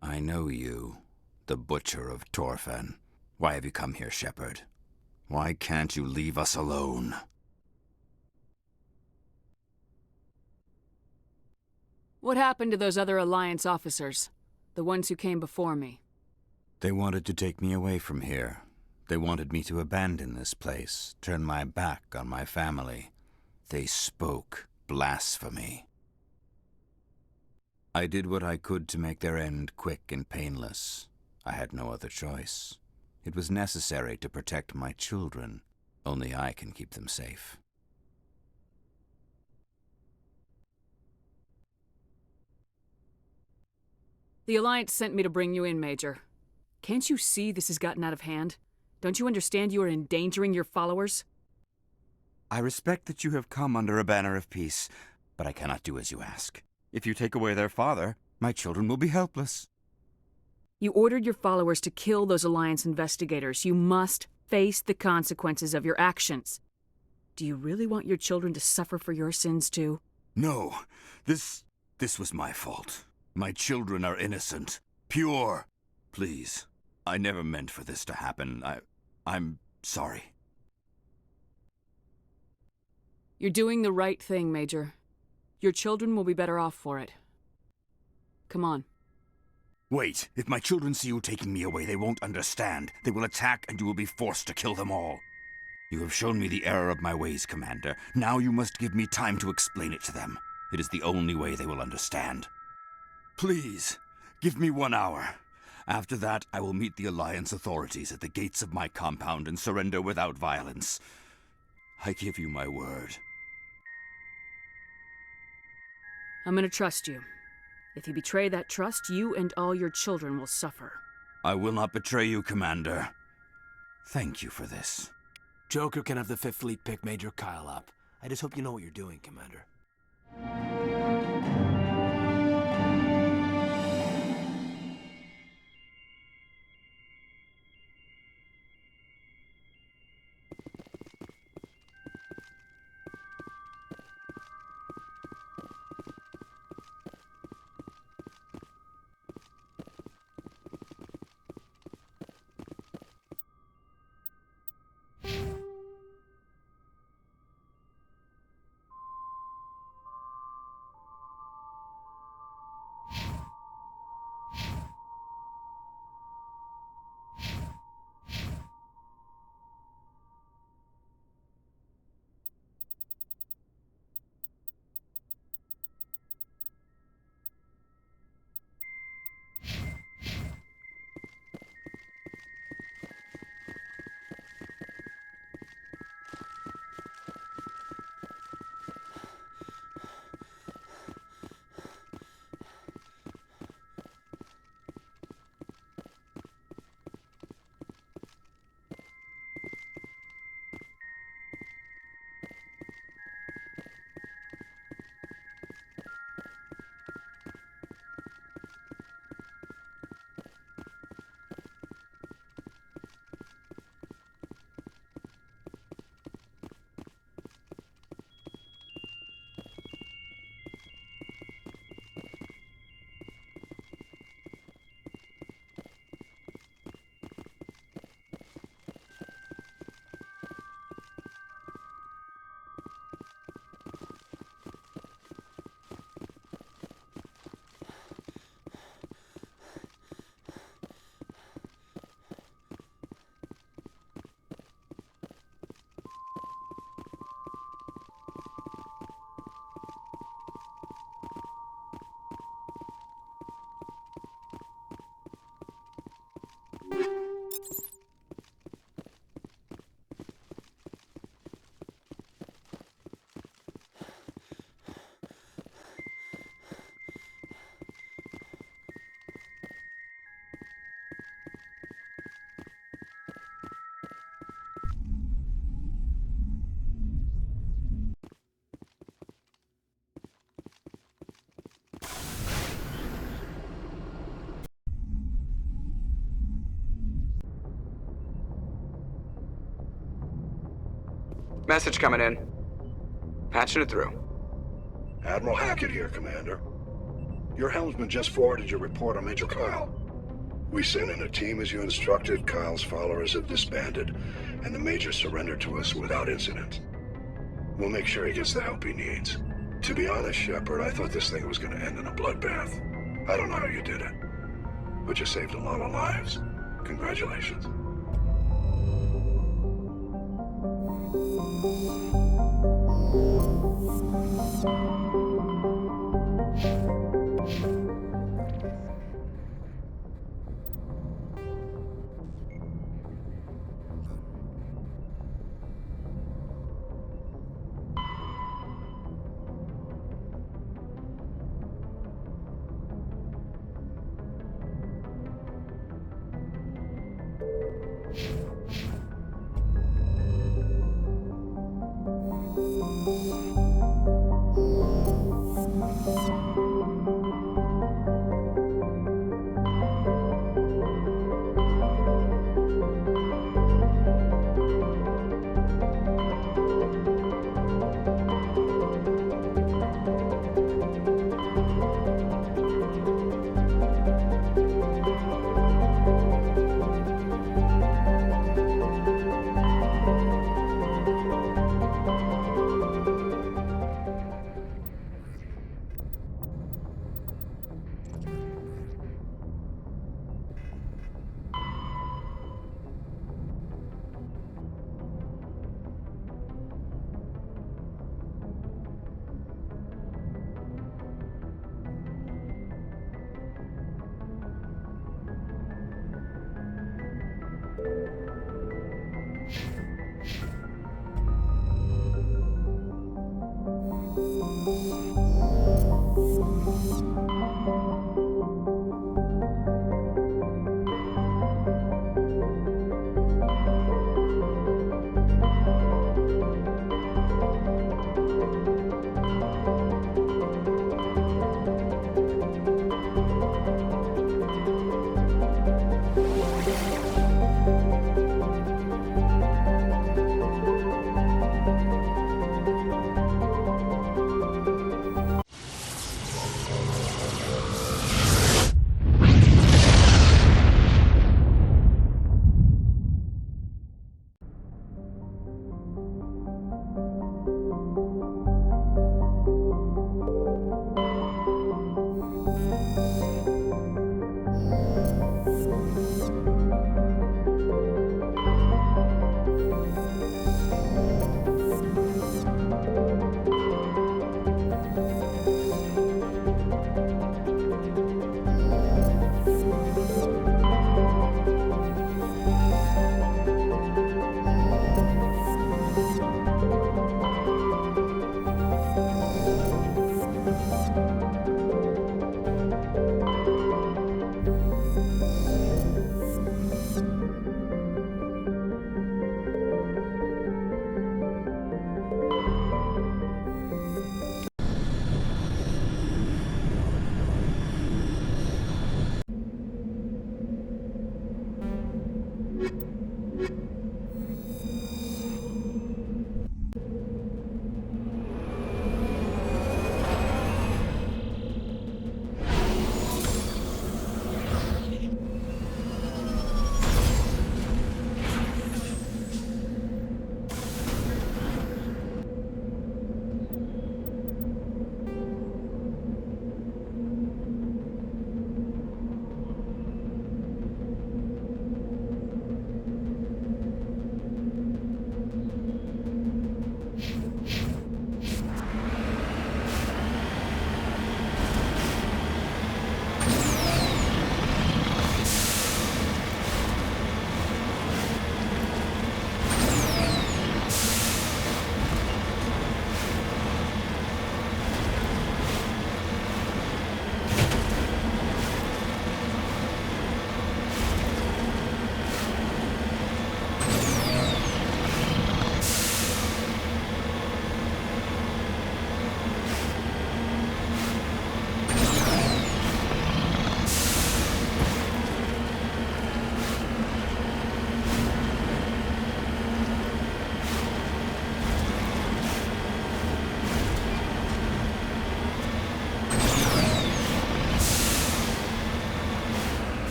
I know you, the Butcher of Torfen. Why have you come here, Shepard? Why can't you leave us alone? What happened to those other Alliance officers? The ones who came before me? They wanted to take me away from here. They wanted me to abandon this place, turn my back on my family. They spoke blasphemy. I did what I could to make their end quick and painless. I had no other choice. It was necessary to protect my children. Only I can keep them safe. The Alliance sent me to bring you in, Major. Can't you see this has gotten out of hand? Don't you understand you are endangering your followers? I respect that you have come under a banner of peace, but I cannot do as you ask. If you take away their father, my children will be helpless. You ordered your followers to kill those Alliance investigators. You must face the consequences of your actions. Do you really want your children to suffer for your sins too? No, this was my fault. My children are innocent, pure. Please, I never meant for this to happen. I'm sorry. You're doing the right thing, Major. Your children will be better off for it. Come on. Wait, if my children see you taking me away, they won't understand. They will attack and you will be forced to kill them all. You have shown me the error of my ways, Commander. Now you must give me time to explain it to them. It is the only way they will understand. Please, give me 1 hour. After that, I will meet the Alliance authorities at the gates of my compound and surrender without violence. I give you my word. I'm gonna trust you. If you betray that trust, you and all your children will suffer. I will not betray you, Commander. Thank you for this. Joker can have the 5th Fleet pick Major Kyle up. I just hope you know what you're doing, Commander. Message coming in. Patching it through. Admiral Hackett here, Commander. Your helmsman just forwarded your report on Major Kyle. We sent in a team as you instructed. Kyle's followers have disbanded, and the Major surrendered to us without incident. We'll make sure he gets the help he needs. To be honest, Shepard, I thought this thing was going to end in a bloodbath. I don't know how you did it, but you saved a lot of lives. Congratulations.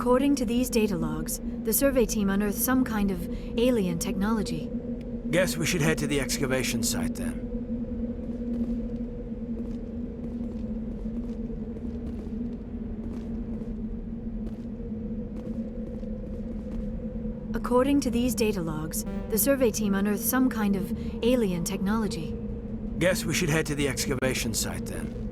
According to these data logs, the survey team unearthed some kind of alien technology. Guess we should head to the excavation site then. According to these data logs, the survey team unearthed some kind of alien technology. Guess we should head to the excavation site then.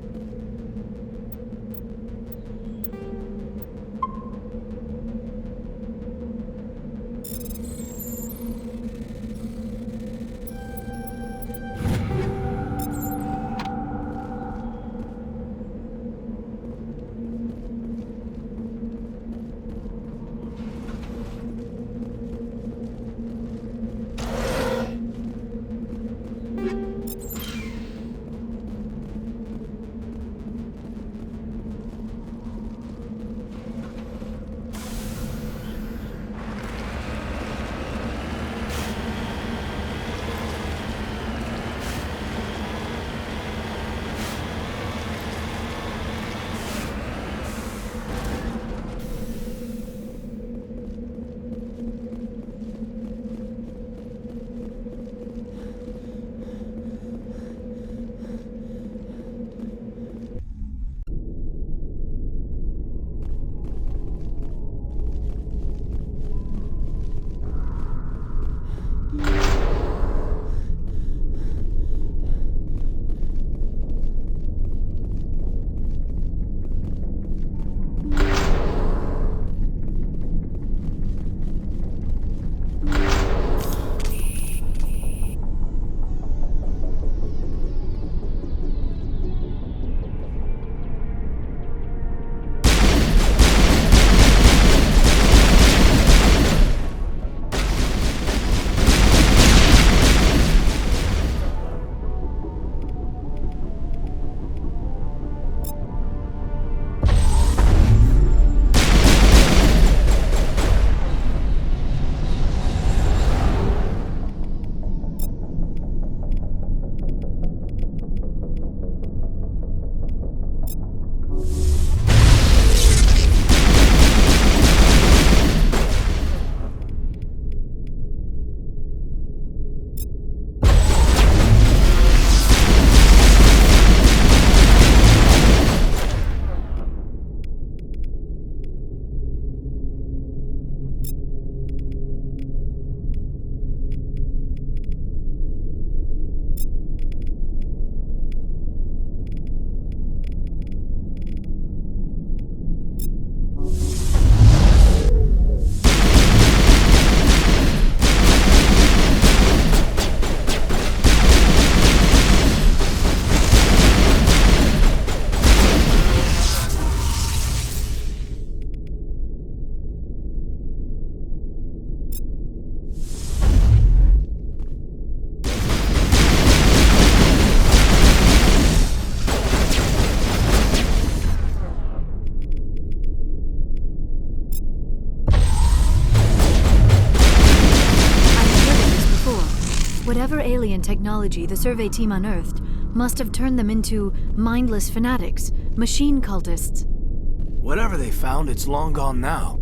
Whatever alien technology the survey team unearthed must have turned them into mindless fanatics, machine cultists. Whatever they found, it's long gone now.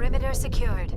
Perimeter secured.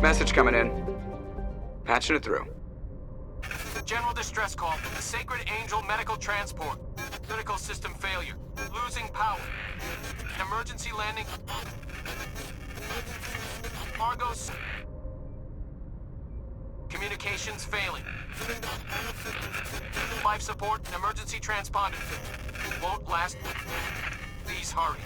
Message coming in. Patching it through. General distress call from the Sacred Angel Medical Transport. Critical system failure. Losing power. Emergency landing. Argos. Communications failing. Life support and emergency transponder. Won't last. Please hurry.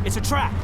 It's a trap!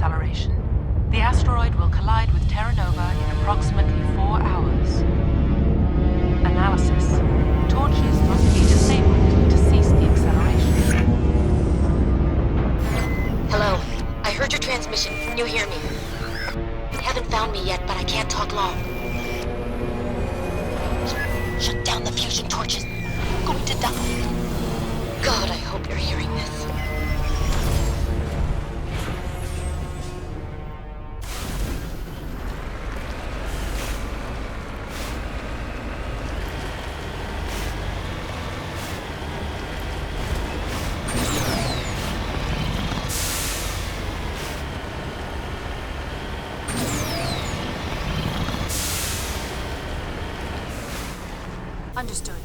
acceleration. The asteroid will collide with Terra Nova in approximately 4 hours. Analysis. Torches must be disabled to cease the acceleration. Hello. I heard your transmission. Can you hear me? You haven't found me yet, but I can't talk long. Shut down the fusion torches. I'm going to die. God, I hope you're hearing this. Understood.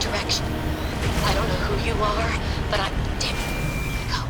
direction. I don't know who you are, but I'm... Damn it. Go.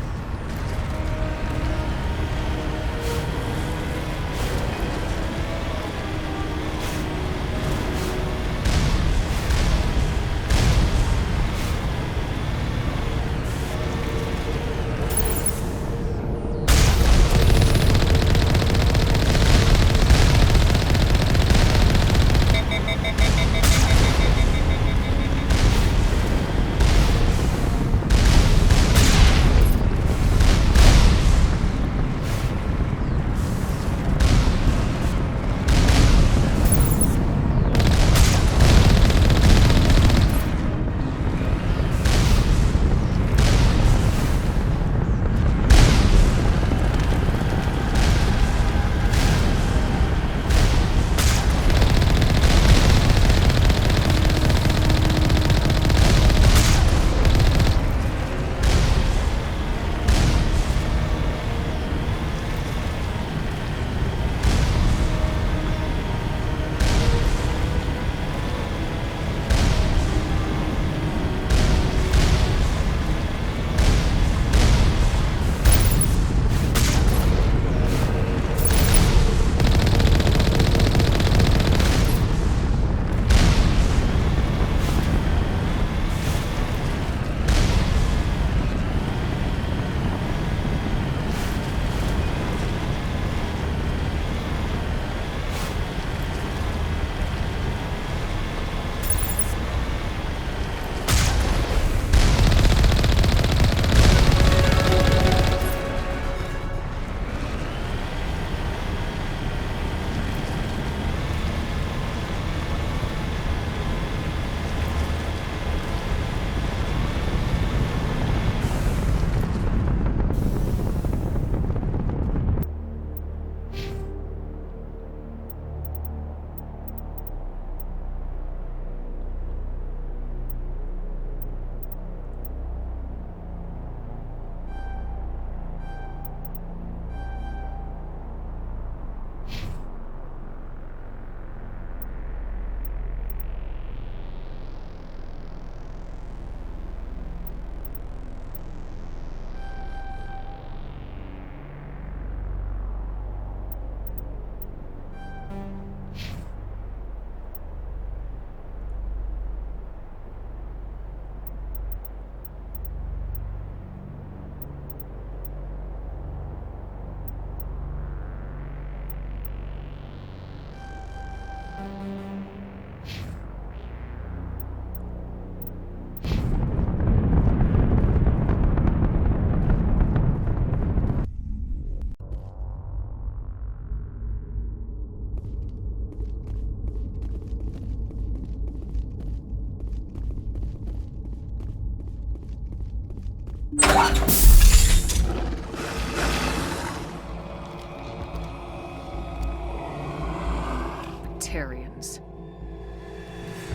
Batarians.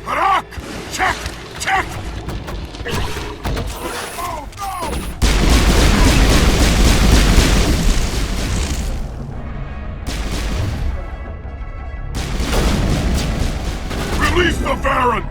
Harak! Check! Check! Oh, no! Release the Baron!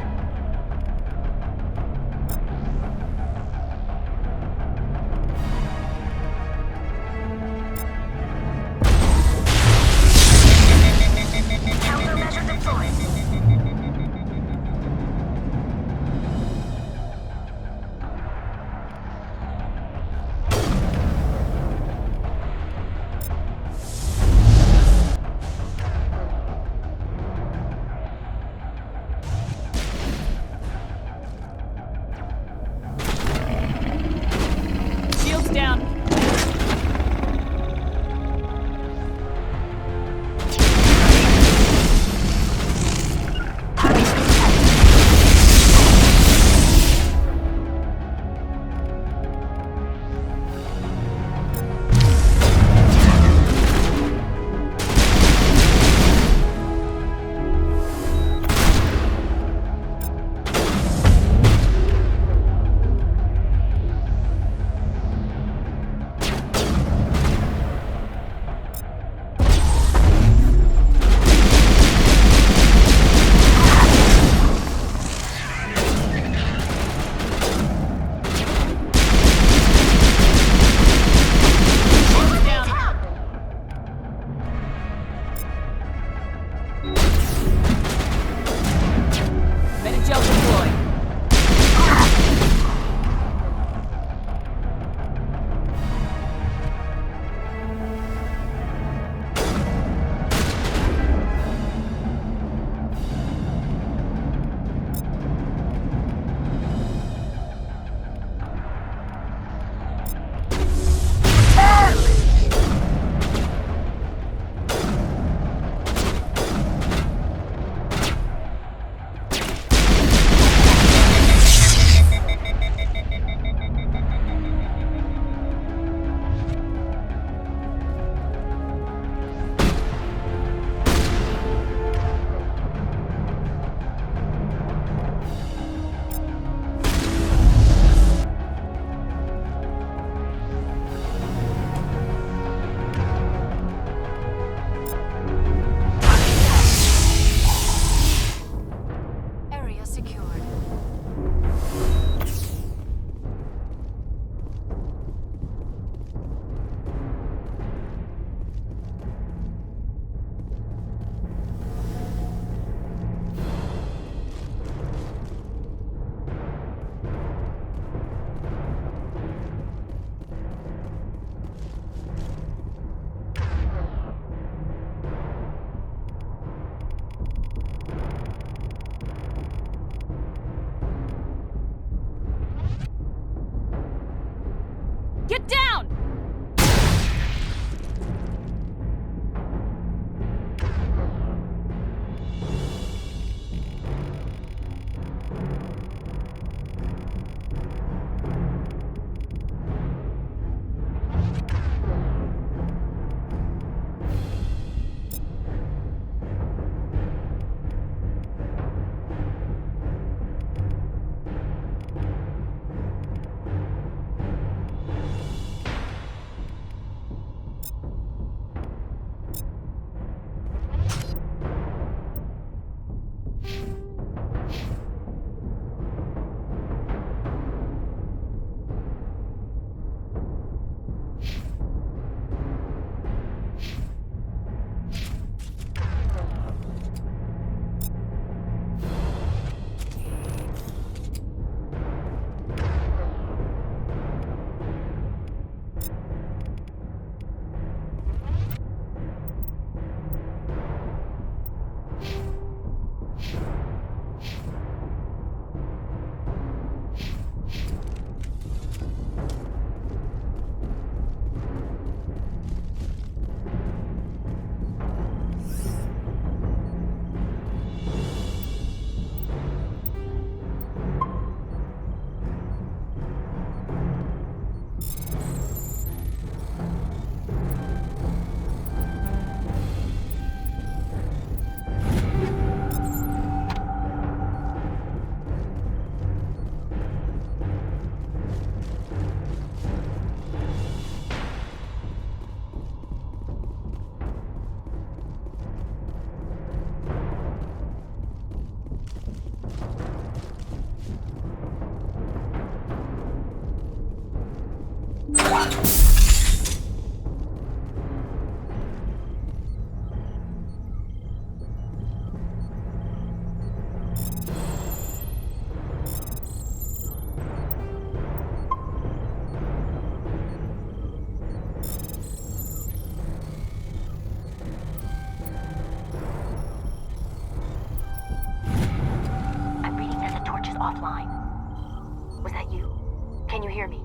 offline. Was that you? Can you hear me?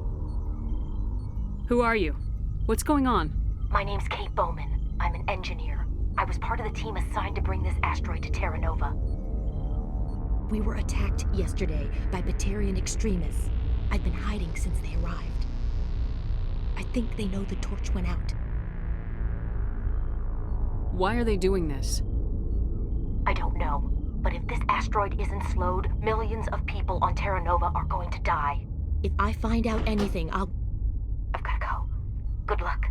Who are you? What's going on? My name's Kate Bowman. I'm an engineer. I was part of the team assigned to bring this asteroid to Terra Nova. We were attacked yesterday by Batarian extremists. I've been hiding since they arrived. I think they know the torch went out. Why are they doing this? I don't know, but if this asteroid isn't slowed, millions of people on Terra Nova are going to die. If I find out anything, I've gotta go. Good luck.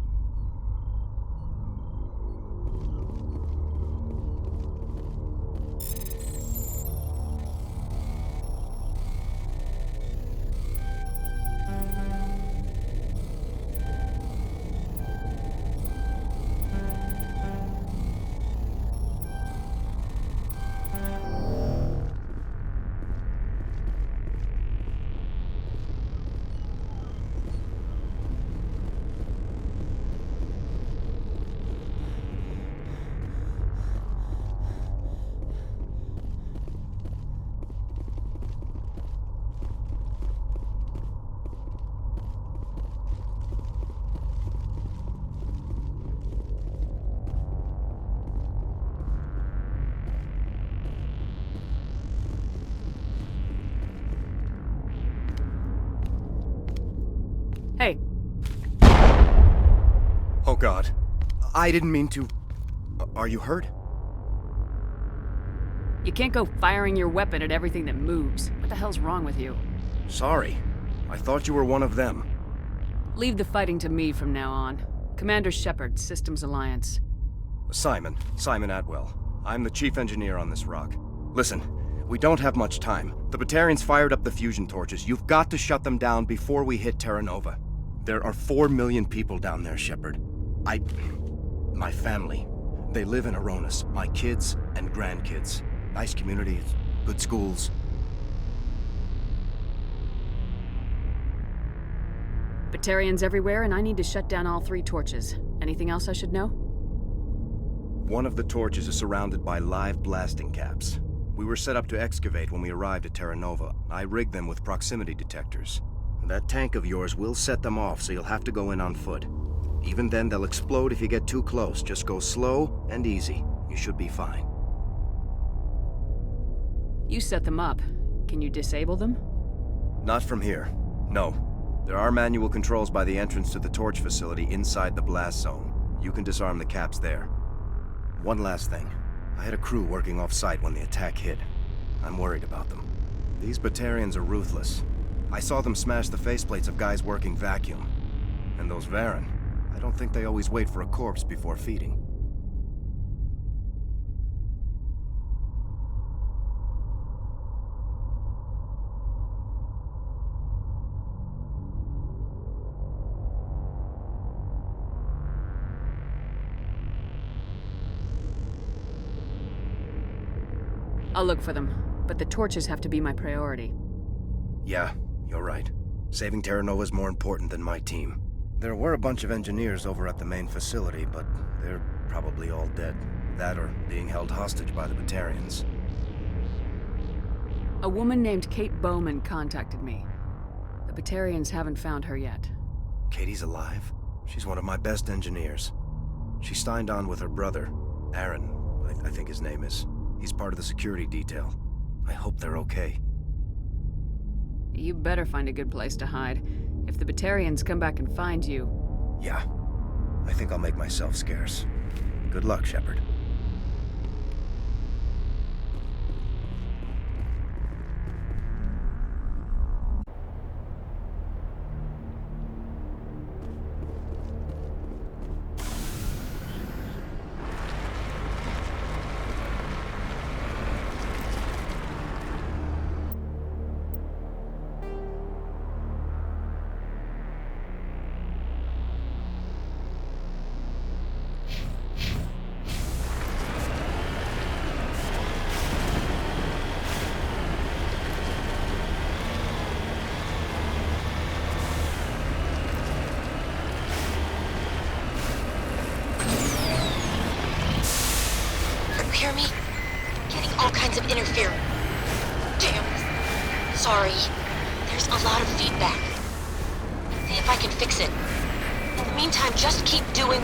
Hey. Oh God. I didn't mean to... Are you hurt? You can't go firing your weapon at everything that moves. What the hell's wrong with you? Sorry. I thought you were one of them. Leave the fighting to me from now on. Commander Shepard, Systems Alliance. Simon Atwell. I'm the chief engineer on this rock. Listen, we don't have much time. The Batarians fired up the fusion torches. You've got to shut them down before we hit Terra Nova. There are 4 million people down there, Shepard. My family. They live in Aronis. My kids and grandkids. Nice community, good schools. Batarians everywhere, and I need to shut down all 3 torches. Anything else I should know? One of the torches is surrounded by live blasting caps. We were set up to excavate when we arrived at Terra Nova. I rigged them with proximity detectors. That tank of yours will set them off, so you'll have to go in on foot. Even then, they'll explode if you get too close. Just go slow and easy. You should be fine. You set them up. Can you disable them? Not from here. No. There are manual controls by the entrance to the torch facility inside the blast zone. You can disarm the caps there. One last thing. I had a crew working off-site when the attack hit. I'm worried about them. These Batarians are ruthless. I saw them smash the faceplates of guys working vacuum. And those Varen, I don't think they always wait for a corpse before feeding. I'll look for them, but the torches have to be my priority. Yeah, you're right. Saving Terra Nova is more important than my team. There were a bunch of engineers over at the main facility, but they're probably all dead. That or being held hostage by the Batarians. A woman named Kate Bowman contacted me. The Batarians haven't found her yet. Katie's alive? She's one of my best engineers. She signed on with her brother, Aaron, I think his name is. He's part of the security detail. I hope they're okay. You better find a good place to hide. If the Batarians come back and find you... Yeah. I think I'll make myself scarce. Good luck, Shepard. sorry. There's a lot of feedback. See if I can fix it. In the meantime, just keep doing...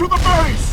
to the base!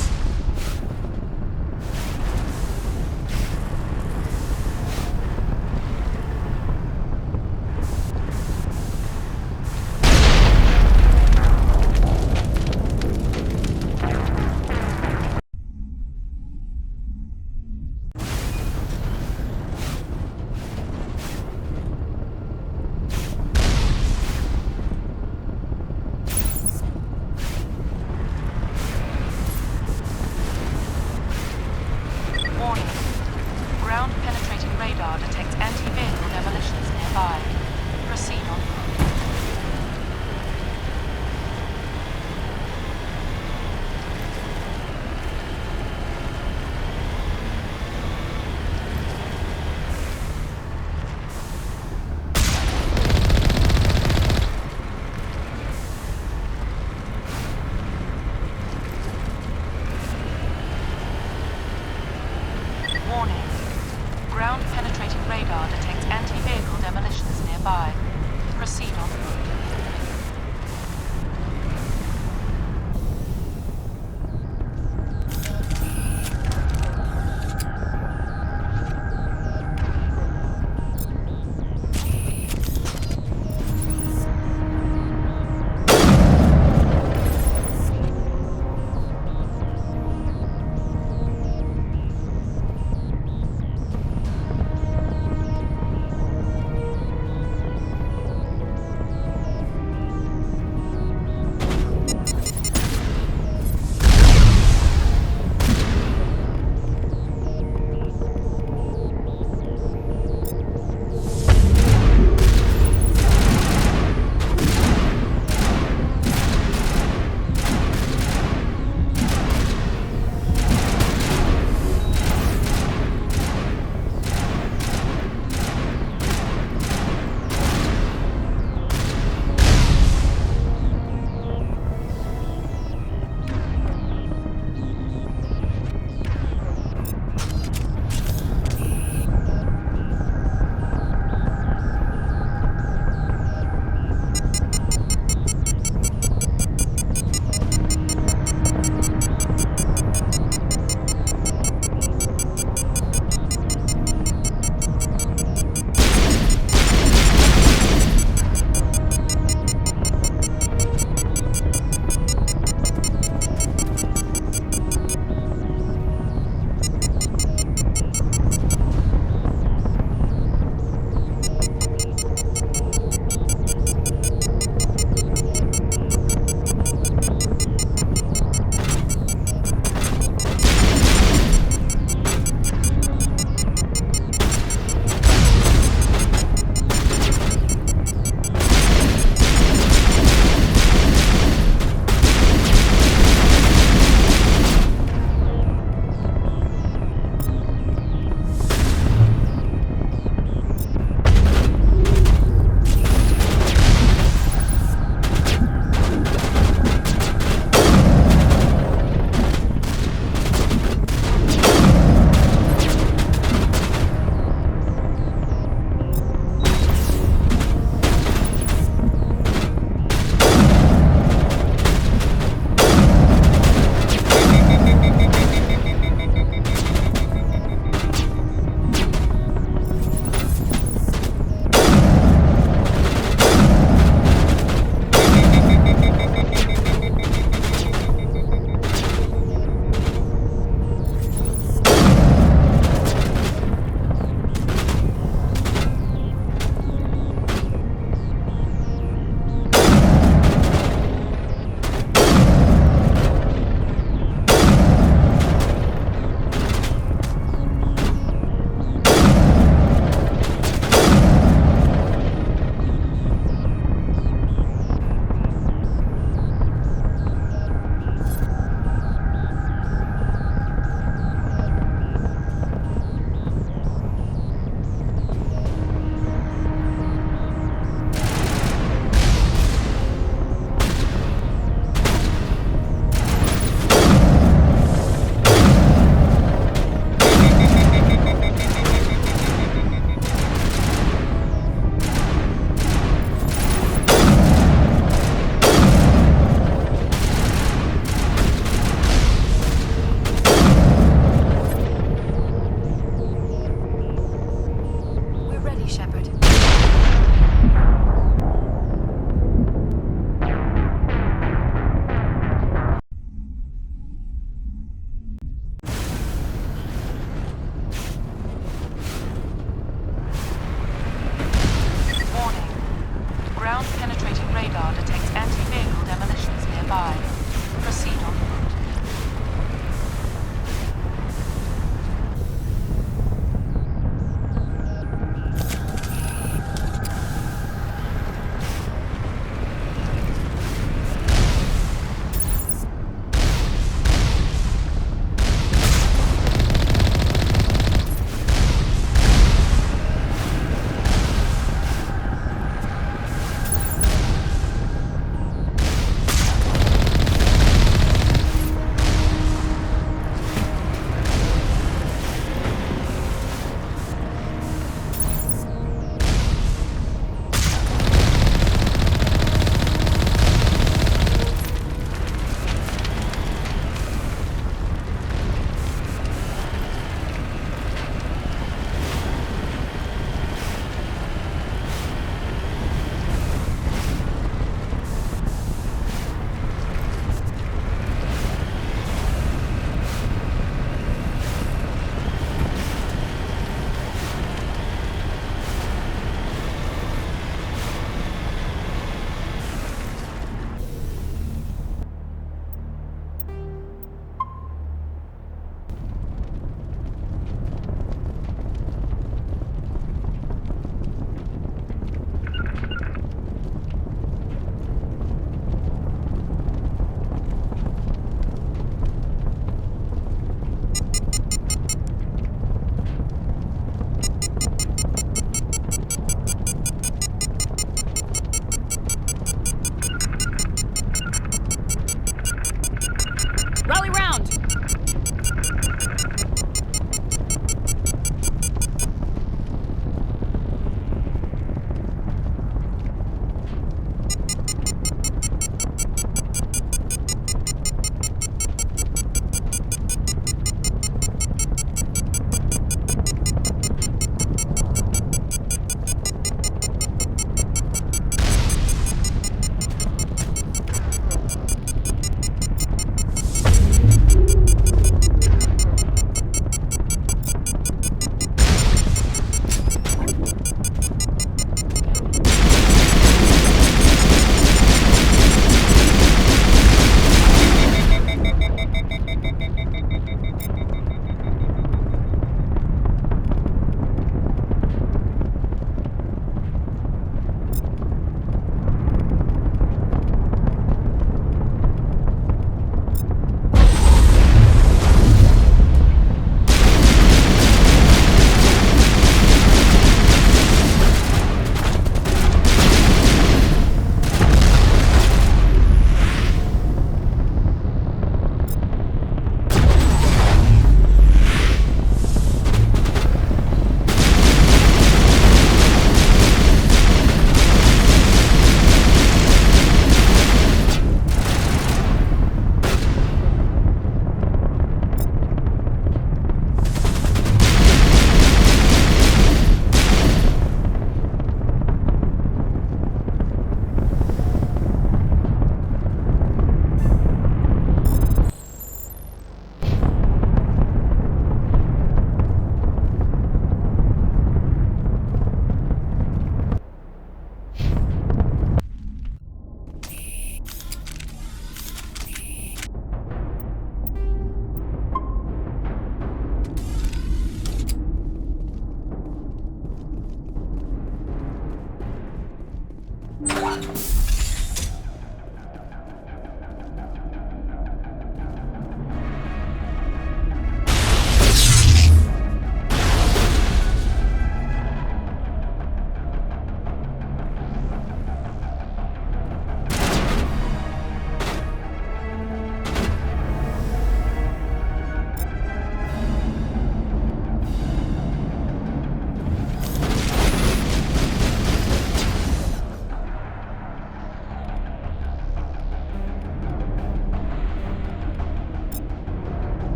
Rally round!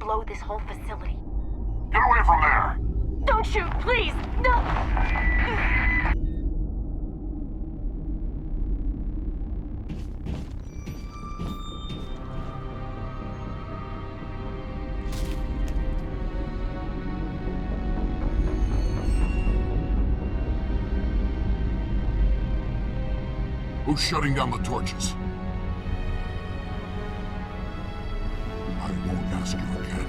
blow this whole facility. Get away from there! Don't shoot, please! No! Who's shutting down the torches? I won't ask you again.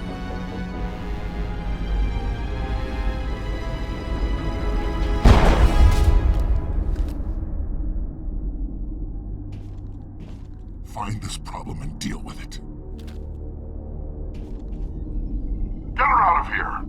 Find this problem and deal with it. Get her out of here!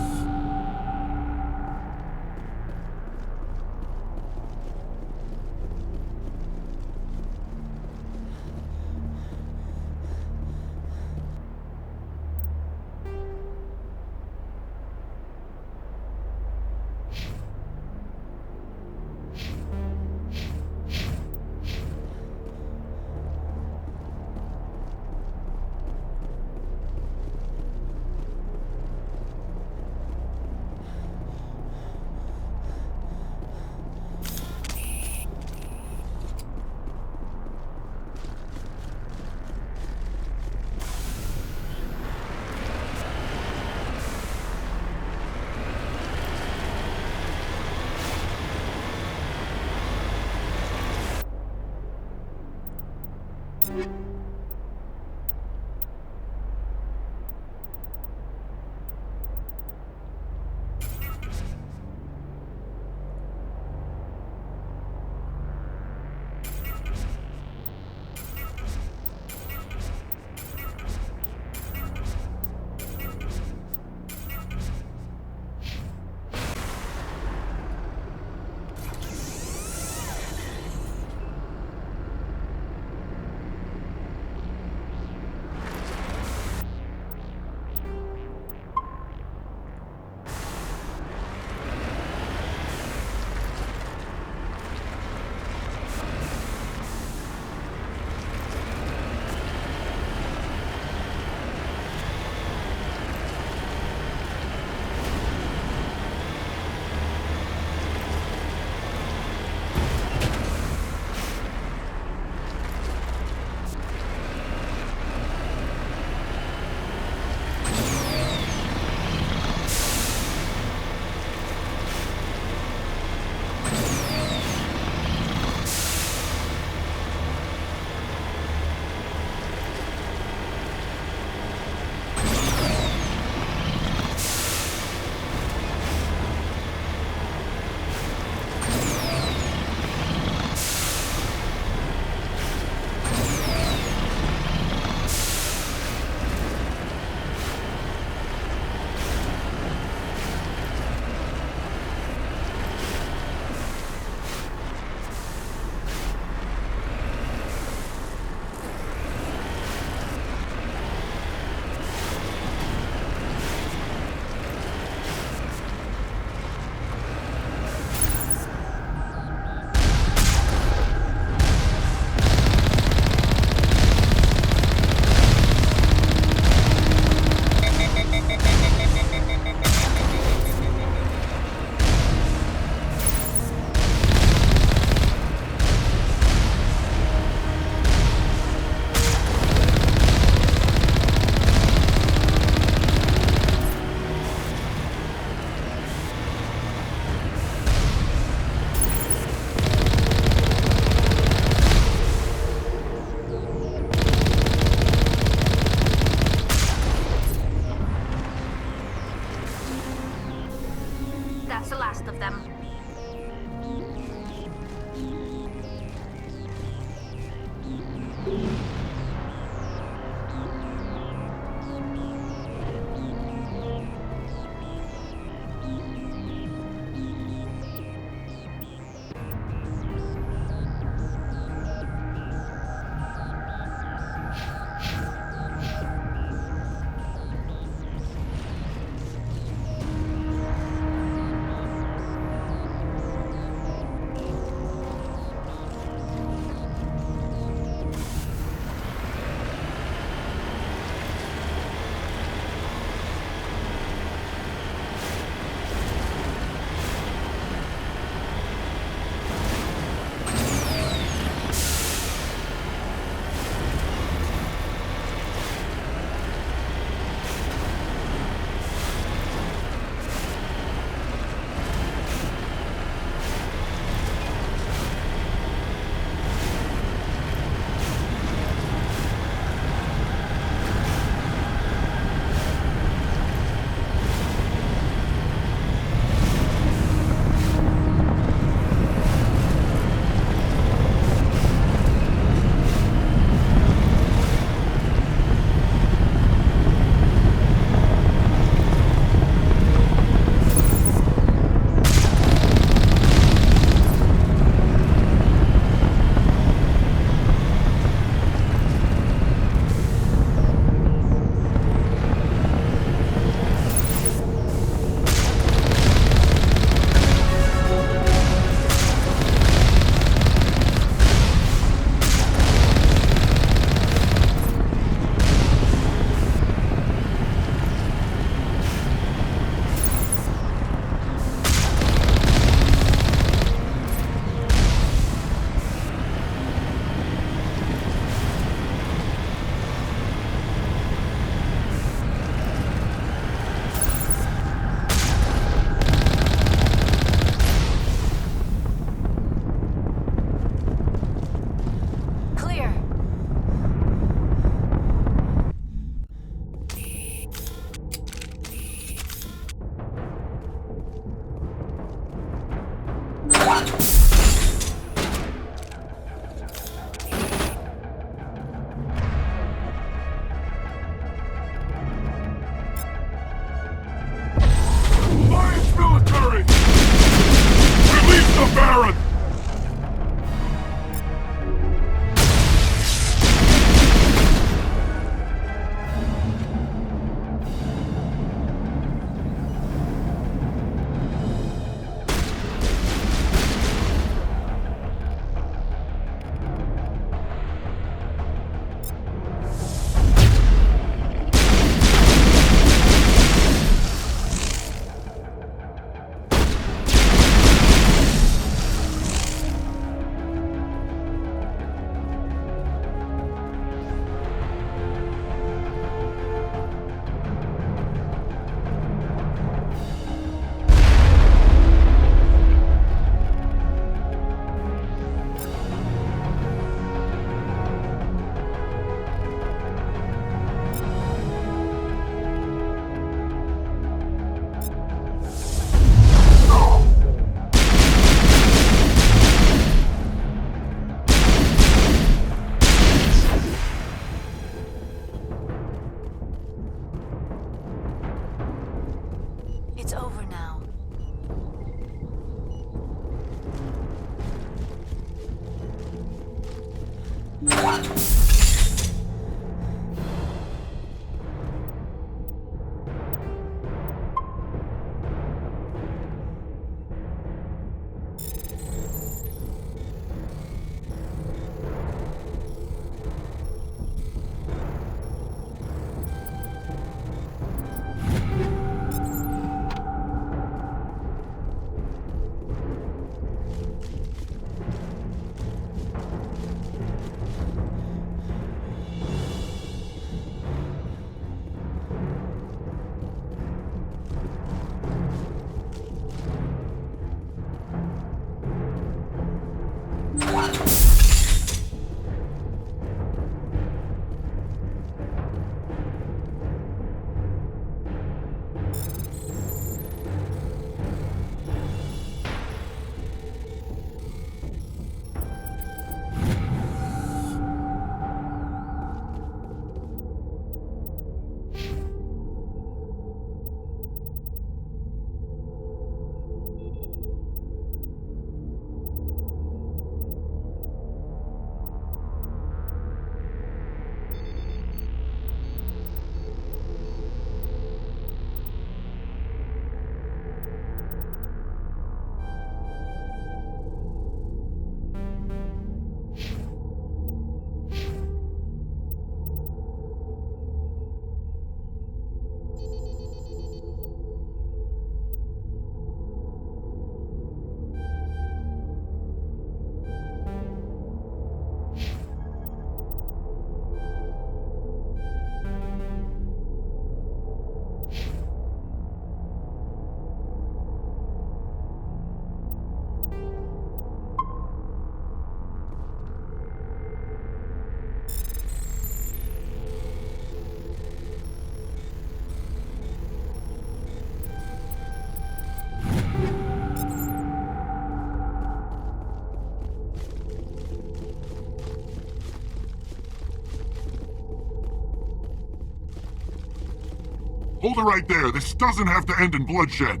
Hold it right there. This doesn't have to end in bloodshed.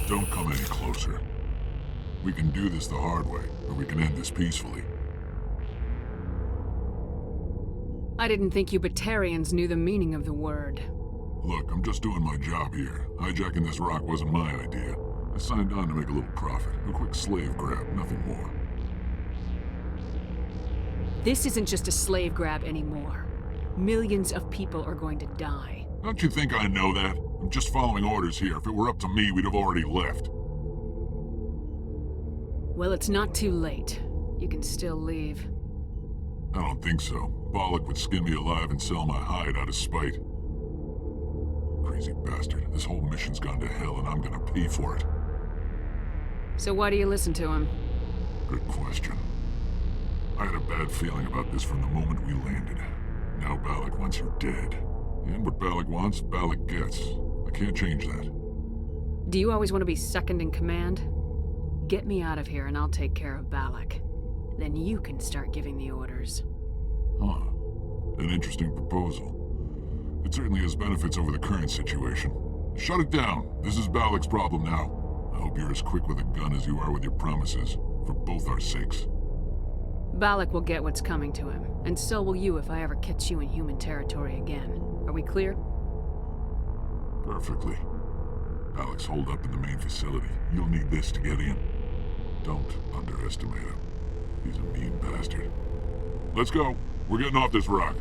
Don't come any closer. We can do this the hard way, or we can end this peacefully. I didn't think you Batarians knew the meaning of the word. Look, I'm just doing my job here. Hijacking this rock wasn't my idea. I signed on to make a little profit. A quick slave grab, nothing more. This isn't just a slave grab anymore. Millions of people are going to die. Don't you think I know that? I'm just following orders here. If it were up to me, we'd have already left. Well, it's not too late. You can still leave. I don't think so. Bollock would skin me alive and sell my hide out of spite. Crazy bastard. This whole mission's gone to hell and I'm gonna pay for it. So why do you listen to him? Good question. I had a bad feeling about this from the moment we landed. Now Bollock wants you dead. And what Bollock wants, Bollock gets. I can't change that. Do you always want to be second in command? Get me out of here and I'll take care of Bollock. Then you can start giving the orders. Huh. An interesting proposal. It certainly has benefits over the current situation. Shut it down. This is Bollock's problem now. I hope you're as quick with a gun as you are with your promises. For both our sakes. Bollock will get what's coming to him, and so will you if I ever catch you in human territory again. Are we clear? Perfectly. Bollock's holed up in the main facility. You'll need this to get in. Don't underestimate him. He's a mean bastard. Let's go. We're getting off this rock.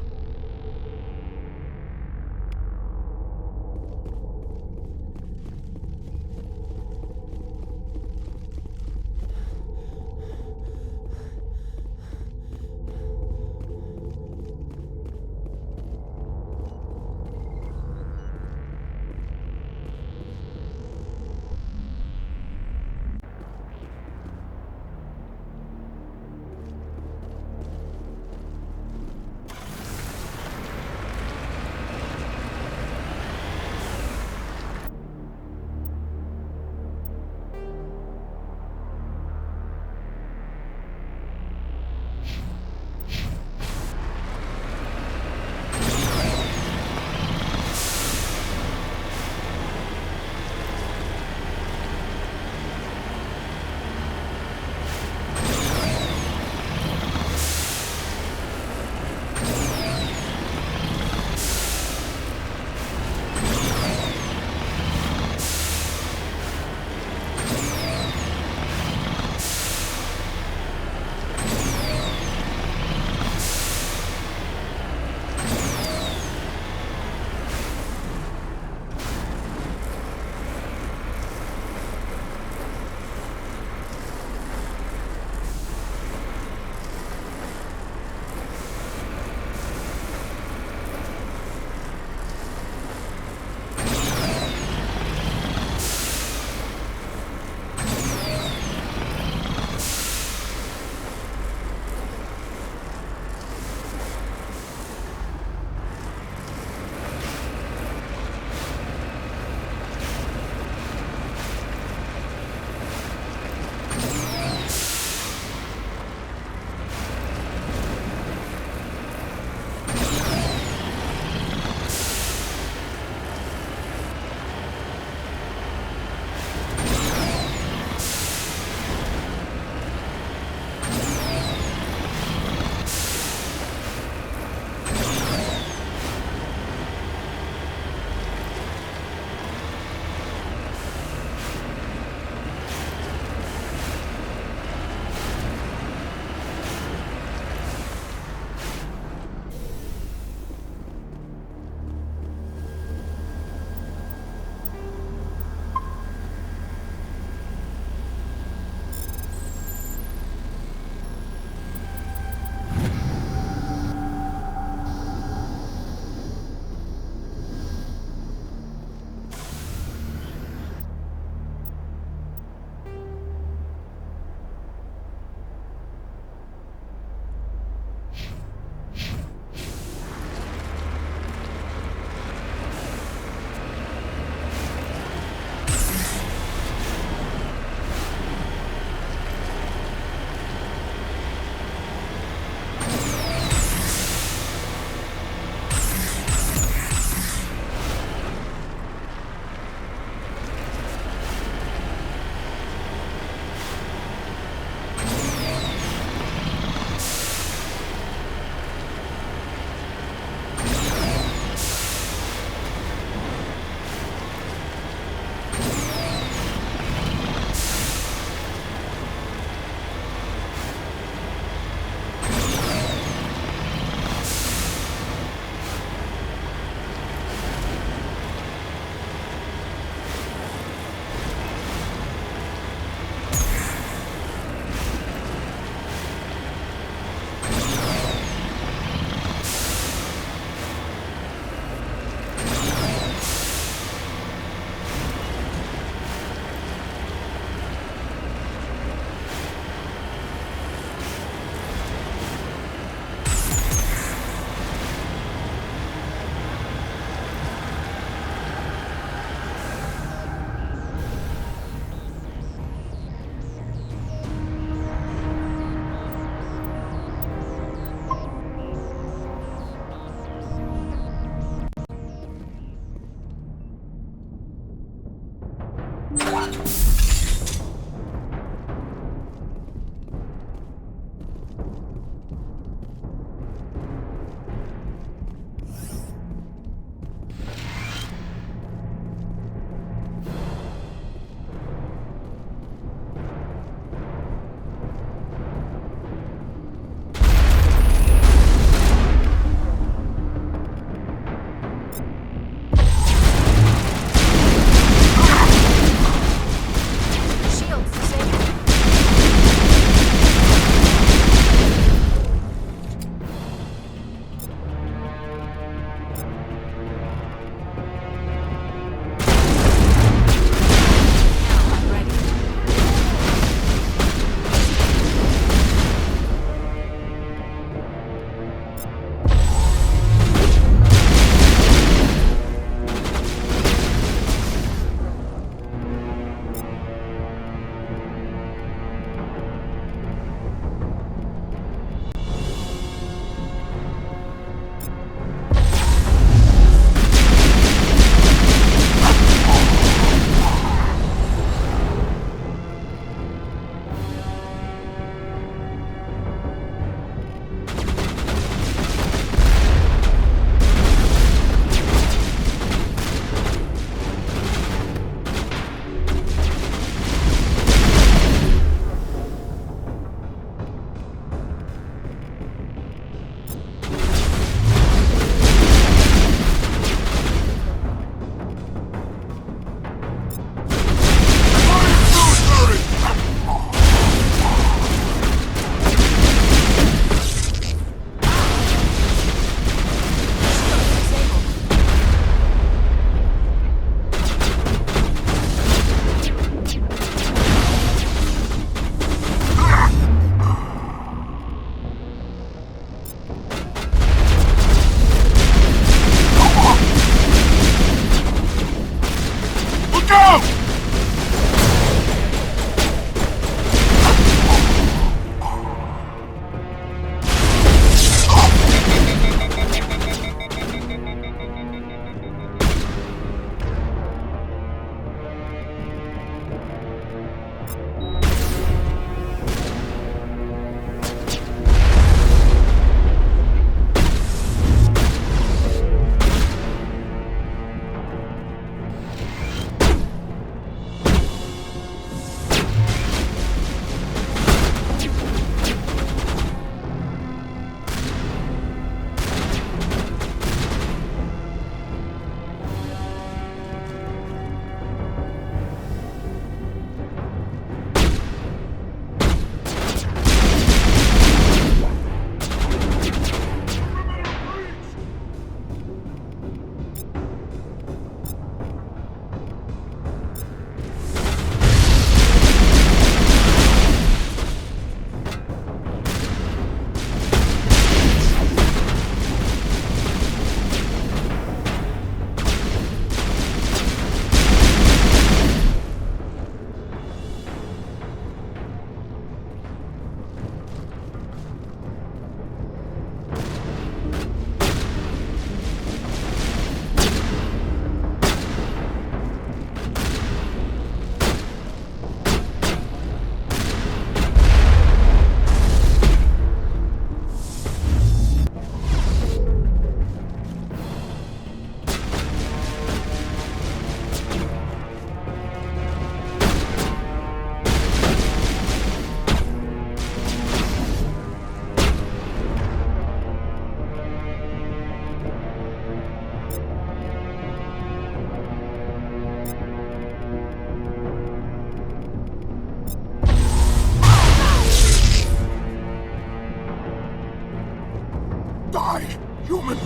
Die, human!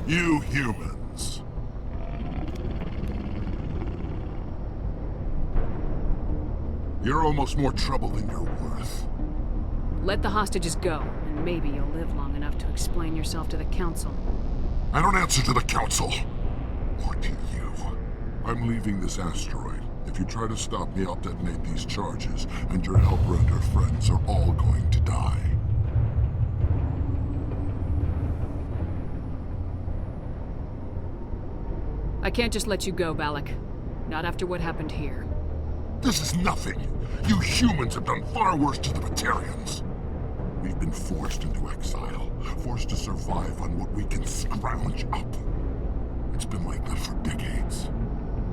You humans. You're almost more trouble than you're worth. Let the hostages go, and maybe you'll live long enough to explain yourself to the Council. I don't answer to the Council. Or to you. I'm leaving this asteroid. If you try to stop me, I'll detonate these charges, and your helper and her friends are all going to die. I can't just let you go, Balak. Not after what happened here. This is nothing. You humans have done far worse to the Batarians. We've been forced into exile, forced to survive on what we can scrounge up. It's been like that for decades.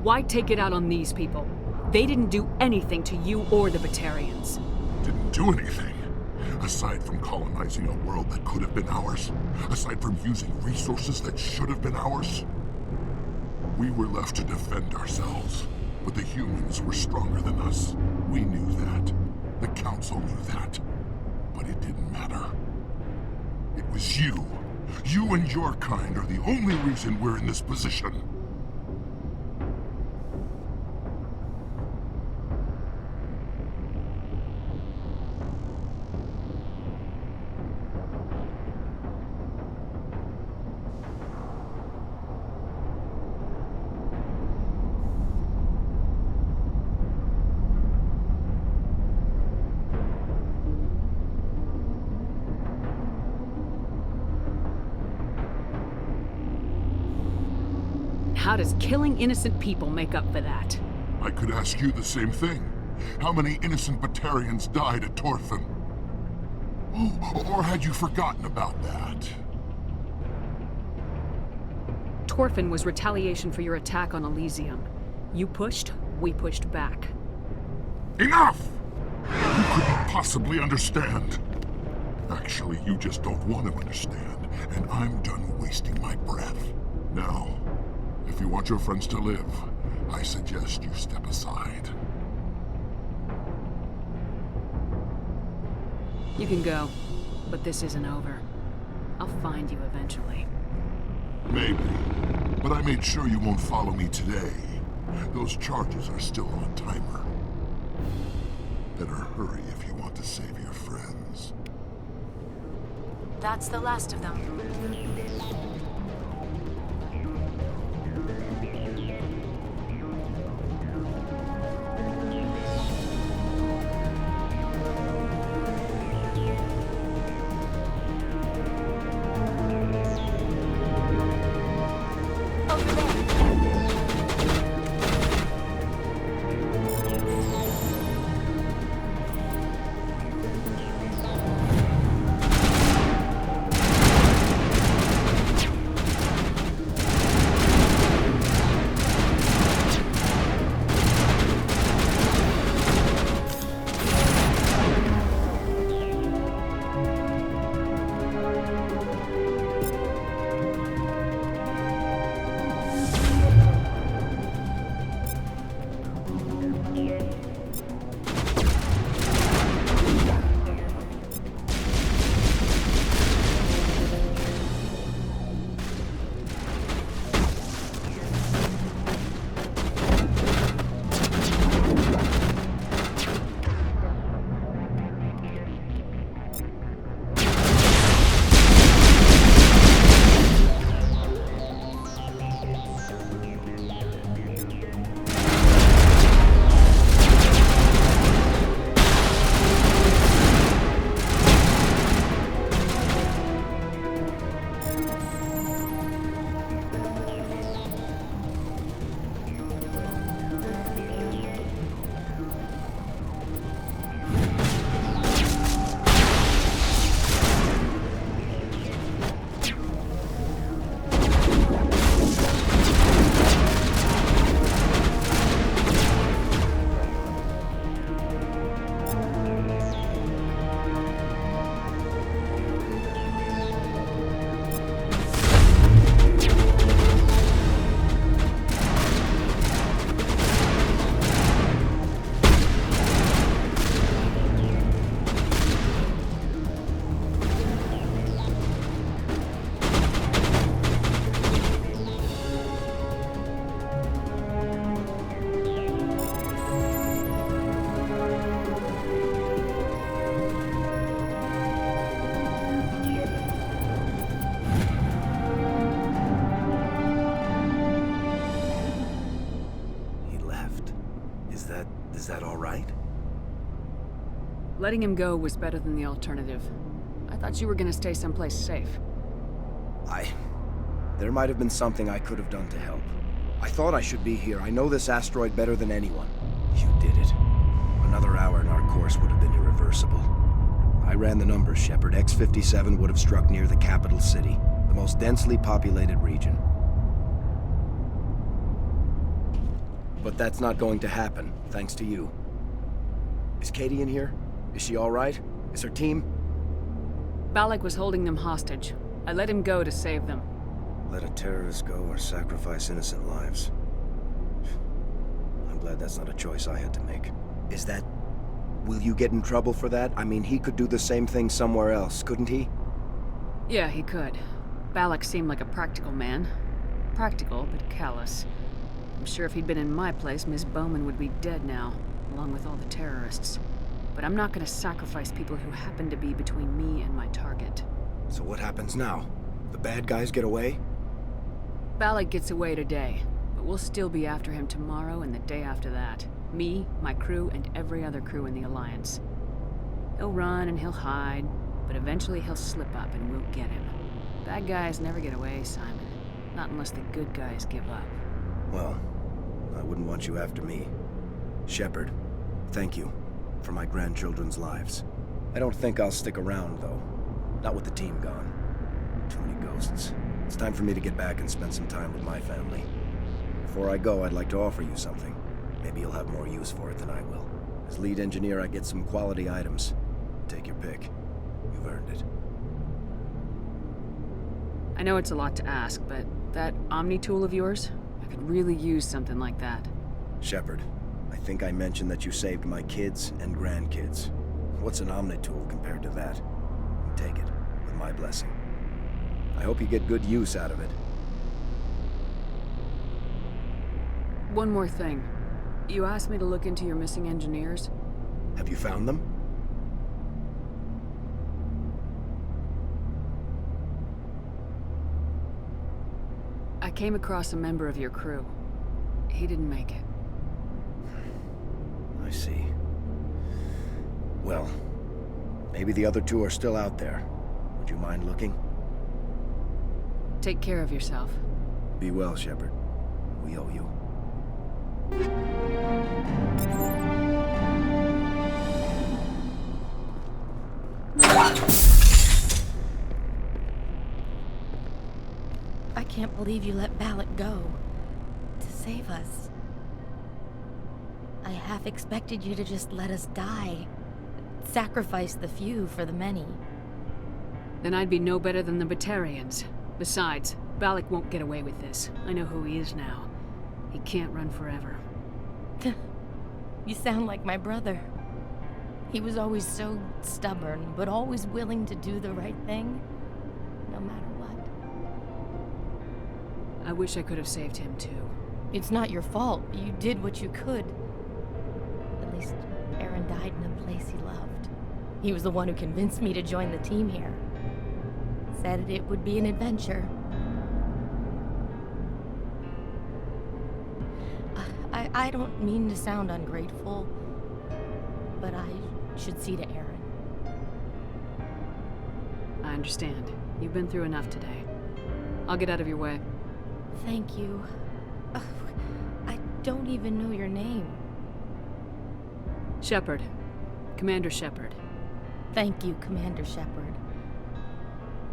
Why take it out on these people? They didn't do anything to you or the Batarians. Didn't do anything. Aside from colonizing a world that could have been ours. Aside from using resources that should have been ours. We were left to defend ourselves. But the humans were stronger than us. We knew that. The Council knew that. But it didn't matter. It was you. You and your kind are the only reason we're in this position. How does killing innocent people make up for that? I could ask you the same thing. How many innocent Batarians died at Torfin? Oh, or had you forgotten about that? Torfin was retaliation for your attack on Elysium. You pushed, we pushed back. Enough! You couldn't possibly understand. Actually, you just don't want to understand, and I'm done wasting my breath. Now, if you want your friends to live, I suggest you step aside. You can go, but this isn't over. I'll find you eventually. Maybe, but I made sure you won't follow me today. Those charges are still on a timer. Better hurry if you want to save your friends. That's the last of them. Is that all right? Letting him go was better than the alternative. I thought you were gonna stay someplace safe. There might have been something I could have done to help. I thought I should be here. I know this asteroid better than anyone. You did it. Another hour in our course would have been irreversible. I ran the numbers, Shepard. X-57 would have struck near the capital city, the most densely populated region. But that's not going to happen, thanks to you. Is Katie in here? Is she all right? Is her team? Balak was holding them hostage. I let him go to save them. Let a terrorist go or sacrifice innocent lives. I'm glad that's not a choice I had to make. Is that... Will you get in trouble for that? I mean, he could do the same thing somewhere else, couldn't he? Yeah, he could. Balak seemed like a practical man. Practical, but callous. I'm sure if he'd been in my place, Miss Bowman would be dead now, along with all the terrorists. But I'm not gonna sacrifice people who happen to be between me and my target. So what happens now? The bad guys get away? Balak gets away today, but we'll still be after him tomorrow and the day after that. Me, my crew, and every other crew in the Alliance. He'll run and he'll hide, but eventually he'll slip up and we'll get him. Bad guys never get away, Simon. Not unless the good guys give up. Well, I wouldn't want you after me. Shepard, thank you for my grandchildren's lives. I don't think I'll stick around, though. Not with the team gone. Too many ghosts. It's time for me to get back and spend some time with my family. Before I go, I'd like to offer you something. Maybe you'll have more use for it than I will. As lead engineer, I get some quality items. Take your pick. You've earned it. I know it's a lot to ask, but that Omni tool of yours? I could really use something like that. Shepard, I think I mentioned that you saved my kids and grandkids. What's an Omni tool compared to that? Take it, with my blessing. I hope you get good use out of it. One more thing. You asked me to look into your missing engineers. Have you found them? I came across a member of your crew. He didn't make it. I see. Well, maybe the other two are still out there. Would you mind looking? Take care of yourself. Be well, Shepard. We owe you. I can't believe you let Balak go. To save us. I half expected you to just let us die. Sacrifice the few for the many. Then I'd be no better than the Batarians. Besides, Balak won't get away with this. I know who he is now. He can't run forever. You sound like my brother. He was always so stubborn, but always willing to do the right thing, no matter what. I wish I could have saved him too. It's not your fault. You did what you could. At least Aaron died in a place he loved. He was the one who convinced me to join the team here. Said it would be an adventure. I don't mean to sound ungrateful, but I should see to Aaron. I understand. You've been through enough today. I'll get out of your way. Thank you. I don't even know your name. Shepard. Commander Shepard. Thank you, Commander Shepard.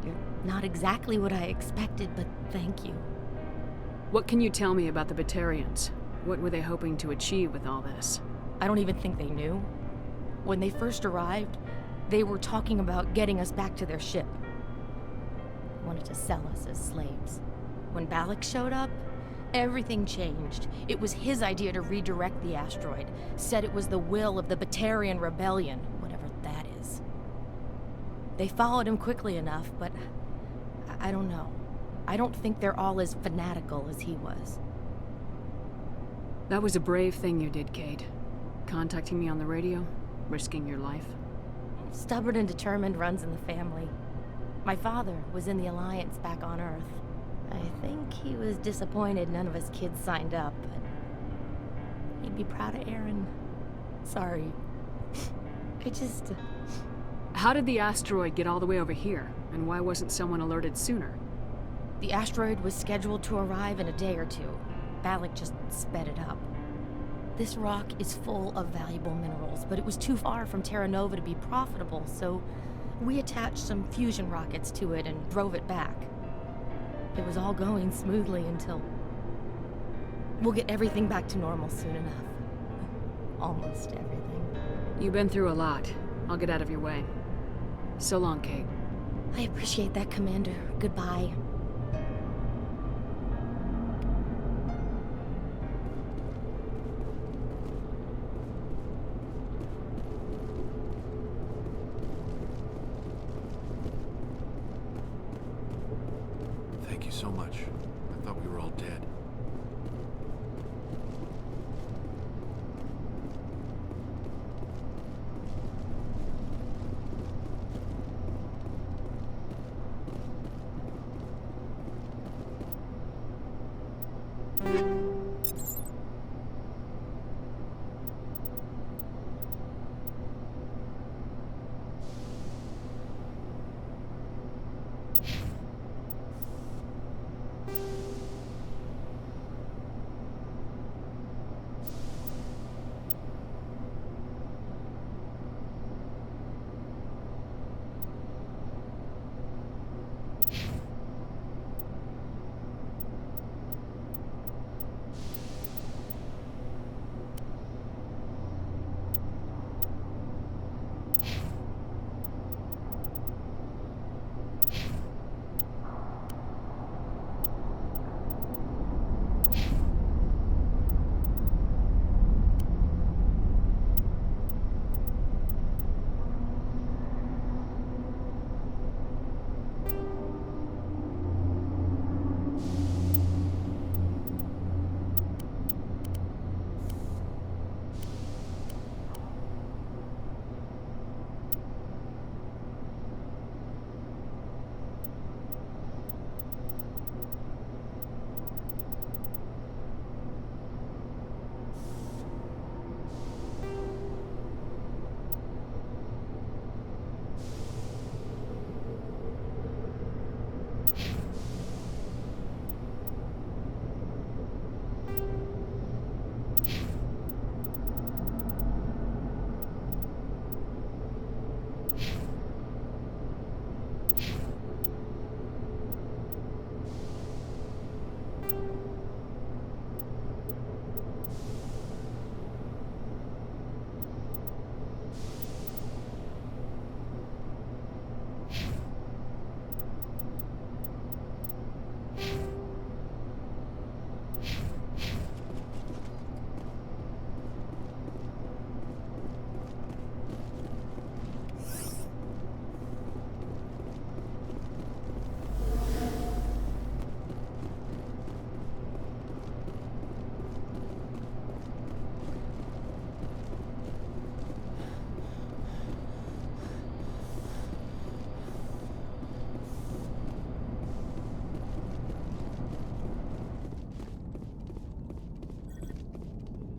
You're not exactly what I expected, but thank you. What can you tell me about the Batarians? What were they hoping to achieve with all this? I don't even think they knew. When they first arrived, they were talking about getting us back to their ship. They wanted to sell us as slaves. When Balak showed up, everything changed. It was his idea to redirect the asteroid. Said it was the will of the Batarian Rebellion, whatever that is. They followed him quickly enough, but I don't know. I don't think they're all as fanatical as he was. That was a brave thing you did, Kate. Contacting me on the radio, risking your life. Stubborn and determined runs in the family. My father was in the Alliance back on Earth. I think he was disappointed none of his kids signed up, but he'd be proud of Aaron. Sorry. How did the asteroid get all the way over here? And why wasn't someone alerted sooner? The asteroid was scheduled to arrive in a day or two. Balak just sped it up. This rock is full of valuable minerals, but it was too far from Terra Nova to be profitable, so we attached some fusion rockets to it and drove it back. It was all going smoothly until... We'll get everything back to normal soon enough. Almost everything. You've been through a lot. I'll get out of your way. So long, Kate. I appreciate that, Commander. Goodbye. Thank you so much. I thought we were all dead.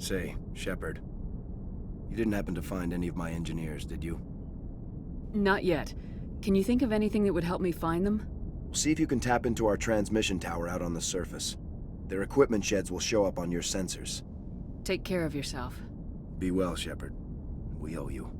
Say, Shepard, you didn't happen to find any of my engineers, did you? Not yet. Can you think of anything that would help me find them? See if you can tap into our transmission tower out on the surface. Their equipment sheds will show up on your sensors. Take care of yourself. Be well, Shepard. We owe you.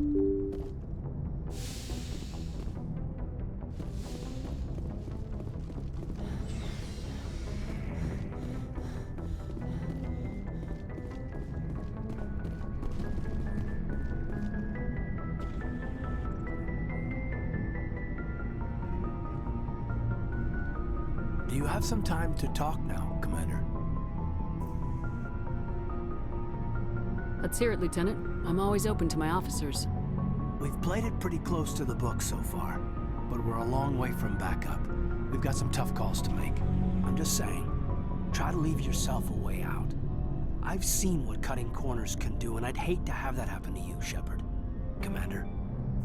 Do you have some time to talk now, Commander? Let's hear it, Lieutenant. I'm always open to my officers. We've played it pretty close to the book so far, but we're a long way from backup. We've got some tough calls to make. I'm just saying, try to leave yourself a way out. I've seen what cutting corners can do, and I'd hate to have that happen to you, Shepard. Commander?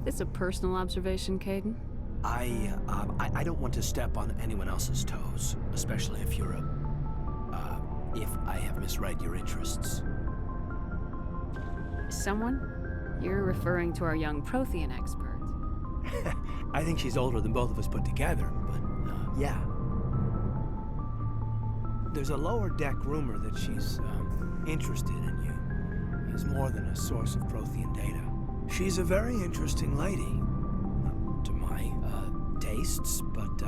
This a personal observation, Caden? I don't want to step on anyone else's toes, especially if you're if I have misread your interests. Someone? You're referring to our young Prothean expert. I think she's older than both of us put together, but, yeah. There's a lower deck rumor that she's, interested in you. As more than a source of Prothean data. She's a very interesting lady. Not to my, tastes, but,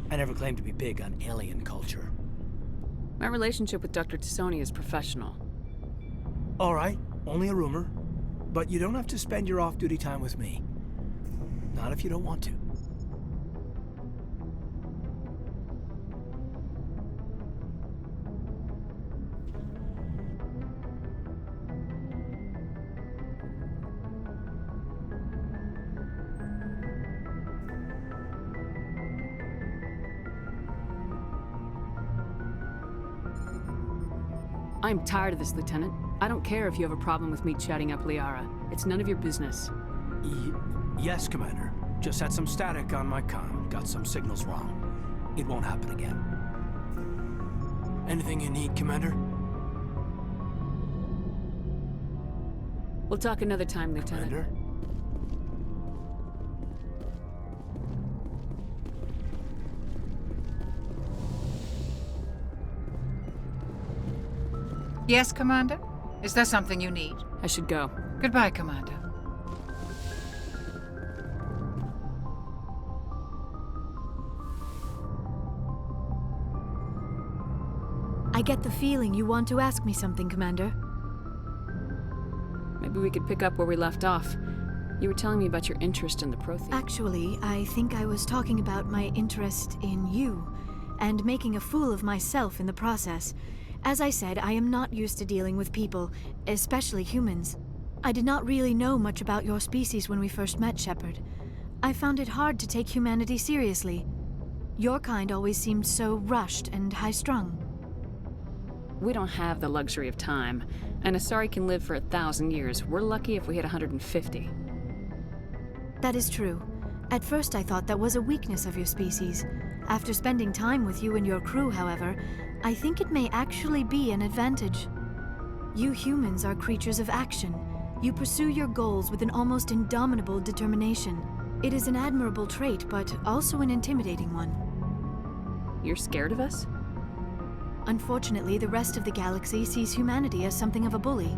I never claimed to be big on alien culture. My relationship with Dr. Tassoni is professional. All right, only a rumor. But you don't have to spend your off-duty time with me. Not if you don't want to. I'm tired of this, Lieutenant. I don't care if you have a problem with me chatting up Liara. It's none of your business. Yes, Commander. Just had some static on my comm. Got some signals wrong. It won't happen again. Anything you need, Commander? We'll talk another time, Lieutenant. Commander? Yes, Commander? Is there something you need? I should go. Goodbye, Commander. I get the feeling you want to ask me something, Commander. Maybe we could pick up where we left off. You were telling me about your interest in the Prothean. Actually, I think I was talking about my interest in you, and making a fool of myself in the process. As I said, I am not used to dealing with people, especially humans. I did not really know much about your species when we first met, Shepard. I found it hard to take humanity seriously. Your kind always seemed so rushed and high-strung. We don't have the luxury of time. An Asari can live for 1,000 years. We're lucky if we hit 150. That is true. At first I thought that was a weakness of your species. After spending time with you and your crew, however, I think it may actually be an advantage. You humans are creatures of action. You pursue your goals with an almost indomitable determination. It is an admirable trait, but also an intimidating one. You're scared of us? Unfortunately, the rest of the galaxy sees humanity as something of a bully.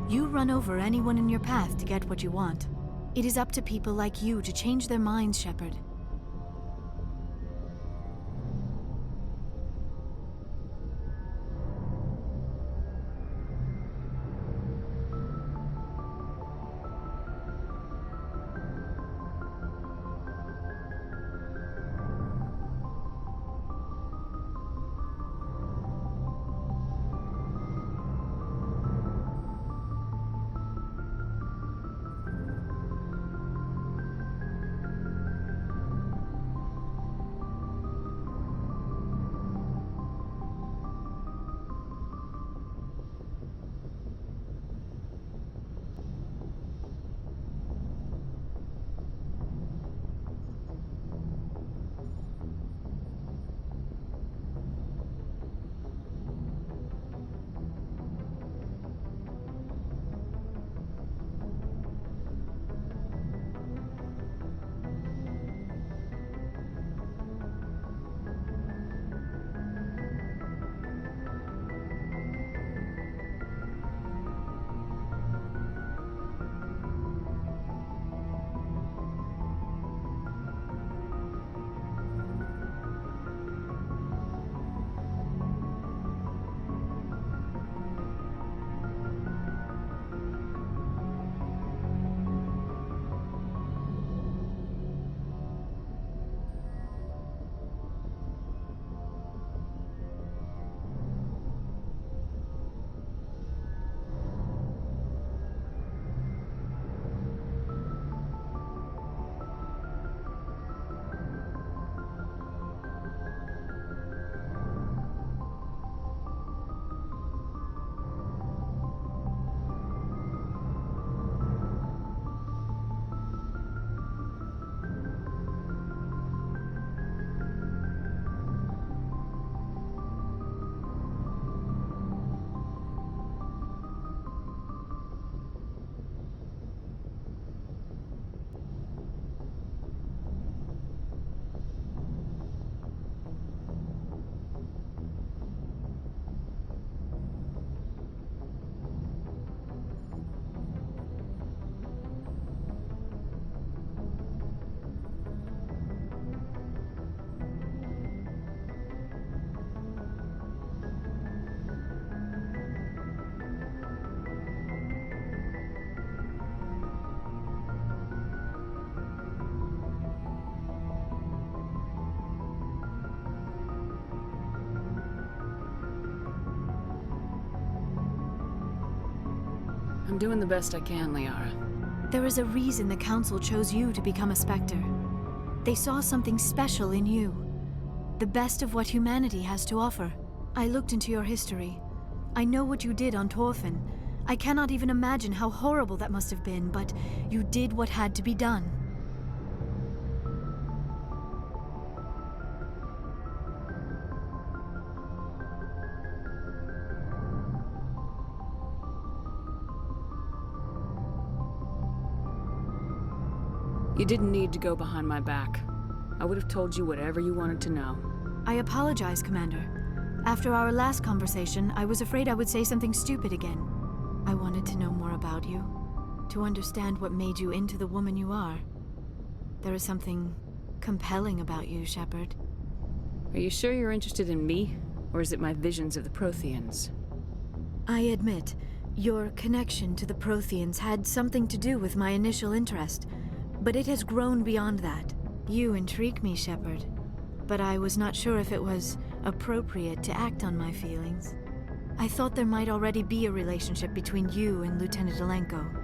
You run over anyone in your path to get what you want. It is up to people like you to change their minds, Shepard. I'm doing the best I can, Liara. There is a reason the Council chose you to become a Spectre. They saw something special in you. The best of what humanity has to offer. I looked into your history. I know what you did on Torfin. I cannot even imagine how horrible that must have been, but you did what had to be done. You didn't need to go behind my back. I would have told you whatever you wanted to know. I apologize, Commander. After our last conversation, I was afraid I would say something stupid again. I wanted to know more about you, to understand what made you into the woman you are. There is something compelling about you, Shepard. Are you sure you're interested in me, or is it my visions of the Protheans? I admit, your connection to the Protheans had something to do with my initial interest, but it has grown beyond that. You intrigue me, Shepard, but I was not sure if it was appropriate to act on my feelings. I thought there might already be a relationship between you and Lieutenant Alenko.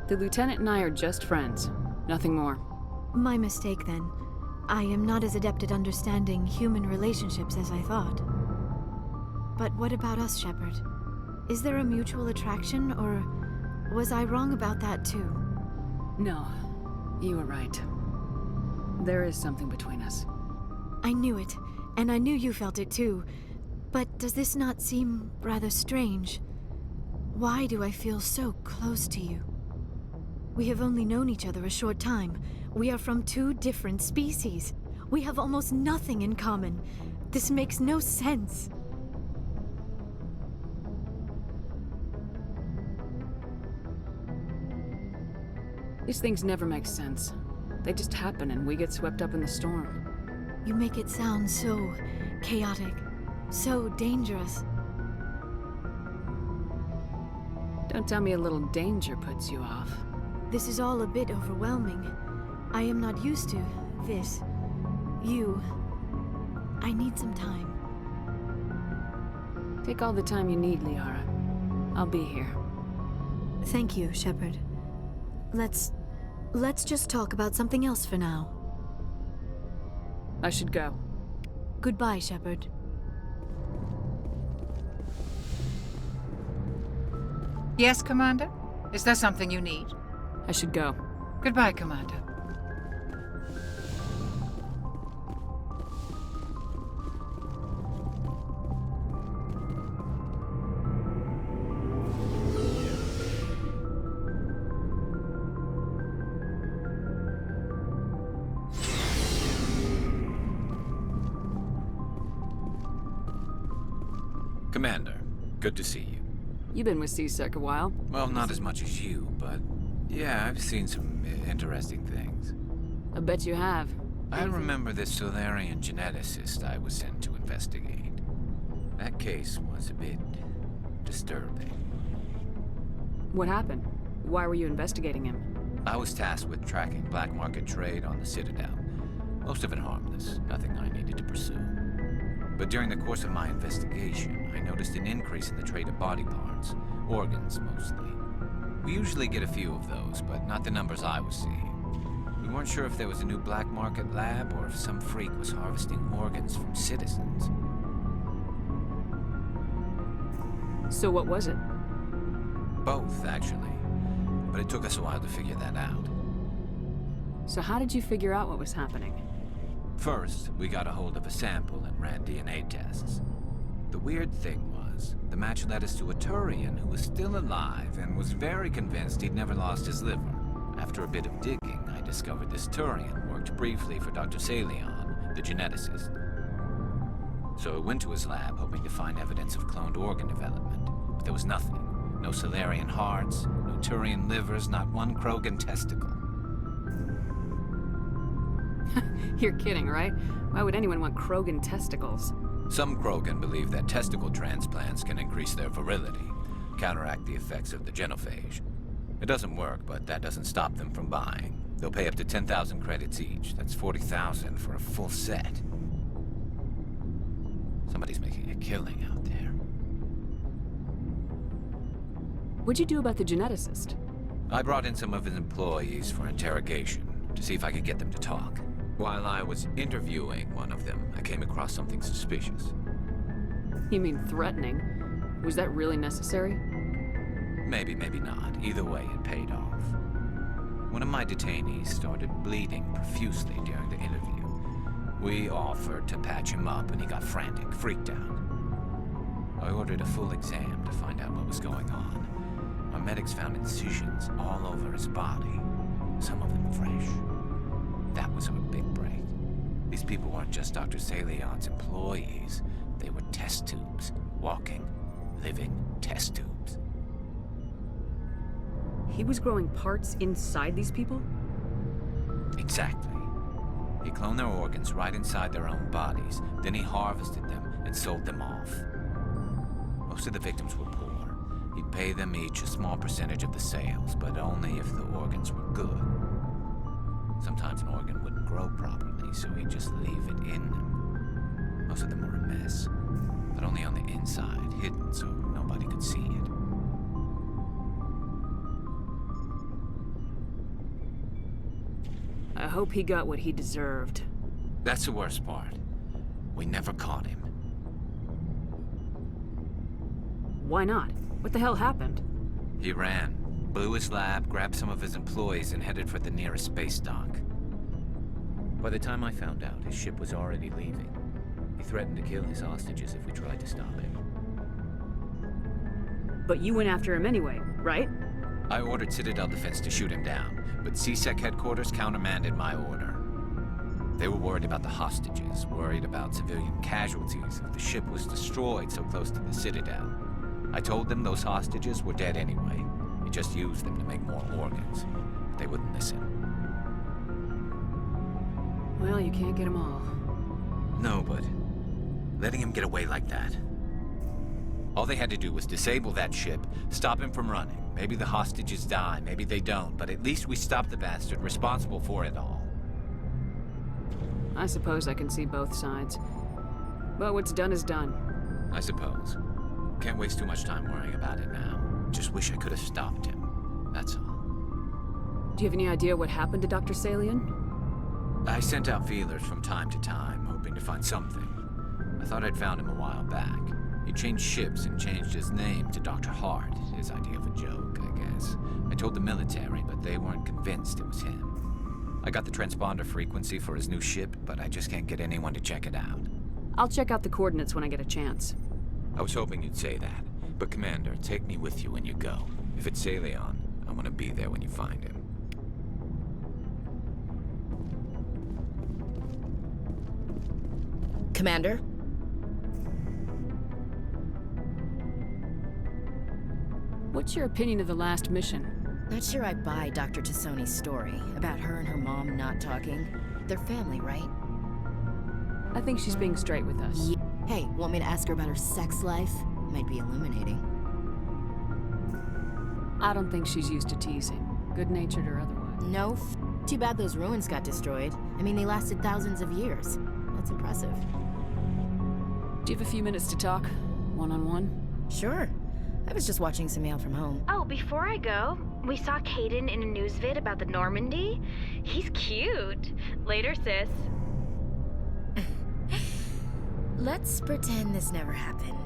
The Lieutenant and I are just friends. Nothing more. My mistake, then. I am not as adept at understanding human relationships as I thought. But what about us, Shepard? Is there a mutual attraction, or was I wrong about that too? No, you were right. There is something between us. I knew it, and I knew you felt it too. But does this not seem rather strange? Why do I feel so close to you? We have only known each other a short time. We are from two different species. We have almost nothing in common. This makes no sense. These things never make sense. They just happen and we get swept up in the storm. You make it sound so chaotic, so dangerous. Don't tell me a little danger puts you off. This is all a bit overwhelming. I am not used to this. You. I need some time. Take all the time you need, Liara. I'll be here. Thank you, Shepard. Let's just talk about something else for now. I should go. Goodbye, Shepard. Yes, Commander? Is there something you need? I should go. Goodbye, Commander. Commander, good to see you. You've been with C-Sec a while. Well, not as much as you, but yeah, I've seen some interesting things. I bet you have. I remember this Solarian geneticist I was sent to investigate. That case was a bit disturbing. What happened? Why were you investigating him? I was tasked with tracking black market trade on the Citadel. Most of it harmless, nothing I needed to pursue. But during the course of my investigation, I noticed an increase in the trade of body parts, organs mostly. We usually get a few of those, but not the numbers I was seeing. We weren't sure if there was a new black market lab or if some freak was harvesting organs from citizens. So what was it? Both, actually. But it took us a while to figure that out. So how did you figure out what was happening? First, we got a hold of a sample and ran DNA tests. The weird thing was, the match led us to a Turian who was still alive and was very convinced he'd never lost his liver. After a bit of digging, I discovered this Turian worked briefly for Dr. Salion, the geneticist. So I went to his lab hoping to find evidence of cloned organ development, but there was nothing. No Solarian hearts, no Turian livers, not one Krogan testicle. You're kidding, right? Why would anyone want Krogan testicles? Some Krogan believe that testicle transplants can increase their virility, counteract the effects of the genophage. It doesn't work, but that doesn't stop them from buying. They'll pay up to 10,000 credits each. That's 40,000 for a full set. Somebody's making a killing out there. What'd you do about the geneticist? I brought in some of his employees for interrogation, to see if I could get them to talk. While I was interviewing one of them, I came across something suspicious. You mean threatening? Was that really necessary? Maybe, maybe not. Either way, it paid off. One of my detainees started bleeding profusely during the interview. We offered to patch him up, and he got frantic, freaked out. I ordered a full exam to find out what was going on. Our medics found incisions all over his body, some of them fresh. That was our big break. These people weren't just Dr. Salion's employees. They were test tubes. Walking, living test tubes. He was growing parts inside these people? Exactly. He cloned their organs right inside their own bodies. Then he harvested them and sold them off. Most of the victims were poor. He'd pay them each a small percentage of the sales, but only if the organs were good. Sometimes an organ wouldn't grow properly, so he'd just leave it in them. Most of them were a mess, but only on the inside, hidden so nobody could see it. I hope he got what he deserved. That's the worst part. We never caught him. Why not? What the hell happened? He ran, blew his lab, grabbed some of his employees, and headed for the nearest space dock. By the time I found out, his ship was already leaving. He threatened to kill his hostages if we tried to stop him. But you went after him anyway, right? I ordered Citadel Defense to shoot him down, but C-Sec headquarters countermanded my order. They were worried about the hostages, worried about civilian casualties if the ship was destroyed so close to the Citadel. I told them those hostages were dead anyway. He just used them to make more organs. But they wouldn't listen. Well, you can't get them all. No, but letting him get away like that. All they had to do was disable that ship, stop him from running. Maybe the hostages die, maybe they don't, but at least we stopped the bastard responsible for it all. I suppose I can see both sides. But what's done is done. I suppose. Can't waste too much time worrying about it now. Just wish I could have stopped him. That's all. Do you have any idea what happened to Dr. Salion? I sent out feelers from time to time, hoping to find something. I thought I'd found him a while back. He changed ships and changed his name to Dr. Hart. His idea of a joke, I guess. told the military, but they weren't convinced it was him. I got the transponder frequency for his new ship, but I just can't get anyone to check it out. I'll check out the coordinates when I get a chance. I was hoping you'd say that. But Commander, take me with you when you go. If it's Leon, I want to be there when you find him. Commander? What's your opinion of the last mission? Not sure I buy Dr. Tassoni's story about her and her mom not talking. They're family, right? I think she's being straight with us. Yeah. Hey, want me to ask her about her sex life? Might be illuminating. I don't think she's used to teasing, good-natured or otherwise. No, too bad those ruins got destroyed. I mean, they lasted thousands of years. That's impressive. Do you have a few minutes to talk? One-on-one? Sure. I was just watching some mail from home. Oh, before I go, we saw Caden in a news vid about the Normandy. He's cute. Later, sis. Let's pretend this never happened.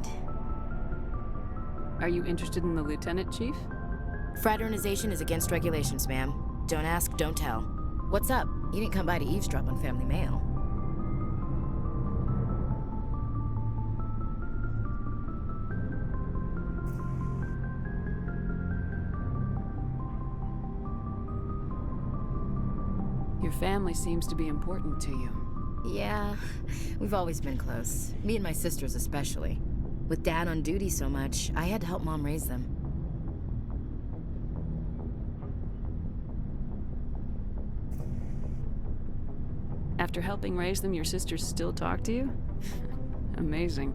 Are you interested in the Lieutenant Chief? Fraternization is against regulations, ma'am. Don't ask, don't tell. What's up? You didn't come by to eavesdrop on family mail. Your family seems to be important to you. Yeah, we've always been close. Me and my sisters especially. With Dad on duty so much, I had to help Mom raise them. After helping raise them, your sisters still talk to you? Amazing.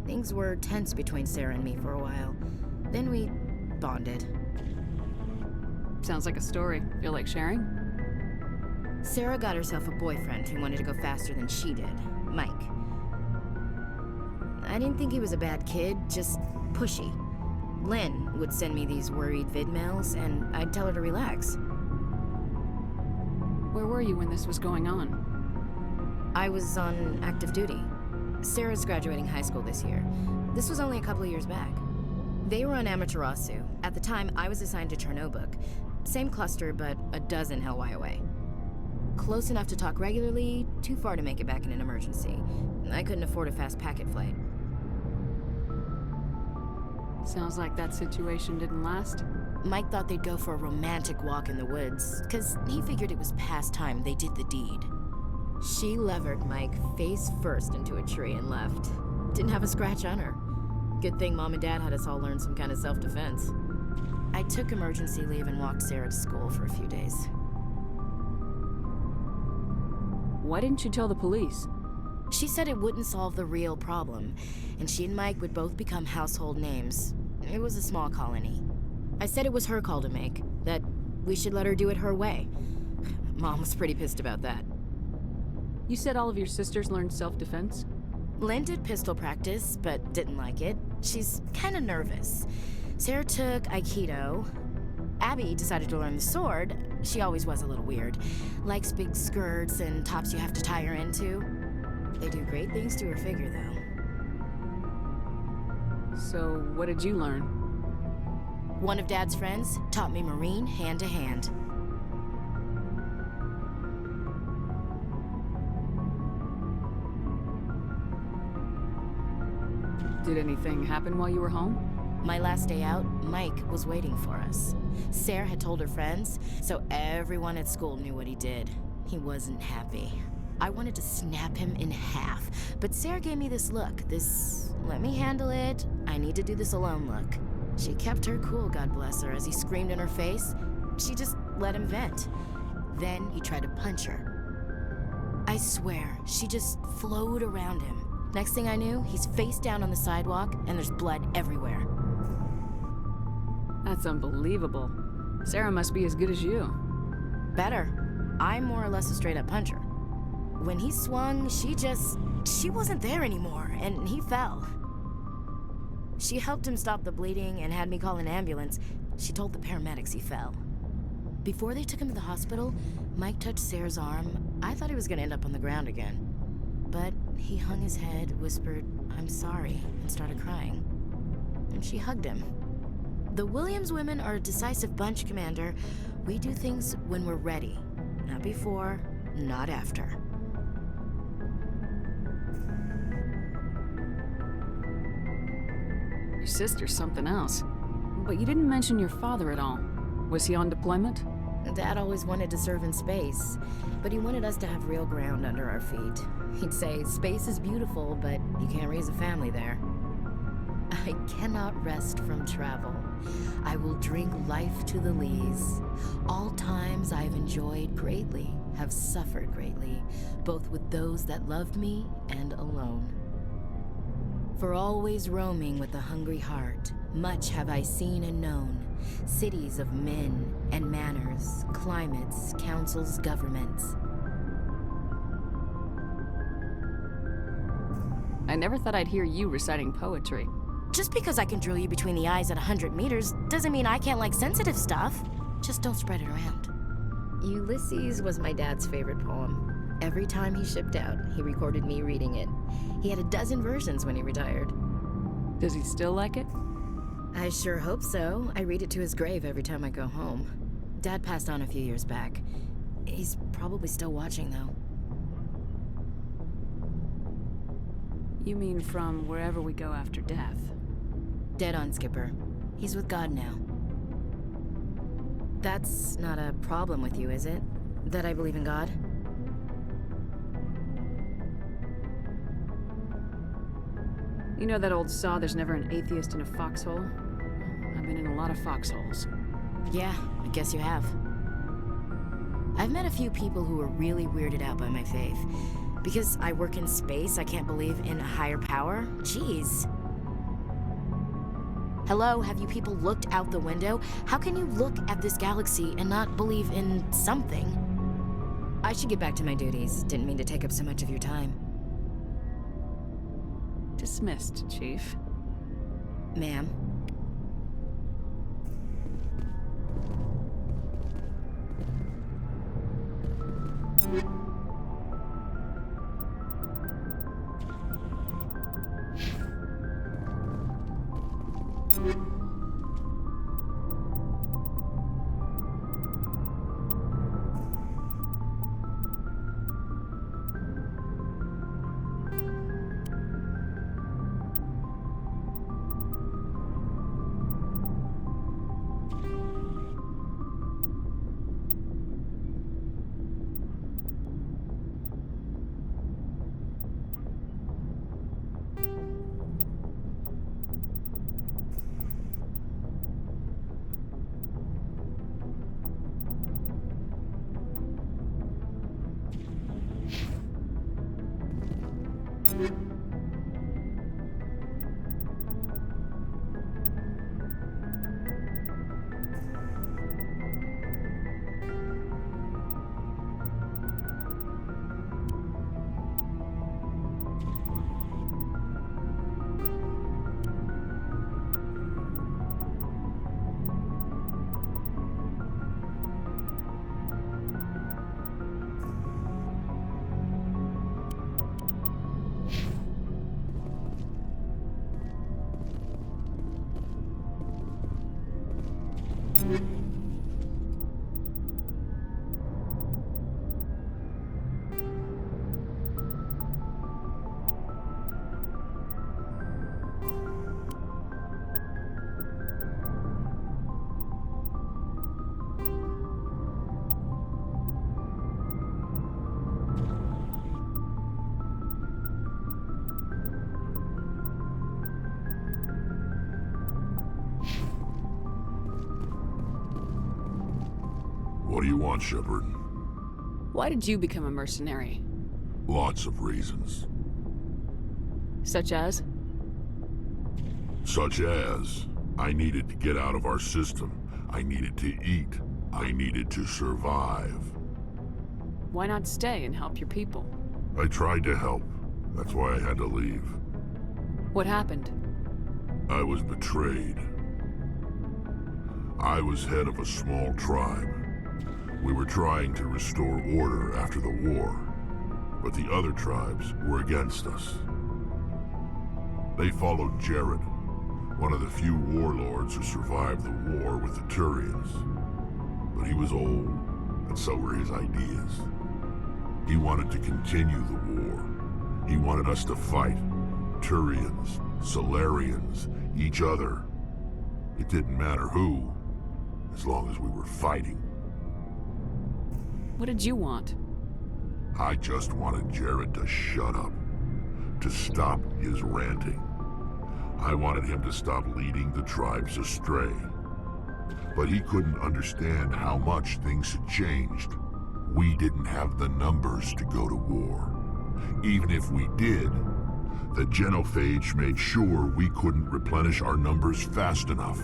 Things were tense between Sarah and me for a while. Then we bonded. Sounds like a story. Feel like sharing? Sarah got herself a boyfriend who wanted to go faster than she did, Mike. I didn't think he was a bad kid, just pushy. Lynn would send me these worried vid mails, and I'd tell her to relax. Where were you when this was going on? I was on active duty. Sarah's graduating high school this year. This was only a couple of years back. They were on Amaterasu. At the time, I was assigned to Chernobog. Same cluster, but a dozen Hellwire away. Close enough to talk regularly, too far to make it back in an emergency. I couldn't afford a fast packet flight. Sounds like that situation didn't last. Mike thought they'd go for a romantic walk in the woods, because he figured it was past time they did the deed. She levered Mike face first into a tree and left. Didn't have a scratch on her. Good thing Mom and Dad had us all learn some kind of self-defense. I took emergency leave and walked Sarah to school for a few days. Why didn't you tell the police? She said it wouldn't solve the real problem, and she and Mike would both become household names. It was a small colony. I said it was her call to make, that we should let her do it her way. Mom was pretty pissed about that. You said all of your sisters learned self-defense? Lynn did pistol practice, but didn't like it. She's kind of nervous. Sarah took Aikido. Abby decided to learn the sword. She always was a little weird. Likes big skirts and tops you have to tie her into. They do great things to her figure, though. So, what did you learn? One of Dad's friends taught me Marine hand to hand. Did anything happen while you were home? My last day out, Mike was waiting for us. Sarah had told her friends, so everyone at school knew what he did. He wasn't happy. I wanted to snap him in half, but Sarah gave me this look, this let me handle it, I need to do this alone look. She kept her cool, God bless her, as he screamed in her face. She just let him vent. Then he tried to punch her. I swear, she just flowed around him. Next thing I knew, he's face down on the sidewalk, and there's blood everywhere. That's unbelievable. Sarah must be as good as you. Better. I'm more or less a straight-up puncher. When he swung, she wasn't there anymore, and he fell. She helped him stop the bleeding and had me call an ambulance. She told the paramedics he fell. Before they took him to the hospital, Mike touched Sarah's arm. I thought he was gonna end up on the ground again. But he hung his head, whispered, "I'm sorry," and started crying. And she hugged him. The Williams women are a decisive bunch, Commander. We do things when we're ready. Not before, not after. Your sister's something else. But you didn't mention your father at all. Was he on deployment? Dad always wanted to serve in space, but he wanted us to have real ground under our feet. He'd say, space is beautiful, but you can't raise a family there. I cannot rest from travel. I will drink life to the lees. All times I've enjoyed greatly, have suffered greatly, both with those that loved me and alone. For always roaming with a hungry heart, much have I seen and known, cities of men and manners, climates, councils, governments. I never thought I'd hear you reciting poetry. Just because I can drill you between the eyes at 100 meters doesn't mean I can't like sensitive stuff. Just don't spread it around. Ulysses was my dad's favorite poem. Every time he shipped out, he recorded me reading it. He had a dozen versions when he retired. Does he still like it? I sure hope so. I read it to his grave every time I go home. Dad passed on a few years back. He's probably still watching, though. You mean from wherever we go after death? Dead on, Skipper. He's with God now. That's not a problem with you, is it? That I believe in God? You know that old saw, there's never an atheist in a foxhole? I've been in a lot of foxholes. Yeah, I guess you have. I've met a few people who were really weirded out by my faith. Because I work in space, I can't believe in a higher power? Jeez. Hello, have you people looked out the window? How can you look at this galaxy and not believe in something? I should get back to my duties. Didn't mean to take up so much of your time. Dismissed, Chief. Ma'am. What do you want, Shepard? Why did you become a mercenary? Lots of reasons. Such as? Such as, I needed to get out of our system. I needed to eat. I needed to survive. Why not stay and help your people? I tried to help. That's why I had to leave. What happened? I was betrayed. I was head of a small tribe. We were trying to restore order after the war, but the other tribes were against us. They followed Jared. One of the few warlords who survived the war with the Turians. But he was old, and so were his ideas. He wanted to continue the war. He wanted us to fight. Turians, Solarians, each other. It didn't matter who, as long as we were fighting. What did you want? I just wanted Jared to shut up, to stop his ranting. I wanted him to stop leading the tribes astray. But he couldn't understand how much things had changed. We didn't have the numbers to go to war. Even if we did, the genophage made sure we couldn't replenish our numbers fast enough.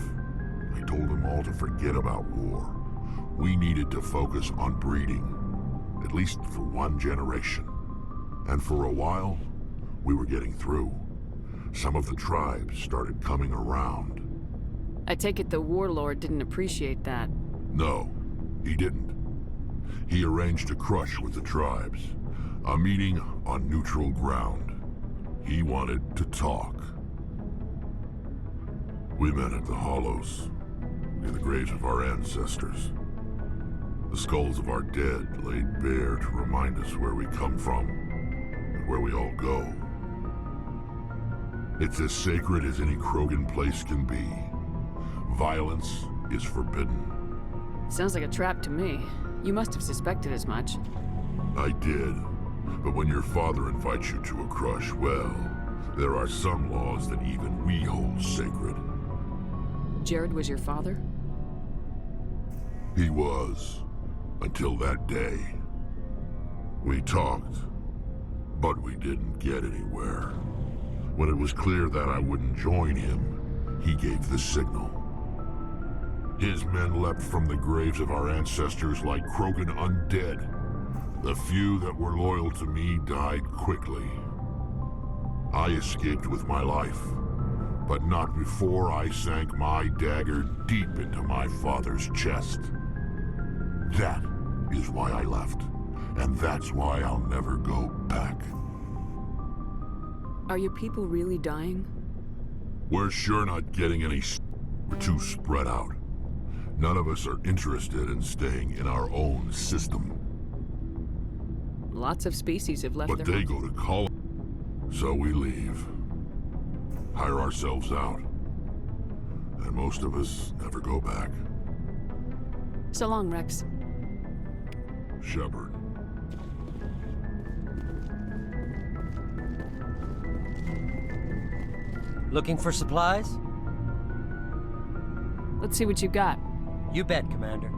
I told them all to forget about war. We needed to focus on breeding, at least for one generation. And for a while, we were getting through. Some of the tribes started coming around. I take it the warlord didn't appreciate that. No, he didn't. He arranged a crush with the tribes. A meeting on neutral ground. He wanted to talk. We met at the Hollows, near the graves of our ancestors. The skulls of our dead laid bare to remind us where we come from, and where we all go. It's as sacred as any Krogan place can be. Violence is forbidden. Sounds like a trap to me. You must have suspected as much. I did. But when your father invites you to a crush, well, there are some laws that even we hold sacred. Jared was your father? He was. Until that day. We talked, but we didn't get anywhere. When it was clear that I wouldn't join him, he gave the signal. His men leapt from the graves of our ancestors like Krogan undead. The few that were loyal to me died quickly. I escaped with my life, but not before I sank my dagger deep into my father's chest. That is why I left, and that's why I'll never go back. Are your people really dying? We're sure not getting any. We're too spread out. None of us are interested in staying in our own system. Lots of species have left But their they homes. go to college, so we leave. Hire ourselves out. And most of us never go back. So long, Rex. Shepard. Looking for supplies? Let's see what you got. You bet, Commander.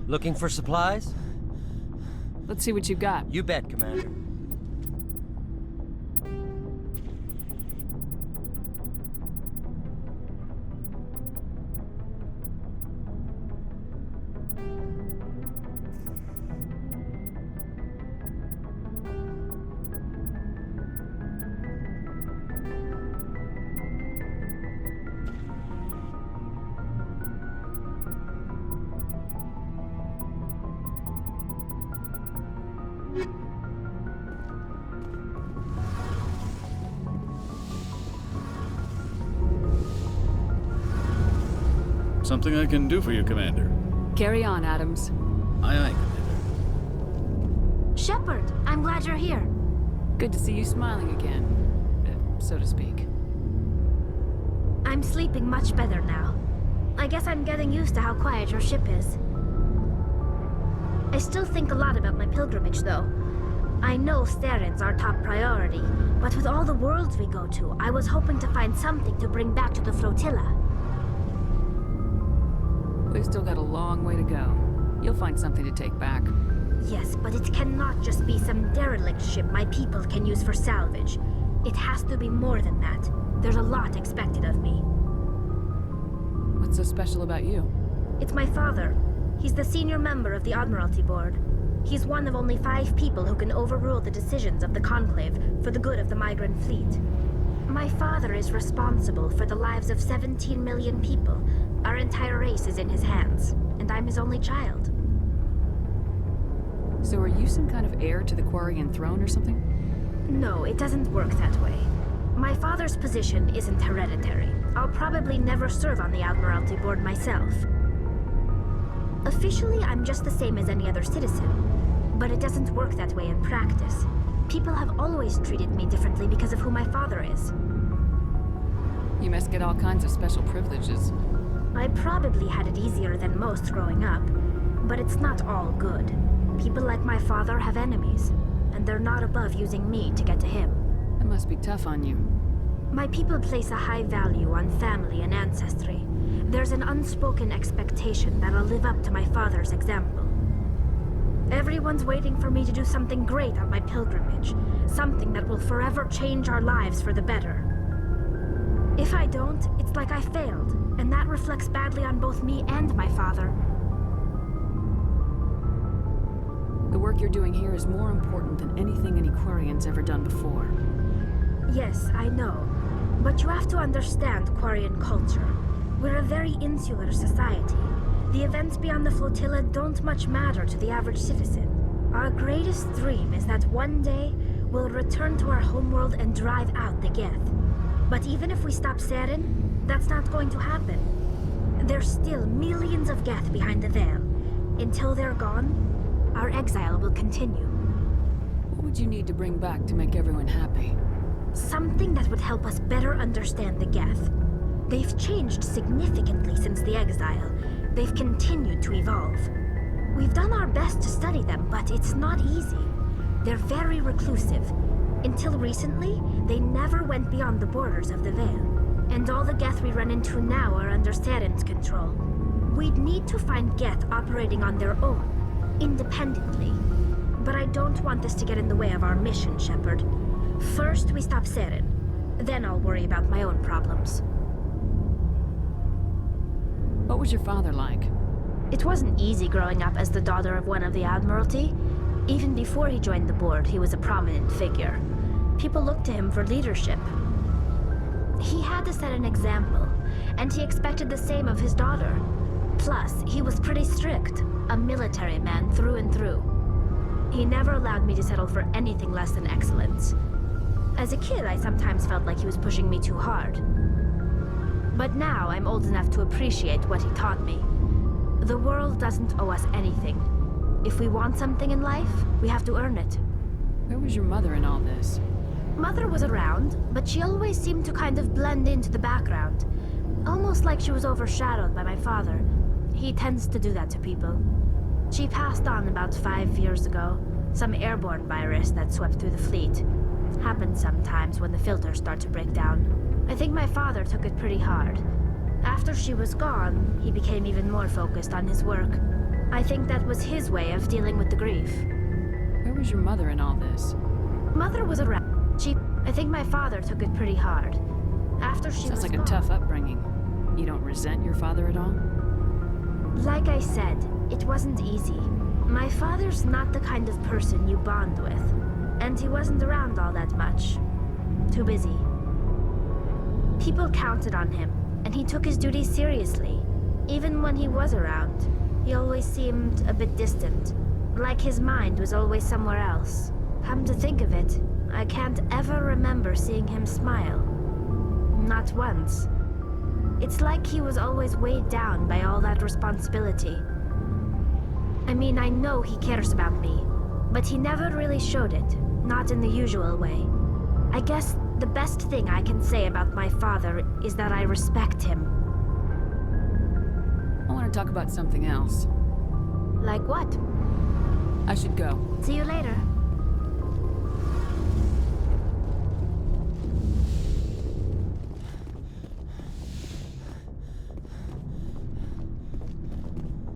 Looking for supplies? Let's see what you've got. You bet, Commander. Something I can do for you, Commander. Carry on, Adams. Aye, aye, Commander. Shepard, I'm glad you're here. Good to see you smiling again, so to speak. I'm sleeping much better now. I guess I'm getting used to how quiet your ship is. I still think a lot about my pilgrimage, though. I know Saren's our top priority, but with all the worlds we go to, I was hoping to find something to bring back to the flotilla. We've still got a long way to go. You'll find something to take back. Yes, but it cannot just be some derelict ship my people can use for salvage. It has to be more than that. There's a lot expected of me. What's so special about you? It's my father. He's the senior member of the Admiralty Board. He's one of only 5 people who can overrule the decisions of the Conclave for the good of the migrant fleet. My father is responsible for the lives of 17 million people. Our entire race is in his hands, and I'm his only child. So are you some kind of heir to the Quarian throne or something? No, it doesn't work that way. My father's position isn't hereditary. I'll probably never serve on the Admiralty Board myself. Officially, I'm just the same as any other citizen, but it doesn't work that way in practice. People have always treated me differently because of who my father is. You must get all kinds of special privileges. I probably had it easier than most growing up, but it's not all good. People like my father have enemies, and they're not above using me to get to him. That must be tough on you. My people place a high value on family and ancestry. There's an unspoken expectation that I'll live up to my father's example. Everyone's waiting for me to do something great on my pilgrimage, something that will forever change our lives for the better. If I don't, it's like I failed, and that reflects badly on both me and my father. The work you're doing here is more important than anything any Quarian's ever done before. Yes, I know. But you have to understand Quarian culture. We're a very insular society. The events beyond the flotilla don't much matter to the average citizen. Our greatest dream is that one day we'll return to our homeworld and drive out the Geth. But even if we stop Saren, that's not going to happen. There's still millions of Geth behind the veil. Until they're gone, our exile will continue. What would you need to bring back to make everyone happy? Something that would help us better understand the Geth. They've changed significantly since the exile. They've continued to evolve. We've done our best to study them, but it's not easy. They're very reclusive. Until recently, they never went beyond the borders of the Veil. And all the Geth we run into now are under Saren's control. We'd need to find Geth operating on their own, independently. But I don't want this to get in the way of our mission, Shepard. First, we stop Saren. Then I'll worry about my own problems. What was your father like? It wasn't easy growing up as the daughter of one of the Admiralty. Even before he joined the board, he was a prominent figure. People looked to him for leadership. He had to set an example, and he expected the same of his daughter. Plus, he was pretty strict, a military man through and through. He never allowed me to settle for anything less than excellence. As a kid, I sometimes felt like he was pushing me too hard. But now I'm old enough to appreciate what he taught me. The world doesn't owe us anything. If we want something in life, we have to earn it. Where was your mother in all this? Mother was around, but she always seemed to kind of blend into the background. Almost like she was overshadowed by my father. He tends to do that to people. She passed on about 5 years ago. Some airborne virus that swept through the fleet. Happens sometimes when the filters start to break down. I think my father took it pretty hard. After she was gone, he became even more focused on his work. I think that was his way of dealing with the grief. Where was your mother in all this? Mother was around. I think my father took it pretty hard. After she Sounds was like gone. a tough upbringing. You don't resent your father at all? Like I said, it wasn't easy. My father's not the kind of person you bond with. And he wasn't around all that much. Too busy. People counted on him, and he took his duties seriously. Even when he was around, he always seemed a bit distant. Like his mind was always somewhere else. Come to think of it, I can't ever remember seeing him smile. Not once. It's like he was always weighed down by all that responsibility. I mean, I know he cares about me, but he never really showed it, not in the usual way. I guess the best thing I can say about my father is that I respect him. I want to talk about something else. Like what? I should go. See you later.